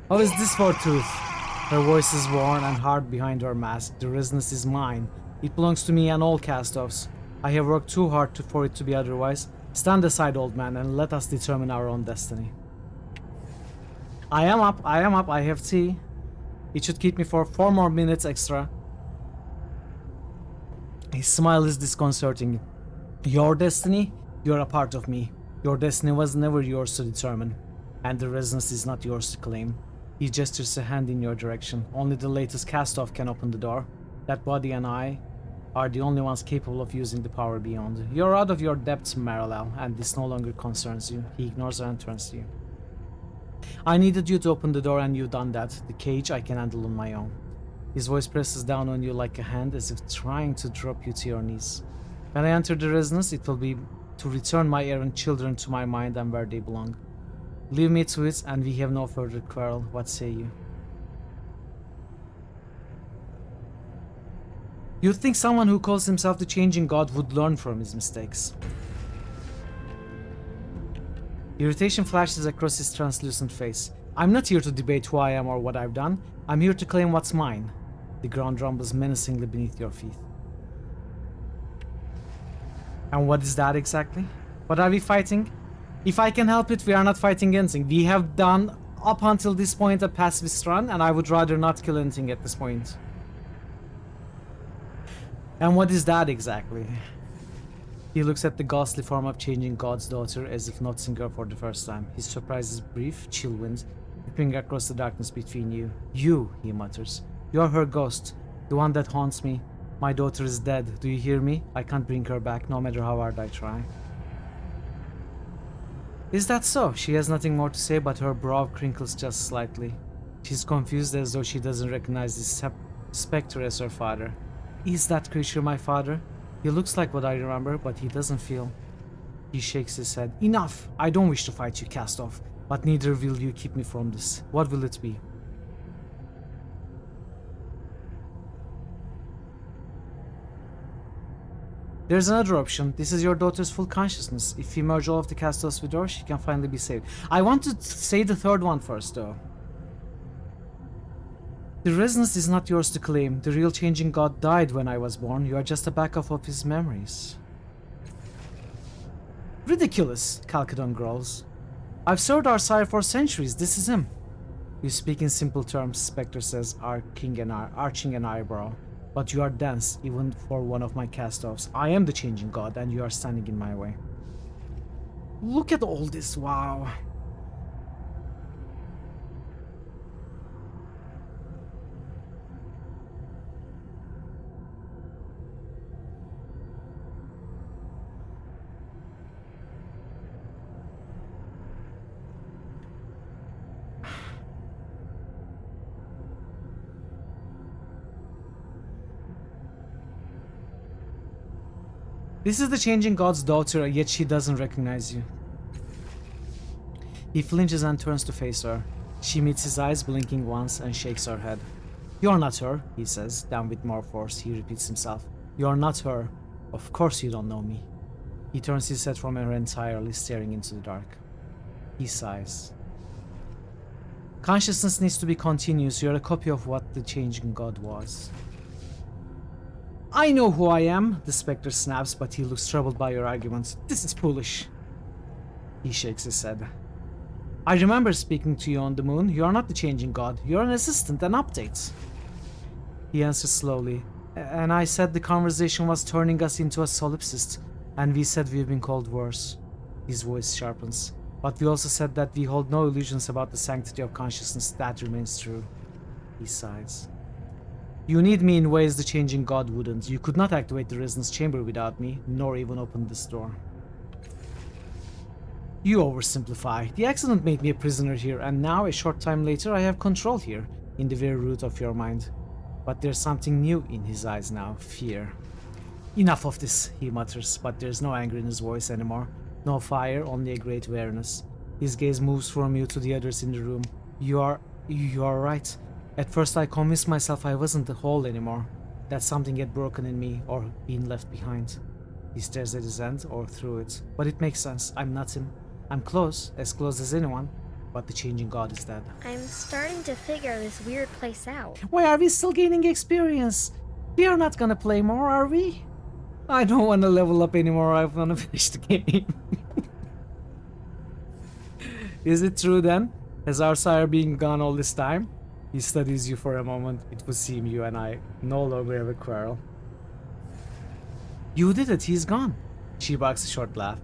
Speaker 2: How is this for truth? Her voice is worn and hard behind her mask. The resonance is mine. It belongs to me and all cast-offs. I have worked too hard for it to be otherwise. Stand aside, old man, and let us determine our own destiny. I am up, I have tea. It should keep me for 4 more minutes extra. His smile is disconcerting. Your destiny? You're a part of me. Your destiny was never yours to determine. And the resonance is not yours to claim. He gestures a hand in your direction. Only the latest cast-off can open the door. That body and I are the only ones capable of using the power beyond. You're out of your depths, Marilel, and this no longer concerns you. He ignores her and turns to you. I needed you to open the door and you've done that. The cage I can handle on my own. His voice presses down on you like a hand as if trying to drop you to your knees. When I enter the resonance, it will be to return my errant children to my mind and where they belong. Leave me to it and we have no further quarrel. What say you? You'd think someone who calls himself the changing god would learn from his mistakes. Irritation flashes across his translucent face. I'm not here to debate who I am or what I've done. I'm here to claim what's mine. The ground rumbles menacingly beneath your feet. And what is that exactly? What are we fighting? If I can help it, we are not fighting anything. We have done, up until this point, a pacifist run, and I would rather not kill anything at this point. And what is that exactly? He looks at the ghastly form of changing God's daughter as if noticing her for the first time. His surprise is brief, chill wind, whipping across the darkness between you. You, he mutters. You're her ghost, the one that haunts me. My daughter is dead. Do you hear me? I can't bring her back, no matter how hard I try. Is that so? She has nothing more to say, but her brow crinkles just slightly. She's confused as though she doesn't recognize this specter as her father. Is that creature my father? He looks like what I remember, but he doesn't feel. He shakes his head. Enough! I don't wish to fight you, cast-off, but neither will you keep me from this. What will it be? There's another option. This is your daughter's full consciousness. If we merge all of the cast-offs with her, she can finally be saved. I want to say the third one first, though. The resonance is not yours to claim. The real changing god died when I was born. You are just a backup of his memories. Ridiculous, Calcadon growls. I've served our sire for centuries. This is him. You speak in simple terms, Spectre says, arching an eyebrow. But you are dense, even for one of my cast-offs. I am the changing god, and you are standing in my way. Look at all this, wow. This is the changing god's daughter, yet she doesn't recognize you. He flinches and turns to face her. She meets his eyes, blinking once, and shakes her head. You're not her, he says, then with more force, he repeats himself. You're not her. Of course you don't know me. He turns his head from her entirely, staring into the dark. He sighs. Consciousness needs to be continuous. You're a copy of what the changing god was. I know who I am, the Spectre snaps, but he looks troubled by your arguments. This is foolish. He shakes his head. I remember speaking to you on the moon. You are not the changing god. You're an assistant, an update. He answers slowly. And I said the conversation was turning us into a solipsist, and we said we've been called worse. His voice sharpens. But we also said that we hold no illusions about the sanctity of consciousness. That remains true. He sighs. You need me in ways the changing god wouldn't. You could not activate the resonance chamber without me, nor even open this door. You oversimplify. The accident made me a prisoner here, and now, a short time later, I have control here, in the very root of your mind. But there's something new in his eyes now, fear. Enough of this, he mutters, but there's no anger in his voice anymore. No fire, only a great awareness. His gaze moves from you to the others in the room. You are right. At first I convinced myself I wasn't the whole anymore, that something had broken in me or been left behind. He stares at his hand or through it, but it makes sense. I'm not him. I'm close, as close as anyone, but the changing god is dead.
Speaker 1: I'm starting to figure this weird place out.
Speaker 2: Why are we still gaining experience? We are not gonna play more, are we? I don't want to level up anymore. I want to finish the game. Is it true then? Has our sire been gone all this time? He studies you for a moment. It would seem you and I no longer have a quarrel. You did it, he's gone. She barks a short laugh.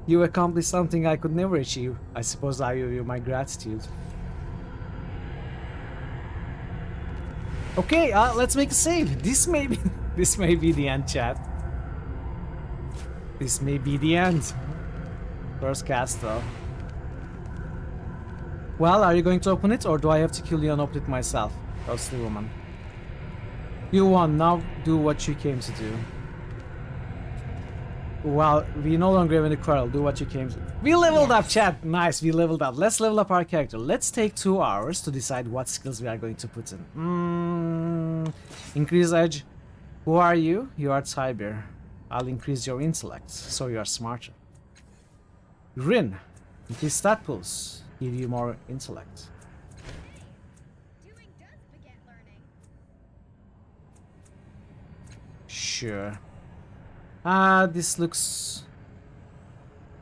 Speaker 2: You accomplished something I could never achieve. I suppose I owe you my gratitude. Okay, let's make a save. This may be the end, chat. This may be the end. First cast though. Well, are you going to open it, or do I have to kill you and open it myself? That's the woman. You won, now do what you came to do. Well, we no longer have any quarrel, do what you came to. We leveled up, chat! Nice, we leveled up. Let's level up our character. Let's take 2 hours to decide what skills we are going to put in. Increase edge. Who are you? You are Tiber. I'll increase your intellect, so you are smarter. Rin. Increase stat pools. Give you more intellect.
Speaker 1: Doing does beget learning.
Speaker 2: Sure. This looks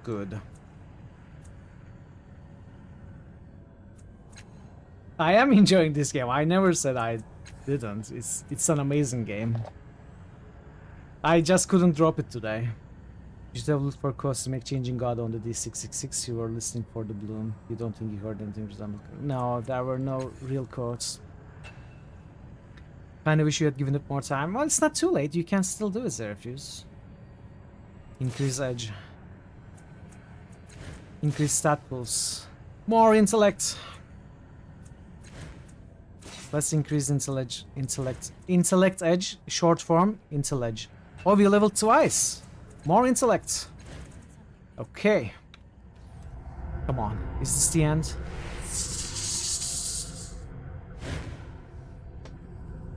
Speaker 2: good. I am enjoying this game. I never said I didn't. It's an amazing game. I just couldn't drop it today. You should have looked for cosmic changing god on the D666. You were listening for the bloom. You don't think you heard anything resemble? No, there were no real quotes. Kinda wish you had given it more time. Well, it's not too late. You can still do it, Zerefuse. Increase edge. Increase stat pools. More intellect. Let's increase intellect edge. Short form, intellect. Oh, we leveled twice. More intellect. Okay. Come on. Is this the end?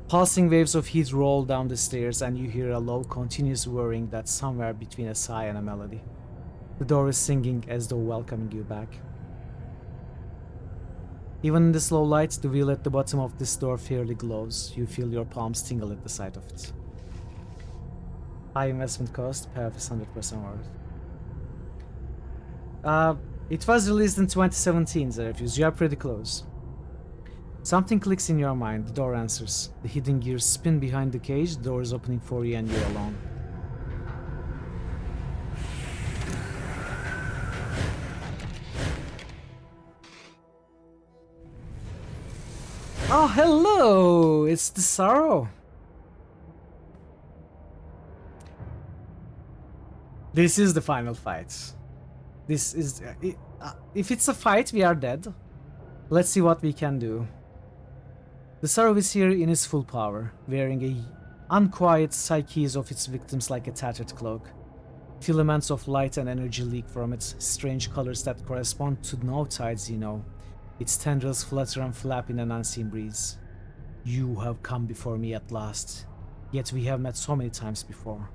Speaker 2: Pulsing waves of heat roll down the stairs and you hear a low, continuous whirring that's somewhere between a sigh and a melody. The door is singing as though welcoming you back. Even in this low light, the wheel at the bottom of this door fairly glows. You feel your palms tingle at the sight of it. High investment cost, payoff is 100% worth. It was released in 2017, Zerefuse. You are pretty close. Something clicks in your mind. The door answers. The hidden gears spin behind the cage. The door is opening for you and you're alone. Oh, hello! It's the Sorrow. This is the final fight. This is... if it's a fight, we are dead. Let's see what we can do. The Sorrow is here in its full power, wearing the unquiet psyches of its victims like a tattered cloak. Filaments of light and energy leak from its strange colors that correspond to no tides, you know. Its tendrils flutter and flap in an unseen breeze. You have come before me at last, yet we have met so many times before.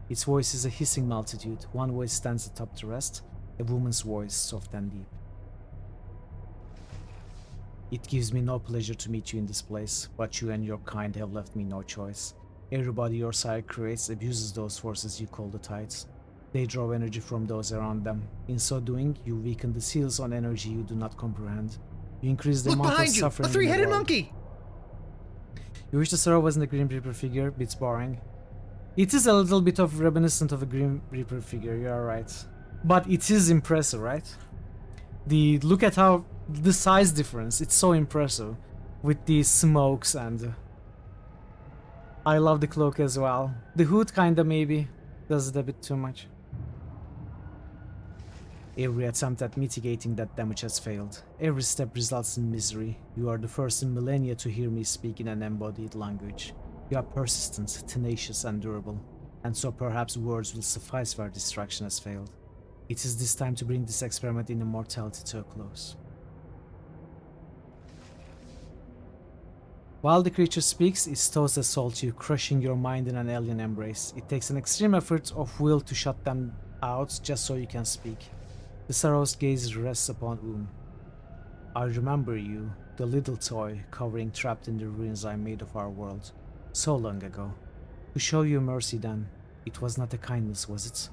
Speaker 2: Its voice is a hissing multitude. One voice stands atop the rest, a woman's voice, soft and deep. It gives me no pleasure to meet you in this place, but you and your kind have left me no choice. Everybody your sire creates abuses those forces you call the tides. They draw energy from those around them. In so doing, you weaken the seals on energy you do not comprehend. You increase the amount of suffering.
Speaker 14: A three-headed monkey!
Speaker 2: You wish the Sorrow wasn't a Grim Reaper figure, bit boring. It is a little bit of reminiscent of a Grim Reaper figure, you are right. But it is impressive, right? Look at how the size difference, it's so impressive with the smokes, and I love the cloak as well. The hood kinda maybe does it a bit too much. Every attempt at mitigating that damage has failed. Every step results in misery. You are the first in millennia to hear me speak in an embodied language. You are persistent, tenacious and durable, and so perhaps words will suffice where distraction has failed. It is this time to bring this experiment in immortality to a close. While the creature speaks, it stows a soul to you, crushing your mind in an alien embrace. It takes an extreme effort of will to shut them out just so you can speak. The Sorrow's gaze rests upon I remember you, the little toy, cowering trapped in the ruins I made of our world, so long ago. To show you mercy then, it was not a kindness, was it?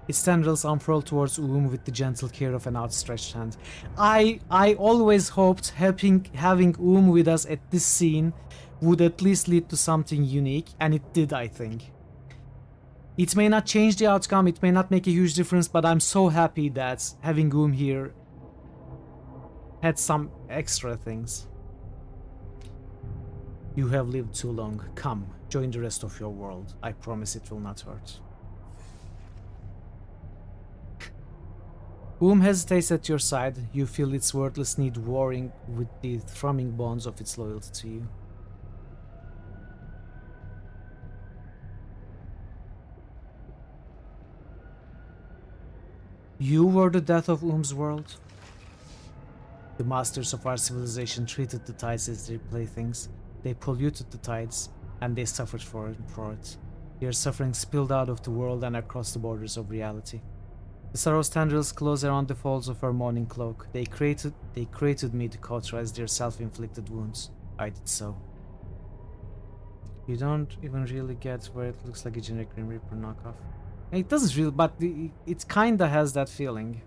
Speaker 2: Its tendrils unfurl towards with the gentle care of an outstretched hand. I always hoped having with us at this scene would at least lead to something unique, and it did, I think. It may not change the outcome, it may not make a huge difference, but I'm so happy that having here had some extra things. You have lived too long. Come, join the rest of your world. I promise it will not hurt. Hesitates at your side. You feel its wordless need warring with the thrumming bonds of its loyalty to you. You were the death of world. The masters of our civilization treated the tides as their playthings. They polluted the tides, and they suffered for it. Their suffering spilled out of the world and across the borders of reality. The sorrow's tendrils close around the folds of her mourning cloak. They created me to cauterize their self-inflicted wounds. I did so. You don't even really get where it looks like a generic Grim Reaper knockoff. It doesn't really, but it kinda has that feeling.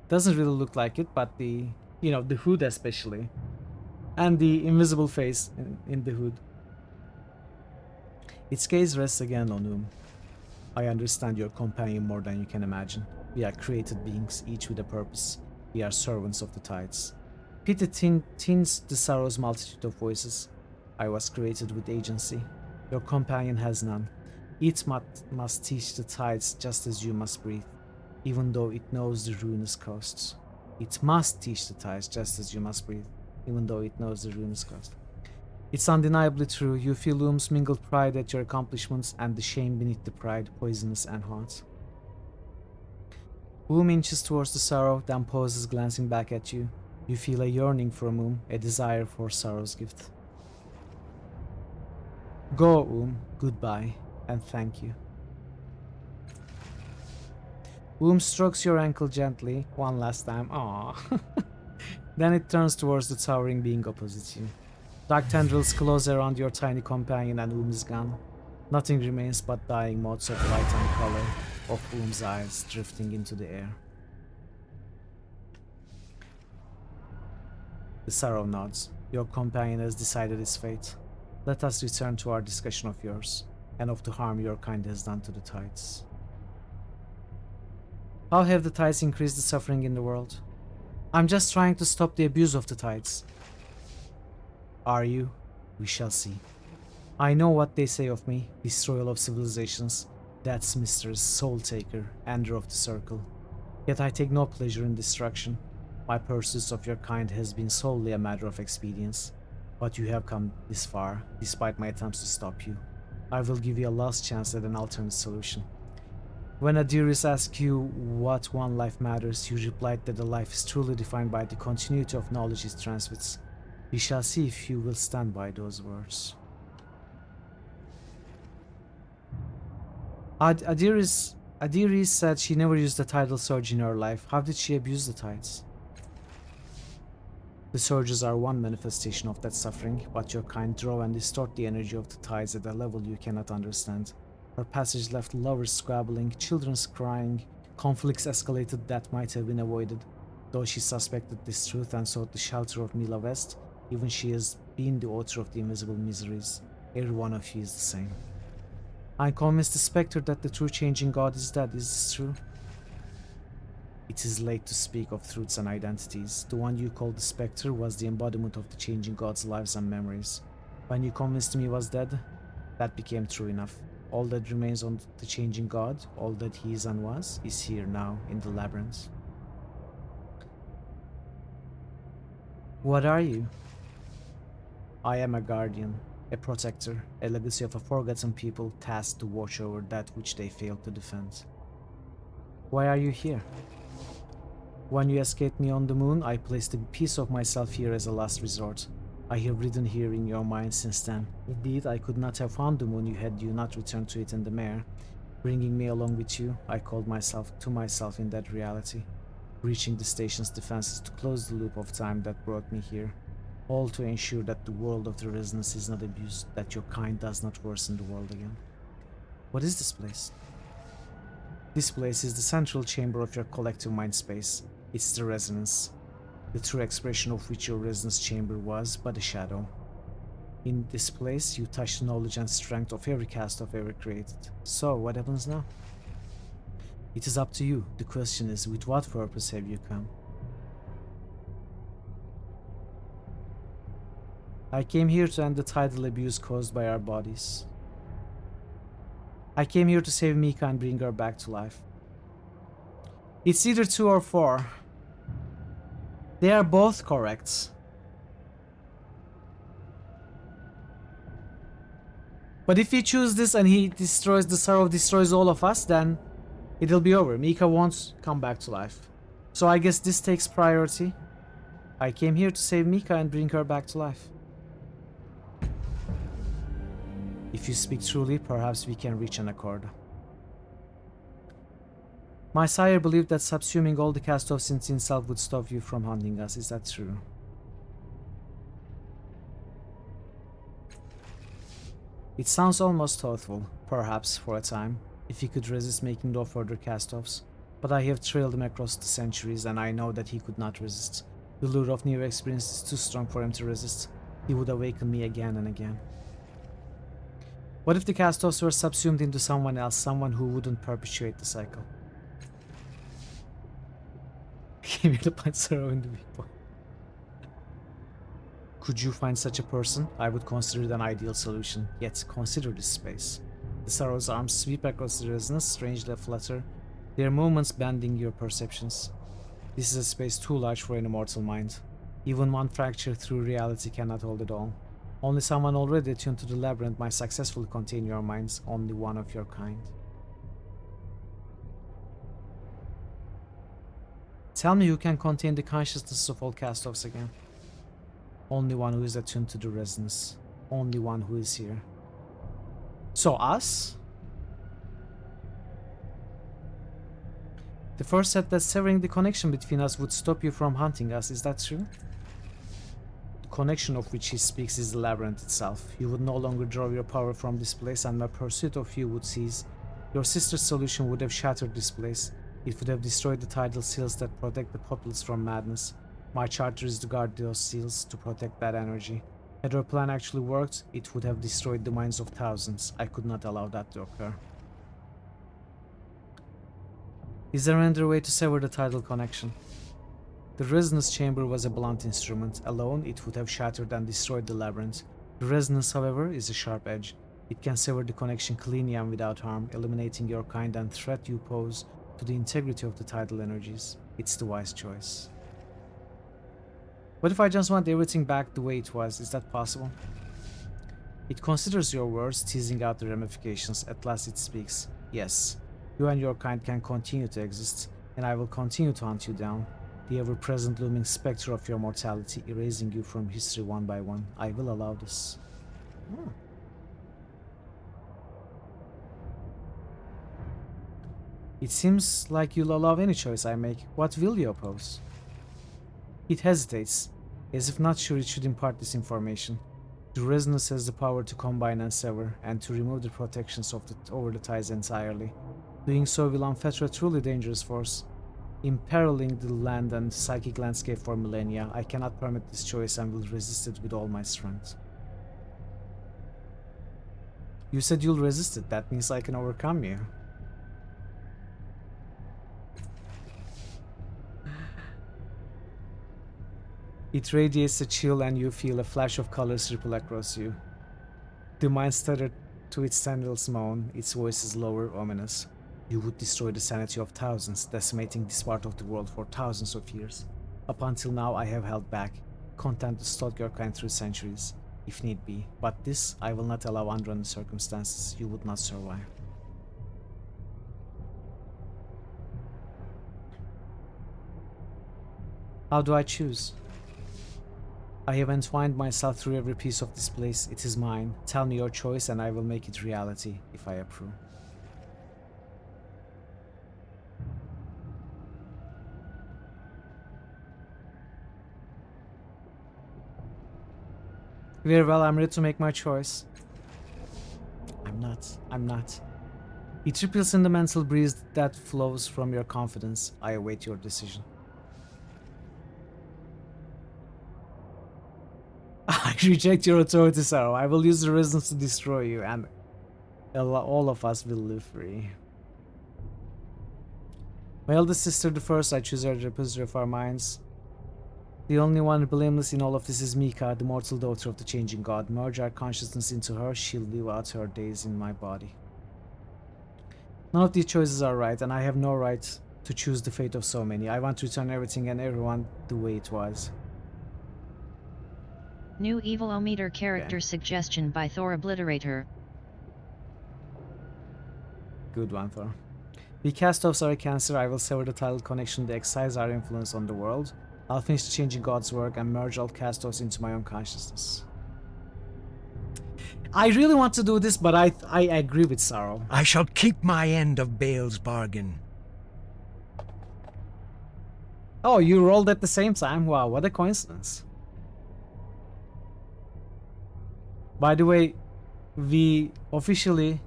Speaker 2: Doesn't really look like it, but the hood especially. And the invisible face in the hood. Its gaze rests again on I understand your companion more than you can imagine. We are created beings, each with a purpose. We are servants of the tides. Pity tints the sorrow's multitude of voices. I was created with agency. Your companion has none. It must teach the tides just as you must breathe, even though it knows the ruinous costs. It must teach the tides just as you must breathe, even though it knows the ruinous cost. It's undeniably true. You feel mingled pride at your accomplishments and the shame beneath the pride, poisonous and hot. Inches towards the sorrow, then pauses, glancing back at you. You feel a yearning for a desire for sorrow's gift. Go, goodbye, and thank you. Strokes your ankle gently, one last time. Aww. Then it turns towards the towering being opposite you. Dark tendrils close around your tiny companion and is gone. Nothing remains but dying motes of light and color of eyes drifting into the air. The sorrow nods. Your companion has decided its fate. Let us return to our discussion of yours, and of the harm your kind has done to the tides. How have the tides increased the suffering in the world? I'm just trying to stop the abuse of the tides. Are you? We shall see. I know what they say of me, destroyer of civilizations. That's Mr. Soul Taker, ender of the circle. Yet I take no pleasure in destruction. My pursuit of your kind has been solely a matter of expedience. But you have come this far, despite my attempts to stop you. I will give you a last chance at an alternate solution. When Adiris asks you what one life matters, you replied that a life is truly defined by the continuity of knowledge it transmits. We shall see if you will stand by those words. Adiris said she never used the tidal surge in her life. How did she abuse the tides? The surges are one manifestation of that suffering, but your kind draw and distort the energy of the tides at a level you cannot understand. Her passage left lovers squabbling, children crying, conflicts escalated that might have been avoided. Though she suspected this truth and sought the shelter of Mila West, even she has been the author of the invisible miseries. Every one of you is the same. I convinced the spectre that the true changing God is dead. Is this true? It is late to speak of truths and identities. The one you called the spectre was the embodiment of the changing God's lives and memories. When you convinced me he was dead, that became true enough. All that remains on the changing God, all that he is and was, is here now in the labyrinth. What are you? I am a guardian, a protector, a legacy of a forgotten people tasked to watch over that which they failed to defend. Why are you here? When you escaped me on the moon, I placed a piece of myself here as a last resort. I have ridden here in your mind since then. Indeed, I could not have found the moon had you not returned to it in the mare. Bringing me along with you, I called myself to myself in that reality, breaching the station's defenses to close the loop of time that brought me here. All to ensure that the world of the resonance is not abused, that your kind does not worsen the world again. What is this place? This place is the central chamber of your collective mind space. It's the resonance, the true expression of which your resonance chamber was but a shadow. In this place, you touch the knowledge and strength of every cast of ever created. So, what happens now? It is up to you. The question is, with what purpose have you come? I came here to end the tidal abuse caused by our bodies. I came here to save Mika and bring her back to life. It's either 2 or 4. They are both correct. But if we choose this and he destroys, the sorrow destroys all of us, then it'll be over. Mika won't come back to life. So I guess this takes priority. I came here to save Mika and bring her back to life. If you speak truly, perhaps we can reach an accord. My sire believed that subsuming all the cast of sins himself would stop you from hunting us. Is that true? It sounds almost thoughtful, perhaps for a time, if he could resist making no further cast-offs. But I have trailed him across the centuries and I know that he could not resist. The lure of new experience is too strong for him to resist. He would awaken me again and again. What if the cast-offs were subsumed into someone else, someone who wouldn't perpetuate the cycle? Give me the point sorrow in the people. Could you find such a person? I would consider it an ideal solution. Yet, consider this space. The sorrow's arms sweep across the resonance, strangely flutter, their movements bending your perceptions. This is a space too large for an immortal mind. Even one fracture through reality cannot hold it all. Only someone already attuned to the labyrinth might successfully contain your minds, only one of your kind. Tell me who can contain the consciousness of all cast-offs again. Only one who is attuned to the resonance. Only one who is here. So us? The first said that severing the connection between us would stop you from hunting us. Is that true? The connection of which he speaks is the labyrinth itself. You would no longer draw your power from this place and my pursuit of you would cease. Your sister's solution would have shattered this place. It would have destroyed the tidal seals that protect the populace from madness. My charter is to guard those seals, to protect that energy. Had her plan actually worked, it would have destroyed the minds of thousands. I could not allow that to occur. Is there another way to sever the tidal connection? The resonance chamber was a blunt instrument. Alone, it would have shattered and destroyed the labyrinth. The resonance, however, is a sharp edge. It can sever the connection cleanly and without harm, eliminating your kind and threat you pose to the integrity of the tidal energies. It's the wise choice. What if I just want everything back the way it was? Is that possible? It considers your words, teasing out the ramifications. At last it speaks. Yes, you and your kind can continue to exist, and I will continue to hunt you down. The ever-present looming specter of your mortality, erasing you from history one by one. I will allow this. It seems like you'll allow any choice I make. What will you oppose? It hesitates, as if not sure it should impart this information. The resonance has the power to combine and sever, and to remove the protections of over the ties entirely. Doing so will unfetter a truly dangerous force, imperiling the land and psychic landscape for millennia. I cannot permit this choice and will resist it with all my strength. You said you'll resist it. That means I can overcome you. It radiates a chill and you feel a flash of colors ripple across you. The mind stuttered to its tendrils moan, its voice is lower, ominous. You would destroy the sanity of thousands, decimating this part of the world for thousands of years. Up until now I have held back, content to stalk your kind through centuries, if need be. But this I will not allow under any circumstances. You would not survive. How do I choose? I have entwined myself through every piece of this place. It is mine. Tell me your choice and I will make it reality, if I approve. Very well, I'm ready to make my choice. I'm not. It ripples in the mental breeze that flows from your confidence. I await your decision. I reject your authority, Sarah. I will use the resonance to destroy you, and all of us will live free. My eldest sister, the first, I choose her repository of our minds. The only one blameless in all of this is Mika, the mortal daughter of the changing god. Merge our consciousness into her, she'll live out her days in my body. None of these choices are right, and I have no right to choose the fate of so many. I want to return everything and everyone the way it was.
Speaker 3: New Evil-O-Meter character suggestion by Thor Obliterator.
Speaker 2: Good one, Thor. We cast-offs are a cancer. I will sever the title connection to excise our influence on the world. I'll finish the changing God's work and merge all cast-offs into my own consciousness. I really want to do this, but I agree with Sorrow.
Speaker 14: I shall keep my end of Bale's bargain.
Speaker 2: Oh, you rolled at the same time? Wow, what a coincidence. By the way, we officially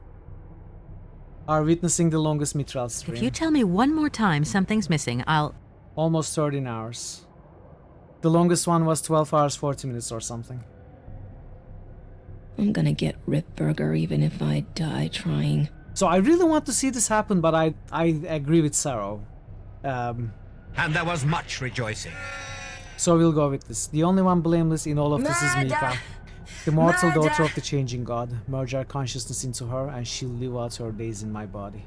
Speaker 2: are witnessing the longest Mithril stream.
Speaker 7: If you tell me one more time something's missing, I'll...
Speaker 2: Almost 13 hours. The longest one was 12 hours 40 minutes or something.
Speaker 5: I'm gonna get Ripburger even if I die trying.
Speaker 2: So I really want to see this happen, but I agree with Sarrow.
Speaker 14: And there was much rejoicing.
Speaker 2: So we'll go with this. The only one blameless in all of this is Mika, the mortal daughter of the changing god. Merge our consciousness into her and she'll live out her days in my body.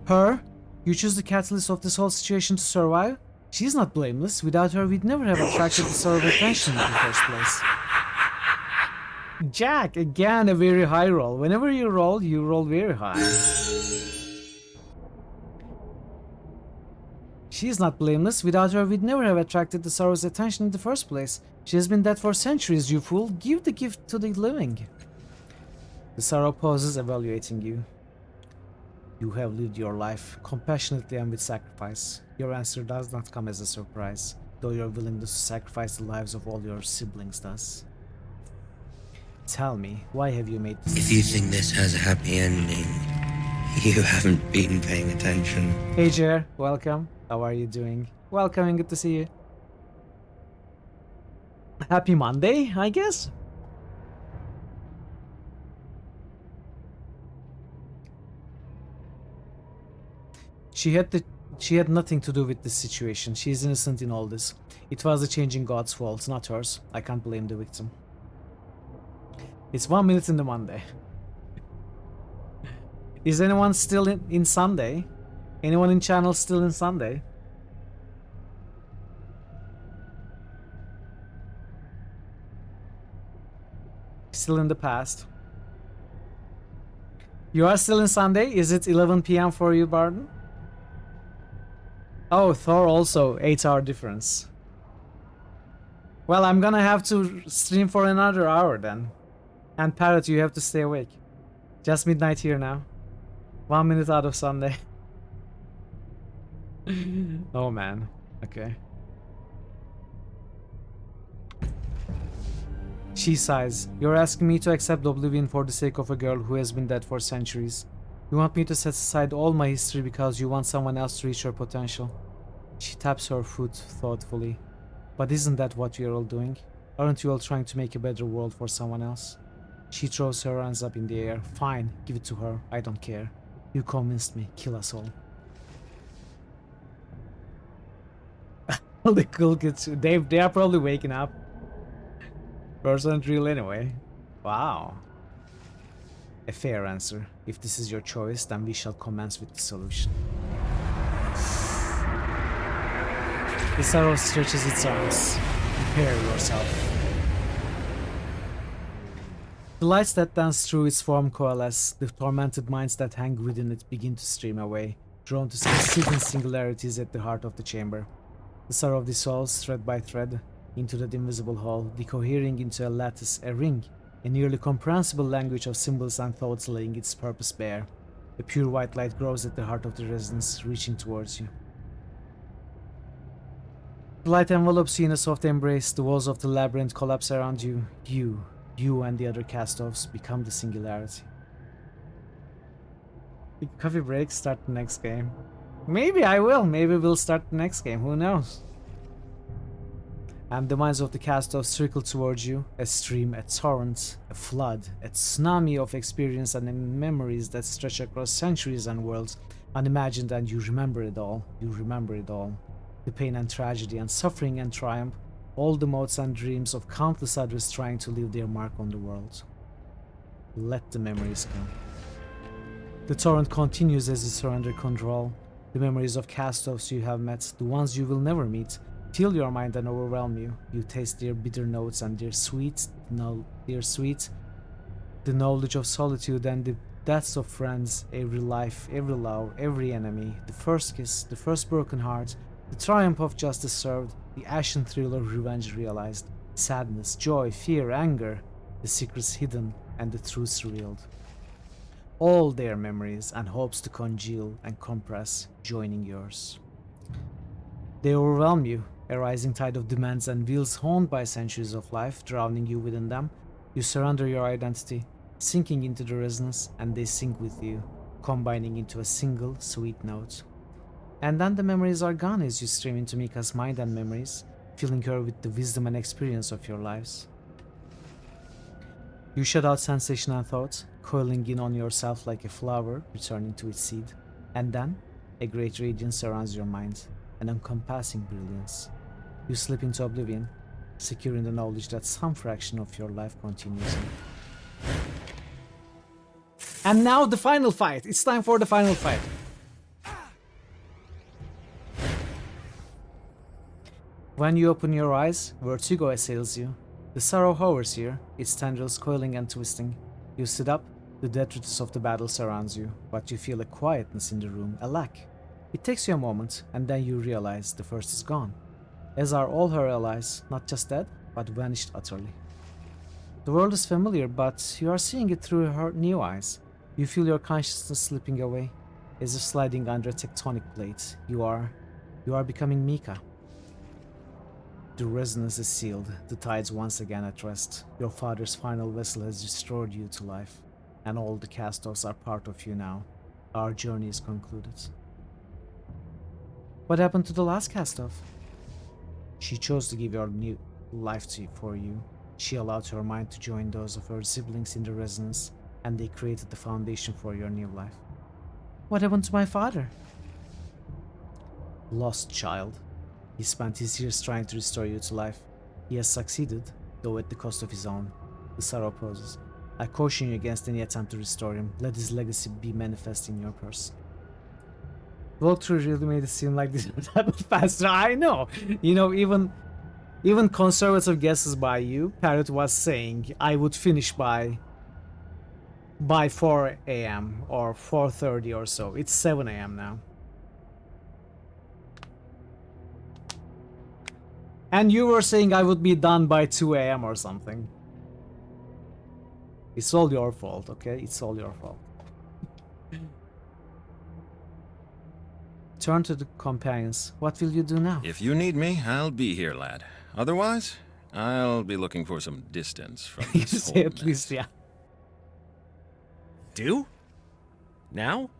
Speaker 2: Her? You choose the catalyst of this whole situation to survive? She's not blameless. Without her, we'd never have attracted the sort of attention in the first place. Jack, again a very high roll. Whenever you roll very high. She's not blameless. Without her, we'd never have attracted the sorrow's attention in the first place. She has been dead for centuries, you fool. Give the gift to the living. The sorrow pauses, evaluating you. You have lived your life compassionately and with sacrifice. Your answer does not come as a surprise, though your willingness to sacrifice the lives of all your siblings does. Tell me, why have you made this?
Speaker 15: If you think this has a happy ending, you haven't been paying attention.
Speaker 2: Hey Jer, welcome. How are you doing? Welcome and good to see you. Happy Monday, I guess? She had nothing to do with this situation. She is innocent in all this. It was the changing God's fault, not hers. I can't blame the victim. It's 1 minute in the Monday. Is anyone still in Sunday? Anyone in channel still in Sunday? Still in the past. You are still in Sunday? Is it 11 p.m. for you, Barton? Oh, Thor also 8-hour difference. Well, I'm gonna have to stream for another hour then. And Parrot, you have to stay awake. Just midnight here now. 1 minute out of Sunday. Oh man. Okay. She sighs. You're asking me to accept oblivion for the sake of a girl who has been dead for centuries. You want me to set aside all my history because you want someone else to reach her potential. She taps her foot thoughtfully. But isn't that what we are all doing? Aren't you all trying to make a better world for someone else? She throws her hands up in the air. Fine, give it to her. I don't care. You convinced me. Kill us all. All the cool kids, they are probably waking up. Person real anyway. Wow. A fair answer. If this is your choice, then we shall commence with the solution. The sorrow stretches its arms. Prepare yourself. The lights that dance through its form coalesce. The tormented minds that hang within it begin to stream away, drawn to some hidden singularities at the heart of the chamber. The sorrow dissolves thread by thread into that invisible hall, decohering into a lattice, a ring, a nearly comprehensible language of symbols and thoughts laying its purpose bare. A pure white light grows at the heart of the residence, reaching towards you. The light envelopes you in a soft embrace. The walls of the labyrinth collapse around you. You and the other cast-offs become the singularity. Coffee break, start the next game. Maybe I will. Maybe we'll start the next game. Who knows? And the minds of the cast-offs trickle towards you. A stream, a torrent, a flood, a tsunami of experience and memories that stretch across centuries and worlds. Unimagined, and you remember it all. You remember it all. The pain and tragedy and suffering and triumph. All the modes and dreams of countless others trying to leave their mark on the world. Let the memories come. The torrent continues as you surrender control. The memories of cast-offs you have met, the ones you will never meet, fill your mind and overwhelm you. You taste their bitter notes and their sweet, the knowledge of solitude and the deaths of friends, every life, every love, every enemy, the first kiss, the first broken heart, the triumph of justice served, the ashen thrill of revenge realized, sadness, joy, fear, anger, the secrets hidden and the truths revealed. All their memories and hopes to congeal and compress, joining yours. They overwhelm you, a rising tide of demands and wheels honed by centuries of life, drowning you within them. You surrender your identity, sinking into the resonance, and they sink with you, combining into a single sweet note. And then the memories are gone as you stream into Mika's mind and memories, filling her with the wisdom and experience of your lives. You shut out sensation and thought, coiling in on yourself like a flower returning to its seed, and then a great radiance surrounds your mind, an encompassing brilliance. You slip into oblivion, secure in the knowledge that some fraction of your life continues. And now the final fight! It's time for the final fight! When you open your eyes, vertigo assails you. The sorrow hovers here, its tendrils coiling and twisting. You sit up, the detritus of the battle surrounds you, but you feel a quietness in the room, a lack. It takes you a moment, and then you realize the first is gone. As are all her allies, not just dead, but vanished utterly. The world is familiar, but you are seeing it through her new eyes. You feel your consciousness slipping away, as if sliding under a tectonic plate. You are becoming Mika. The resonance is sealed, the tides once again at rest. Your father's final vessel has restored you to life, and all the cast-offs are part of you now. Our journey is concluded. What happened to the last cast-off? She chose to give your new life for you. She allowed her mind to join those of her siblings in the resonance, and they created the foundation for your new life. What happened to my father? Lost child. He spent his years trying to restore you to life. He has succeeded, though at the cost of his own. The sorrow poses. I caution you against any attempt to restore him. Let his legacy be manifest in your person. Walkthrough really made it seem like this would happen faster. I know! You know, even conservative guesses by you, Parrot was saying I would finish by 4 AM or 4:30 or so. It's 7 AM now. And you were saying I would be done by 2 AM or something. It's all your fault, okay? It's all your fault. Turn to the companions. What will you do now?
Speaker 16: If you need me, I'll be here, lad. Otherwise, I'll be looking for some distance from
Speaker 2: You
Speaker 16: this
Speaker 2: say
Speaker 16: whole
Speaker 2: at least, yeah.
Speaker 17: Do? Now?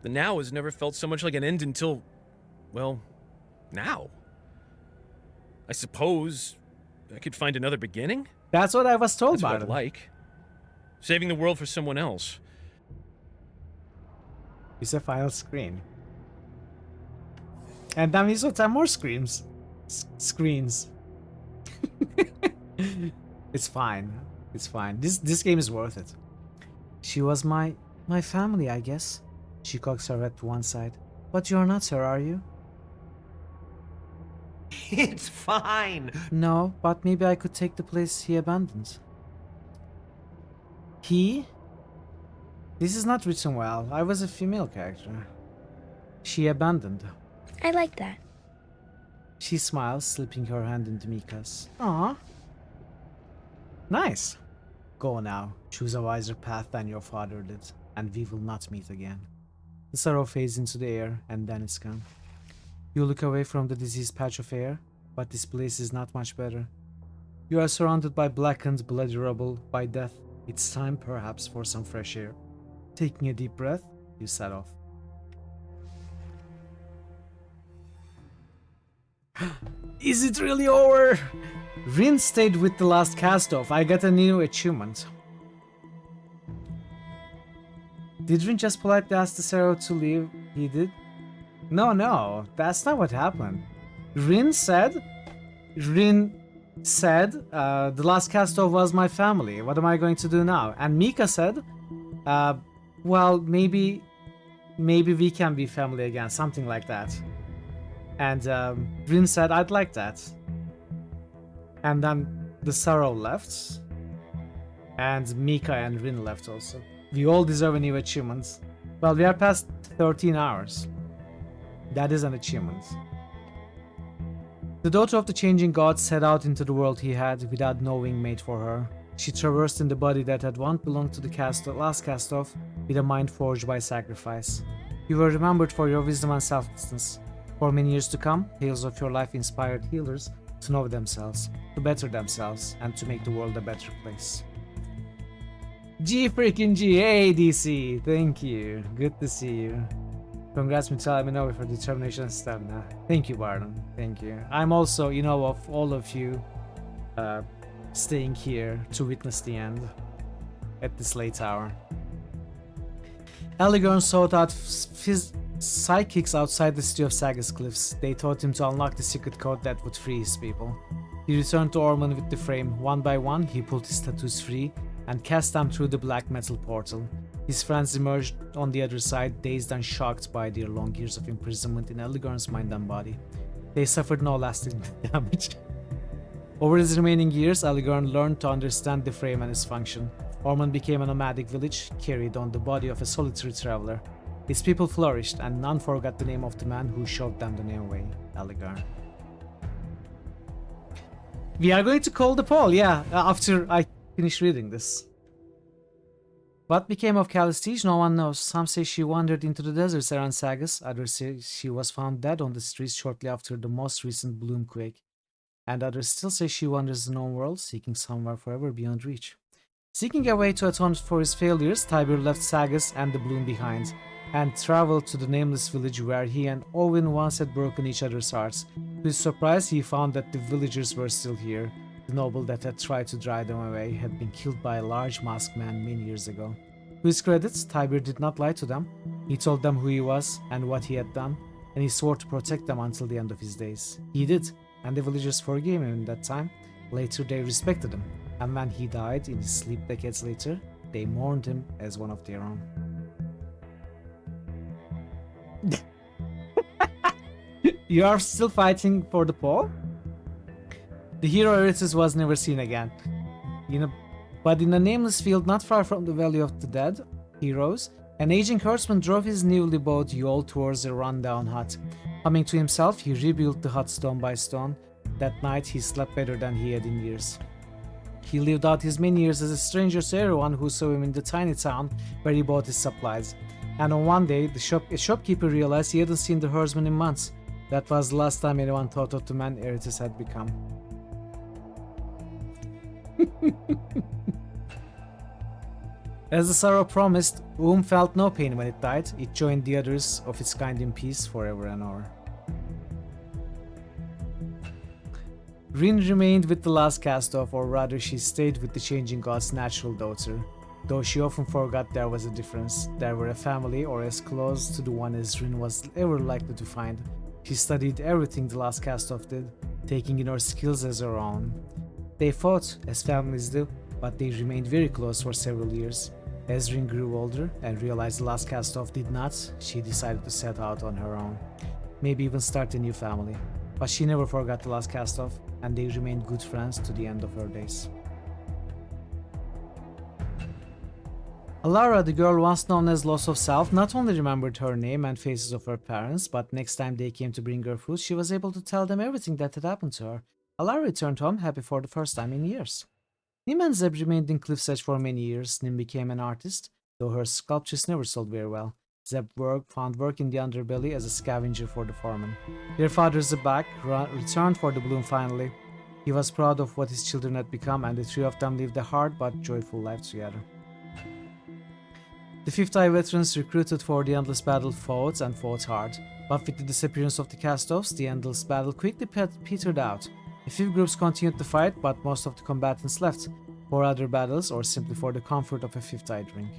Speaker 17: The now has never felt so much like an end until, well, now. I suppose I could find another beginning?
Speaker 2: That's what I was told
Speaker 17: That's
Speaker 2: by
Speaker 17: what
Speaker 2: them.
Speaker 17: I'd like. Saving the world for someone else.
Speaker 2: It's a final screen. And then we saw 10 more screens. Screens. It's fine. It's fine. This game is worth it. She was my family, I guess. She cocks her head to one side. But you're not, sir, are you?
Speaker 14: It's fine.
Speaker 2: No, but maybe I could take the place he abandoned. He? This is not written well. I was a female character. She abandoned.
Speaker 1: I like that.
Speaker 2: She smiles, slipping her hand into Mika's. Aww. Nice. Go now. Choose a wiser path than your father did, and we will not meet again. The sorrow fades into the air, and then it's gone. You look away from the diseased patch of air, but this place is not much better. You are surrounded by blackened, bloody rubble, by death. It's time, perhaps, for some fresh air. Taking a deep breath, you set off. Is it really over? Rin stayed with the last cast-off. I got a new achievement. Did Rin just politely ask the Zero to leave? He did? No, that's not what happened. Rin said, the last cast-off was my family. What am I going to do now? And Mika said, well, maybe we can be family again, something like that. And Rin said, I'd like that. And then the Sorrow left. And Mika and Rin left also. We all deserve a new achievement. Well, we are past 13 hours. That is an achievement. The daughter of the changing gods set out into the world he had without knowing made for her. She traversed in the body that had once belonged to the last cast-off with a mind forged by sacrifice. You were remembered for your wisdom and selflessness. For many years to come, tales of your life inspired healers to know themselves, to better themselves, and to make the world a better place. G freaking G, hey DC, thank you, good to see you. Congrats Minowi for determination and stamina. Thank you, Barton, thank you. I'm also, of all of you staying here to witness the end at this late hour. Eligorn sought out psychics outside the city of Sagas Cliffs. They taught him to unlock the secret code that would free his people. He returned to Ormond with the frame. One by one, he pulled his tattoos free and cast them through the black metal portal. His friends emerged on the other side, dazed and shocked by their long years of imprisonment in Eligorn's mind and body. They suffered no lasting damage. Over his remaining years, Eligorn learned to understand the frame and its function. Ormond became a nomadic village, carried on the body of a solitary traveler. His people flourished, and none forgot the name of the man who showed them the new way, Eligorn. We are going to call the poll, yeah, after I finish reading this. What became of Calistige, no one knows. Some say she wandered into the deserts around Sagas, others say she was found dead on the streets shortly after the most recent Bloomquake, and others still say she wanders the known world, seeking somewhere forever beyond reach. Seeking a way to atone for his failures, Tibur left Sagas and the Bloom behind, and traveled to the nameless village where he and Owen once had broken each other's hearts. To his surprise, he found that the villagers were still here. The noble that had tried to drive them away had been killed by a large masked man many years ago. To his credit, Tibur did not lie to them. He told them who he was and what he had done, and he swore to protect them until the end of his days. He did, and the villagers forgave him in that time. Later, they respected him, and when he died in his sleep decades later, they mourned him as one of their own. You are still fighting for the poll? The hero Eretus was never seen again. But in a nameless field not far from the Valley of the Dead heroes, an aging herdsman drove his newly bought Yule towards a rundown hut. Coming to himself, he rebuilt the hut stone by stone. That night, he slept better than he had in years. He lived out his many years as a stranger to everyone who saw him in the tiny town where he bought his supplies. And on one day, a shopkeeper realized he hadn't seen the herdsman in months. That was the last time anyone thought of the man Eretus had become. As the sorrow promised, felt no pain when it died. It joined the others of its kind in peace forever and ever. Rin remained with the last cast-off, or rather she stayed with the changing god's natural daughter. Though she often forgot there was a difference. They were a family, or as close to the one as Rin was ever likely to find. She studied everything the last cast-off did, taking in her skills as her own. They fought, as families do, but they remained very close for several years. As Rin grew older and realized the last cast-off did not, she decided to set out on her own. Maybe even start a new family. But she never forgot the last cast-off, and they remained good friends to the end of her days. Alara, the girl once known as Loss of Self, not only remembered her name and faces of her parents, but next time they came to bring her food, she was able to tell them everything that had happened to her. Alara returned home happy for the first time in years. Nim and Zeb remained in Cliff's Edge for many years. Nim became an artist, though her sculptures never sold very well. Zeb found work in the underbelly as a scavenger for the foreman. Their father Zebak returned for the Bloom finally. He was proud of what his children had become, and the three of them lived a hard but joyful life together. The Fifth Eye veterans recruited for the endless battle fought and fought hard, but with the disappearance of the cast-offs, the endless battle quickly petered out. A few groups continued to fight, but most of the combatants left, for other battles or simply for the comfort of a Fifth Eye drink.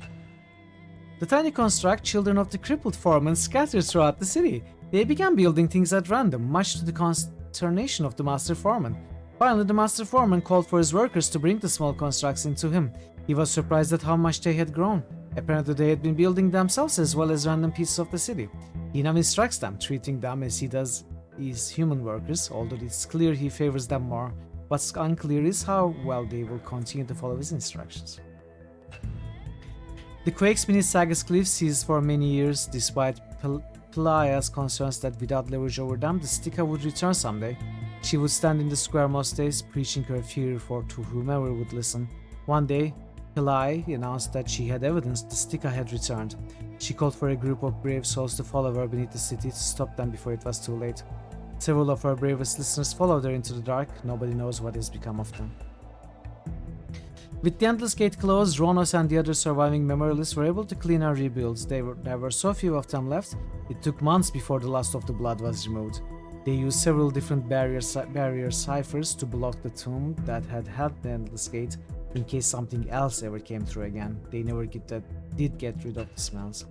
Speaker 2: The tiny construct, children of the crippled foreman, scattered throughout the city. They began building things at random, much to the consternation of the master foreman. Finally, the master foreman called for his workers to bring the small constructs into him. He was surprised at how much they had grown. Apparently they had been building themselves as well as random pieces of the city. He now instructs them, treating them as he does his human workers, although it's clear he favors them more. What's unclear is how well they will continue to follow his instructions. The quakes beneath Saga's cliffs ceased for many years, despite Pelaya's concerns that without leverage over them, the Stika would return someday. She would stand in the square most days, preaching her fear to whomever would listen. One day, Pelaya announced that she had evidence the Stika had returned. She called for a group of brave souls to follow her beneath the city to stop them before it was too late. Several of her bravest listeners followed her into the dark. Nobody knows what has become of them. With the Endless Gate closed, Ronos and the other surviving memorialists were able to clean and rebuild. There were so few of them left, it took months before the last of the blood was removed. They used several different barrier ciphers to block the tomb that had held the Endless Gate in case something else ever came through again. They never did get rid of the smells.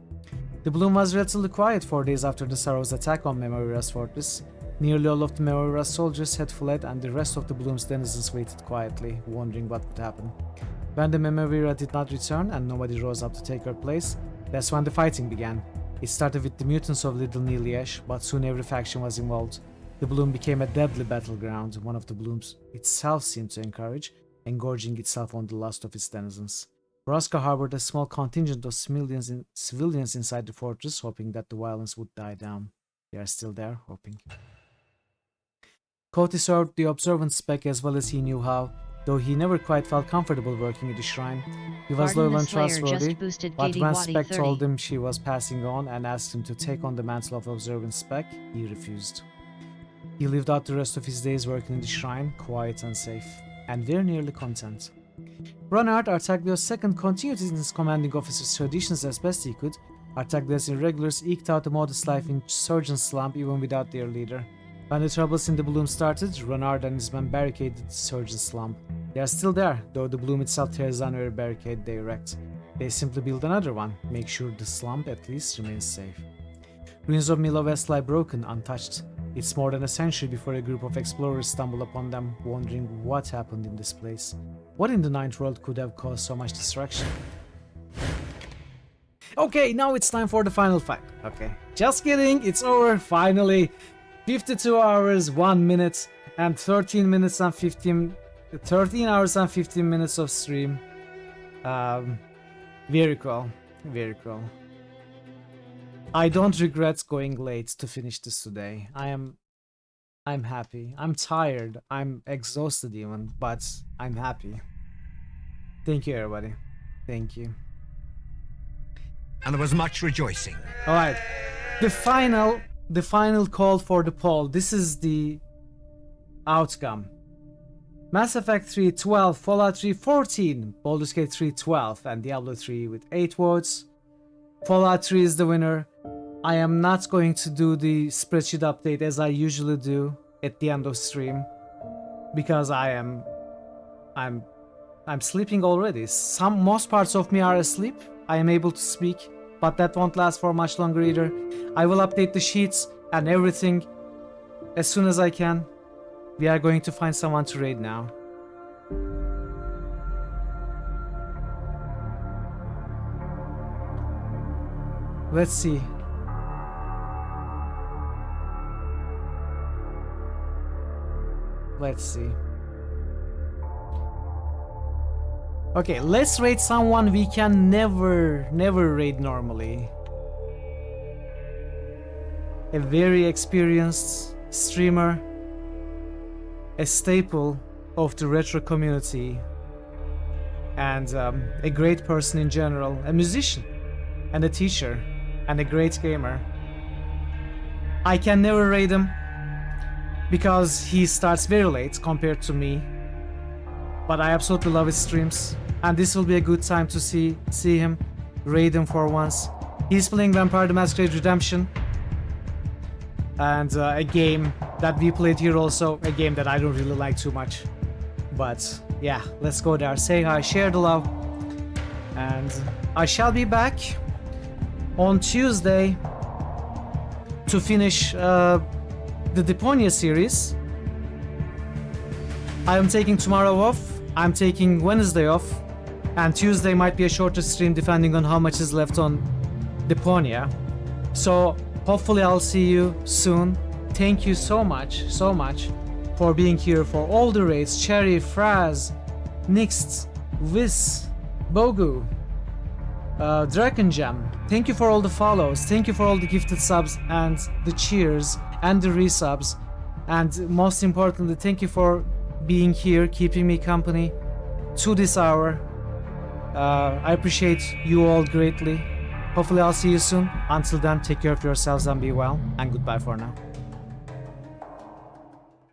Speaker 2: The bloom was relatively quiet 4 days after the Sorrow's attack on Memoria's fortress. Nearly all of the Memoria's soldiers had fled and the rest of the Bloom's denizens waited quietly, wondering what would happen. When the Memoria did not return and nobody rose up to take her place, that's when the fighting began. It started with the mutants of Little Niliesh, but soon every faction was involved. The Bloom became a deadly battleground, one of the Blooms itself seemed to encourage, engorging itself on the lust of its denizens. Vraska harbored a small contingent of civilians inside the fortress, hoping that the violence would die down. They are still there, hoping. Koti served the observant spec as well as he knew how, though he never quite felt comfortable working at the shrine. He was loyal and trustworthy, but when Spec told him she was passing on and asked him to take on the mantle of observant Spec, he refused. He lived out the rest of his days working in the shrine, quiet and safe, and very nearly content. Ronard, Artaglio's second, continued his commanding officer's traditions as best he could. Artaglio's irregulars eked out a modest life in Surgeon's slump even without their leader. When the troubles in the Bloom started, Ronard and his men barricaded the Surgeon's slump. They are still there, though the Bloom itself tears down every barricade they erect. They simply build another one, make sure the slump at least remains safe. Ruins of Milo West lie broken, untouched. It's more than a century before a group of explorers stumble upon them, wondering what happened in this place. What in the Ninth World could have caused so much destruction? Okay, now it's time for the final fight. Okay, just kidding, it's over, finally. 52 hours, 1 minute, and 13 hours and 15 minutes of stream. Very cool, very cool. I don't regret going late to finish this today. I'm happy. I'm tired. I'm exhausted even, but I'm happy. Thank you, everybody. Thank you.
Speaker 14: And there was much rejoicing.
Speaker 2: Alright. The final call for the poll. This is the outcome. Mass Effect 3 12, Fallout 3 14, Baldur's Gate 3 12, and Diablo 3 with 8 votes. Fallout 3 is the winner. I am not going to do the spreadsheet update as I usually do at the end of stream because I'm sleeping already. Most parts of me are asleep. I am able to speak, but that won't last for much longer either. I will update the sheets and everything as soon as I can. We are going to find someone to raid now. Let's see. Let's see. Okay, let's raid someone we can never raid normally. A very experienced streamer, a staple of the retro community, and a great person in general, a musician, and a teacher, and a great gamer. I can never raid him because he starts very late compared to me, but I absolutely love his streams, and this will be a good time to see him. Raiden for once. He's playing Vampire the Masquerade Redemption. And a game that we played here also. A game that I don't really like too much. But yeah, let's go there. Say hi, share the love. And I shall be back on Tuesday to finish the Deponia series. I am taking tomorrow off. I'm taking Wednesday off. And Tuesday might be a shorter stream depending on how much is left on Deponia. So hopefully I'll see you soon. Thank you so much for being here, for all the raids. Cherry, Fraz, Nixt, Viz, Bogu, Drakenjam. Thank you for all the follows. Thank you for all the gifted subs and the cheers and the resubs. And most importantly, thank you for being here, keeping me company to this hour. I appreciate you all greatly. Hopefully I'll see you soon. Until then, take care of yourselves and be well. And goodbye for now.